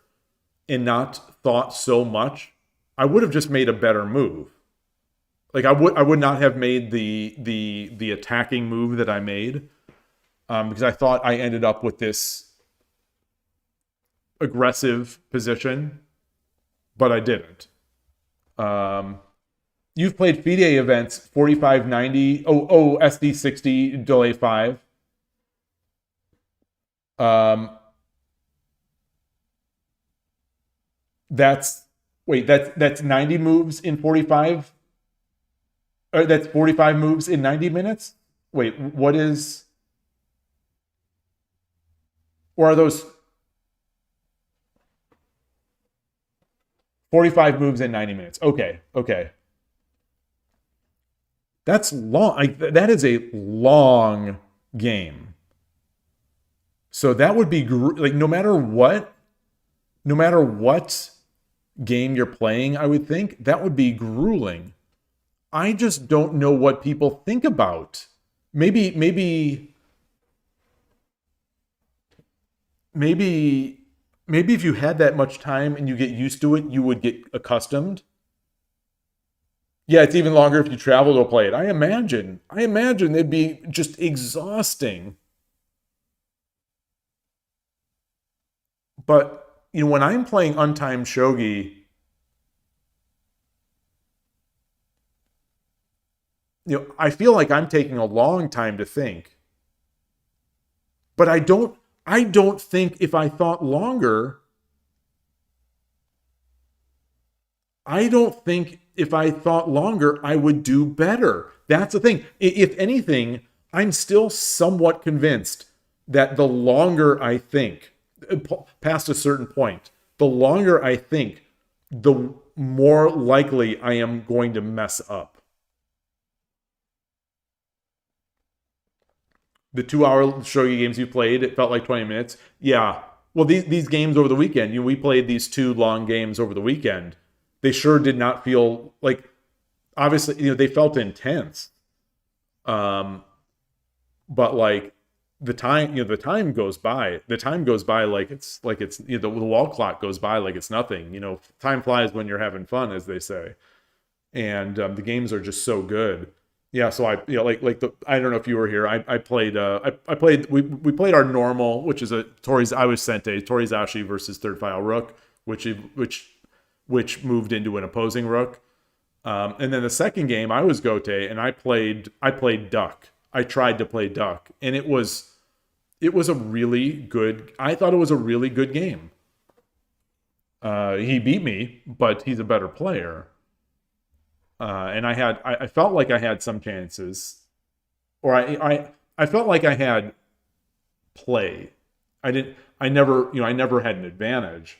and not thought so much, I would have just made a better move. Like I would not have made the attacking move that I made, because I thought I ended up with this aggressive position, but I didn't. You've played FIDE events 4590, SD60 delay 5. That's 90 moves in 45. Or that's 45 moves in 90 minutes. Wait, what is? Or are those 45 moves in 90 minutes? Okay. That's long. That is a long game. So that would be like no matter what game you're playing, I would think that would be grueling. I just don't know what people think about. Maybe if you had that much time and you get used to it, you would get accustomed. Yeah, it's even longer if you travel to play it. I imagine it'd be just exhausting. But when I'm playing untimed shogi, I feel like I'm taking a long time to think. But I don't think if I thought longer, I would do better. That's the thing. If anything, I'm still somewhat convinced that the longer I think, past a certain point, the longer I think, the more likely I am going to mess up. The 2-hour shogi games you played, it felt like 20 minutes. Yeah. Well, these games over the weekend, we played these 2 long games over the weekend. They sure did not feel like, obviously, they felt intense. But like the time goes by. The time goes by like it's the wall clock goes by like it's nothing. Time flies when you're having fun, as they say. And the games are just so good. Yeah, so I I don't know if you were here. I played we played our normal, which is a Torizashi versus third file rook, which moved into an opposing rook. And then the second game I was Gote and I played duck. I tried to play duck, and it was a really good. I thought it was a really good game. He beat me, but he's a better player. And I felt like I had some chances, or I felt like I had play. I never had an advantage,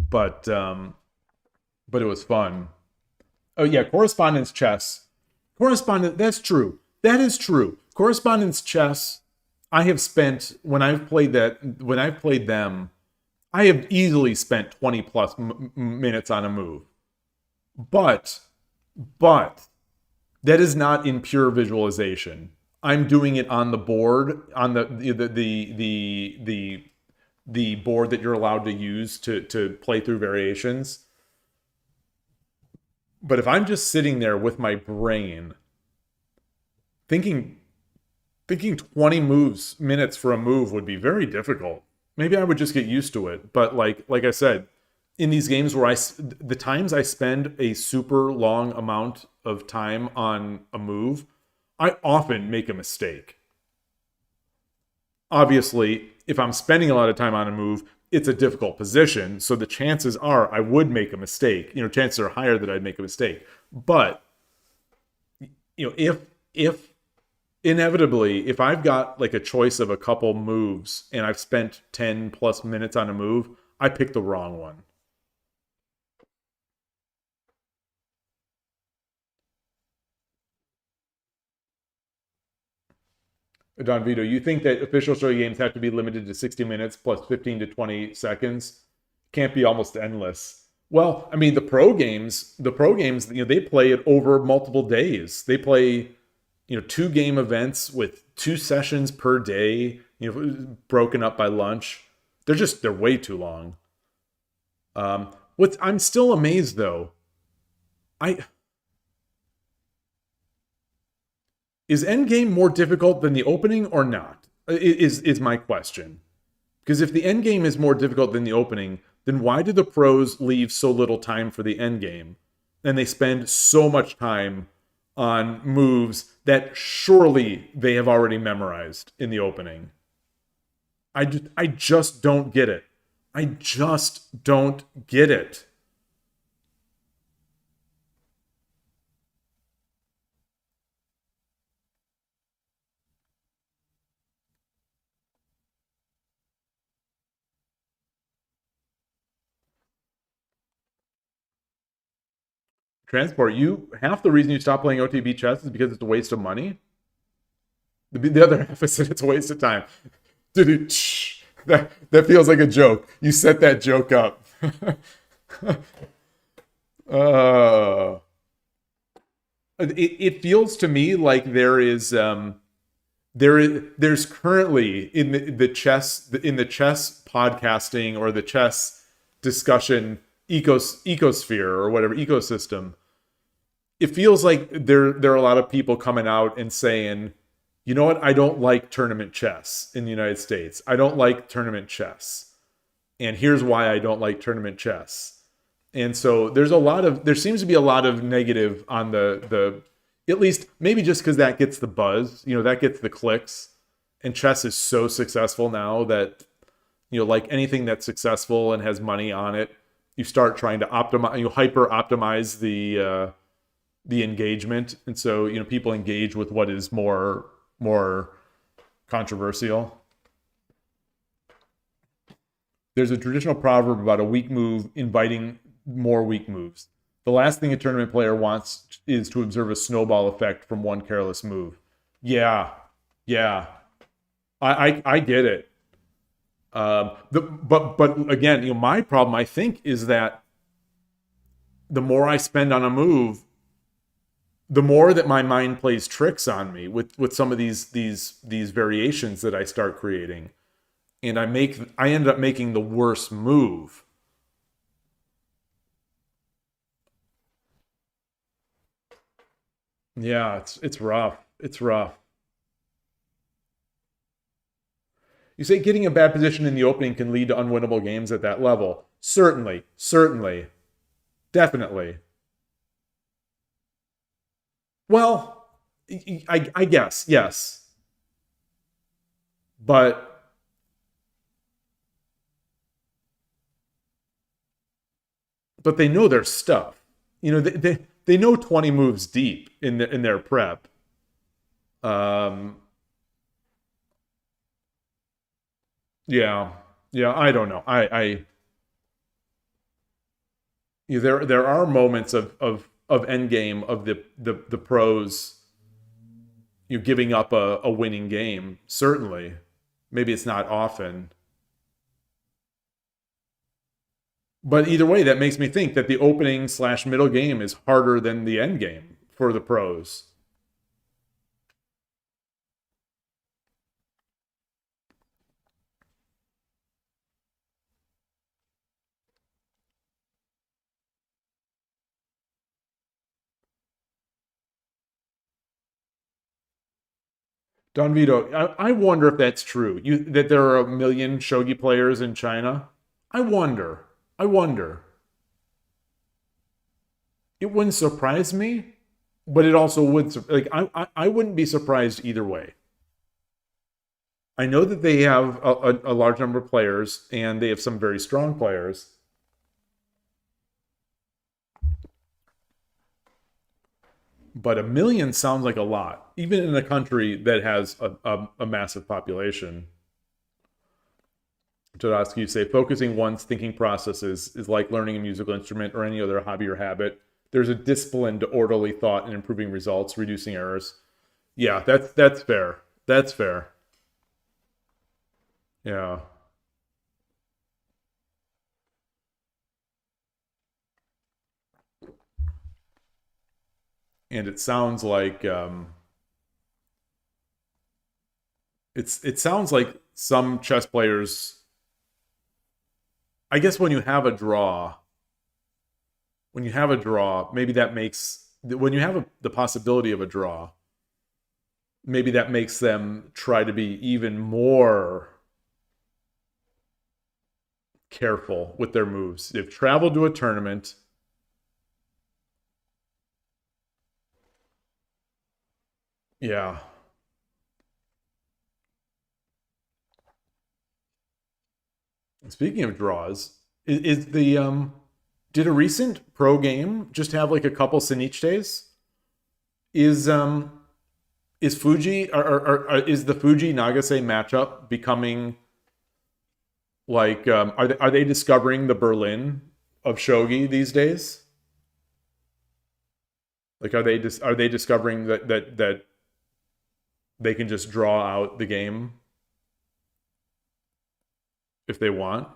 but it was fun. Oh yeah, correspondence chess. That's true. That is true. Correspondence chess, I have spent, when I've played them, I have easily spent 20 plus minutes on a move. But that is not in pure visualization. I'm doing it on the board, on the board that you're allowed to use to play through variations. But if I'm just sitting there with my brain thinking 20 minutes for a move would be very difficult. Maybe I would just get used to it. But like I said, in these games where the times I spend a super long amount of time on a move, I often make a mistake. Obviously, if I'm spending a lot of time on a move, it's a difficult position, so the chances are I would make a mistake. Chances are higher that I'd make a mistake. But if inevitably, if I've got like a choice of a couple moves and I've spent 10 plus minutes on a move, I pick the wrong one. Don Vito, you think that official shogi games have to be limited to 60 minutes plus 15 to 20 seconds? Can't be almost endless. Well, I mean, the pro games, they play it over multiple days. They play, 2-game events with 2 sessions per day, broken up by lunch. They're way too long. I'm still amazed though. Is endgame more difficult than the opening or not? Is my question. Because if the endgame is more difficult than the opening, then why do the pros leave so little time for the endgame? And they spend so much time on moves that surely they have already memorized in the opening. I just don't get it. I just don't get it. Transport, half the reason you stop playing OTB chess is because it's a waste of money. The other half is that it's a waste of time. Dude, that feels like a joke. You set that joke up. It feels to me like there's currently in the chess podcasting or the chess discussion ecosphere or whatever ecosystem. It feels like there are a lot of people coming out and saying, you know what, I don't like tournament chess in the United States. I don't like tournament chess. And here's why I don't like tournament chess. And so there seems to be a lot of negative on the at least maybe just because that gets the buzz, that gets the clicks. And chess is so successful now that, like anything that's successful and has money on it, you start trying to hyper optimize the engagement. And so, people engage with what is more controversial. There's a traditional proverb about a weak move inviting more weak moves. The last thing a tournament player wants is to observe a snowball effect from one careless move. Yeah. I get it. But again, my problem, I think, is that the more I spend on a move, the more that my mind plays tricks on me with some of these variations that I start creating, and I end up making the worst move. Yeah, it's rough. It's rough. You say getting a bad position in the opening can lead to unwinnable games at that level. Certainly. Definitely. Well, I guess, yes. But they know their stuff. They know 20 moves deep in their prep. Yeah, I don't know. There are moments of endgame of the pros, giving up a winning game. Certainly, maybe it's not often, but either way, that makes me think that the opening / middle game is harder than the end game for the pros. Don Vito, I wonder if that's true. That there are 1 million shogi players in China. I wonder. It wouldn't surprise me, but it also would. I wouldn't be surprised either way. I know that they have a large number of players, and they have some very strong players. But 1 million sounds like a lot, even in a country that has a massive population. Todosky, you say, focusing one's thinking processes is like learning a musical instrument or any other hobby or habit. There's a discipline to orderly thought and improving results, reducing errors. Yeah, that's fair. That's fair. Yeah. And it sounds like it sounds like some chess players, I guess when you have a draw, maybe that makes, when you have the possibility of a draw, maybe that makes them try to be even more careful with their moves. They've traveled to a tournament. Yeah. Speaking of draws, is the did a recent pro game just have like a couple Siniches? Is Fuji or is the Fuji Nagase matchup becoming like are they discovering the Berlin of shogi these days? Like are they discovering that they can just draw out the game if they want?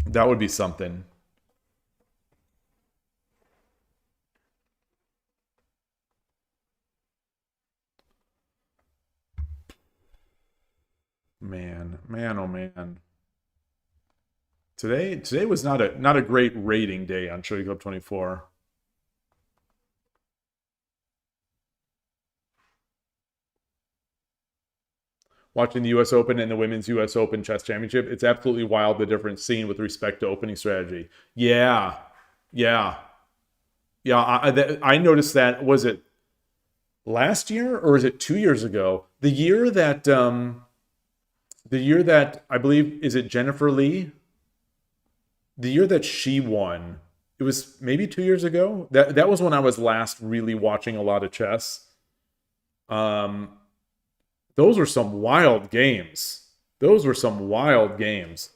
That would be something. Man, oh man. Today was not a great rating day on Shogi Club 24. Watching the US Open and the Women's US Open Chess Championship, it's absolutely wild the difference seen with respect to opening strategy. Yeah. Yeah. Yeah, I noticed that. Was it last year or is it 2 years ago? The year that I believe, is it Jennifer Lee? The year that she won, it was maybe 2 years ago. That was when I was last really watching a lot of chess. Those were some wild games. Those were some wild games.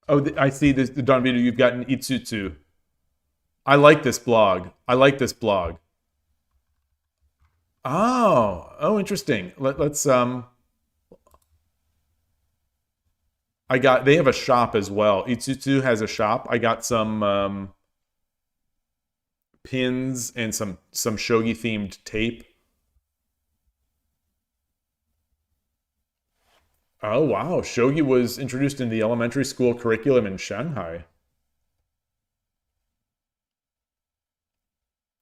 Oh, I see this, the Don video. You've gotten Itsutsu. I like this blog. I like this blog. Oh, interesting. Let's they have a shop as well. Itsutsu has a shop. I got some pins and some shogi themed tape. Oh wow, shogi was introduced in the elementary school curriculum in Shanghai.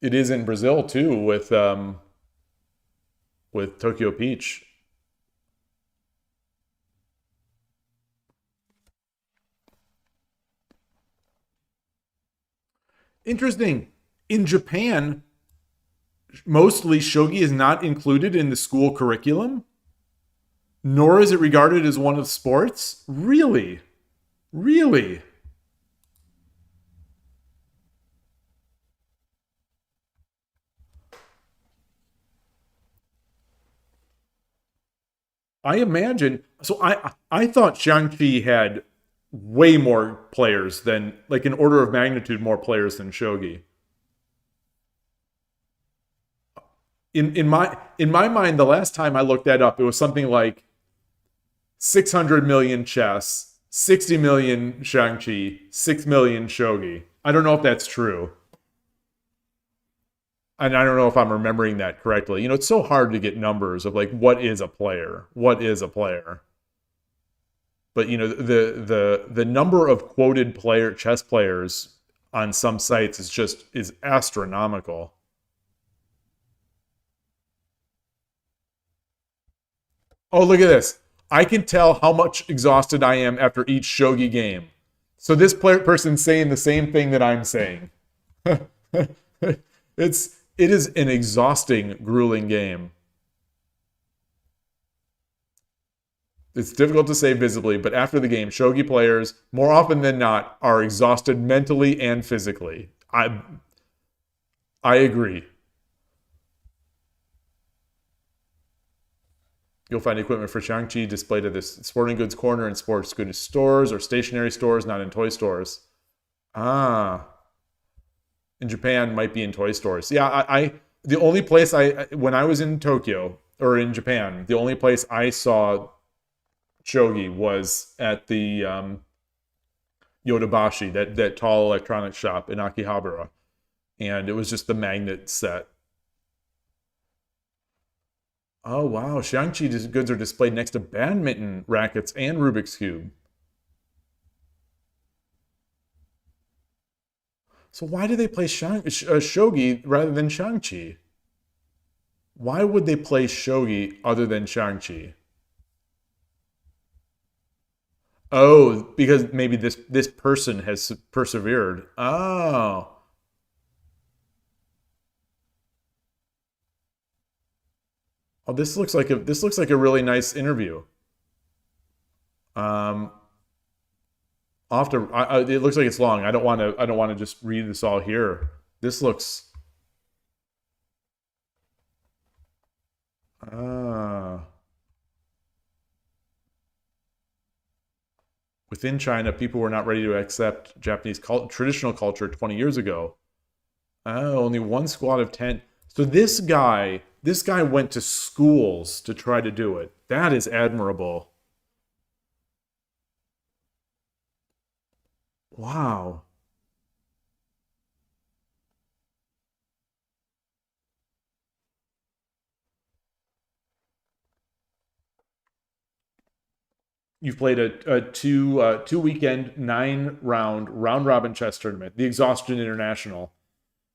It is in Brazil too, with Tokyo Peach. Interesting. In Japan, mostly shogi is not included in the school curriculum, nor is it regarded as one of sports. Really? Really? I imagine. So I thought Xiangqi had way more players than, like, an order of magnitude more players than shogi. In my mind, the last time I looked that up, it was something like 600 million chess, 60 million Xiangqi, 6 million shogi. I don't know if that's true. And I don't know if I'm remembering that correctly. You know, it's so hard to get numbers of like what is a player? What is a player? But you know, the number of quoted chess players on some sites is astronomical. Oh, look at this. I can tell how much exhausted I am after each shogi game. So this person's saying the same thing that I'm saying. It is an exhausting, grueling game. It's difficult to say visibly, but after the game, shogi players, more often than not, are exhausted mentally and physically. I agree. You'll find equipment for Shang-Chi displayed at this sporting goods corner in sports goods stores or stationery stores, not in toy stores. Ah, in Japan, might be in toy stores. Yeah, the only place when I was in Tokyo or in Japan, the only place I saw shogi was at the Yodobashi, that tall electronics shop in Akihabara, and it was just the magnet set. Oh wow, Shang-Chi goods are displayed next to badminton rackets and Rubik's Cube. So why do they play Shogi rather than Shang-Chi? Why would they play Shogi other than Shang-Chi? Oh, because maybe this person has persevered. Oh. Oh, this looks like a really nice interview. Um, it looks like it's long. I don't want to just read this all here. This looks ah. Within China, people were not ready to accept Japanese traditional culture 20 years ago. Oh, only one squad of 10. So this guy went to schools to try to do it. That is admirable. Wow. You've played a two weekend 9 round robin chess tournament, the Exhaustion International.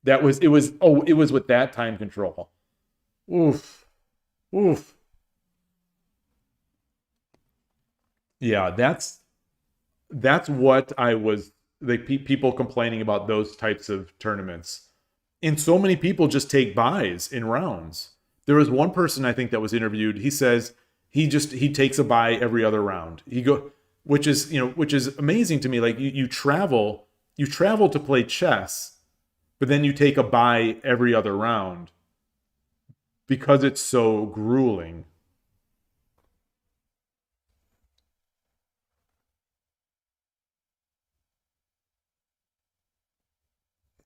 It was with that time control. Oof. Oof. Yeah, that's what I was like people complaining about those types of tournaments. And so many people just take buys in rounds. There was one person I think that was interviewed. He says he takes a buy every other round. Which is, which is amazing to me. Like you travel to play chess, but then you take a buy every other round because it's so grueling.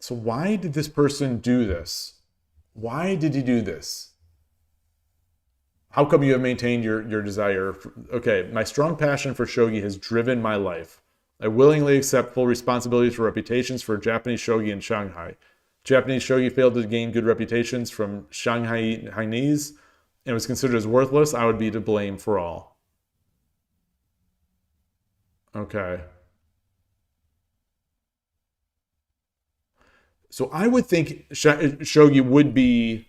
So why did this person do this? Why did he do this? How come you have maintained your desire? Okay, my strong passion for shogi has driven my life. I willingly accept full responsibility for reputations for Japanese shogi in Shanghai. Japanese shogi failed to gain good reputations from Shanghai Chinese and was considered as worthless. I would be to blame for all. Okay. So I would think shogi would be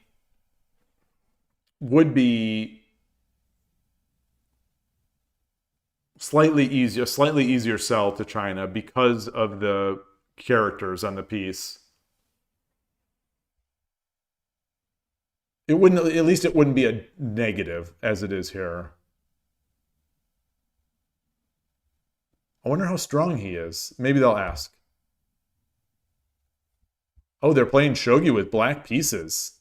slightly easier sell to China because of the characters on the piece. It wouldn't, at least it wouldn't be a negative as it is here. I wonder how strong he is. Maybe they'll ask. Oh, they're playing shogi with black pieces.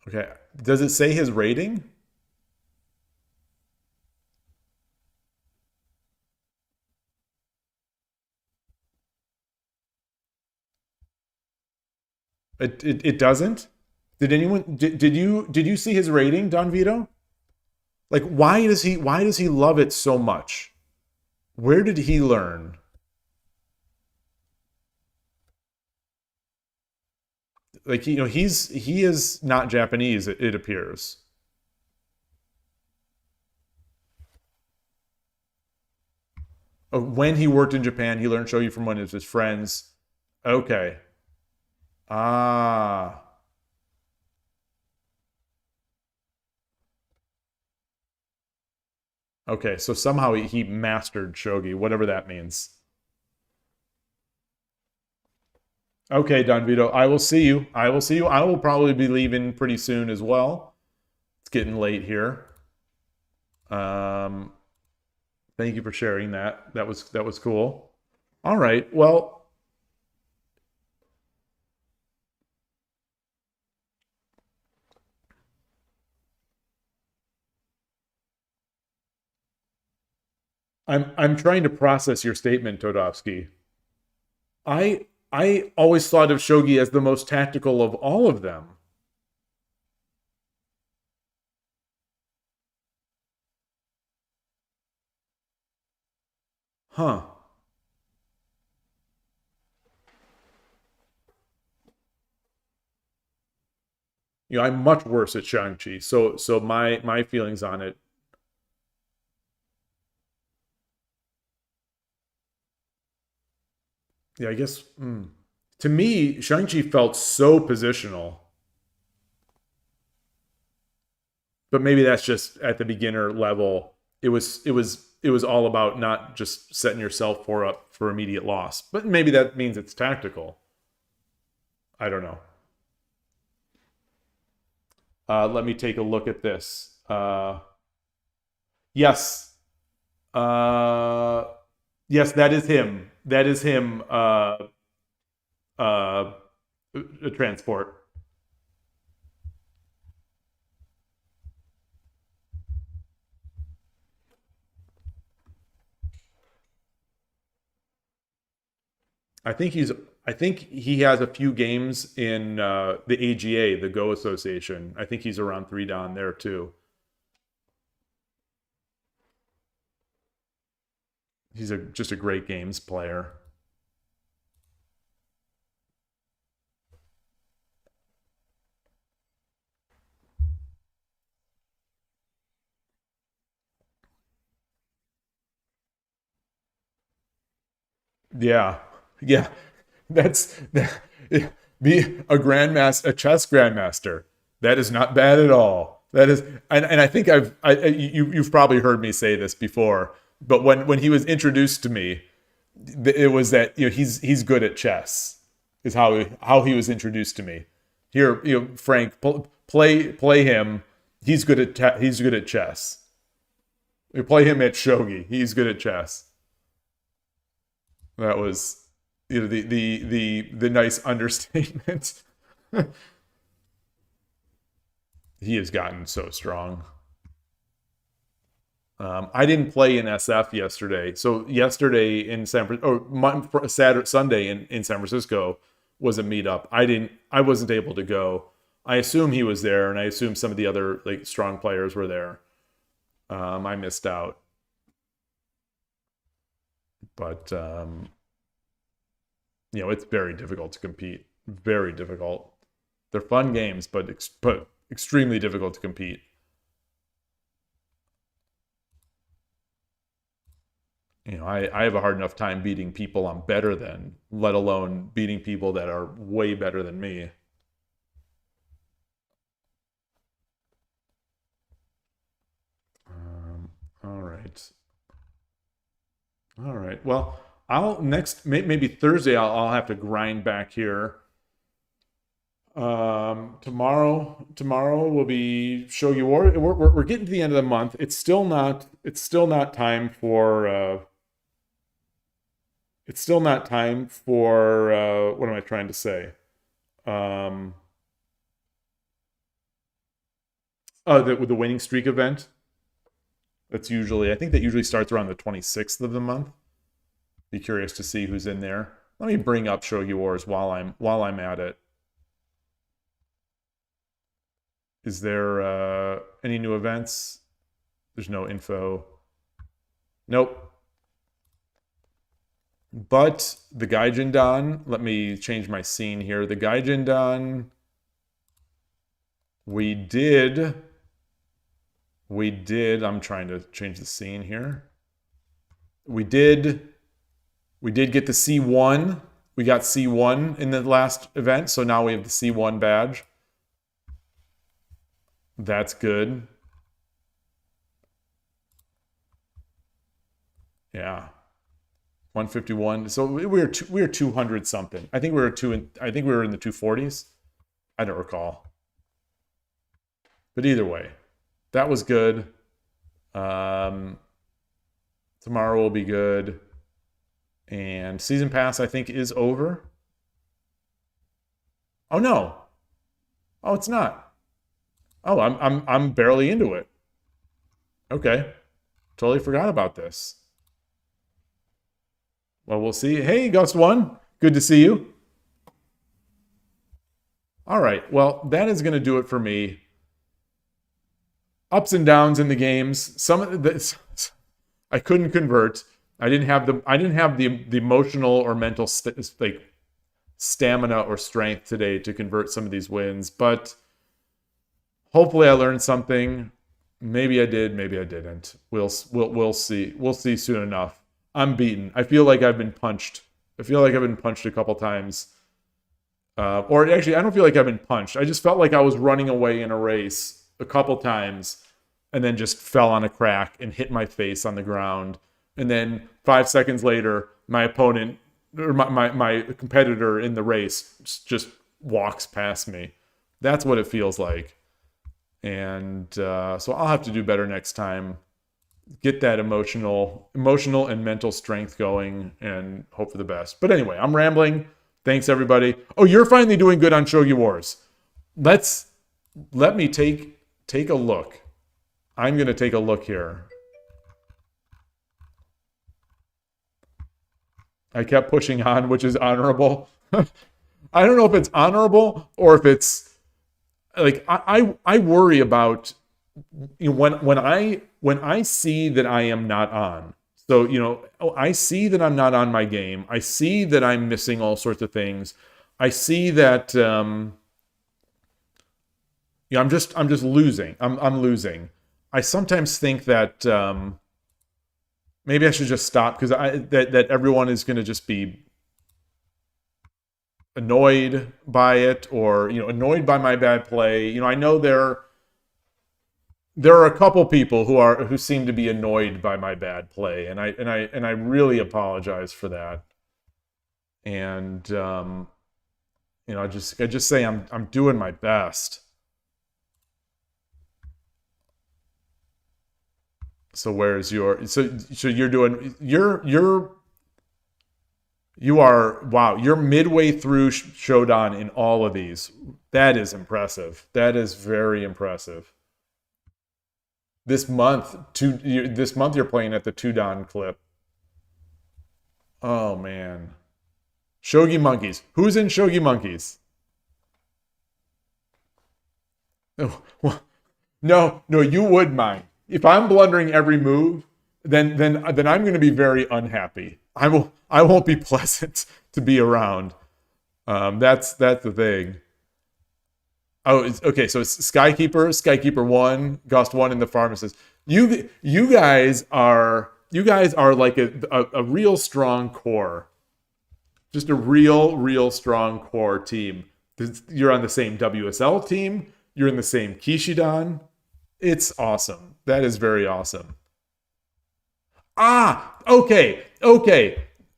Okay. Does it say his rating? It doesn't? Did you see his rating, Don Vito? Like why does he love it so much? Where did he learn? Like he is not Japanese, it appears. When he worked in Japan, he learned shogi from one of his friends. Okay. Ah. Okay, so somehow he mastered shogi, whatever that means. Okay, Don Vito, I will see you. I will see you. I will probably be leaving pretty soon as well. It's getting late here. Um, Thank you for sharing that. That was cool. All right. Well, I'm trying to process your statement, Todovsky. I always thought of shogi as the most tactical of all of them. Huh. You know, I'm much worse at Shang-Chi. So my feelings on it. Yeah, I guess to me, Shang-Chi felt so positional. But maybe that's just at the beginner level. It was all about not just setting yourself up for immediate loss. But maybe that means it's tactical. I don't know. Let me take a look at this. Yes. Uh, yes, that is him. That is him. A transport. I think he's. I think he has a few games in the AGA, the Go Association. I think he's around 3 Dan there too. He's just a great games player. Yeah, yeah. That's be a chess grandmaster. That is not bad at all. That is, and I think you've probably heard me say this before, but when he was introduced to me, it was that he's good at chess, is how he was introduced to me. Here, Frank, play him. He's good at chess. You play him at shogi. He's good at chess. That was the nice understatement. He has gotten so strong. I didn't play in SF yesterday. So yesterday in Saturday, Sunday in San Francisco was a meetup. I wasn't able to go. I assume he was there, and I assume some of the other like strong players were there. I missed out. But it's very difficult to compete. Very difficult. They're fun games, but extremely difficult to compete. I have a hard enough time beating people I'm better than, let alone beating people that are way better than me. All right. All right. Well, maybe Thursday I'll have to grind back here. Tomorrow will be Shogi War. We're getting to the end of the month. It's still not time for what am I trying to say? The winning streak event. I think that usually starts around the 26th of the month. Be curious to see who's in there. Let me bring up Shogi Wars while I'm at it. Is there any new events? There's no info. Nope. But the Gaijin Dan, let me change my scene here. The Gaijin Dan, we did, I'm trying to change the scene here. We did get the C1. We got C1 in the last event, so now we have the C1 badge. That's good. Yeah. 151. So we were 200 something. I think we were in the 240s. I don't recall. But either way, that was good. Tomorrow will be good. And season pass I think is over. Oh no. Oh, it's not. Oh, I'm barely into it. Okay. Totally forgot about this. Well, we'll see. Hey, Gust One, good to see you. All right. Well, that is going to do it for me. Ups and downs in the games. Some of this I couldn't convert. I didn't have the emotional or mental stamina or strength today to convert some of these wins, but hopefully I learned something. Maybe I did, maybe I didn't. We'll see. We'll see soon enough. I'm beaten. I feel like I've been punched. I feel like I've been punched a couple times. Or actually, I don't feel like I've been punched. I just felt like I was running away in a race a couple times and then just fell on a crack and hit my face on the ground. And then 5 seconds later, my opponent or my competitor in the race just walks past me. That's what it feels like. And so I'll have to do better next time. Get that emotional and mental strength going and hope for the best. But anyway, I'm rambling. Thanks, everybody. Oh, you're finally doing good on Shogi Wars. Let me take a look. I'm going to take a look here. I kept pushing on, which is honorable. I don't know if it's honorable or if it's like I worry about, you know, when I see that I am not on. So, you know, I see that I'm not on my game. I see that I'm missing all sorts of things. I see that you know, I'm just losing. I'm losing. I sometimes think that maybe I should just stop because that everyone is going to just be annoyed by it, or, you know, annoyed by my bad play. You know, I know there are a couple people who seem to be annoyed by my bad play, and I really apologize for that. And you know, I just say I'm doing my best. So where's your so you're doing you are, wow, you're midway through Shodan in all of these. That is impressive. That is very impressive. This month you're playing at the 2 Dan clip. Oh man. Shogi Monkeys. Who's in Shogi Monkeys? No, you would mind. If I'm blundering every move, then I'm going to be very unhappy. I won't be pleasant to be around. That's the thing. Oh, okay. So it's Skykeeper 1, Ghost 1, and the pharmacist. You guys are like a real strong core. Just a real strong core team. You're on the same WSL team. You're in the same Kishidan. It's awesome. That is very awesome. Ah, okay.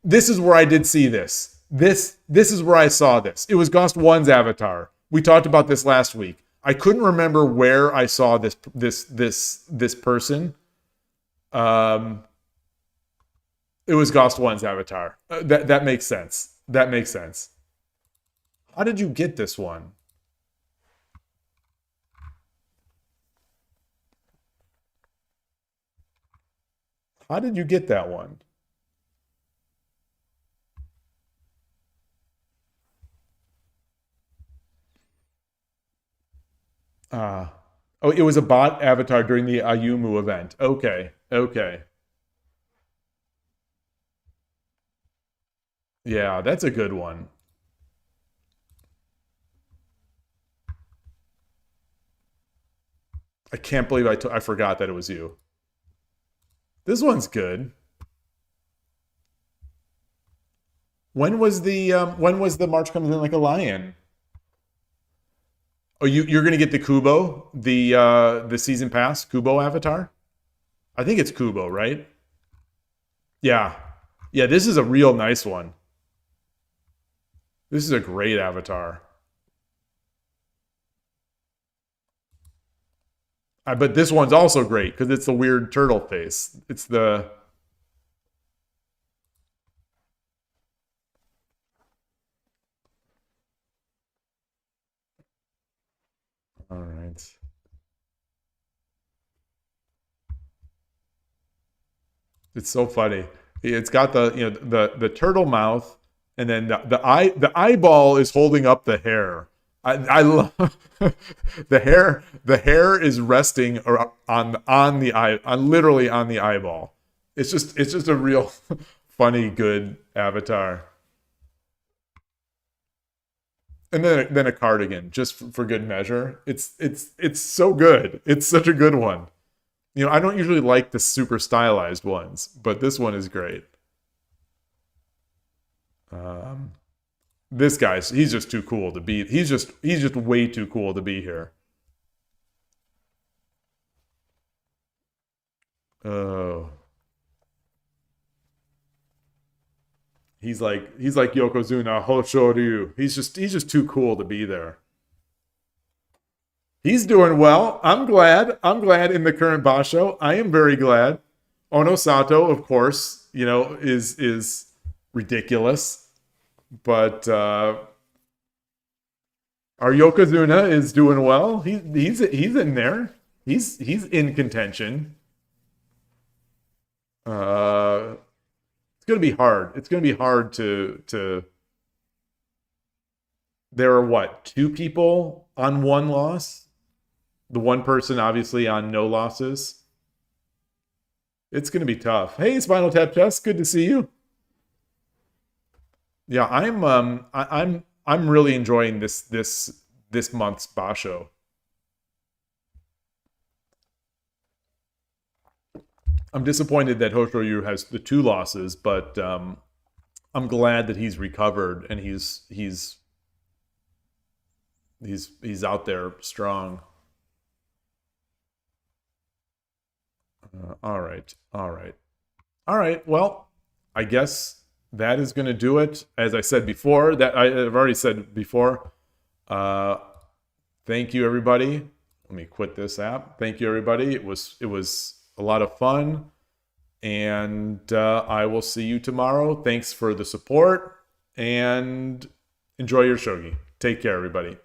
This is where I did see this. This is where I saw this. It was Ghost 1's avatar. We talked about this last week. I couldn't remember where I saw this person. It was Ghost 1's avatar. That makes sense. That makes sense. How did you get this one? How did you get that one? Oh, it was a bot avatar during the Ayumu event. Okay. Yeah, that's a good one. I can't believe I forgot that it was you. This one's good. When was the March Comes In Like a Lion? Oh, you're gonna get the Kubo, the season pass Kubo avatar? I think it's Kubo, right? Yeah. Yeah, this is a real nice one. This is a great avatar. But this one's also great because it's the weird turtle face. It's the... All right. It's so funny. It's got the the turtle mouth, and then the eyeball is holding up the hair. I love the hair. The hair is resting on the eye, literally on the eyeball. It's just a real funny, good avatar. And then a cardigan, just for good measure. It's so good. It's such a good one. I don't usually like the super stylized ones, but this one is great. This guy's, he's just too cool to be. He's just way too cool to be here. Oh. He's like Yokozuna Hoshoryu. He's just too cool to be there. He's doing well. I'm glad in the current Basho. I am very glad. Ono Sato, of course, is ridiculous. But our Yokozuna is doing well. He's in there. He's in contention. It's gonna be hard. It's gonna be hard to. There are what, 2 people on 1 loss? The 1 person obviously on no losses. It's gonna be tough. Hey, Spinal Tap Chess, good to see you. Yeah, I'm really enjoying this month's Basho. I'm disappointed that Hoshoryu has the 2 losses, but I'm glad that he's recovered and he's out there strong. All right. Well, I guess that is going to do it. As I said before, that I've already said before. Thank you, everybody. Let me quit this app. Thank you, everybody. It was a lot of fun, and I will see you tomorrow. Thanks for the support, and enjoy your shogi. Take care, everybody.